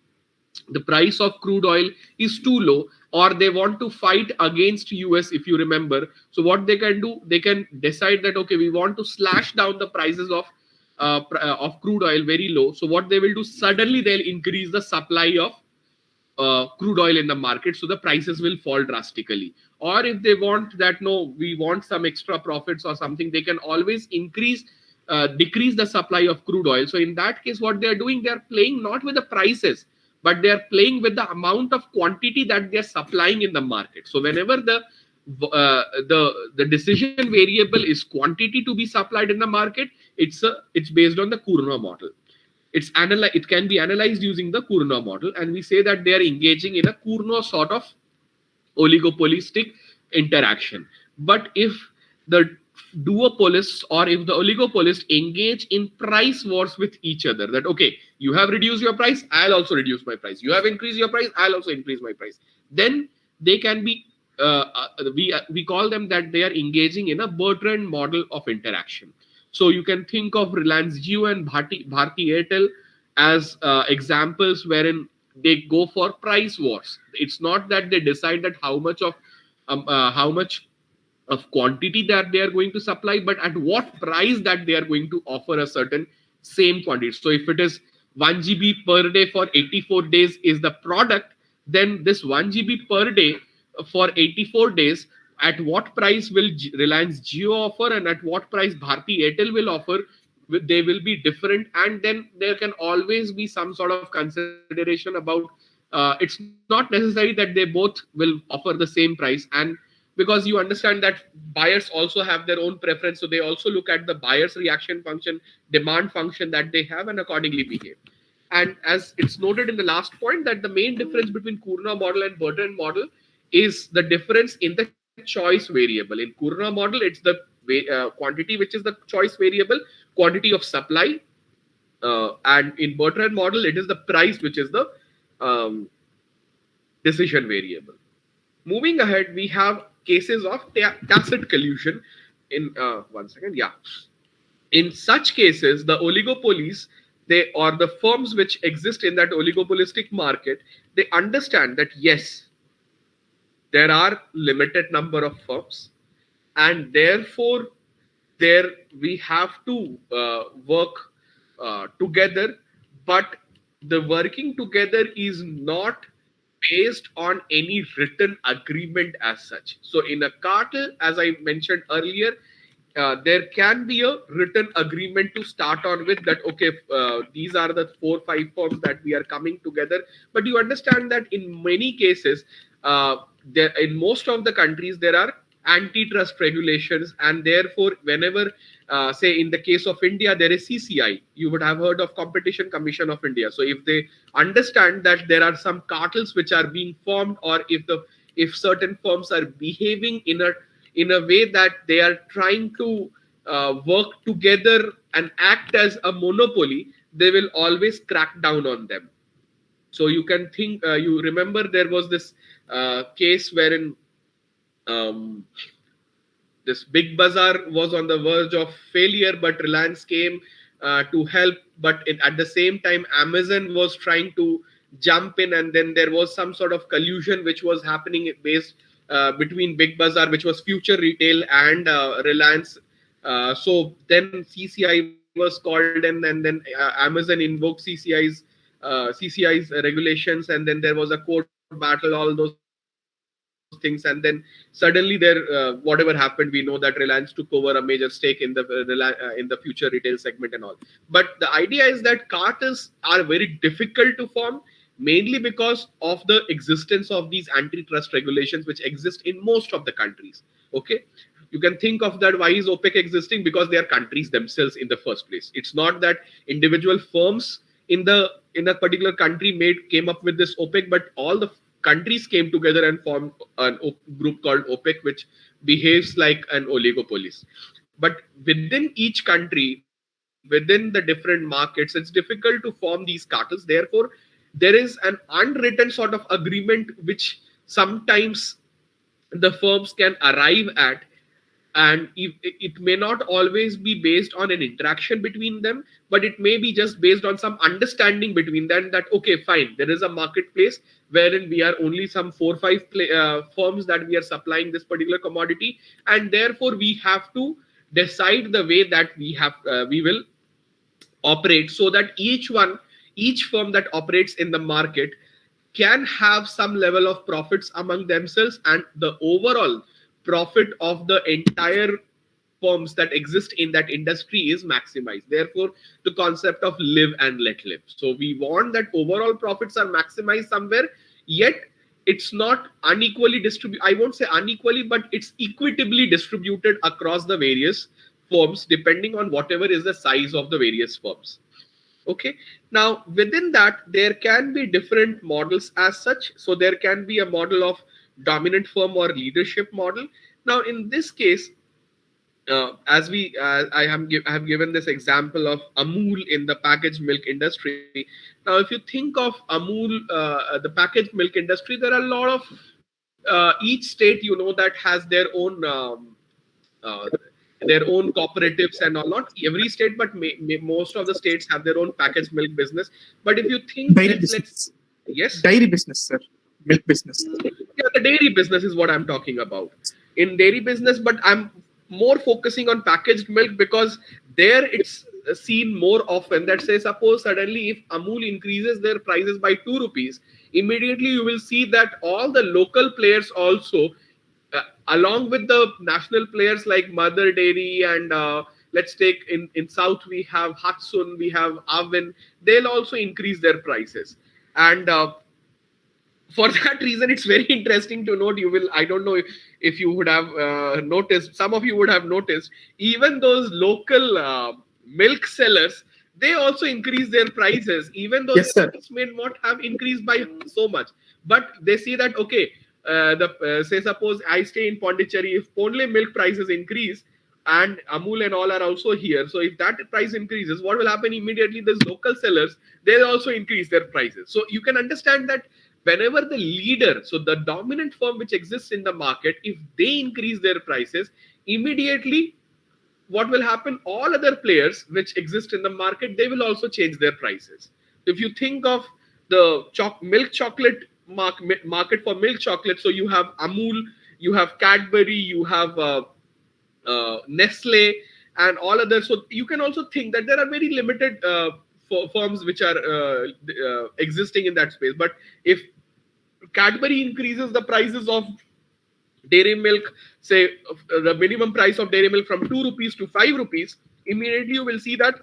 the price of crude oil is too low, or they want to fight against US, if you remember, so what they can do, they can decide that okay, we want to slash down the prices of crude oil very low. So what they will do, suddenly they'll increase the supply of crude oil in the market, so the prices will fall drastically. Or if they want that, no, we want some extra profits or something, they can always decrease the supply of crude oil. So in that case, what they are doing, they are playing not with the prices, but they are playing with the amount of quantity that they are supplying in the market. So whenever the decision variable is quantity to be supplied in the market, it's based on the Cournot model. It can be analyzed using the Cournot model, and we say that they are engaging in a Cournot sort of oligopolistic interaction. But if the duopolists or if the oligopolists engage in price wars with each other, that okay, you have reduced your price, I'll also reduce my price, you have increased your price, I'll also increase my price, then they can be we call them that they are engaging in a Bertrand model of interaction. So you can think of Reliance Jio and Bharti Airtel as examples wherein they go for price wars. It's not that they decide that how much of quantity that they are going to supply, but at what price that they are going to offer a certain same quantity. So if it is 1 GB per day for 84 days is the product, then this 1 GB per day for 84 days, at what price will Reliance Jio offer and at what price Bharti Airtel will offer, they will be different. And then there can always be some sort of consideration about it's not necessary that they both will offer the same price, and because you understand that buyers also have their own preference, so they also look at the buyer's reaction function, demand function that they have, and accordingly behave. And as it's noted in the last point, that the main difference between Cournot model and Bertrand model is the difference in the choice variable. In Cournot model, it's the quantity which is the choice variable, quantity of supply, and in Bertrand model, it is the price which is the decision variable. Moving ahead, we have cases of tacit collusion. In one second, yeah. In such cases, the oligopolies they or the firms which exist in that oligopolistic market, they understand that yes, there are limited number of firms, and therefore there we have to work together, but the working together is not based on any written agreement as such. So in a cartel, as I mentioned earlier, there can be a written agreement to start on with, that okay, these are the 4-5 firms that we are coming together. But you understand that in many cases, there in most of the countries there are antitrust regulations, and therefore whenever say in the case of India there is CCI, you would have heard of Competition Commission of India. So if they understand that there are some cartels which are being formed, or if certain firms are behaving in a way that they are trying to work together and act as a monopoly, they will always crack down on them. So you can think, you remember there was this case wherein this Big Bazaar was on the verge of failure, but Reliance came to help. But at the same time, Amazon was trying to jump in, and then there was some sort of collusion which was happening based between Big Bazaar, which was Future Retail, and Reliance. So then CCI was called in, and then Amazon invoked CCI's regulations, and then there was a court battle, all those things, and then suddenly there whatever happened, we know that Reliance took over a major stake in the future retail segment and all. But the idea is that cartels are very difficult to form, mainly because of the existence of these antitrust regulations which exist in most of the countries. Okay, you can think of that, why is OPEC existing? Because they are countries themselves in the first place. It's not that individual firms in a particular country came up with this OPEC, but all the countries came together and formed a group called OPEC, which behaves like an oligopoly. But within each country, within the different markets, it's difficult to form these cartels. Therefore, there is an unwritten sort of agreement which sometimes the firms can arrive at, and it may not always be based on an interaction between them, but it may be just based on some understanding between them, that okay, fine, there is a marketplace wherein we are only some 4-5 firms that we are supplying this particular commodity, and therefore we have to decide the way that we will operate, so that each firm that operates in the market can have some level of profits among themselves, and the overall profit of the entire firms that exist in that industry is maximized. Therefore, the concept of live and let live. So we want that overall profits are maximized somewhere, yet it's not unequally distributed. I won't say unequally, but it's equitably distributed across the various firms depending on whatever is the size of the various firms. Okay, now within that there can be different models as such. So there can be a model of dominant firm or leadership model. Now in this case, I have given this example of Amul in the packaged milk industry. Now if you think of Amul, the packaged milk industry, there are a lot of each state, you know, that has their own cooperatives and all. Not every state, but most of the states have their own packaged milk business. But if you think dairy business, sir, milk business. Yeah, the dairy business is what I'm talking about. In dairy business, but I'm more focusing on packaged milk because there it's seen more often that, say, suppose suddenly if Amul increases their prices by 2 rupees, immediately you will see that all the local players also, along with the national players like Mother Dairy and let's take in South we have Hatsun, we have Avin, they'll also increase their prices. And for that reason, it's very interesting to note. I don't know if you would have noticed, some of you would have noticed, even those local milk sellers, they also increase their prices, even though Yes, their price may not have increased by so much. But they see that, okay, say suppose I stay in Pondicherry, if only milk prices increase, and Amul and all are also here. So if that price increases, what will happen immediately? These local sellers, they'll also increase their prices. So you can understand that whenever the leader, so the dominant firm which exists in the market, if they increase their prices, immediately what will happen? All other players which exist in the market, they will also change their prices. If you think of the milk chocolate market for milk chocolate, so you have Amul, you have Cadbury, you have Nestle, and all others. So you can also think that there are very limited firms which are existing in that space. But if Cadbury increases the prices of dairy milk, say the minimum price of dairy milk from 2 rupees to 5 rupees, immediately you will see that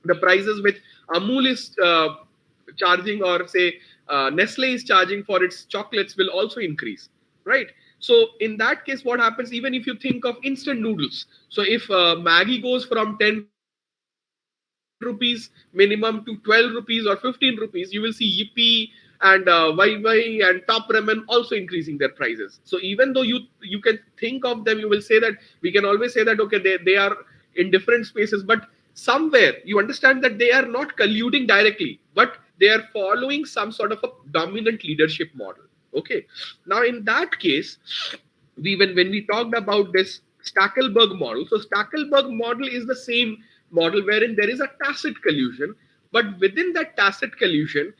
the prices which Amul is charging, or say Nestle is charging for its chocolates, will also increase, right? So in that case, what happens, even if you think of instant noodles, so if Maggi goes from 10 rupees minimum to 12 rupees or 15 rupees, you will see Yippee and YY and Top Ramen also increasing their prices. So even though you can think of them, you will say that, we can always say that, okay, they are in different spaces, but somewhere you understand that they are not colluding directly, but they are following some sort of a dominant leadership model. Okay, now in that case, when we talked about this Stackelberg model, so Stackelberg model is the same model wherein there is a tacit collusion, but within that tacit collusion,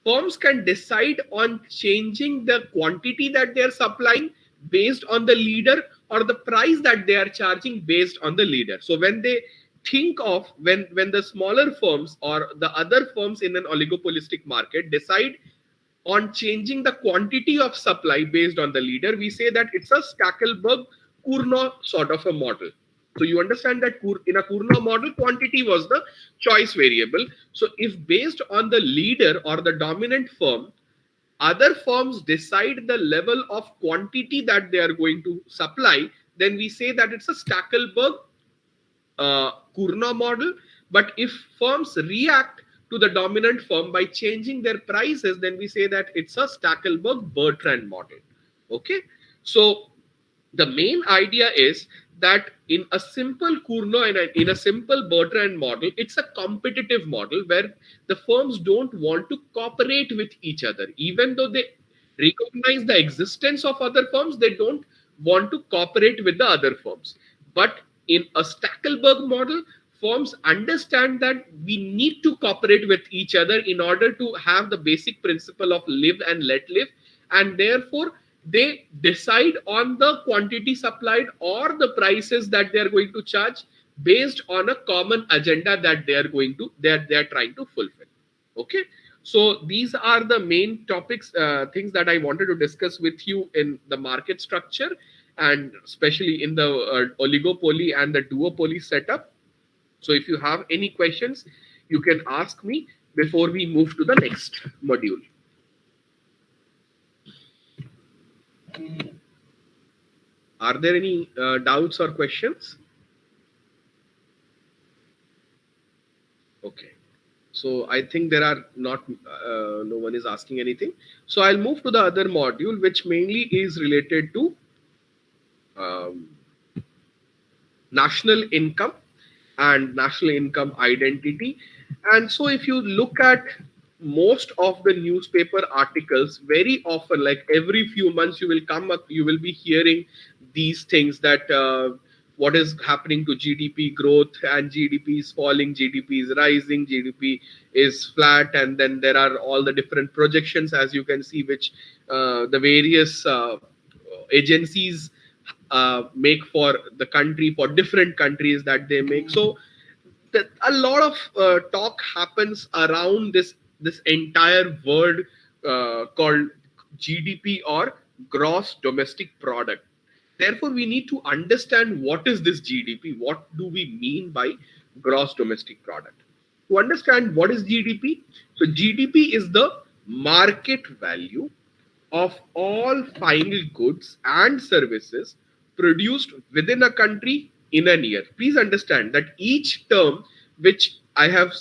firms can decide on changing the quantity that they are supplying based on the leader, or the price that they are charging based on the leader. So when they think of, when the smaller firms or the other firms in an oligopolistic market decide on changing the quantity of supply based on the leader, we say that it's a Stackelberg-Cournot sort of a model. So you understand that in a Cournot model, quantity was the choice variable. So if based on the leader or the dominant firm, other firms decide the level of quantity that they are going to supply, then we say that it's a Stackelberg-Cournot model. But if firms react to the dominant firm by changing their prices, then we say that it's a Stackelberg-Bertrand model. Okay, so the main idea is that in a simple Cournot and in a simple Bertrand model, it's a competitive model where the firms don't want to cooperate with each other. Even though they recognize the existence of other firms, they don't want to cooperate with the other firms. But in a Stackelberg model, firms understand that we need to cooperate with each other in order to have the basic principle of live and let live, and therefore they decide on the quantity supplied or the prices that they are going to charge based on a common agenda that they are trying to fulfill. Okay, so these are the main topics, things that I wanted to discuss with you in the market structure, and especially in the oligopoly and the duopoly setup. So if you have any questions, you can ask me before we move to the next module. Are there any doubts or questions? Okay, so I think there are not, no one is asking anything. So I'll move to the other module, which mainly is related to national income and national income identity. And so if you look at most of the newspaper articles, very often, like every few months, you will be hearing these things that what is happening to GDP growth, and GDP is falling, GDP is rising, GDP is flat, and then there are all the different projections, as you can see, which the various agencies make for the country, for different countries that they make. So a lot of talk happens around this entire word called GDP, or gross domestic product. Therefore, we need to understand what is this GDP, what do we mean by gross domestic product. To understand what is GDP, so GDP is the market value of all final goods and services produced within a country in a year. Please understand that each term which I have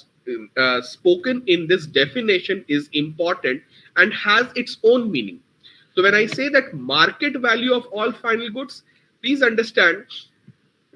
spoken in this definition is important and has its own meaning. So when I say that market value of all final goods, please understand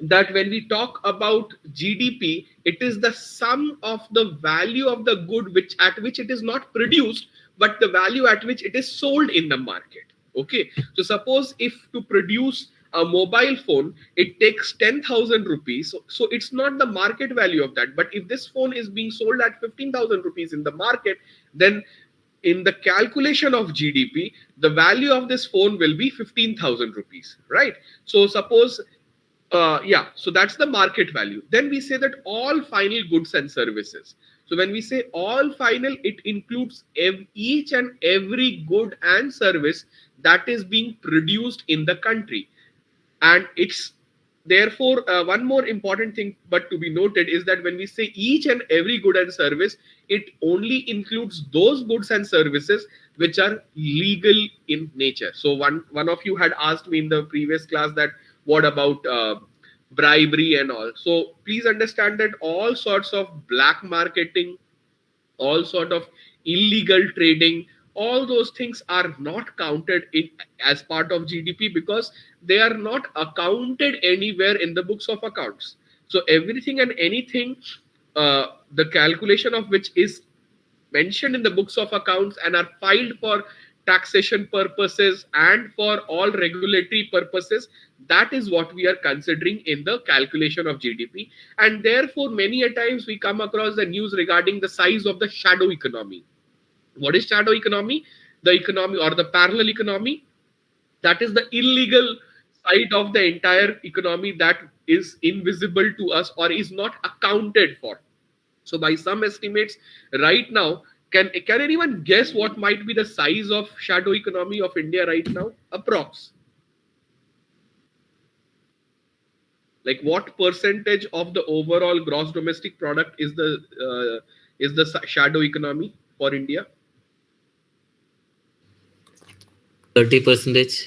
that when we talk about GDP, it is the sum of the value of the good at which it is not produced, but the value at which it is sold in the market. Okay, so suppose if to produce a mobile phone, it takes 10,000 rupees. So it's not the market value of that. But if this phone is being sold at 15,000 rupees in the market, then in the calculation of GDP, the value of this phone will be 15,000 rupees, right? So suppose, so that's the market value. Then we say that all final goods and services. So when we say all final, it includes each and every good and service that is being produced in the country. And it's therefore one more important thing but to be noted is that when we say each and every good and service, it only includes those goods and services which are legal in nature. So one of you had asked me in the previous class that what about bribery and all. So please understand that all sorts of black marketing, all sort of illegal trading, all those things are not counted in as part of GDP because they are not accounted anywhere in the books of accounts. So everything and anything, the calculation of which is mentioned in the books of accounts and are filed for taxation purposes and for all regulatory purposes, that is what we are considering in the calculation of GDP. And therefore many a times we come across the news regarding the size of the shadow economy. What is shadow economy? The economy or the parallel economy, that is the illegal side of the entire economy that is invisible to us or is not accounted for. So by some estimates right now, can anyone guess what might be the size of shadow economy of India right now? Approx. Like what percentage of the overall gross domestic product is the shadow economy for India? 30%.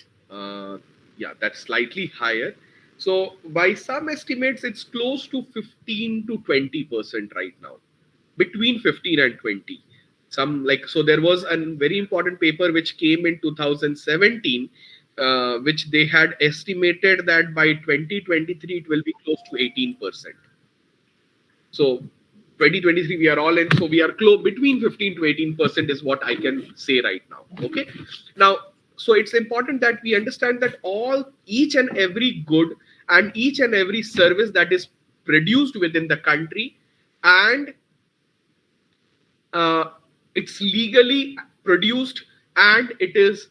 Yeah, that's slightly higher. So by some estimates, it's close to 15 to 20% right now, between 15 and 20. So there was a very important paper which came in 2017, which they had estimated that by 2023 it will be close to 18%. So 2023 we are all in, so we are close between 15 to 18% is what I can say right now. Okay, now so it's important that we understand that each and every good and each and every service that is produced within the country and it's legally produced and it is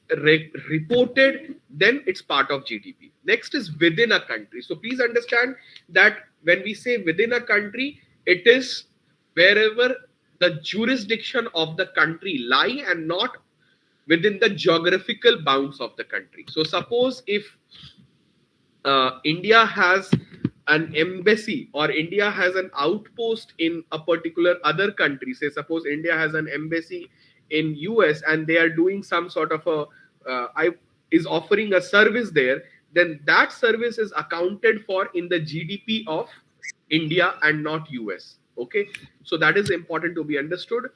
reported, then it's part of GDP. Next is within a country. So please understand that when we say within a country, it is wherever the jurisdiction of the country lie and not within the geographical bounds of the country. So suppose if India has an embassy or India has an outpost in a particular other country, say suppose India has an embassy in US and they are doing some sort of is offering a service there, then that service is accounted for in the GDP of India and not US. Okay, so that is important to be understood.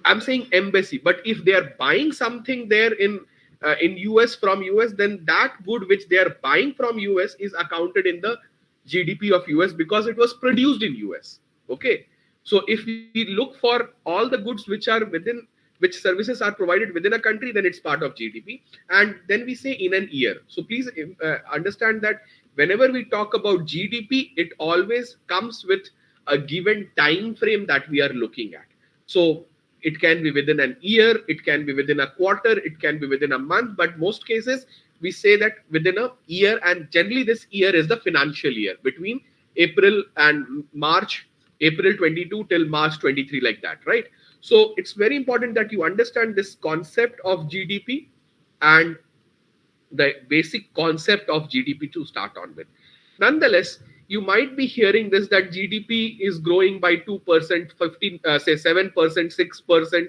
I'm saying embassy, but if they are buying something there in US from US, then that good which they are buying from US is accounted in the GDP of US because it was produced in US. Okay, so if we look for all the goods which are within, which services are provided within a country, then it's part of GDP. And then we say in an year. So please understand that whenever we talk about GDP, it always comes with a given time frame that we are looking at. So it can be within an year, it can be within a quarter, it can be within a month, but most cases we say that within a year, and generally this year is the financial year between April and March, April 22 till March 23, like that, right? So it's very important that you understand this concept of GDP and the basic concept of GDP to start on with. Nonetheless, you might be hearing this that GDP is growing by 2%, 15, say 7%, 6%.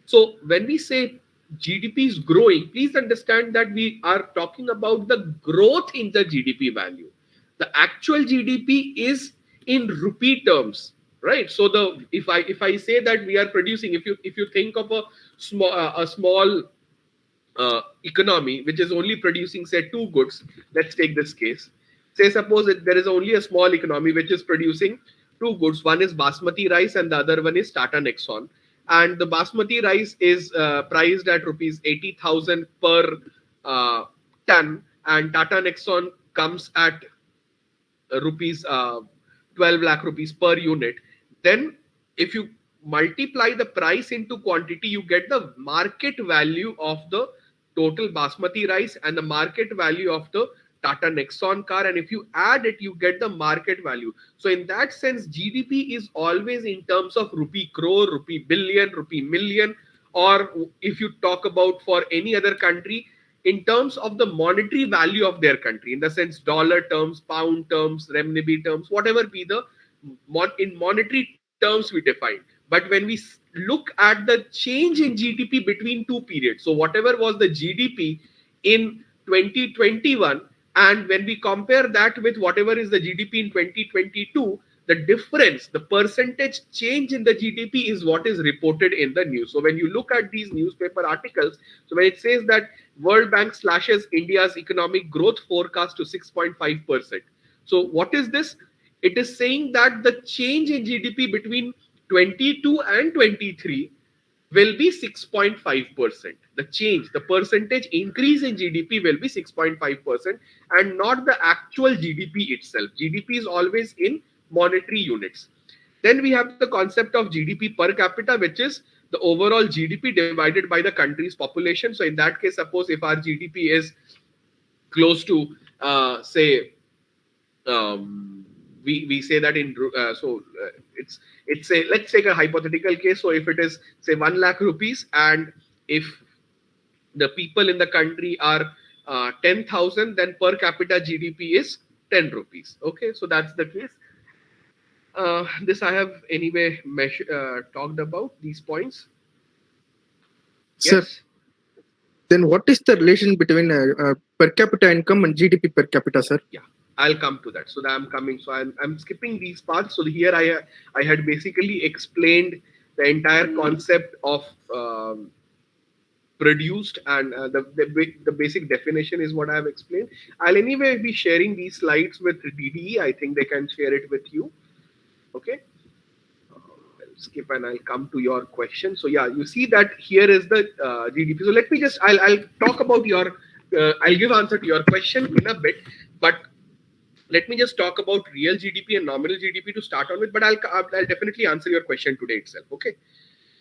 So when we say GDP is growing, please understand that we are talking about the growth in the GDP value. The actual GDP is in rupee terms, right? So if I say that we are producing, if you think of a small economy which is only producing say two goods, let's take this case. Say suppose there is only a small economy which is producing two goods. One is basmati rice and the other one is Tata Nexon. And the basmati rice is priced at rupees 80,000 per ton, and Tata Nexon comes at rupees 12 lakh rupees per unit, then if you multiply the price into quantity, you get the market value of the total basmati rice and the market value of the Tata Nexon car, and if you add it, you get the market value. So in that sense, GDP is always in terms of rupee crore, rupee billion, rupee million, or if you talk about for any other country, in terms of the monetary value of their country, in the sense dollar terms, pound terms, renminbi terms, whatever be the in monetary terms we define. But when we look at the change in GDP between two periods, so whatever was the GDP in 2021, and when we compare that with whatever is the GDP in 2022, the difference, the percentage change in the GDP is what is reported in the news. So when you look at these newspaper articles, so when it says that World Bank slashes India's economic growth forecast to 6.5%. So what is this? It is saying that the change in GDP between 22 and 23 will be 6.5%. The change, the percentage increase in GDP will be 6.5% and not the actual GDP itself. GDP is always in monetary units. Then we have the concept of GDP per capita, which is the overall GDP divided by the country's population. So in that case, suppose if our GDP is close to, say, we say that in it's a, let's take a hypothetical case. So if it is say 1 lakh rupees, and if the people in the country are 10,000, then per capita GDP is 10 rupees. Okay, so that's the case. This I have anyway talked about these points. Sir, Yes. then what is the relation between per capita income and GDP per capita, sir? Yeah, I'll come to that. So that I'm coming. So I'm skipping these parts. So here I had basically explained the entire concept of produced, and the basic definition is what I have explained. I'll anyway be sharing these slides with DDE. I think they can share it with you. Okay. I'll skip and I'll come to your question. So yeah, you see that here is the GDP. So let me just I'll talk about your I'll give answer to your question in a bit, but let me just talk about real GDP and nominal GDP to start on with. But I'll definitely answer your question today itself. Okay.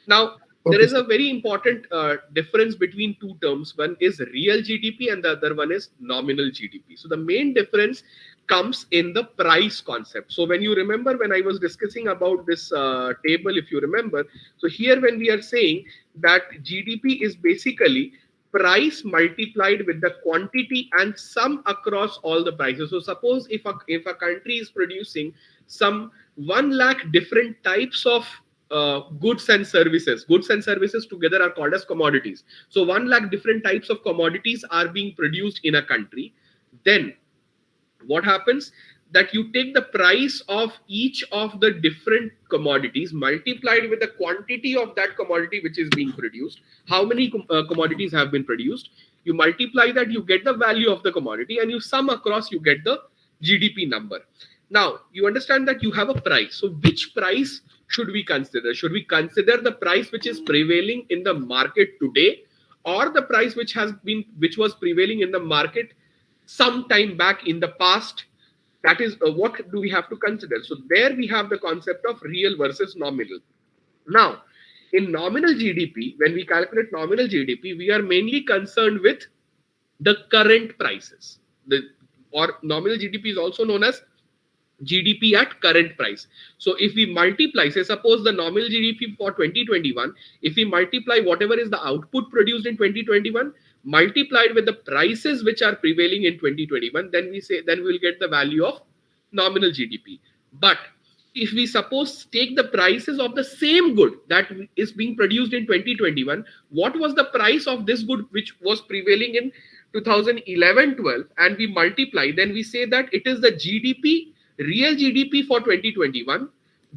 Now, there is a very important difference between two terms. One is real GDP and the other one is nominal GDP. So the main difference comes in the price concept. So when you remember, when I was discussing about this table, if you remember, so here when we are saying that GDP is basically price multiplied with the quantity and sum across all the prices. So suppose if a country is producing some 1 lakh different types of goods and services together are called as commodities. So 1 lakh different types of commodities are being produced in a country. Then what happens that you take the price of each of the different commodities multiplied with the quantity of that commodity which is being produced. How many commodities have been produced? You multiply that, you get the value of the commodity, and you sum across, you get the GDP number. Now, you understand that you have a price. So which price should we consider? Should we consider the price which is prevailing in the market today, or the price which was prevailing in the market some time back in the past? That is what do we have to consider? So there we have the concept of real versus nominal. Now, in nominal GDP, when we calculate nominal GDP, we are mainly concerned with the current prices. Or nominal GDP is also known as GDP at current price. So if we multiply, say suppose the nominal GDP for 2021, if we multiply whatever is the output produced in 2021 multiplied with the prices which are prevailing in 2021, then we will get the value of nominal GDP. But if we suppose take the prices of the same good that is being produced in 2021, what was the price of this good which was prevailing in 2011-12, and we multiply, then we say that it is the GDP, real GDP for 2021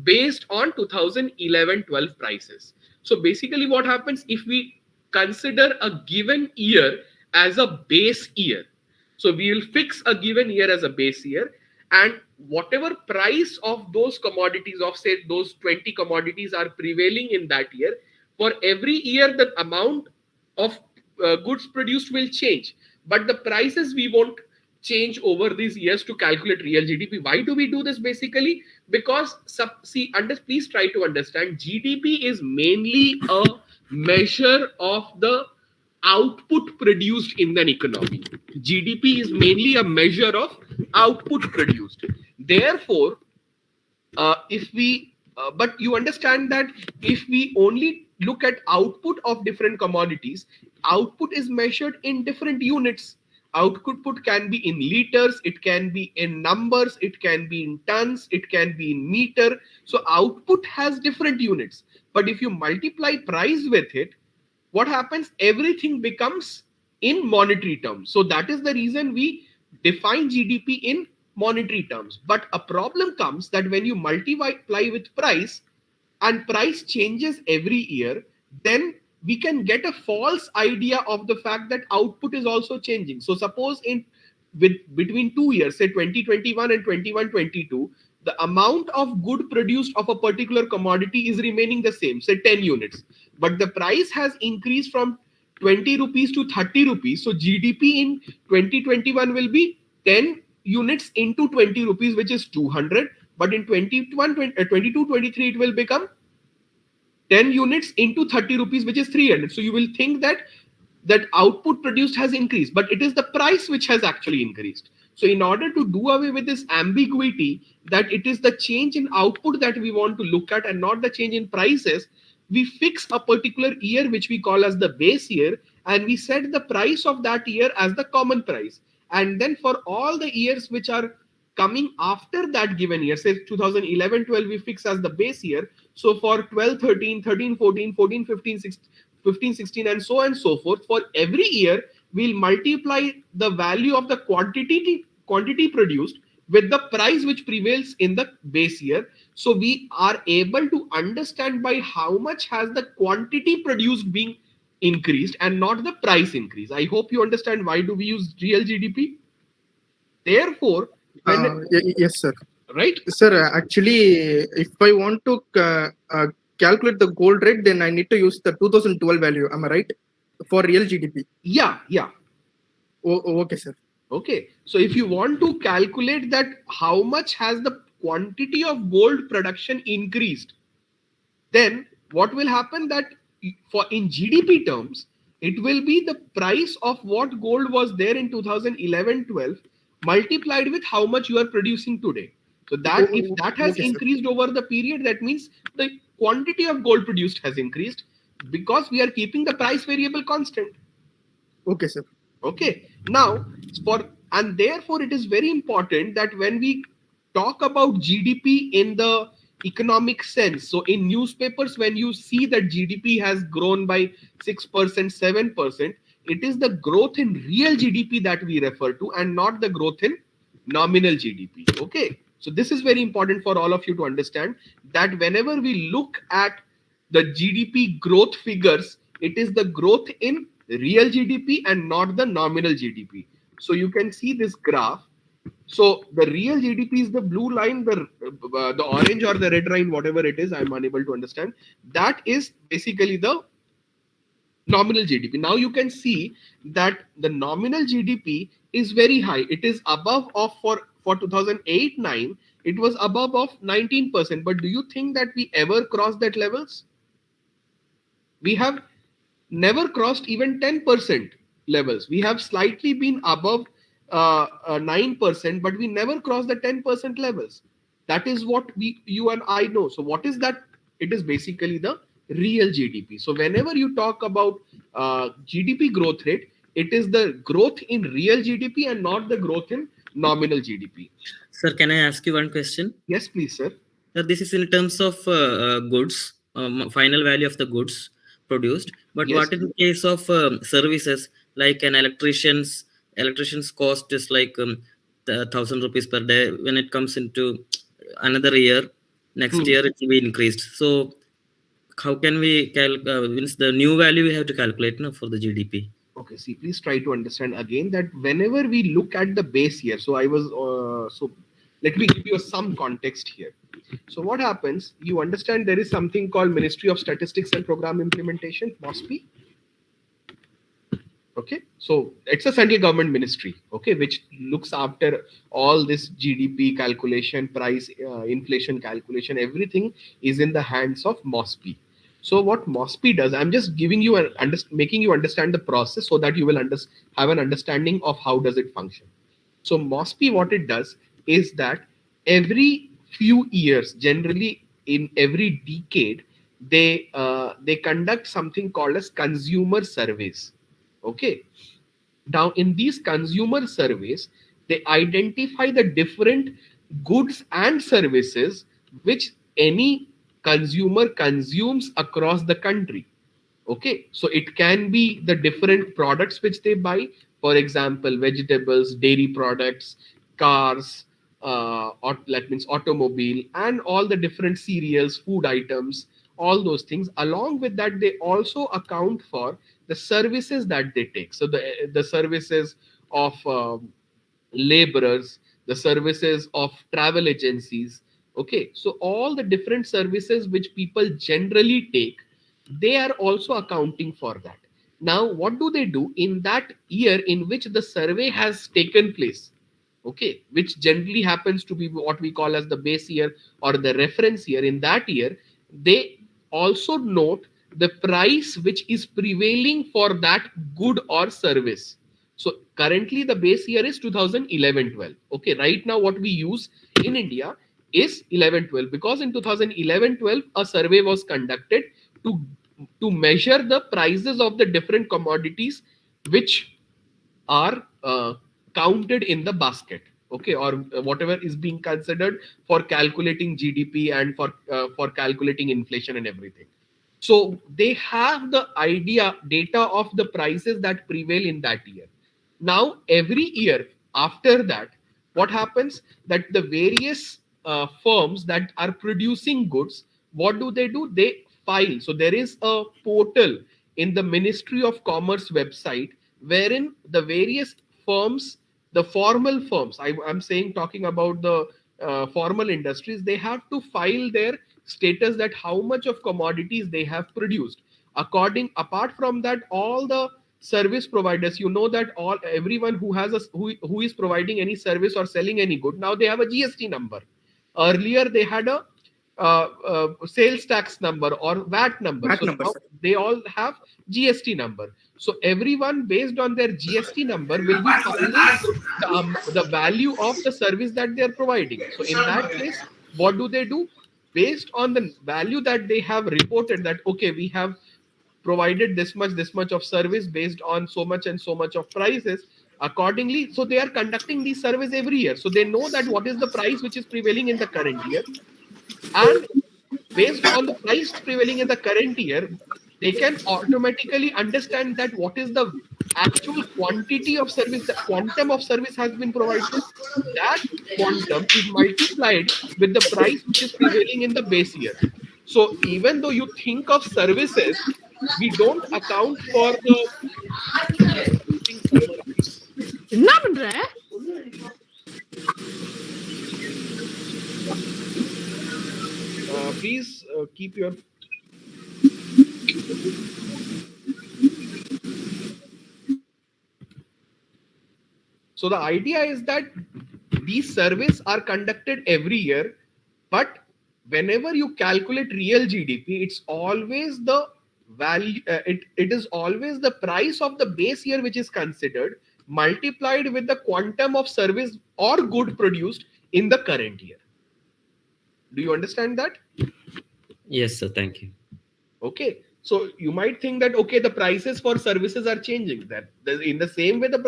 based on 2011-12 prices. So basically what happens if we consider a given year as a base year? So we will fix a given year as a base year, and whatever price of those commodities, of say those 20 commodities are prevailing in that year, for every year the amount of goods produced will change. but the prices we won't change over these years to calculate real GDP. Why do we do this? Basically because please try to understand, GDP is mainly a measure of the output produced in an economy. GDP is mainly a measure of output produced. Therefore, but you understand that if we only look at output of different commodities, output is measured in different units. Output can be in liters, it can be in numbers, it can be in tons, it can be in meter. So output has different units. But if you multiply price with it, what happens? Everything becomes in monetary terms. So that is the reason we define GDP in monetary terms. But a problem comes that when you multiply with price and price changes every year, then we can get a false idea of the fact that output is also changing. So suppose between 2 years, say 2021 and 21-22, the amount of good produced of a particular commodity is remaining the same, say 10 units, but the price has increased from 20 rupees to 30 rupees. So GDP in 2021 will be 10 units into 20 rupees, which is 200. But in 22-23, it will become 10 units into 30 rupees, which is 300. So you will think that output produced has increased, but it is the price which has actually increased. So in order to do away with this ambiguity that it is the change in output that we want to look at and not the change in prices, we fix a particular year which we call as the base year, and we set the price of that year as the common price. And then for all the years which are coming after that given year, say 2011-12, we fix as the base year. So for 12-13, 13-14, 14-15, 15-16, and so on and so forth, for every year we'll multiply the value of the quantity produced with the price which prevails in the base year. So we are able to understand by how much has the quantity produced being increased and not the price increase. I hope you understand why do we use real GDP. Therefore, yes, sir. Right? Sir, actually, if I want to calculate the gold rate, then I need to use the 2012 value. Am I right? For real GDP. Yeah. Okay, sir. Okay. So if you want to calculate that how much has the quantity of gold production increased, then what will happen that for in GDP terms, it will be the price of what gold was there in 2011-12 multiplied with how much you are producing today. So that if that has increased over the period, that means the quantity of gold produced has increased because we are keeping the price variable constant. Okay, sir. Okay. Now, and therefore it is very important that when we talk about GDP in the economic sense, so in newspapers, when you see that GDP has grown by 6%, 7%, it is the growth in real GDP that we refer to and not the growth in nominal GDP. Okay. So this is very important for all of you to understand that whenever we look at the GDP growth figures, it is the growth in real GDP and not the nominal GDP. So you can see this graph. So the real GDP is the blue line, the orange or the red line, whatever it is, I'm unable to understand. That is basically the nominal GDP. Now you can see that the nominal GDP is very high. It is above of for 2008-9, it was above of 19%. But do you think that we ever crossed that levels? We have never crossed even 10% levels. We have slightly been above 9%, but we never crossed the 10% levels. That is what you and I know. So what is that? It is basically the real GDP. So whenever you talk about GDP growth rate, it is the growth in real GDP and not the growth in nominal GDP. Sir, can I ask you one question? Yes, please, sir. Sir, this is in terms of goods, final value of the goods produced. But Yes. what in the case of services, like an electrician's cost is like 1,000 rupees per day. When it comes into another year, next year it will be increased. So how can we means the new value we have to calculate for the GDP? Okay, see, please try to understand again that whenever we look at the base year, so let me give you some context here. So what happens, you understand there is something called Ministry of Statistics and Program Implementation, MOSPI. Okay, so it's a central government ministry, okay, which looks after all this GDP calculation, price, inflation calculation, everything is in the hands of MOSPI. So what MOSPI does, I'm just giving you making you understand the process so that you will have an understanding of how does it function. So MOSPI, what it does is that every few years, generally in every decade, they conduct something called as consumer surveys. Okay, now in these consumer surveys, they identify the different goods and services which any consumer consumes across the country. Okay, so it can be the different products which they buy, for example, vegetables, dairy products, cars, or that means automobile, and all the different cereals, food items, all those things. Along with that, they also account for the services that they take. So the services of laborers, the services of travel agencies. Okay, so all the different services which people generally take, they are also accounting for that. Now what do they do in that year in which the survey has taken place? Okay, which generally happens to be what we call as the base year or the reference year. In that year, they also note the price which is prevailing for that good or service. So currently the base year is 2011-12. Okay, right now what we use in India is 11-12, because in 2011-12 a survey was conducted to measure the prices of the different commodities which are counted in the basket. Okay, or whatever is being considered for calculating GDP and for calculating inflation and everything. So they have the data of the prices that prevail in that year. Now every year after that, what happens that the various firms that are producing goods, what do? They file. So there is a portal in the Ministry of Commerce website wherein the various firms, the formal firms, I'm saying, talking about the formal industries, they have to file their status that how much of commodities they have produced. Apart from that, all the service providers, you know that everyone who has who is providing any service or selling any good, now they have a GST number. Earlier they had a sales tax number or VAT number. VAT so number, now sir. they all have GST number. So everyone, based on their GST number, will be filing the value of the service that they are providing. So in that case, what do? Based on the value that they have reported, that okay, we have provided this much of service based on so much and so much of prices, accordingly, so they are conducting these surveys every year, so they know that what is the price which is prevailing in the current year, and based on the price prevailing in the current year, they can automatically understand that what is the actual quantity of service, the quantum of service has been provided. That quantum is multiplied with the price which is prevailing in the base year. So even though you think of services, we don't account for the waiting someone, please. என்ன பண்ற? Please keep your. So the idea is that these surveys are conducted every year, but whenever you calculate real GDP, it's always the value. It is always the price of the base year which is considered, multiplied with the quantum of service or good produced in the current year. Do you understand that? Yes, sir. Thank you. Okay, so you might think that okay, the prices for services are changing. That in the same way, the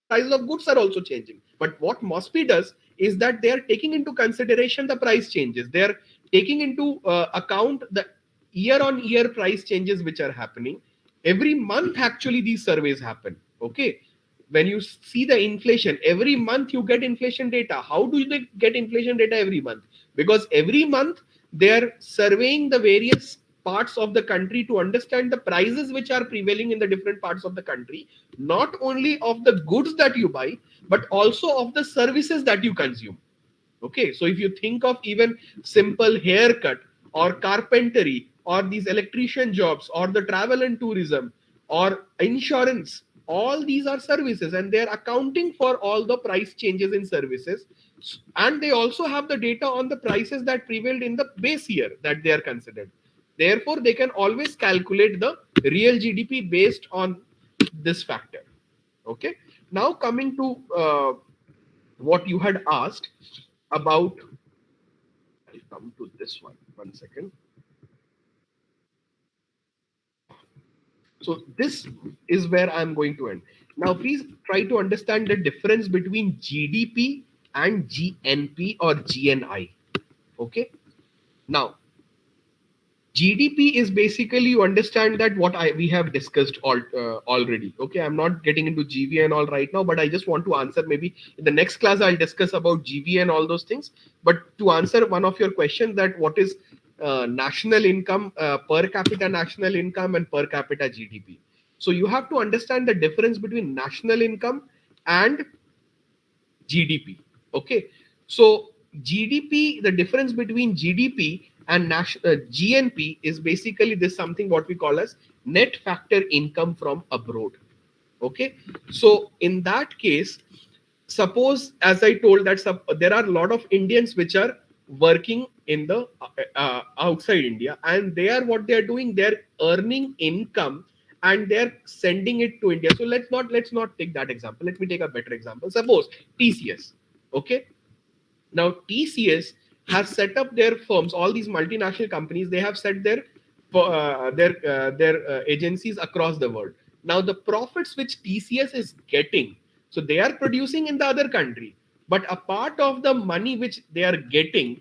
prices of goods are also changing. But what MOSPI does is that they are taking into consideration the price changes. They are taking into account the year-on-year price changes which are happening. Every month, actually, these surveys happen. Okay, when you see the inflation, every month you get inflation data. How do they get inflation data every month? Because every month they are surveying the various parts of the country to understand the prices which are prevailing in the different parts of the country, not only of the goods that you buy, but also of the services that you consume. Okay, so if you think of even simple haircut or carpentry or these electrician jobs or the travel and tourism or insurance all these are services, and they're accounting for all the price changes in services. And they also have the data on the prices that prevailed in the base year that they are considered. Therefore, they can always calculate the real GDP based on this factor. Okay. Now coming to what you had asked about, I'll come to this one. One second. So this is where I'm going to end. Now, please try to understand the difference between GDP and GNP or GNI. Okay. Now, GDP is basically, you understand that what we have discussed already. Okay, I'm not getting into GV and all right now, but I just want to answer. Maybe in the next class I'll discuss about GV and all those things. But to answer one of your questions, that what is national income, per capita national income and per capita GDP. So you have to understand the difference between national income and GDP. Okay, so GDP, the difference between GDP and GNP is basically this something what we call as net factor income from abroad. Okay, so in that case, suppose, as I told, that there are a lot of Indians which are working in the outside India, and they are what they are doing, they're earning income and they're sending it to India. So let's not take that example. Let me take a better example. Suppose TCS. Okay, now TCS has set up their firms. All these multinational companies, they have set their agencies across the world. Now the profits which TCS is getting, so they are producing in the other country, but a part of the money which they are getting,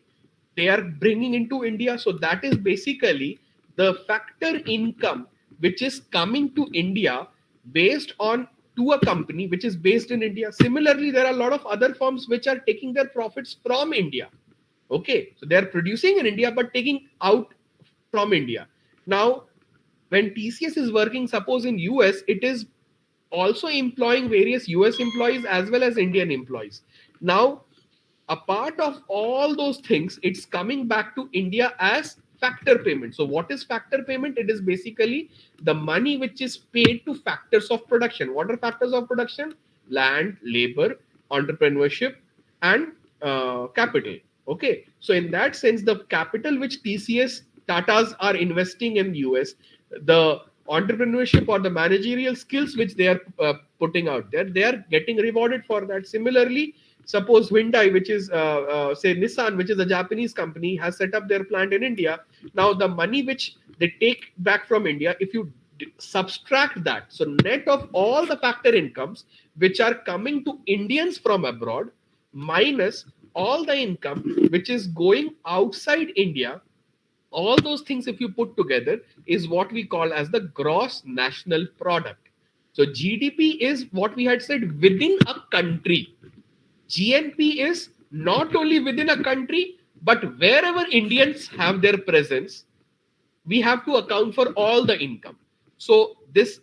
they are bringing into India. So that is basically the factor income which is coming to India based on to a company which is based in India. Similarly, there are a lot of other firms which are taking their profits from India. Okay, so they are producing in India but taking out from India. Now, when TCS is working, suppose in US, it is also employing various US employees as well as Indian employees. Now, a part of all those things, it's coming back to India as factor payment. So what is factor payment? It is basically the money which is paid to factors of production. What are factors of production? Land, labor, entrepreneurship, and capital. Okay, so in that sense, the capital which TCS, Tatas are investing in US, the entrepreneurship or the managerial skills which they are putting out there, they are getting rewarded for that. Similarly, suppose Hyundai, which is say Nissan, which is a Japanese company, has set up their plant in India. Now the money which they take back from India, if you subtract that, so net of all the factor incomes which are coming to Indians from abroad minus all the income which is going outside India, all those things if you put together is what we call as the gross national product. So GDP is what we had said within a country. GNP is not only within a country, but wherever Indians have their presence, we have to account for all the income. So this,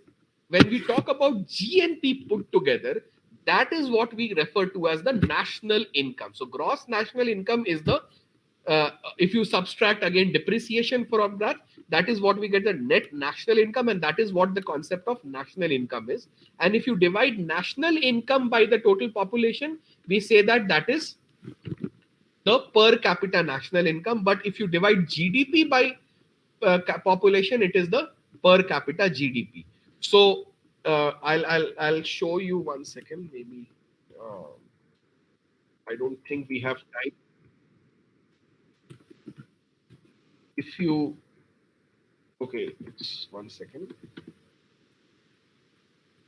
when we talk about GNP put together, that is what we refer to as the national income. So gross national income is the, if you subtract again depreciation from that, that is what we get the net national income, and that is what the concept of national income is. And if you divide national income by the total population, we say that that is the per capita national income. But if you divide GDP by population, it is the per capita GDP. So I'll show you 1 second. Maybe I don't think we have time. If you okay, it's 1 second.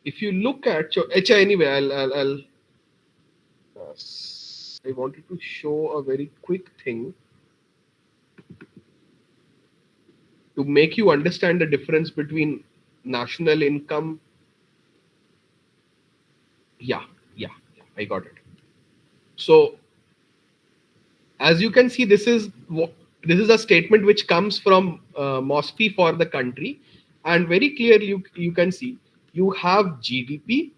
If you look at anyway, I'll I wanted to show a very quick thing to make you understand the difference between national income. Yeah, I got it. So as you can see, this is a statement which comes from MOSPI for the country, and very clearly you can see you have GDP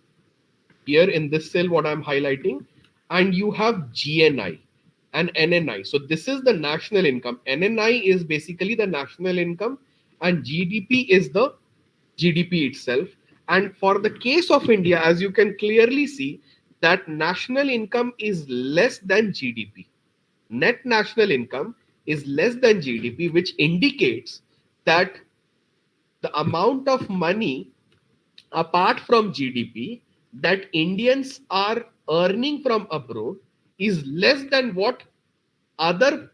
here in this cell, what I'm highlighting, and you have GNI and NNI. So this is the national income. NNI is basically the national income, and GDP is the GDP itself. And for the case of India, as you can clearly see, that national income is less than GDP. Net national income is less than GDP, which indicates that the amount of money apart from GDP that Indians are earning from abroad is less than what other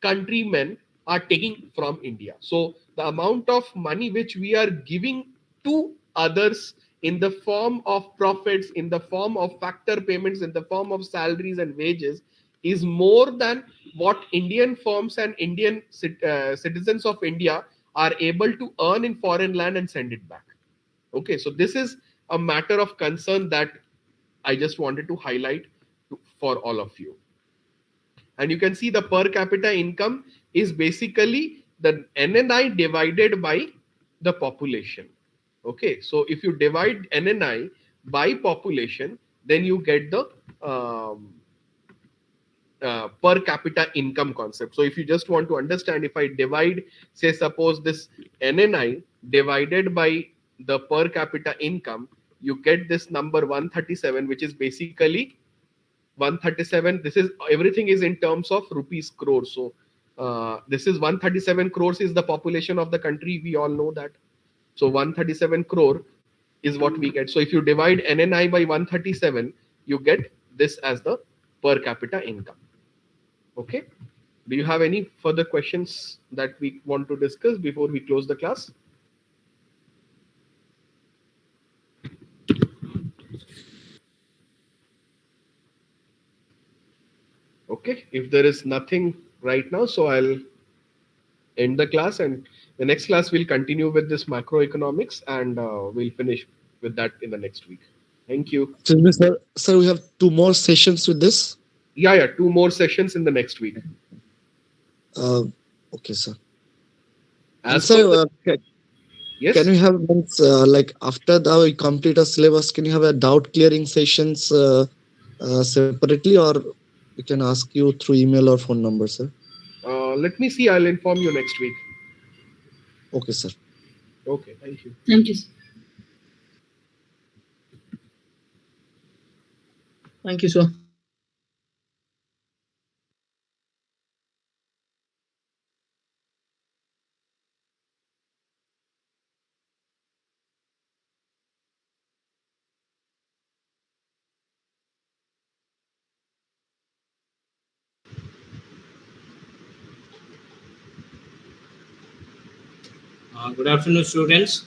countrymen are taking from India. So the amount of money which we are giving to others in the form of profits, in the form of factor payments, in the form of salaries and wages is more than what Indian firms and Indian citizens of India are able to earn in foreign land and send it back. Okay, so this is a matter of concern that I just wanted to highlight for all of you. And you can see the per capita income is basically the NNI divided by the population. Okay, so if you divide NNI by population, then you get the per capita income concept. So if you just want to understand, if I divide, say, suppose this NNI divided by the per capita income, you get this number 137, which is basically 137. This is everything is in terms of rupees crores. So this is 137 crores is the population of the country. We all know that. So 137 crore is what we get. So if you divide NNI by 137, you get this as the per capita income. Okay. Do you have any further questions that we want to discuss before we close the class? Okay, if there is nothing right now, so I'll end the class, and the next class we'll continue with this macroeconomics, and we'll finish with that in the next week. Thank you. Sir, we have 2 more sessions with this. Yeah, 2 more sessions in the next week. Okay, sir. As And sir, yes. can we have like after we complete a syllabus, can you have a doubt clearing sessions separately, or we can ask you through email or phone number, sir? Let me see. I'll inform you next week. Okay, sir. Okay, thank you. Thank you. Thank you, sir. Good afternoon, students.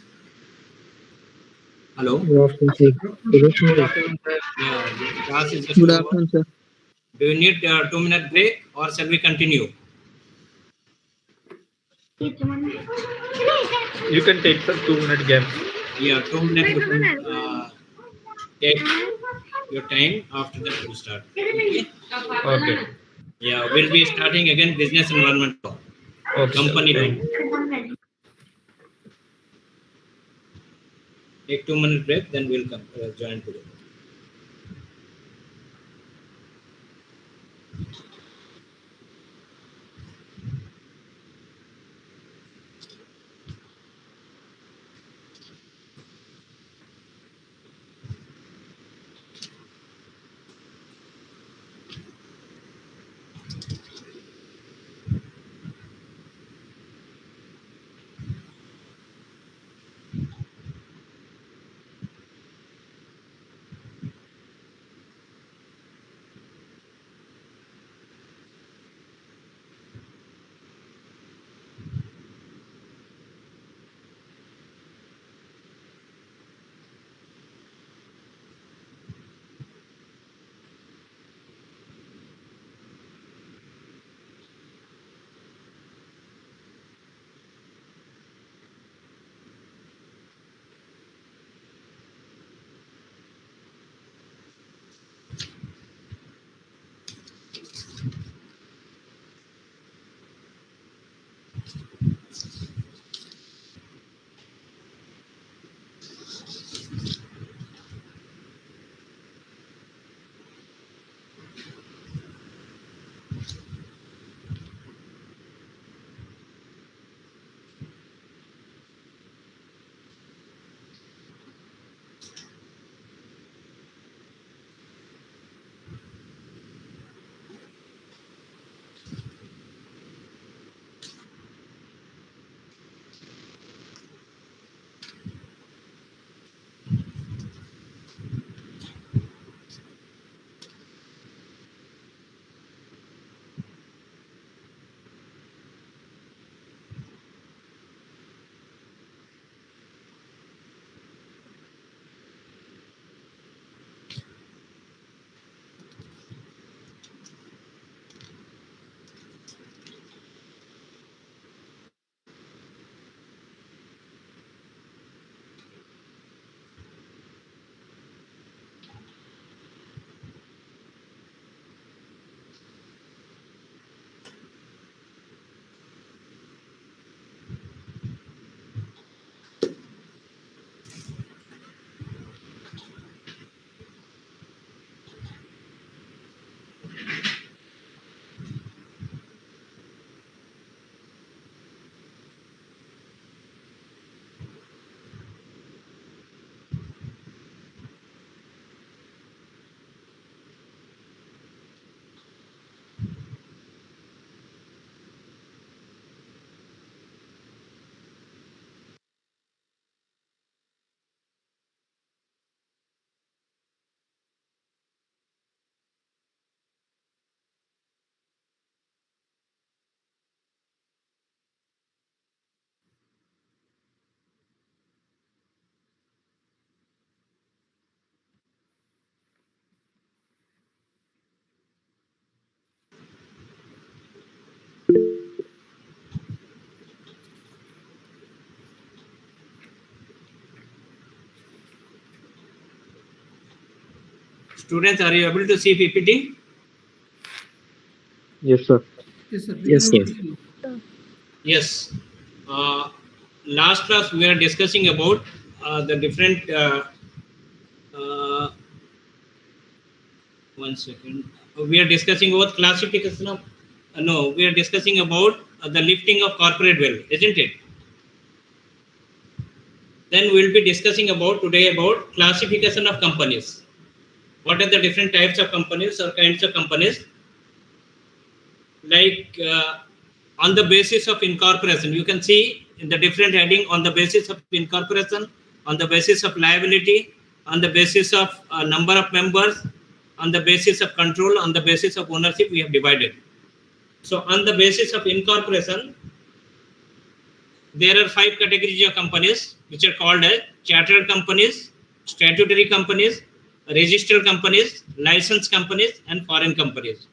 Hello. Good afternoon, sir. Good afternoon, sir. Yeah, the class is just Good over. afternoon, sir. Do you need a 2-minute break or shall we continue? You can take some 2-minute gap. Yeah, 2 minutes you can take your time. After that we'll start. Okay. Okay. Yeah, we'll be starting again business environment law. Okay. Company law. Take 2-minute break, then we'll come join together. Students, are you able to see PPT? Yes, sir. Yes, sir. Yes, sir. Yes. Last class we were discussing about the different. One second. We are discussing about classification of. No, we are discussing about the lifting of corporate wealth, isn't it? Then we'll be discussing about today about classification of companies. What are the different types of companies or kinds of companies? Like on the basis of incorporation, you can see in the different heading on the basis of incorporation, on the basis of liability, on the basis of number of members, on the basis of control, on the basis of ownership, we have divided. So on the basis of incorporation, there are 5 categories of companies which are called as chartered companies, statutory companies, registered companies, licensed companies, and foreign companies.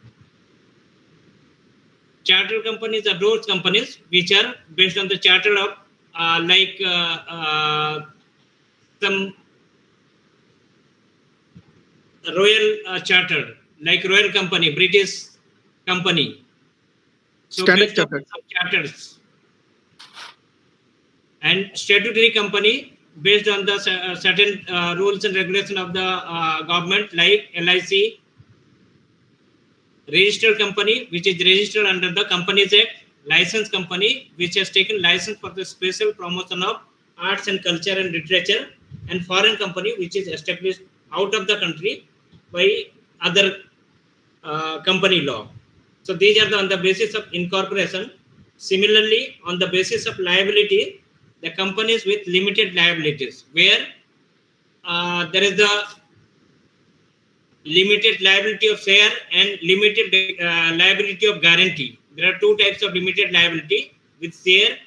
Chartered companies are those companies which are based on the charter of some royal charter, like Royal Company, British company. So Standard based on Chartered. some charters. And statutory company based on the certain rules and regulation of the government, like LIC. Registered company which is registered under the Companies Act. Licensed company which has taken license for the special promotion of arts and culture and literature. And foreign company which is established out of the country by other company law. So these are on the basis of incorporation. Similarly, on the basis of liability, the companies with limited liabilities, where there is the limited liability of share and limited liability of guarantee. There are 2 types of limited liability with share,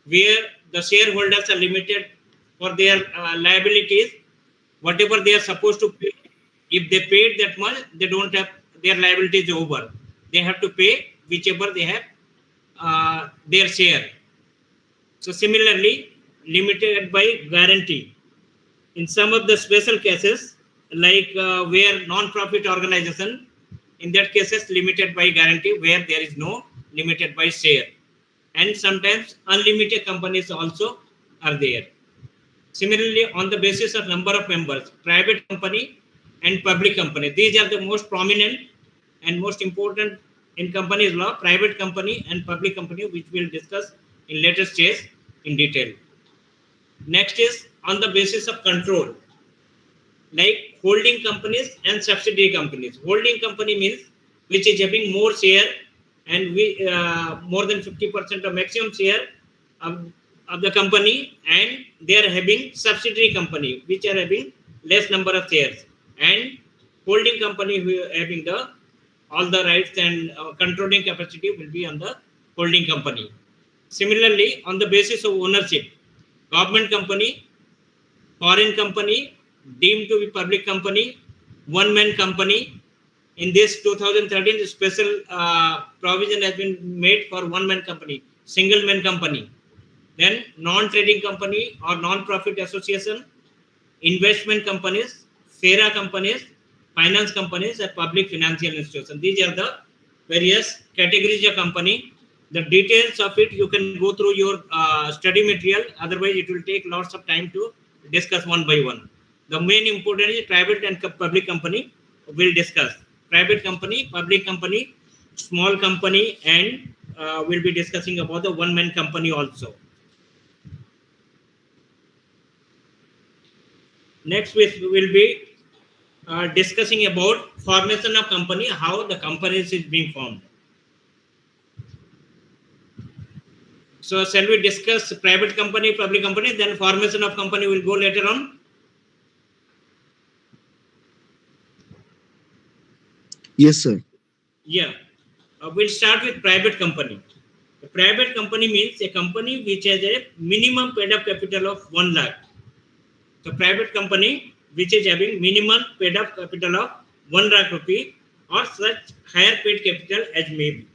where the shareholders are limited for their liabilities, whatever they are supposed to pay. If they paid that much, they don't have their liabilities over. They have to pay whichever they have their share. So similarly, limited by guarantee. In some of the special cases, like where non-profit organization, in that cases limited by guarantee, where there is no limited by share. And sometimes unlimited companies also are there. Similarly, on the basis of number of members, private company and public company. These are the most prominent and most important in companies law, private company and public company, which we'll discuss in later stage in detail. Next is on the basis of control, like holding companies and subsidiary companies. Holding company means which is having more share and more than 50% of maximum share of the company, and they are having subsidiary company which are having less number of shares, and holding company who are having all the rights and controlling capacity will be on the holding company. Similarly, on the basis of ownership, government company, foreign company, deemed to be public company, one-man company. In this 2013 special provision has been made for one-man company, single-man company. Then non-trading company or non-profit association, investment companies, FERA companies, finance companies, and public financial institutions. These are the various categories of company. The details of it you can go through your study material. Otherwise, it will take lots of time to discuss one by one. The main important is private and public company. We'll discuss private company, public company, small company, and we'll be discussing about the one-man company also. Next, we will be discussing about formation of company, how the companies is being formed. So shall we discuss private company, public company, then formation of company will go later on? Yes, sir. Yeah. We'll start with private company. A private company means a company which has a minimum paid up capital of 1 lakh. So private company which is having minimum paid up capital of 1 lakh rupee or such higher paid capital as may be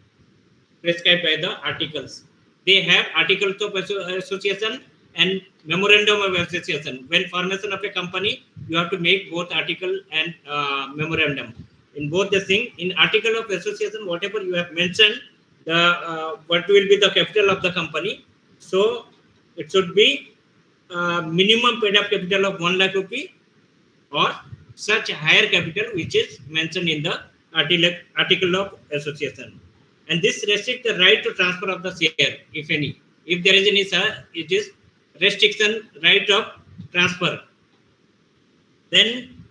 prescribed by the articles. They have articles of association and memorandum of association. When formation of a company, you have to make both article and memorandum. In both the thing, in article of association, whatever you have mentioned, the what will be the capital of the company. So it should be minimum paid up capital of 1 lakh rupee or such higher capital which is mentioned in the article of association. And this restricts the right to transfer of the share, if any. If there is any, sir, it is restriction right of transfer. Then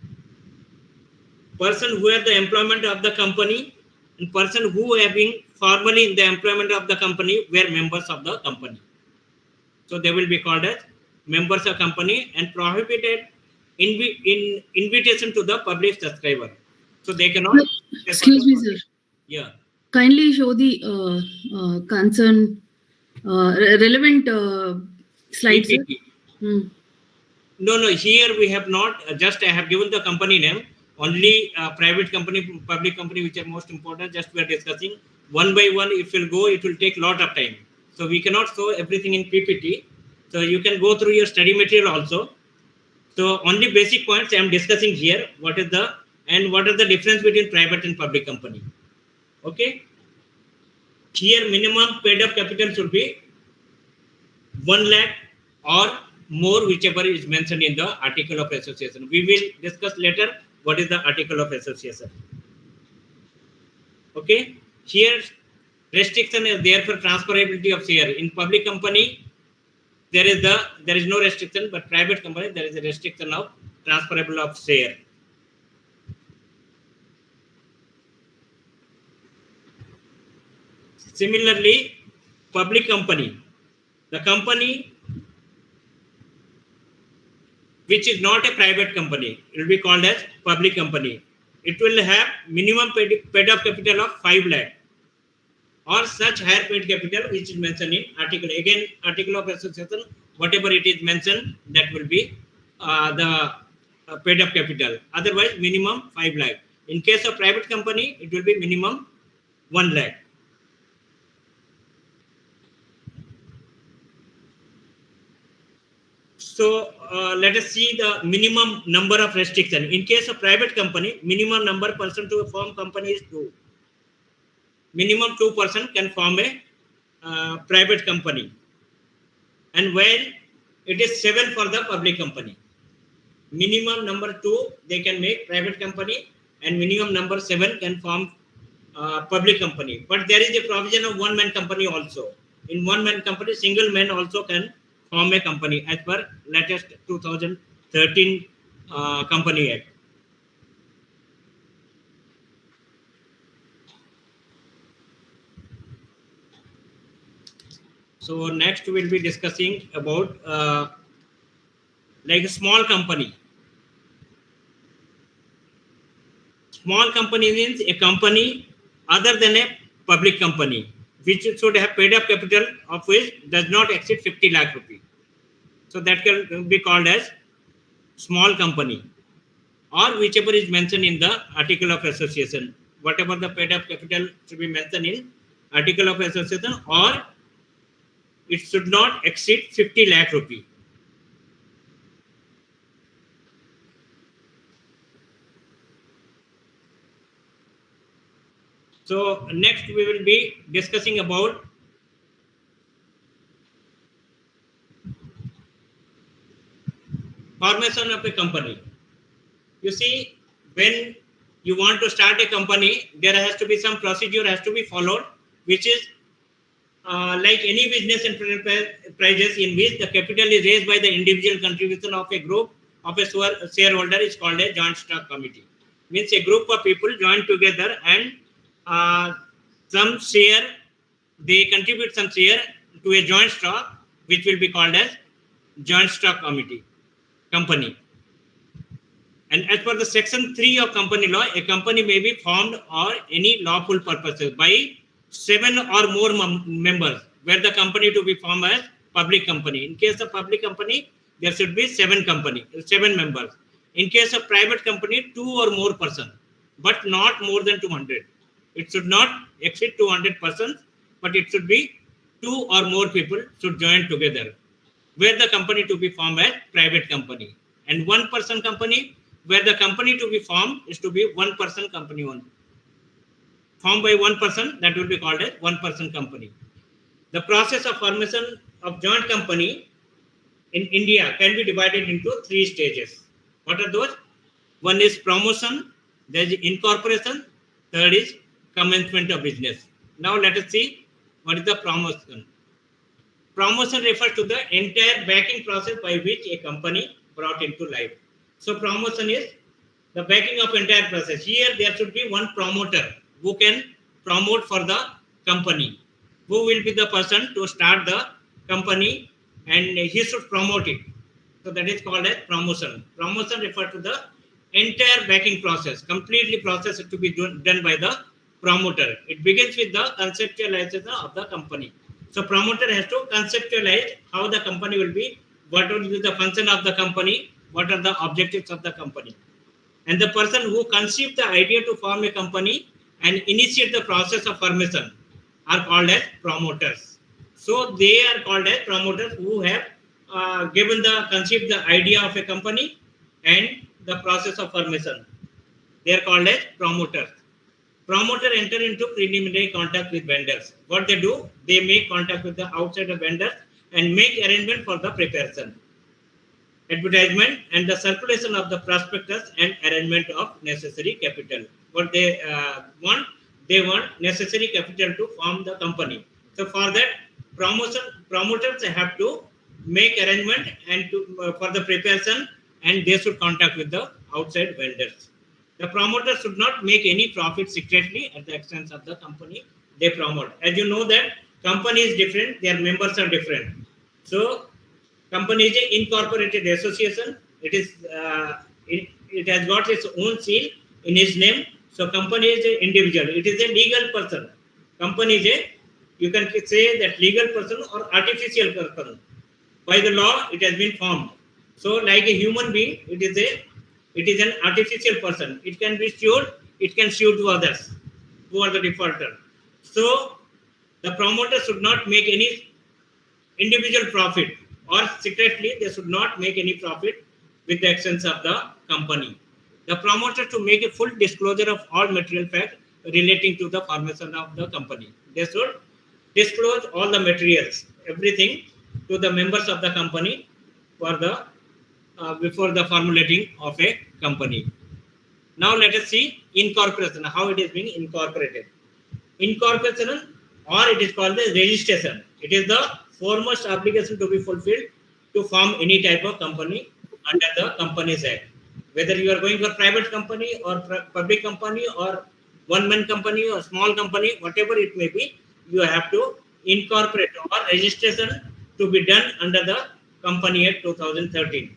person who have the employment of the company and person who have been formally in the employment of the company were members of the company. So they will be called as members of company and prohibited in invitation to the public subscriber. So they cannot. Excuse me, sir. Yeah. Kindly show the concern relevant slides. Sir. No. Here we have not. Just I have given the company name. Only private company, public company, which are most important. Just we are discussing one by one. If we'll go, it will take lot of time. So we cannot show everything in PPT. So you can go through your study material also. So only basic points I am discussing here. What is the difference between private and public company? Okay. Here minimum paid up capital should be 1 lakh or more, whichever is mentioned in the article of association. We will discuss later what is the article of association. Okay. Here restriction is there for transferability of share. In public company, there is no restriction, but private company there is a restriction of transferable of share. Similarly, public company, the company which is not a private company, it will be called as public company. It will have minimum paid up capital of 5 lakh or such higher paid capital which is mentioned in article. Again, article of association, whatever it is mentioned, that will be the paid up capital. Otherwise, minimum 5 lakh. In case of private company, it will be minimum 1 lakh. So let us see the minimum number of restriction. In case of private company, minimum number person to form company is 2. Minimum 2 person can form a private company. And when it is 7 for the public company. Minimum number 2 they can make private company and minimum number 7 can form public company. But there is a provision of one-man company also. In one-man company, single man also can form a company as per latest 2013 Company Act. So next we will be discussing about like a small company. Small company means a company other than a public company, which should have paid up capital of which does not exceed 50 lakh rupees. So that can be called as small company, or whichever is mentioned in the article of association. Whatever the paid up capital should be mentioned in article of association, or it should not exceed 50 lakh rupee. So next we will be discussing about formation of a company. You see, when you want to start a company, there has to be some procedure has to be followed, which is like any business enterprises in which the capital is raised by the individual contribution of a group of a shareholder is called a joint stock committee. Means a group of people join together and some share, they contribute some share to a joint stock, which will be called as joint stock company. And as per the section 3 of company law, a company may be formed or any lawful purposes by 7 or more members, where the company to be formed as public company. In case of public company, there should be 7 members. In case of private company, 2 or more persons, but not more than 200. It should not exceed 200 persons, but it should be 2 or more people should join together. where the company to be formed as private company, and one person company where the company to be formed is to be one person company only. Formed by one person, that will be called as one person company. The process of formation of joint company in India can be divided into 3 stages. What are those? One is promotion, there is incorporation, third is commencement of business. Now let us see what is the promotion. Promotion refers to the entire backing process by which a company brought into life. So promotion is the backing of entire process. Here there should be one promoter who can promote for the company, who will be the person to start the company, and he should promote it. So that is called as promotion. Promotion refers to the entire backing process, completely process to be done by the promoter. It begins with the conceptualization of the company. So promoter has to conceptualize how the company will be, what will be the function of the company, what are the objectives of the company. And the person who conceived the idea to form a company and initiate the process of formation are called as promoters. So they are called as promoters who have conceived the idea of a company and the process of formation. They are called as promoters. Promoter enter into preliminary contact with vendors. What they do, they make contact with the outside of vendors and make arrangement for the preparation, advertisement, and the circulation of the prospectus and arrangement of necessary capital. What they want? They want necessary capital to form the company. So for that, promoters have to make arrangement and for the preparation, and they should contact with the outside vendors. The promoter should not make any profit secretly at the expense of the company they promote. As you know that company is different, their members are different. So company is an incorporated association. It is it has got its own seal in its name. So company is an individual. It is a legal person. Company is a, you can say that legal person or artificial person. By the law, it has been formed. So like a human being, it is an artificial person. It can be sued. It can sue to others who are the defaulter. So the promoter should not make any individual profit, or secretly they should not make any profit with the expense of the company. The promoter to make a full disclosure of all material facts relating to the formation of the company. They should disclose all the materials, everything to the members of the company for the before the formulating of a company. Now let us see incorporation, how it is being incorporated. Incorporation, or it is called the registration. It is the foremost obligation to be fulfilled to form any type of company under the Companies Act. Whether you are going for private company or public company or one-man company or small company, whatever it may be, you have to incorporate or registration to be done under the Company Act 2013.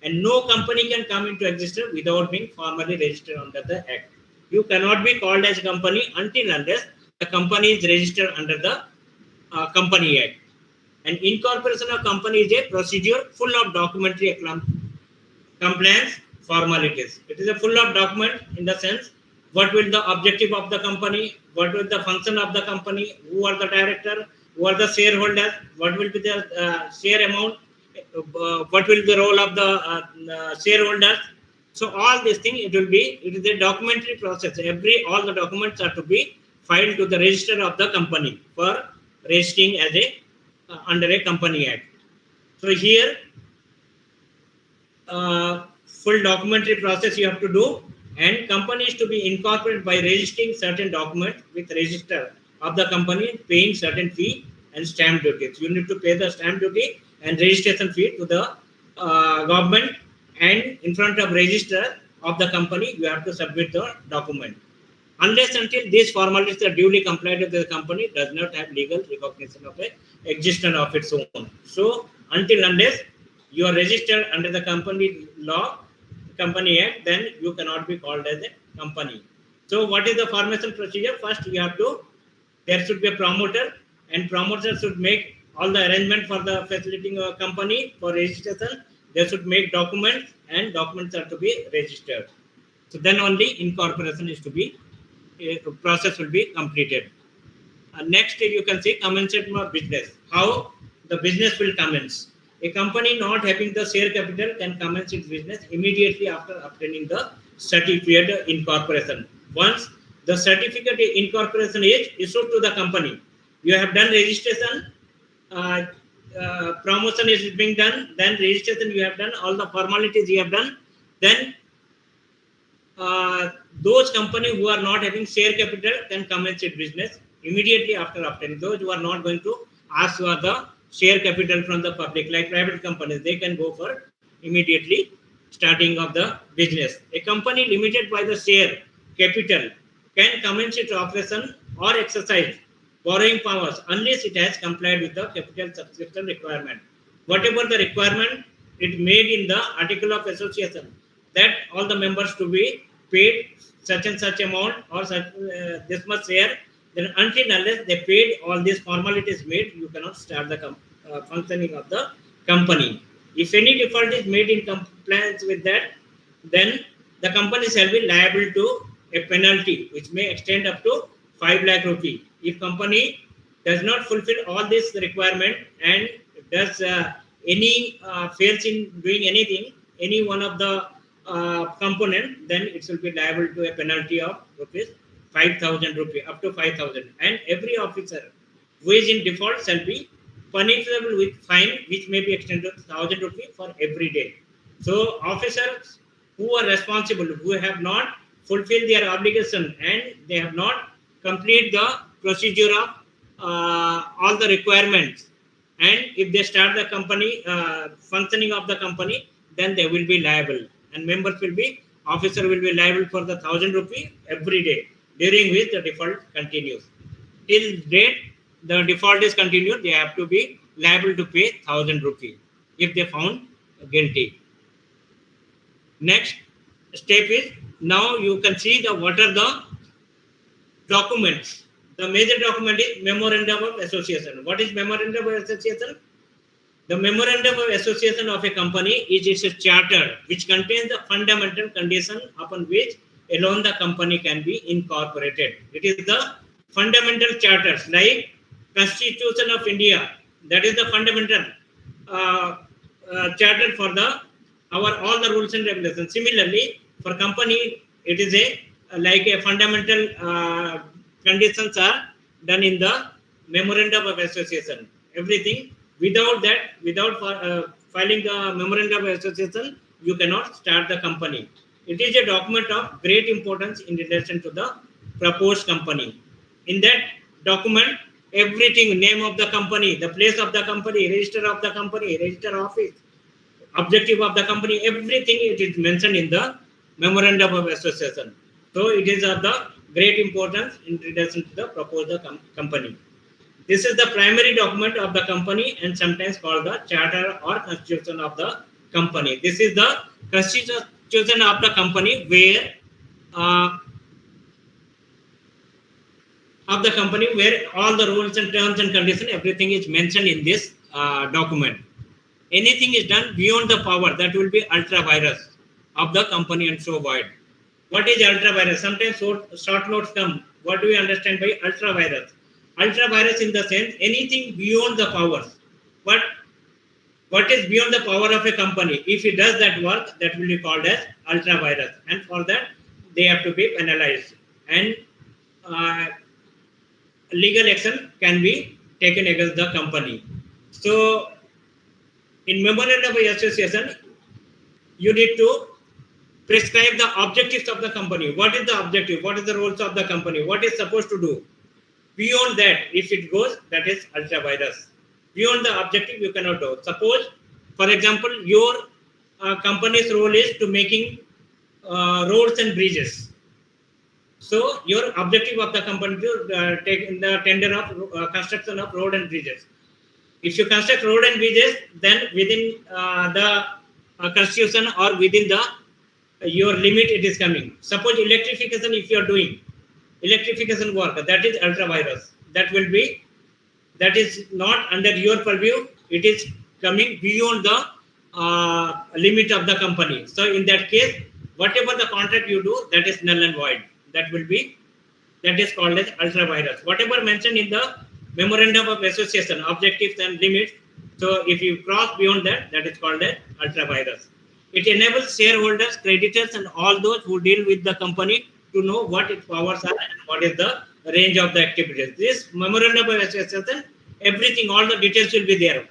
And no company can come into existence without being formally registered under the Act. You cannot be called as a company until unless the company is registered under the Company Act. And incorporation of company is a procedure full of documentary compliance formalities. It is a full of document in the sense what will the objective of the company, what will the function of the company, who are the director, who are the shareholders, what will be the share amount, what will be the role of the shareholders. So all these things, it is a documentary process. All the documents are to be filed to the register of the company for registering as a under a Company Act. So here full documentary process you have to do, and company is to be incorporated by registering certain documents with register of the company, paying certain fee and stamp duties. You need to pay the stamp duty and registration fee to the government, and in front of register of the company you have to submit the document. Unless until these formalities are duly complied with, the company does not have legal recognition of existence of its own. So until unless you are registered under the company law, Company Act, then you cannot be called as a company. So what is the formation procedure? First there should be a promoter, and promoter should make all the arrangement for the facilitating a company for registration. They should make documents, and documents are to be registered. So then only incorporation is to be, process will be completed. Next you can see commencement of business, how the business will commence. A company not having the share capital can commence its business immediately after obtaining the certificate of incorporation. Once the certificate of incorporation is issued to the company, you have done registration, promotion is being done, then registration you have done, all the formalities you have done, then those companies who are not having share capital can commence its business immediately after obtaining. Those who are not going to ask for the share capital from the public, like private companies, they can go for immediately starting of the business. A company limited by the share capital can commence its operation or exercise borrowing powers unless it has complied with the capital subscription requirement. Whatever the requirement it made in the article of association, that all the members to be paid such and such amount or such, this much share, then until unless they paid all these formalities made, you cannot start the functioning of the company. If any default is made in compliance with that, then the company shall be liable to a penalty which may extend up to 5 lakh rupee. If company does not fulfill all this requirement and does any fails in doing anything, any one of the component, then it will be liable to a penalty of rupees 5,000 rupee, up to 5,000. And every officer who is in default shall be punishable with fine, which may be extended to 1,000 rupee for every day. So officers who are responsible, who have not fulfilled their obligation and they have not completed the procedure of all the requirements, and if they start the company functioning of the company, then they will be liable, and members will be, officer will be liable for the 1,000 rupee every day, during which the default continues. Till date the default is continued, they have to be liable to pay 1,000 rupee if they found guilty. Next step is, now you can see the what are the documents. The major document is memorandum of association. What is memorandum of association? The memorandum of association of a company is a charter which contains the fundamental condition upon which alone the company can be incorporated. It is the fundamental charters, like Constitution of India, that is the fundamental charter for the all the rules and regulations. Similarly, for company, it is like a fundamental conditions are done in the memorandum of association. Everything without that, without filing the memorandum of association, you cannot start the company. It is a document of great importance in relation to the proposed company. In that document, everything, name of the company, the place of the company, register of the company, register office, objective of the company, everything it is mentioned in the memorandum of association. So it is of the great importance in relation to the proposed company. This is the primary document of the company and sometimes called the charter or constitution of the company. This is the constitution of the company where all the rules and terms and conditions, everything is mentioned in this document. Anything is done beyond the power, that will be ultra virus of the company and so void. What is ultra virus? Sometimes short notes come. What do we understand by ultra virus? Ultra virus in the sense anything beyond the powers. What is beyond the power of a company? If it does that work, that will be called as ultra virus, and for that they have to be penalized, and legal action can be taken against the company. So in memorandum of association, you need to prescribe the objectives of the company. What is the objective? What is the roles of the company? What is supposed to do? Beyond that, if it goes, that is ultra virus. Beyond the objective, you cannot do. Suppose, for example, your company's role is to making roads and bridges. So your objective of the company to take in the tender of construction of road and bridges. If you construct road and bridges, then within the constitution or within the your limit it is coming. Suppose electrification, if you are doing electrification work, that is ultra virus. That is not under your purview. It is coming beyond the limit of the company. So in that case, whatever the contract you do, that is null and void. That is called as ultra virus. Whatever mentioned in the memorandum of association, objectives and limits, So if you cross beyond that, that is called an ultra virus. It enables shareholders, creditors, and all those who deal with the company to know what its powers are and what is the range of the activities. This memorandum of association, everything, all the details will be there.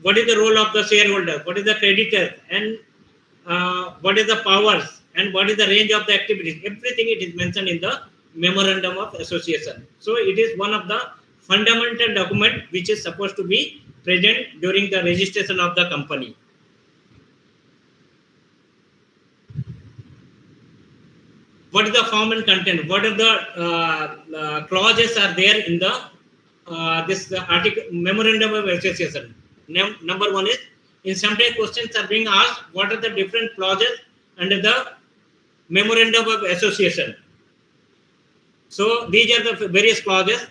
What is the role of the shareholder? What is the creditor? And what is the powers? And what is the range of the activities? Everything it is mentioned in the memorandum of association. So it is one of the fundamental document which is supposed to be present during the registration of the company. What is the form and content? What are the clauses are there in the this article memorandum of association? Number one is, in some day questions are being asked, what are the different clauses under the memorandum of association? So these are the various clauses.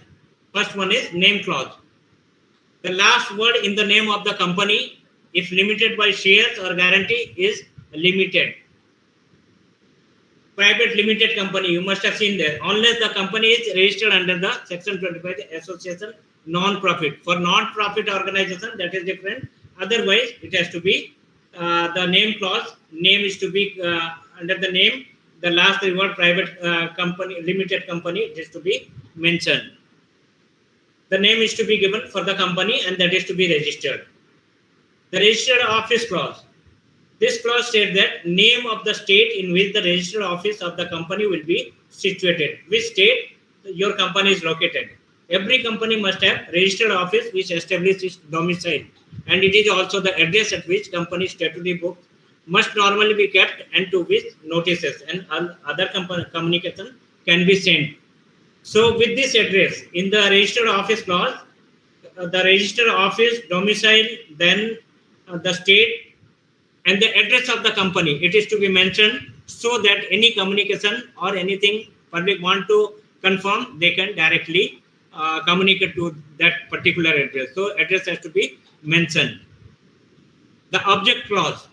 First one is name clause. The last word in the name of the company, if limited by shares or guarantee, is limited. Private limited company, you must have seen there. Unless the company is registered under the section 25 association non-profit. For non-profit organization, that is different. Otherwise, it has to be the name clause. Name is to be under the name. The last word private company, limited company, it is to be mentioned. The name is to be given for the company and that is to be registered. The registered office clause. This clause states that name of the state in which the registered office of the company will be situated. Which state your company is located. Every company must have registered office which establishes its domicile, and it is also the address at which company statutory books must normally be kept and to which notices and other communication can be sent. So with this address in the registered office clause, the registered office, domicile, then the state and the address of the company, it is to be mentioned so that any communication or anything public want to confirm, they can directly communicate to that particular address. So address has to be mentioned. The object clause.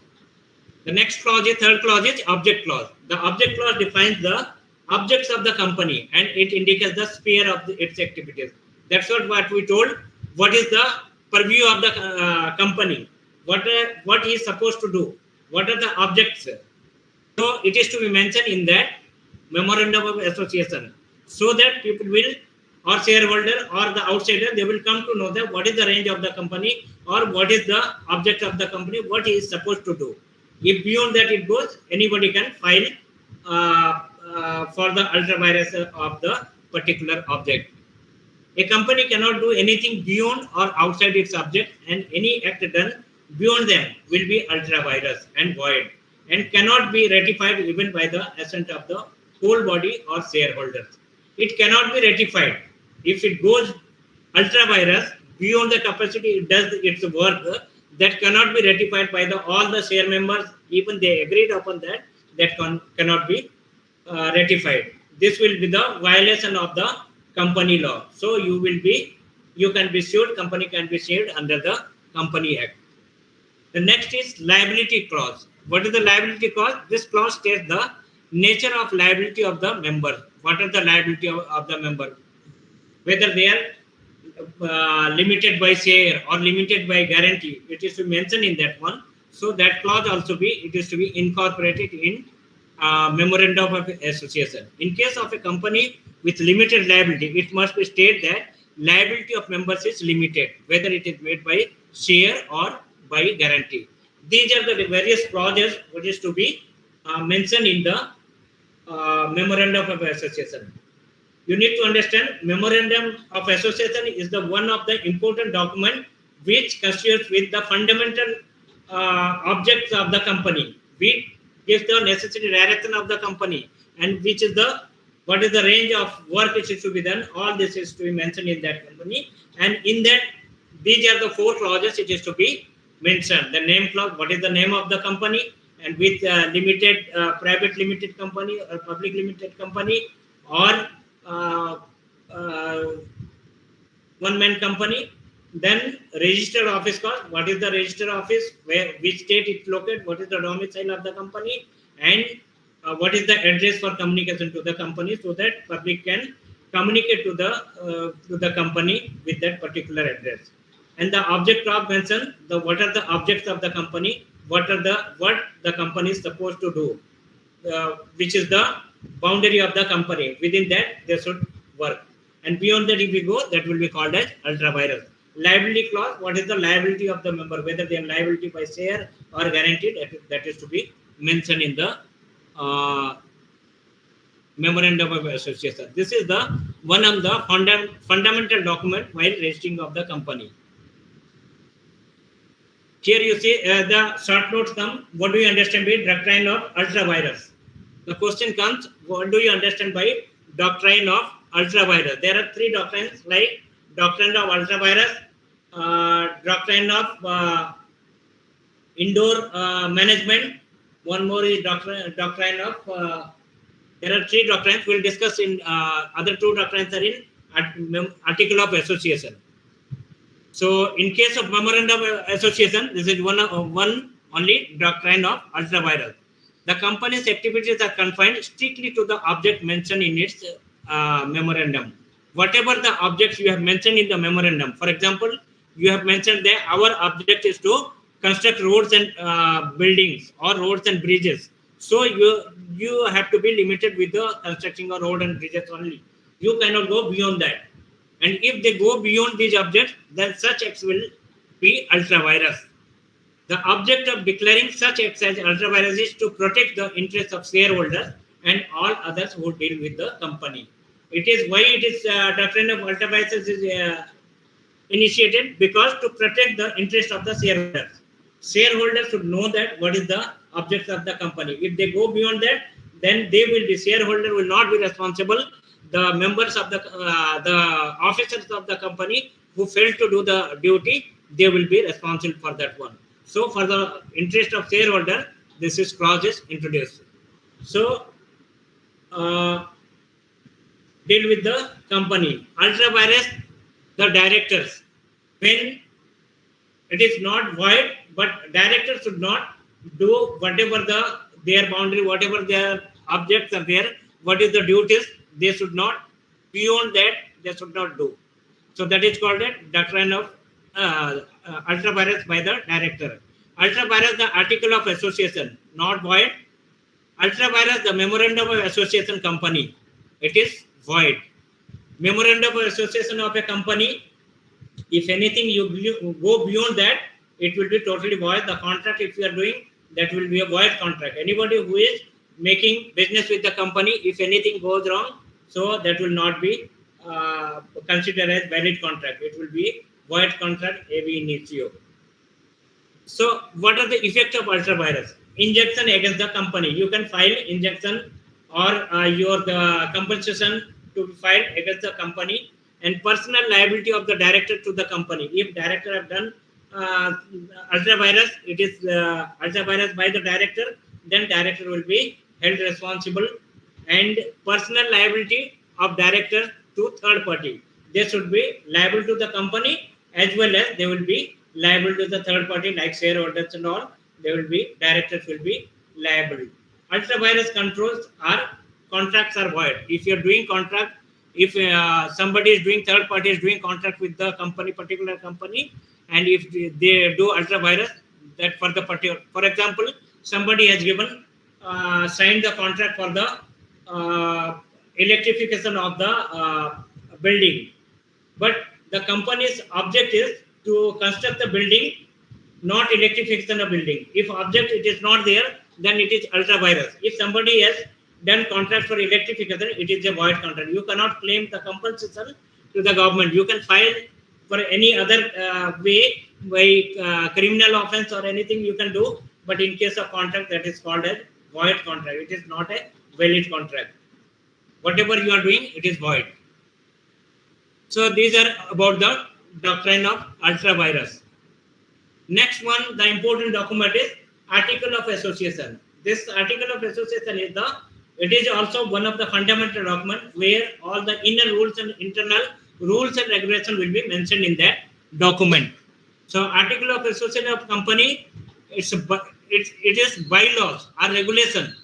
The next clause is, third clause is object clause. The object clause defines the objects of the company and it indicates the sphere of its activities. That's what we told. What is the purview of the company? What he is supposed to do? What are the objects? So it is to be mentioned in that memorandum of association, so that people will, or shareholder or the outsider, they will come to know that what is the range of the company or what is the object of the company, what he is supposed to do. If beyond that it goes, anybody can file for the ultra virus of the particular object. A company cannot do anything beyond or outside its object, and any act done beyond them will be ultra virus and void, and cannot be ratified even by the assent of the whole body or shareholders. It cannot be ratified. If it goes ultra virus beyond the capacity, it does its work, that cannot be ratified by all the share members, even they agreed upon that, that cannot be ratified. This will be the violation of the company law. So you can be sued, company can be sued under the Company Act. The next is liability clause. What is the liability clause? This clause states the nature of liability of the member. What are the liability of the member? Whether they are limited by share or limited by guarantee, it is to mention in that one. So that clause also it is to be incorporated in memorandum of association. In case of a company with limited liability, it must be stated that liability of members is limited, whether it is made by share or by guarantee. These are the various clauses which is to be mentioned in the memorandum of association. You need to understand, memorandum of association is the one of the important document which constitutes with the fundamental objects of the company, which gives the necessary direction of the company, and which is what is the range of work which is to be done. All this is to be mentioned in that company, and in that these are the 4 clauses it is to be mentioned. The name clause, what is the name of the company, and with limited, private limited company or public limited company or one-man company. Then registered office clause, what is the registered office, which state it's located, what is the domicile of the company, and what is the address for communication to the company, so that public can communicate to the company with that particular address. and the object of mention what are the objects of the company, what the company is supposed to do, which is the boundary of the company. Within that they should work, and beyond that if we go, that will be called as ultra virus. Liability clause, what is the liability of the member, whether they are liability by share or guaranteed, that is to be mentioned in the memorandum of association. This is the one of the fundamental document while registering of the company. Here you see the short notes come. What do you understand by doctrine of ultra virus? The question comes, what do you understand by doctrine of ultra virus? There are three doctrines, like doctrine of ultra virus, doctrine of indoor management. One more is doctrine of. There are three doctrines. We'll discuss in other two doctrines are in article of association. So, in case of memorandum of association, this is one only doctrine of ultra virus. The company's activities are confined strictly to the object mentioned in its memorandum. Whatever the objects you have mentioned in the memorandum, for example, you have mentioned that our object is to construct roads and buildings or roads and bridges. So you have to be limited with the constructing of road and bridges only. You cannot go beyond that. And if they go beyond these objects, then such acts will be ultra virus. The object of declaring such acts as ultra virus is to protect the interests of shareholders and all others who deal with the company. It is why it is doctrine of ultra virus is initiated, because to protect the interest of the shareholders. Shareholders should know that what is the objects of the company. If they go beyond that, then they will be, shareholder will not be responsible. The members of the officers of the company who fail to do the duty, they will be responsible for that one. So for the interest of shareholder, this is clause is introduced. So deal with the company. Ultra virus, the directors. When it is not void, but directors should not do whatever their boundary, whatever their objects are there, what is the duties, they should not, beyond that, they should not do. So that is called a doctrine of ultra virus by the director. Ultra virus, the article of association, not void. Ultra virus, the memorandum of association company, it is void. Memorandum of association of a company, if anything you go beyond that, it will be totally void. The contract, if you are doing, that will be a void contract. Anybody who is making business with the company, if anything goes wrong, so that will not be considered as valid contract. It will be void contract ab initio. So what are the effects of ultra virus? Injunction against the company. You can file injunction or the compensation to be filed against the company, and personal liability of the director to the company. If director have done ultra virus, it is ultra virus by the director, then director will be held responsible. And personal liability of director to third party, they should be liable to the company as well as they will be liable to the third party like shareholders and all. They will be, directors will be liable. Ultra virus controls are contracts are void. If you are doing contract, if somebody is doing, third party is doing contract with the company, particular company, and if they do ultra virus, that for the particular, for example, somebody has given signed the contract for the electrification of the building, but the company's object is to construct the building, not electrification of building. If object it is not there, then it is ultra virus. If somebody has done contract for electrification, it is a void contract. You cannot claim the compensation to the government. You can file for any other way, by criminal offense or anything you can do, but in case of contract, that is called a void contract. It is not a valid contract. Whatever you are doing, it is void. So these are about the doctrine of ultra virus. Next one, the important document is article of association. This article of association is it is also one of the fundamental documents where all the inner rules and internal rules and regulations will be mentioned in that document. So article of association of company, it is bylaws or regulation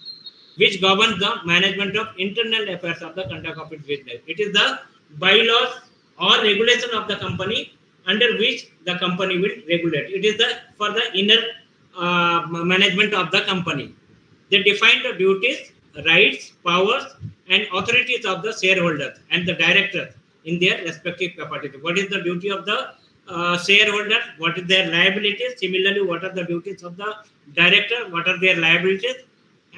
which governs the management of internal affairs of the conduct of its business. It is the bylaws or regulation of the company, under which the company will regulate. It is for the inner management of the company. They define the duties, rights, powers, and authorities of the shareholders and the directors in their respective capacity. What is the duty of the shareholder? What is their liabilities? Similarly, what are the duties of the director? What are their liabilities?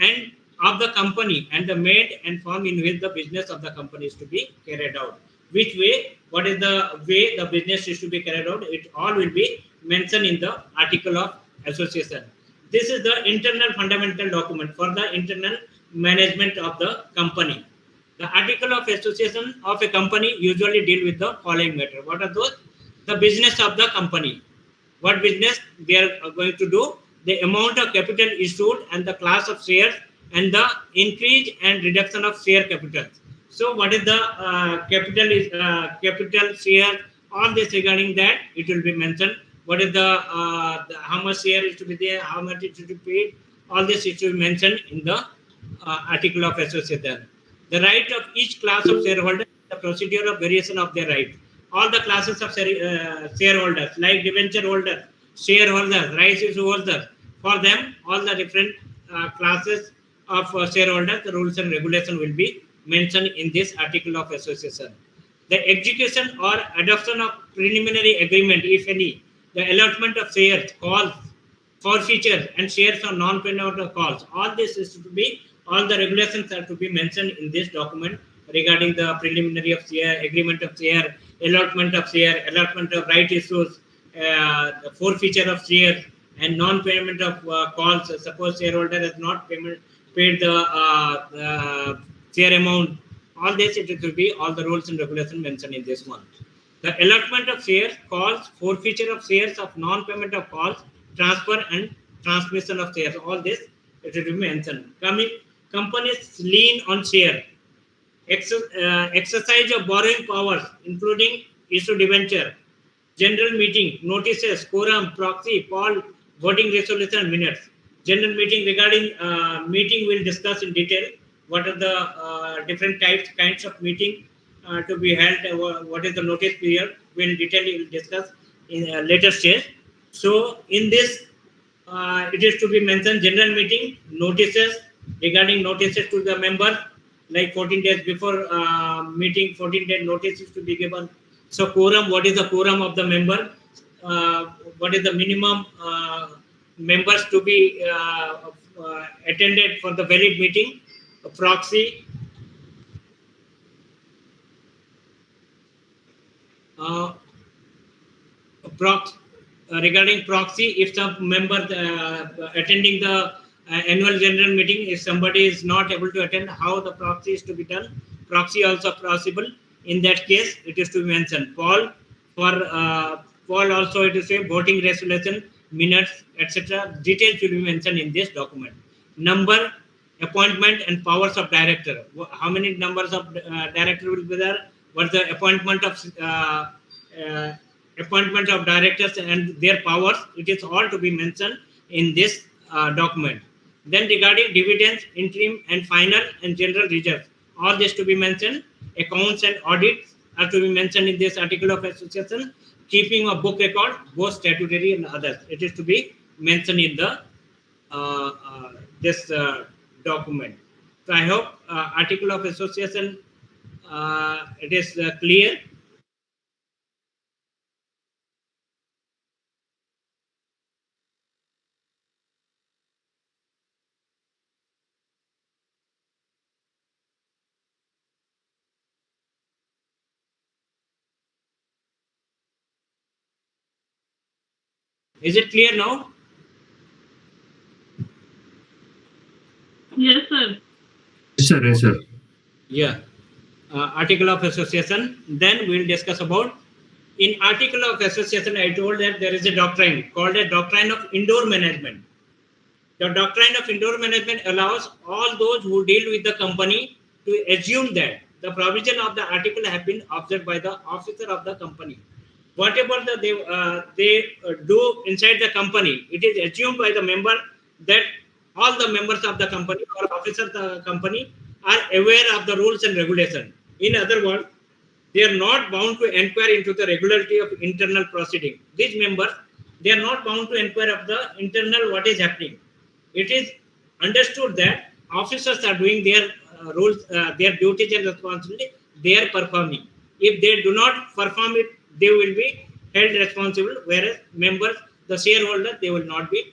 And of the company and the made and form in which the business of the company is to be carried out. Which way, what is the way the business is to be carried out? It all will be mentioned in the article of association. This is the internal fundamental document for the internal management of the company. The article of association of a company usually deal with the following matter. What are those? The business of the company. What business they are going to do, the amount of capital issued and the class of shares and the increase and reduction of share capital. So what is the capital share, all this regarding that it will be mentioned. What is the how much share is to be there, how much it should be paid, all this is to be mentioned in the article of association. The right of each class of shareholder, the procedure of variation of their right. All the classes of shareholders, like debenture holders, shareholders, rights issue holders, for them, all the different classes of shareholders, the rules and regulation will be mentioned in this article of association. The execution or adoption of preliminary agreement, if any, the allotment of shares, calls, forfeiture, and shares on non-payment of calls. All this is to be, all the regulations are to be mentioned in this document regarding the preliminary of share, agreement of share, allotment of share, allotment of right issues, the forfeiture of share, and non-payment of calls. Suppose shareholder has not paid the share amount. All this it will be all the rules and regulations mentioned in this one. The allotment of shares, calls, forfeiture of shares, of non-payment of calls, transfer and transmission of shares. All this it will be mentioned. Companies lien on share, exercise of borrowing powers, including issue debenture, general meeting, notices, quorum, proxy, poll, voting resolution, minutes. General meeting, regarding meeting we'll discuss in detail. What are the different kinds of meeting to be held, what is the notice period, we'll discuss in a later stage. So in this, it is to be mentioned general meeting, notices, regarding notices to the member, like 14 days before meeting, 14-day notice is to be given. So quorum, what is the quorum of the member? What is the minimum members to be attended for the valid meeting? A proxy. Regarding proxy, if some member attending the annual general meeting, if somebody is not able to attend, how the proxy is to be done? Proxy also possible. In that case, it is to be mentioned. Poll, for poll also it is a voting resolution, minutes, etc. Details will be mentioned in this document. Number, appointment, and powers of director. How many numbers of director will be there? What's the appointment of directors and their powers? It is all to be mentioned in this document. Then regarding dividends, interim and final and general reserves, all this to be mentioned. Accounts and audits are to be mentioned in this article of association. Keeping a book record, both statutory and others, it is to be mentioned in the this document. So I hope article of association it is clear. Is it clear now? Yes, sir. Yes, sir. Yes, sir. Yeah. Article of association. Then we'll discuss about. In article of association, I told that there is a doctrine called a doctrine of indoor management. The doctrine of indoor management allows all those who deal with the company to assume that the provision of the article have been observed by the officer of the company. Whatever they do inside the company, it is assumed by the member that all the members of the company or officers of the company are aware of the rules and regulations. In other words, They are not bound to inquire into the regularity of internal proceeding. These members, they are not bound to inquire of the internal what is happening. It is understood that officers are doing their roles, their duties and responsibility. They are performing. If they do not perform it, they will be held responsible. Whereas members, the shareholders, they will not be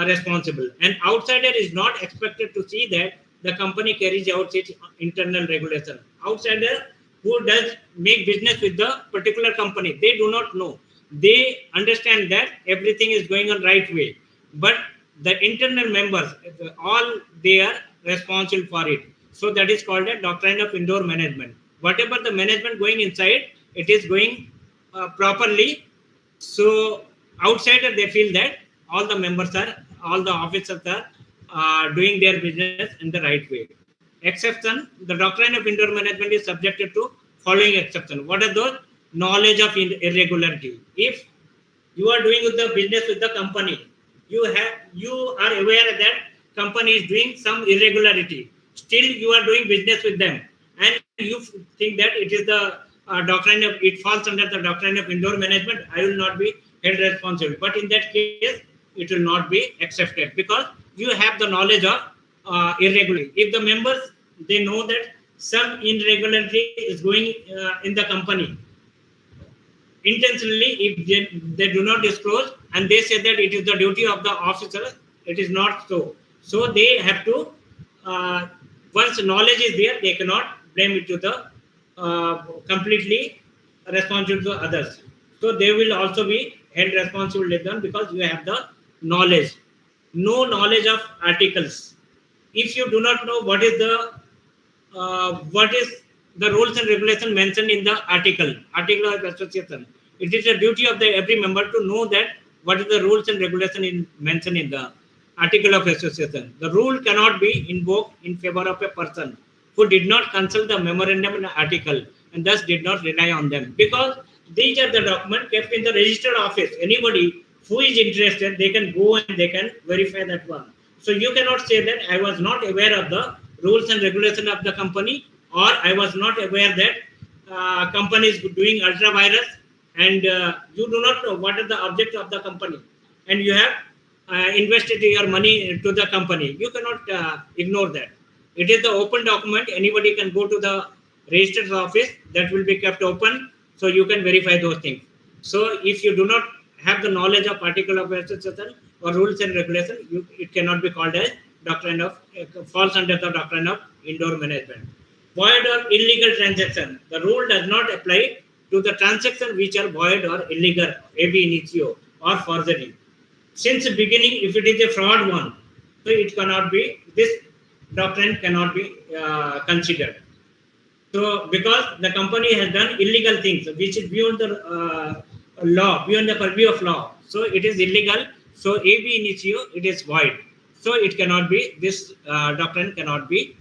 responsible. And outsider is not expected to see that the company carries out its internal regulation. Outsider who does make business with the particular company, they do not know. They understand that everything is going on right way, but the internal members, all they are responsible for it. So that is called a doctrine of indoor management. Whatever the management going inside, it is going properly. So outsider, they feel that all the members are, all the officers are doing their business in the right way. Exception, the doctrine of indoor management is subjected to following exception. What are those? Knowledge of irregularity. If you are doing the business with the company, you are aware that company is doing some irregularity. Still, you are doing business with them, and you think that it is the doctrine of, it falls under the doctrine of indoor management. I will not be held responsible. But in that case, it will not be accepted because you have the knowledge of irregularity. If the members, they know that some irregularity is going in the company, intentionally, if they do not disclose and they say that it is the duty of the officer, it is not so. So they have to, once knowledge is there, they cannot blame it to the completely responsible to others. So they will also be held responsible with them because you have the knowledge. No knowledge of articles. If you do not know what is the rules and regulation mentioned in the article of association, it is a duty of every member to know that what is the rules and regulation mentioned in the article of association. The rule cannot be invoked in favor of a person who did not consult the memorandum and article and thus did not rely on them, because these are the documents kept in the registered office. Anybody who is interested, they can go and they can verify that one. So you cannot say that I was not aware of the rules and regulation of the company, or I was not aware that company is doing ultra virus, and you do not know what is the object of the company, and you have invested your money to the company. You cannot ignore that. It is the open document. Anybody can go to the registered office, that will be kept open, so you can verify those things. So if you do not have the knowledge of article of association or rules and regulation, it cannot be called as doctrine of, falls under the doctrine of indoor management. Void or illegal transaction. The rule does not apply to the transaction which are void or illegal, ab initio, or forgery. Since the beginning, if it is a fraud one, so it cannot be, this doctrine cannot be considered. So because the company has done illegal things which is beyond the law, beyond the purview of law, so it is illegal. So ab initio, it is void. So it cannot be, this doctrine cannot be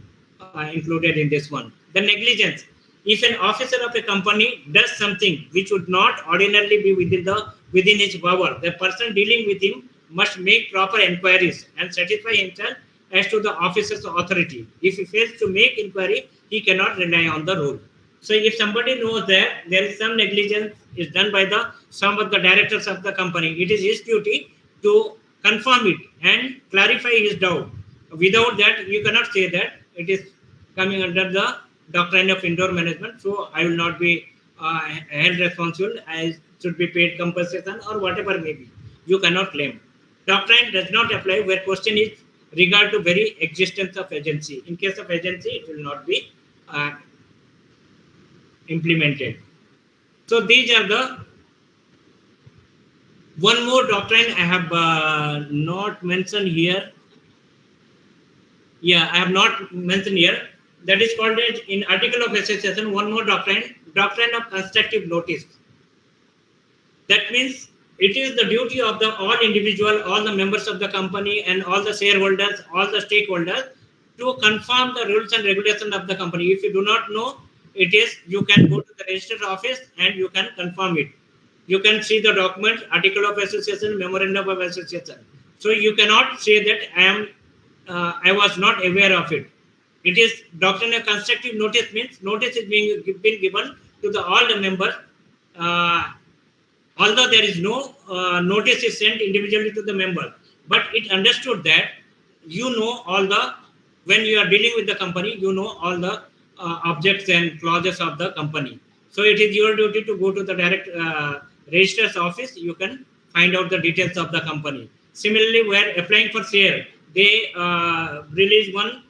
included in this one. The negligence. If an officer of a company does something which would not ordinarily be within his power, the person dealing with him must make proper inquiries and satisfy himself as to the officer's authority. If he fails to make inquiry, he cannot rely on the rule. So if somebody knows that there is some negligence is done by some of the directors of the company, it is his duty to confirm it and clarify his doubt. Without that, you cannot say that it is coming under the doctrine of indoor management, so I will not be held responsible, I should be paid compensation or whatever may be. You cannot claim. Doctrine does not apply where question is regard to very existence of agency. In case of agency, it will not be implemented. So these are the one more doctrine I have not mentioned here. Yeah, I have not mentioned here. That is called in article of association, one more doctrine, doctrine of constructive notice. That means it is the duty of the all individual, all the members of the company and all the shareholders, all the stakeholders to confirm the rules and regulations of the company. If you do not know, it is, you can go to the registered office and you can confirm it. You can see the document, article of association, memorandum of association. So you cannot say that I was not aware of it. It is doctrine of constructive notice, means notice is being given to all the members. Although there is no notice is sent individually to the member, but it understood that when you are dealing with the company, all the objects and clauses of the company. So it is your duty to go to the direct registrar's office. You can find out the details of the company. Similarly, where applying for share, they release one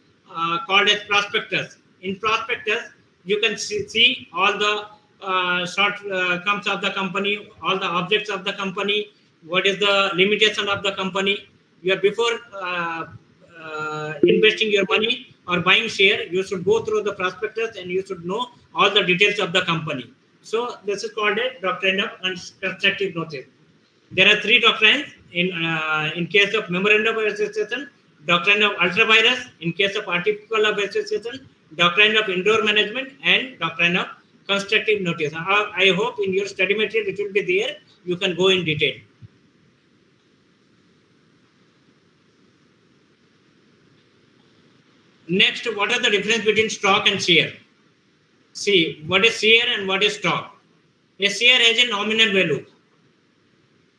called as prospectus. In prospectus, you can see all the short comes of the company, all the objects of the company, what is the limitation of the company. Before investing your money or buying share, you should go through the prospectus and you should know all the details of the company. So this is called a doctrine of constructive notice. There are three doctrines in case of memorandum of association: doctrine of ultra virus, in case of article of association, doctrine of indoor management, and doctrine of constructive notice. I hope in your study material it will be there. You can go in detail. Next, what are the difference between stock and share? See, what is share and what is stock? A share has a nominal value.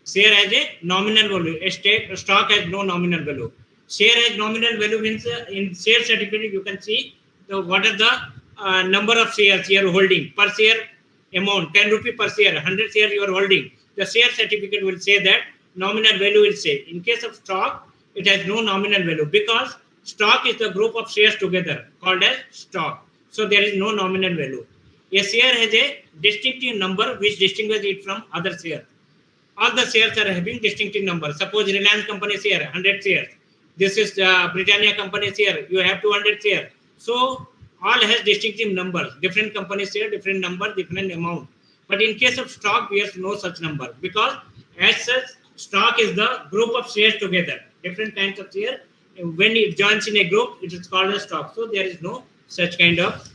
Share has a nominal value. A stock has no nominal value. Share has nominal value means in share certificate you can see what are the number of shares you are holding per share amount, 10 rupee per share, 100 shares you are holding. The share certificate will say that, nominal value will say. In case of stock, it has no nominal value because stock is the group of shares together called as stock. So there is no nominal value. A share has a distinctive number which distinguishes it from other shares. All the shares are having distinctive numbers. Suppose Reliance company share, 100 shares. This is Britannia company share, you have 200 shares. So all has distinctive numbers. Different companies share, different number, different amount. But in case of stock, we have no such number because as such, stock is the group of shares together. Different kinds of share. When it joins in a group, it is called a stock. So there is no such kind of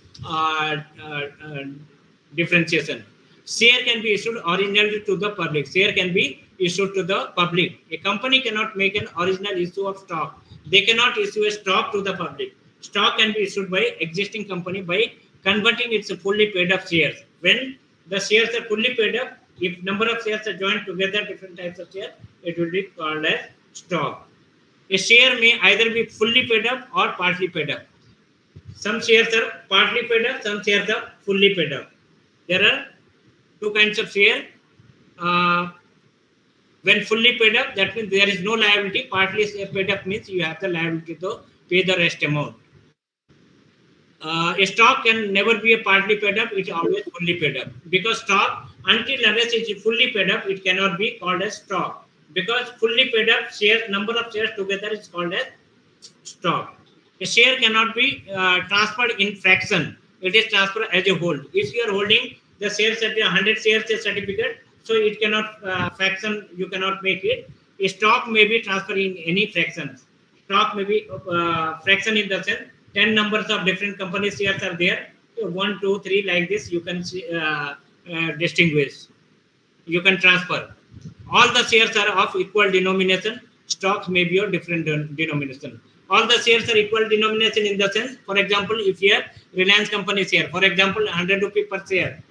differentiation. Share can be issued originally to the public. Share can be issued to the public. A company cannot make an original issue of stock. They cannot issue a stock to the public. Stock can be issued by existing company by converting its fully paid up shares. When the shares are fully paid up, if number of shares are joined together, different types of shares, it will be called as stock. A share may either be fully paid up or partly paid up. Some shares are partly paid up, some shares are fully paid up. There are two kinds of share. When fully paid up, that means there is no liability. Partly paid up means you have the liability to pay the rest amount. A stock can never be a partly paid up, it's always fully paid up. Because stock, until unless it is fully paid up, it cannot be called as stock. Because fully paid up shares, number of shares together is called as stock. A share cannot be transferred in fraction. It is transferred as a whole. If you are holding the shares at 100 shares certificate, so it cannot fraction, you cannot make it. A stock may be transferred in any fractions. Stock may be fraction in the sense 10 numbers of different company shares are there. 1, 2, 3 like this you can see, distinguish. You can transfer. All the shares are of equal denomination. Stocks may be of different denomination. All the shares are equal denomination in the sense, for example, if you have Reliance company share, for example, 100 rupee per share,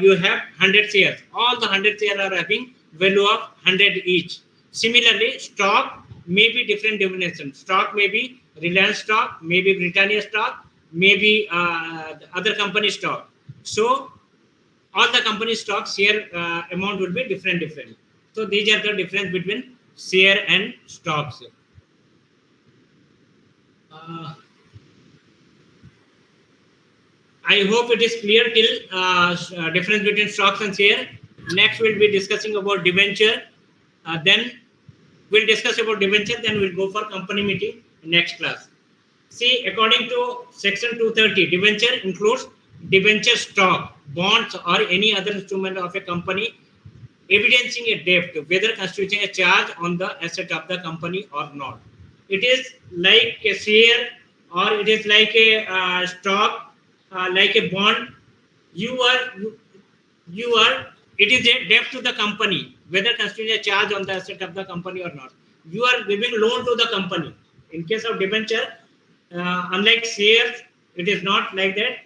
you have 100 shares. All the 100 shares are having value of 100 each. Similarly, stock may be different denomination. Stock may be Reliance stock, maybe Britannia stock, maybe other company stock. So all the company stock share amount will be different. So these are the difference between share and stocks. I hope it is clear till difference between stocks and share. Next we'll be discussing about debenture. Then we'll discuss about debenture, then we'll go for company meeting next class. See, according to section 230, debenture includes debenture stock, bonds or any other instrument of a company evidencing a debt, whether constituting a charge on the asset of the company or not. It is like a share or it is like a stock, like a bond. It is a debt to the company, whether constituting a charge on the asset of the company or not. You are giving loan to the company. In case of debenture, unlike shares, it is not like that.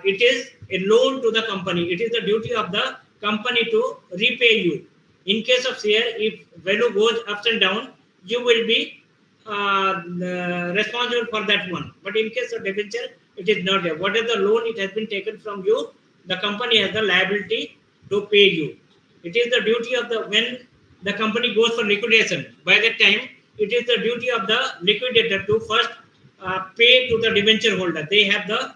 it is a loan to the company. It is the duty of the company to repay you. In case of share, if value goes ups and down, you will be responsible for that one. But in case of debenture, it is not there. What is the loan it has been taken from you? The company has the liability to pay you. It is the duty of the when the company goes for liquidation. By that time, it is the duty of the liquidator to first pay to the debenture holder. They have the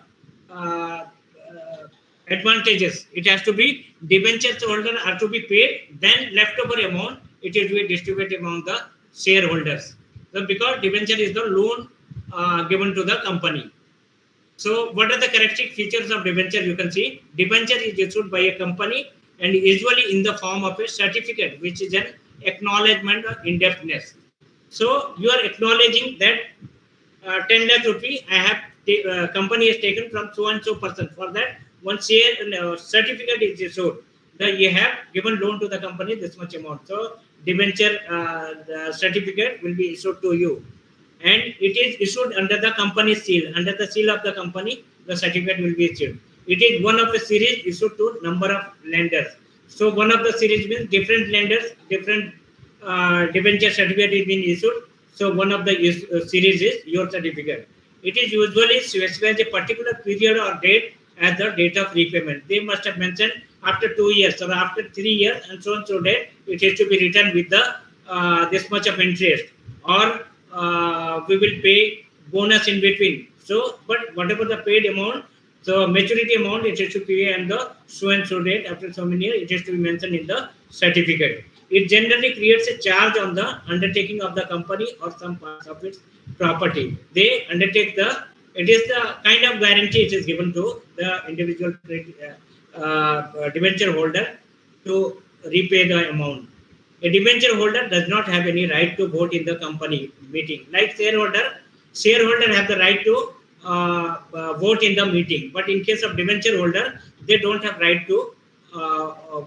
advantages. It has to be debenture holder are to be paid, then leftover amount it is to be distributed among the shareholders. So because debenture is the loan given to the company. So what are the characteristic features of debenture? You can see debenture is issued by a company and usually in the form of a certificate, which is an acknowledgement of indebtedness. So you are acknowledging that 10 lakh rupee I have company has taken from so and so person. For that one share certificate is issued that you have given loan to the company this much amount. So debenture the certificate will be issued to you, and it is issued under the company seal. Under the seal of the company, the certificate will be issued. It is one of the series issued to number of lenders. So one of the series means different lenders, different debenture certificate is being issued. So one of the series is your certificate. It is usually specified a particular period or date as the date of repayment. They must have mentioned after 2 years or after 3 years and so date. It has to be written with the this much of interest, or we will pay bonus in between. So, but whatever the paid amount, so maturity amount, it has to be and the so and so date after so many years, it has to be mentioned in the certificate. It generally creates a charge on the undertaking of the company or some parts of its property. They undertake it is the kind of guarantee it is given to the individual debenture holder to repay the amount. A debenture holder does not have any right to vote in the company meeting. Like shareholder have the right to vote in the meeting. But in case of debenture holder, they don't have right to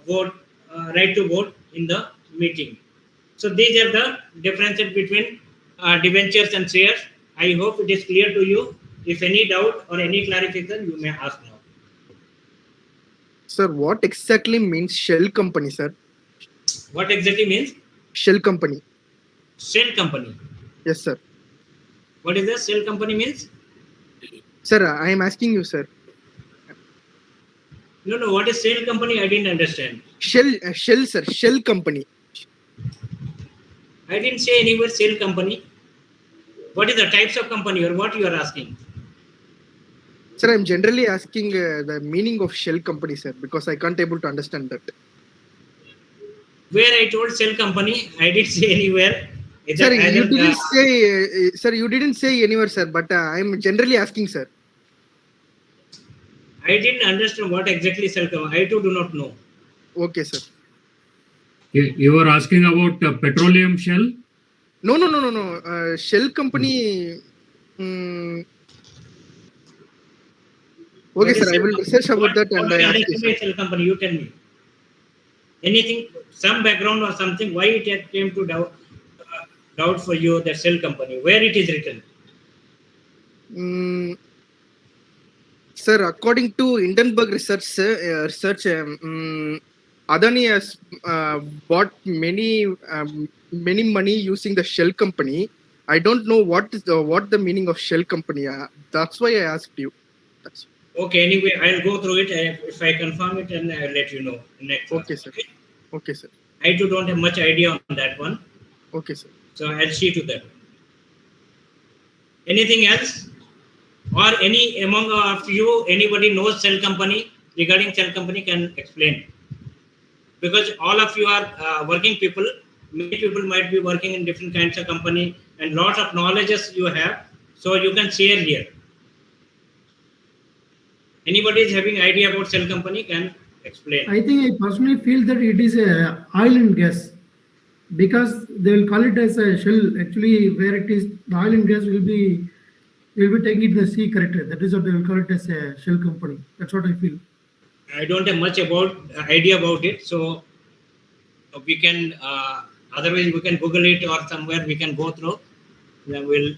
vote in the meeting. So these are the differences between debentures and shares. I hope it is clear to you. If any doubt or any clarification, you may ask now. Sir, what exactly means shell company, sir? What exactly means? Shell company. Shell company. Yes, sir. What is the shell company means? Sir, I am asking you, sir. No. What is shell company? I didn't understand. Shell, sir. Shell company. I didn't say anywhere shell company. What is the types of company or what you are asking? Sir, I'm generally asking the meaning of shell company, sir, because I can't able to understand that. Where I told shell company, I didn't say anywhere. Sir, you didn't say anywhere, sir, but I'm generally asking, sir. I didn't understand what exactly shell company. I too do not know. Okay, sir. You were asking about petroleum shell? No. Shell company. Okay, sir. I will research about that and I ask you. Shell company, you tell me. Anything, some background or something, why it came to doubt for you that shell company, where it is written? Sir, according to Hindenburg research, Adani has bought many money using the shell company. I don't know what the meaning of shell company. That's why I asked you. Okay, anyway, I'll go through it. If I confirm it, and I'll let you know next. Okay, sir. Okay, sir. I too don't have much idea on that one. Okay, sir. So I'll see to that. Anything else? Or any among of you, anybody knows shell company? Regarding shell company, can explain. Because all of you are working people. Many people might be working in different kinds of company, and lots of knowledges you have. So you can share here. Anybody is having idea about shell company can explain. I think I personally feel that it is a oil and gas, because they will call it as a shell. Actually, where it is, the oil and gas will be taking it to the sea, correct? That is what they will call it as a shell company. That's what I feel. I don't have much idea about it, so we can otherwise we can Google it or somewhere we can go through. Then we'll.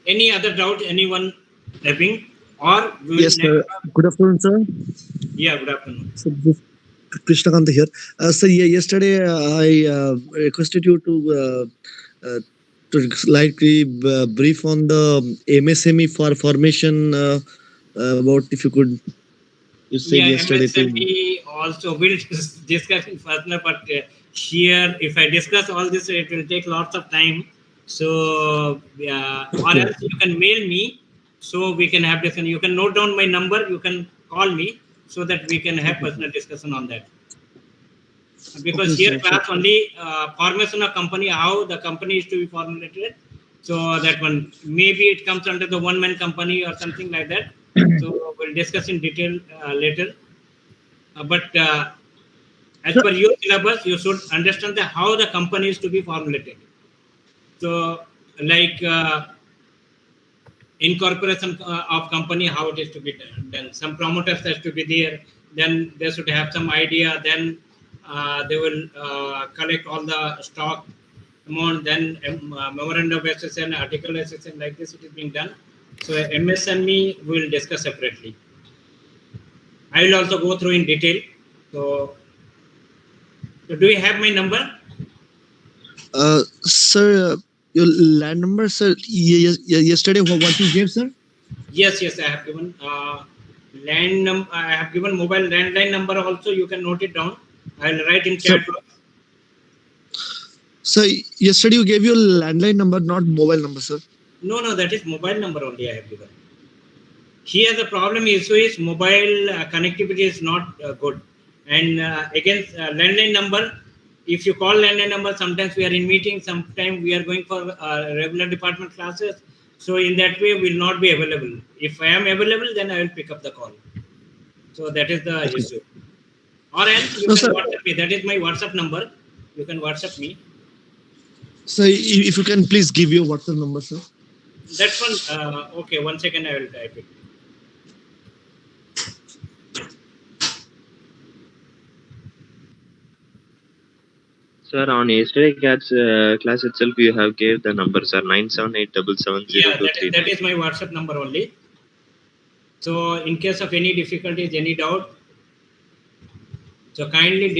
Any other doubt? Anyone typing, or we will Yes, sir. Good afternoon, sir. Yeah, good afternoon. So this Krishnakant here. Sir, yesterday I requested you to slightly brief on the MSME for formation about if you could. You said yesterday MSME also will discuss in further, but here, if I discuss all this, it will take lots of time. So, or else you can mail me, so we can have discussion. You can note down my number. You can call me, so that we can have personal discussion on that. Because here class only formation of company, how the company is to be formulated. So that one, maybe it comes under the one-man company or something like that. So we'll discuss in detail later. But as per your syllabus, you should understand how the company is to be formulated. So like incorporation of company, how it is to be done. Some promoters has to be there. Then they should have some idea. Then they will collect all the stock amount. Then memorandum of association, article association, like this it is being done. So MSME we will discuss separately. I will also go through in detail. So do you have my number? Sir, your land number, sir. Yesterday, what you gave, sir? Yes, I have given land number. I have given mobile landline number also. You can note it down. I'll write in chat box. Sir, yesterday you gave your landline number, not mobile number, sir. No, that is mobile number only I have given. Here the problem issue is mobile connectivity is not good. And against landline number, if you call landline number, sometimes we are in meeting, sometimes we are going for regular department classes. So in that way, will not be available. If I am available, then I will pick up the call. So that is the issue. Or else you can WhatsApp me. That is my WhatsApp number. You can WhatsApp me. So if you can please give your WhatsApp number, sir. That one, okay, 1 second, I will type it. Sir, on yesterday class itself, you have gave the number, sir, 978770239. Yeah, that is my WhatsApp number only. So, in case of any difficulties, any doubt, so kindly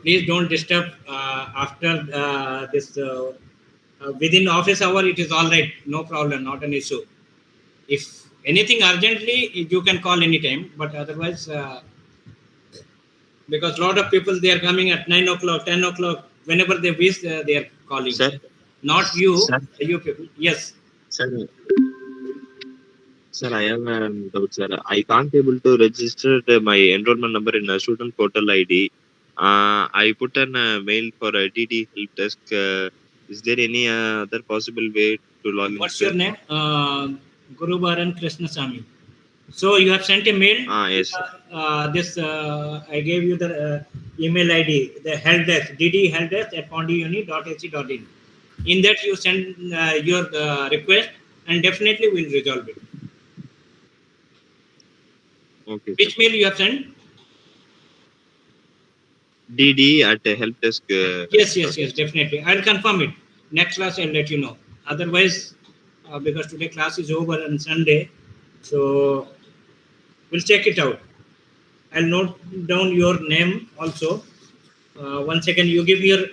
please don't disturb after this. Within office hour, it is all right, no problem, not an issue. If anything urgently, you can call anytime, but otherwise, because a lot of people, they are coming at 9 o'clock, 10 o'clock, whenever they wish, they are calling. Sir? Not you, Sir? you people. Yes. Sir, I have a doubt, sir. I can't able to register my enrollment number in a student portal ID. I put an mail for a DD help desk. Is there any other possible way to log in? What's your name? Guru Baran Krishnasamy. So you have sent a mail. Yes. I gave you the email ID, the help desk, ddhelpdesk@pondiuni.ac.in. In that you send your request, and definitely we'll resolve it. Okay. Which mail you have sent? DD at help desk. Yes, definitely. I'll confirm it. Next class, I'll let you know. Otherwise, because today class is over on Sunday, so we'll check it out. I'll note down your name also. 1 second, you give your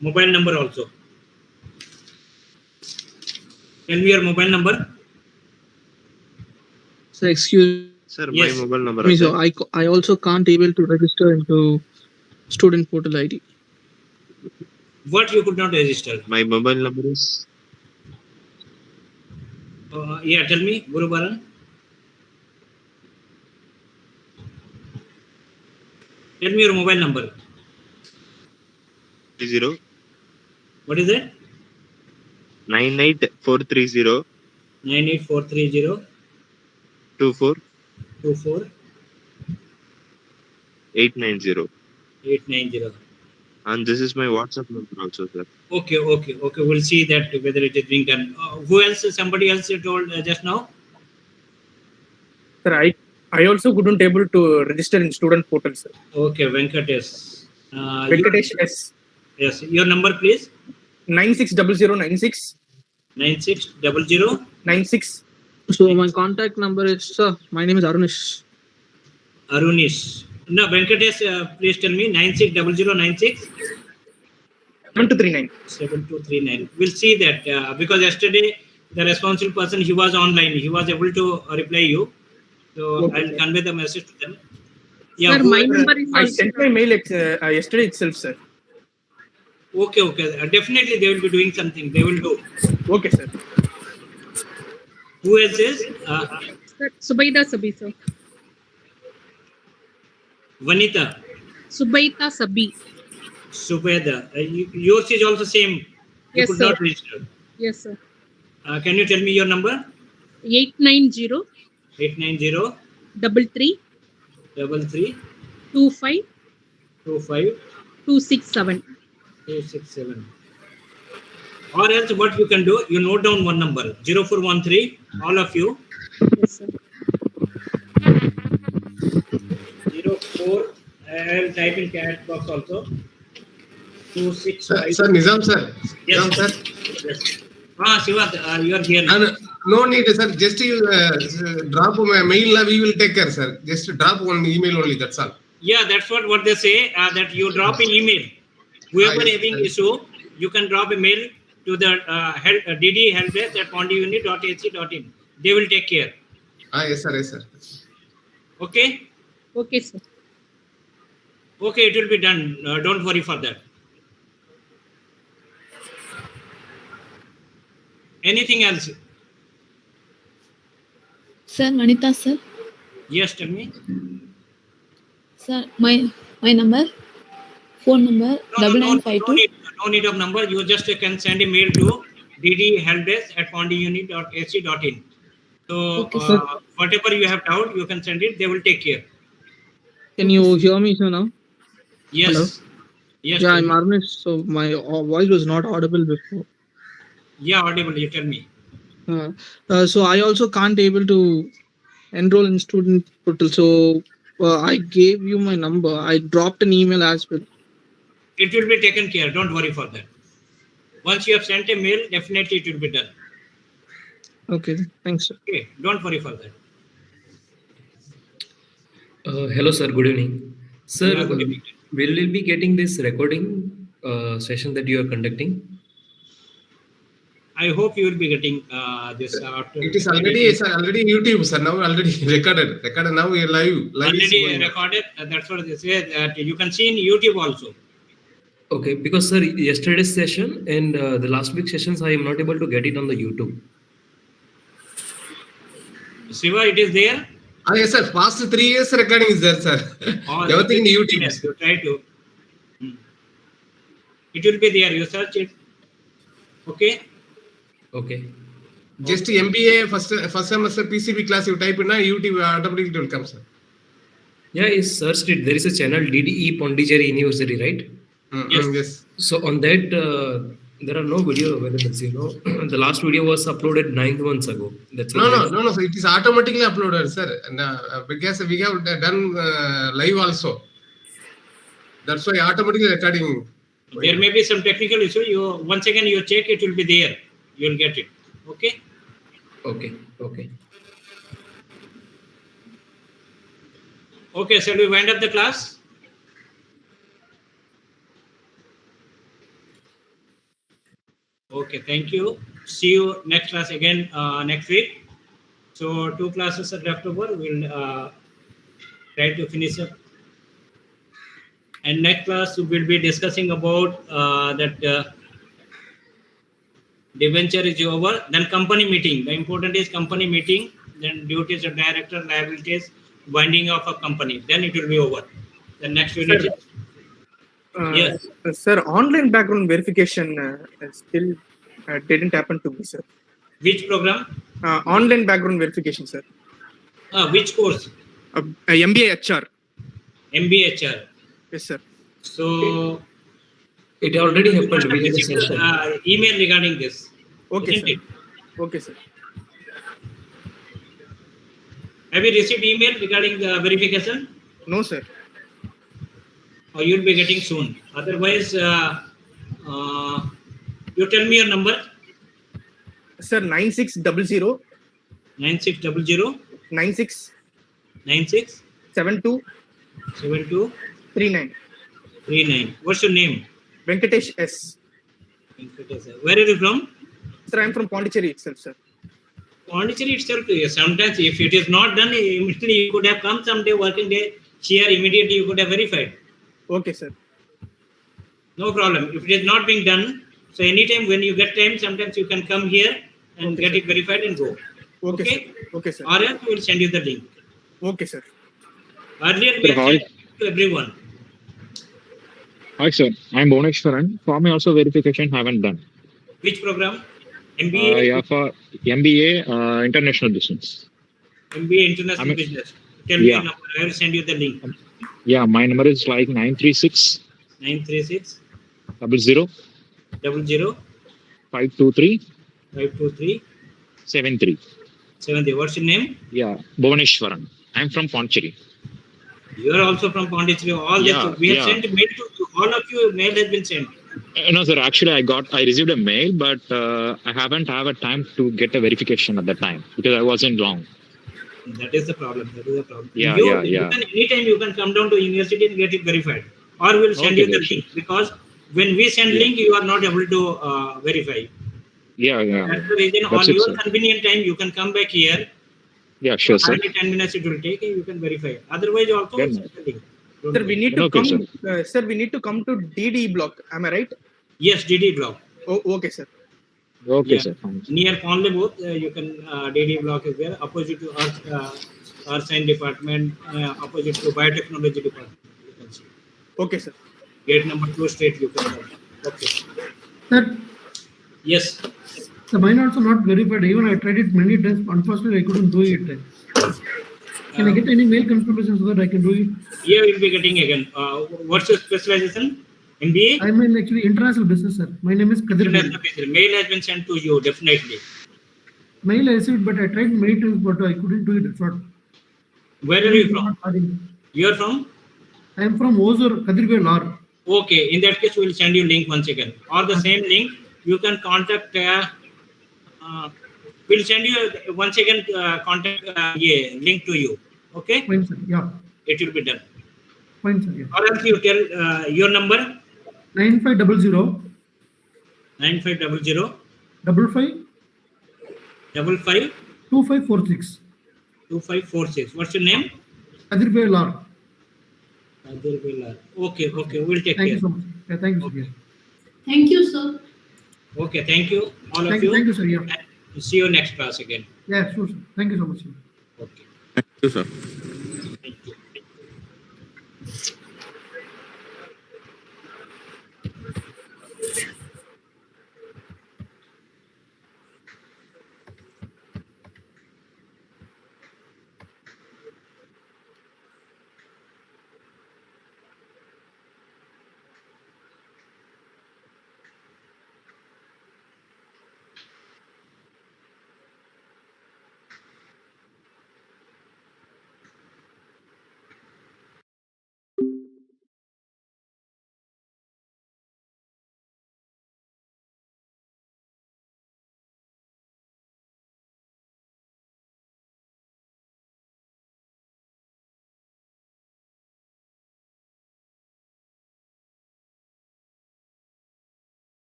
mobile number also. Tell me your mobile number. So excuse. Sir, yes. My mobile number. Me, so I also can't able to register into student portal ID. What you could not register? My mobile number is. Yeah, tell me, Guru Baran. Tell me your mobile number. 30. What is it? 98430. 98430. 24. 890. 890. And this is my WhatsApp number also, sir. Okay. We'll see that whether it is being done. Who else? Somebody else told just now? Sir, I also couldn't able to register in student portal, sir. Okay, Venkatesh. Venkatesh, yes. Yes. Your number, please. 960096. 9600 96. So my contact number is, sir, my name is Arunish. Arunish. No, Venkatesh, please tell me 960096 7239. 7239. We'll see that because yesterday the responsible person, he was online. He was able to reply you. So Okay, I'll sir. convey the message to them. Yeah, Sir, my number is I also sent my mail yesterday itself, sir. okay. Definitely they will be doing something. They will do. Okay, sir. Who else is? Sir, Subaida Sabi, sir. Vanita. Subaita Sabi. Subeda. Yours is also same. You Yes, could sir. not register. Yes, sir. Can you tell me your number? 890 890 33 33 25 25 267. 267. Or else what you can do, you note down one number 0413, all of you. Yes, sir. 04, I'll type in chat box also. 265. Sir, Nizam sir. Yes. Nizam sir. Yes. Shiva, you are here. No need, sir. Just you drop a mail, we will take care, sir. Just drop one email only, that's all. Yeah, that's what they say, that you drop an email. Whoever Yes, having issue, you can drop a mail to the DD helpdesk at pondiunit.ac.in. They will take care. Yes, sir. Yes, sir. Okay? Okay, sir. Okay, it will be done. Don't worry for that. Anything else? Sir, Manita, sir. Yes, tell me. Sir, my number, phone number, No 9952. need of number. You just can send a mail to ddhelpdesk@pondiunit.ac.in. So Okay, whatever you have doubt, you can send it. They will take care. Can you hear me, sir, now? Yes. Hello? Yes. Yeah, I'm Arunish. So my voice was not audible before. Yeah, audible. You tell me. So I also can't able to enroll in student portal. So I gave you my number. I dropped an email as well. It will be taken care. Don't worry for that. Once you have sent a mail, definitely it will be done. Okay, thanks, sir. Okay, don't worry for that. Hello, sir. Good evening. Sir, Yeah, good evening. will you be getting this recording session that you are conducting? I hope you will be getting this after. It is already, sir, already YouTube, sir. Now already recorded. Now we are live. Already recorded. That's what they say. That you can see in YouTube also. Okay, because sir, yesterday's session and the last week's sessions, I am not able to get it on the YouTube. Shiva, it is there. Yes, sir. Past 3 years recording is there, sir. Everything in YouTube. Yes, you try to. It will be there. You search it. Okay. Okay. Just MBA first semester PCP class you type in YouTube automatically it will come, sir. Yeah, I searched it. There is a channel DDE Pondicherry University, right? Yes. So on that, there are no video available. You know, the last video was uploaded 9 months ago. That's No. So it is automatically uploaded, sir. And, because we have done live also. That's why automatically recording. There may be some technical issue. You once again you check, it will be there. You will get it. Okay. Okay. Okay. Shall we wind up the class? Okay. Thank you. See you next class again next week. So 2 classes are left over. We'll try to finish up. And next class we'll be discussing about that debenture is over. Then company meeting. The important is company meeting. Then duties of director, liabilities, binding of a company. Then it will be over. The next unit. Yes. Sir, online background verification still didn't happen to me, sir. Which program? Online background verification, sir. Which course? MBA HR. MBA HR. Yes, sir. So it already happened. We had a session. Email regarding this. Okay, Isn't sir. it? Okay, sir. Have you received email regarding the verification? No, sir. Or you'll be getting soon. Otherwise, you tell me your number. Sir, 9600 9600 96 96 72 72 39. 39. What's your name? Venkatesh S. Where are you from? Sir, I'm from Pondicherry itself, sir. Pondicherry itself, sometimes if it is not done immediately, you could have come someday, working day, here immediately you could have verified. Okay, sir. No problem. If it is not being done, so anytime when you get time, sometimes you can come here and Okay, get sir. it verified and go. Okay, Okay? sir. Okay, sir. Or else we will send you the link. Okay, sir. Earlier we Sir, have hi. sent to everyone. Hi, sir. I'm Bhuvneshwaran. For me, also verification haven't done. Which program? MBA? Yeah, for MBA, International Business. MBA International Business. Tell me your number. I will send you the link. Yeah, my number is like 936 936 00 00 523 523 73. 70. What's your name? Yeah, Bhuvneshwaran. I'm from Pondicherry. You are also from Pondicherry. All Yeah, this we have yeah. sent mail to you. All of you. Mail has been sent. No, sir. Actually, I received a mail, but I haven't have a time to get a verification at the time because I wasn't wrong. That is the problem. That is the problem. Yeah, you, yeah, you yeah. can, anytime you can come down to university and get it verified, or we'll send Okay, you the sir. link, because when we send Yeah. link, you are not able to verify. Yeah, yeah. That's the reason. That's On it, your sir. convenient time, you can come back here. Yeah, sure, sir. Hardly 10 minutes it will take, and you can verify. Otherwise, you also Then- send the link. Don't Sir, we worry. need to Okay, come. Sir, we need to come to DD block. Am I right? Yes, DD block. Oh, okay, sir. Okay, Yeah. sir. Fine. Near Conley both, you can DD block is there, opposite to Earth Science Department, opposite to Biotechnology Department. You can see. Okay, sir. Gate number 2 straight you can come. Okay. Sir, Yes. the mine also not verified. Even I tried it many times. Unfortunately, I couldn't do it. Can I get any mail confirmation so that I can do it? Here we'll be getting again. What's your specialization? MBA? I'm in actually international business, sir. My name is Kadir. International business. Mail has been sent to you, definitely. Mail I received, but I tried many times, but I couldn't do it. That's what. Where are you from? You are from? I am from Ozur, Kadirve Lar. Okay, in that case, we'll send you link once again. Or the same link, you can contact, we'll send you once again contact link to you. Okay? Fine, sir. Yeah. It will be done. Fine, sir. Yeah. Or else you tell your number? 9500 9500 55 55 2546. 2546. What's your name? Kadirve Lar. Okay, okay, we'll take Thank care. you so much. Yeah, thank you, sir. Yeah. Thank you, sir. Okay, thank you, all of Thank you. you, sir. Yeah. See you next class again. Yeah, sure, sir. Thank you so much, sir. Okay. Thank you, sir.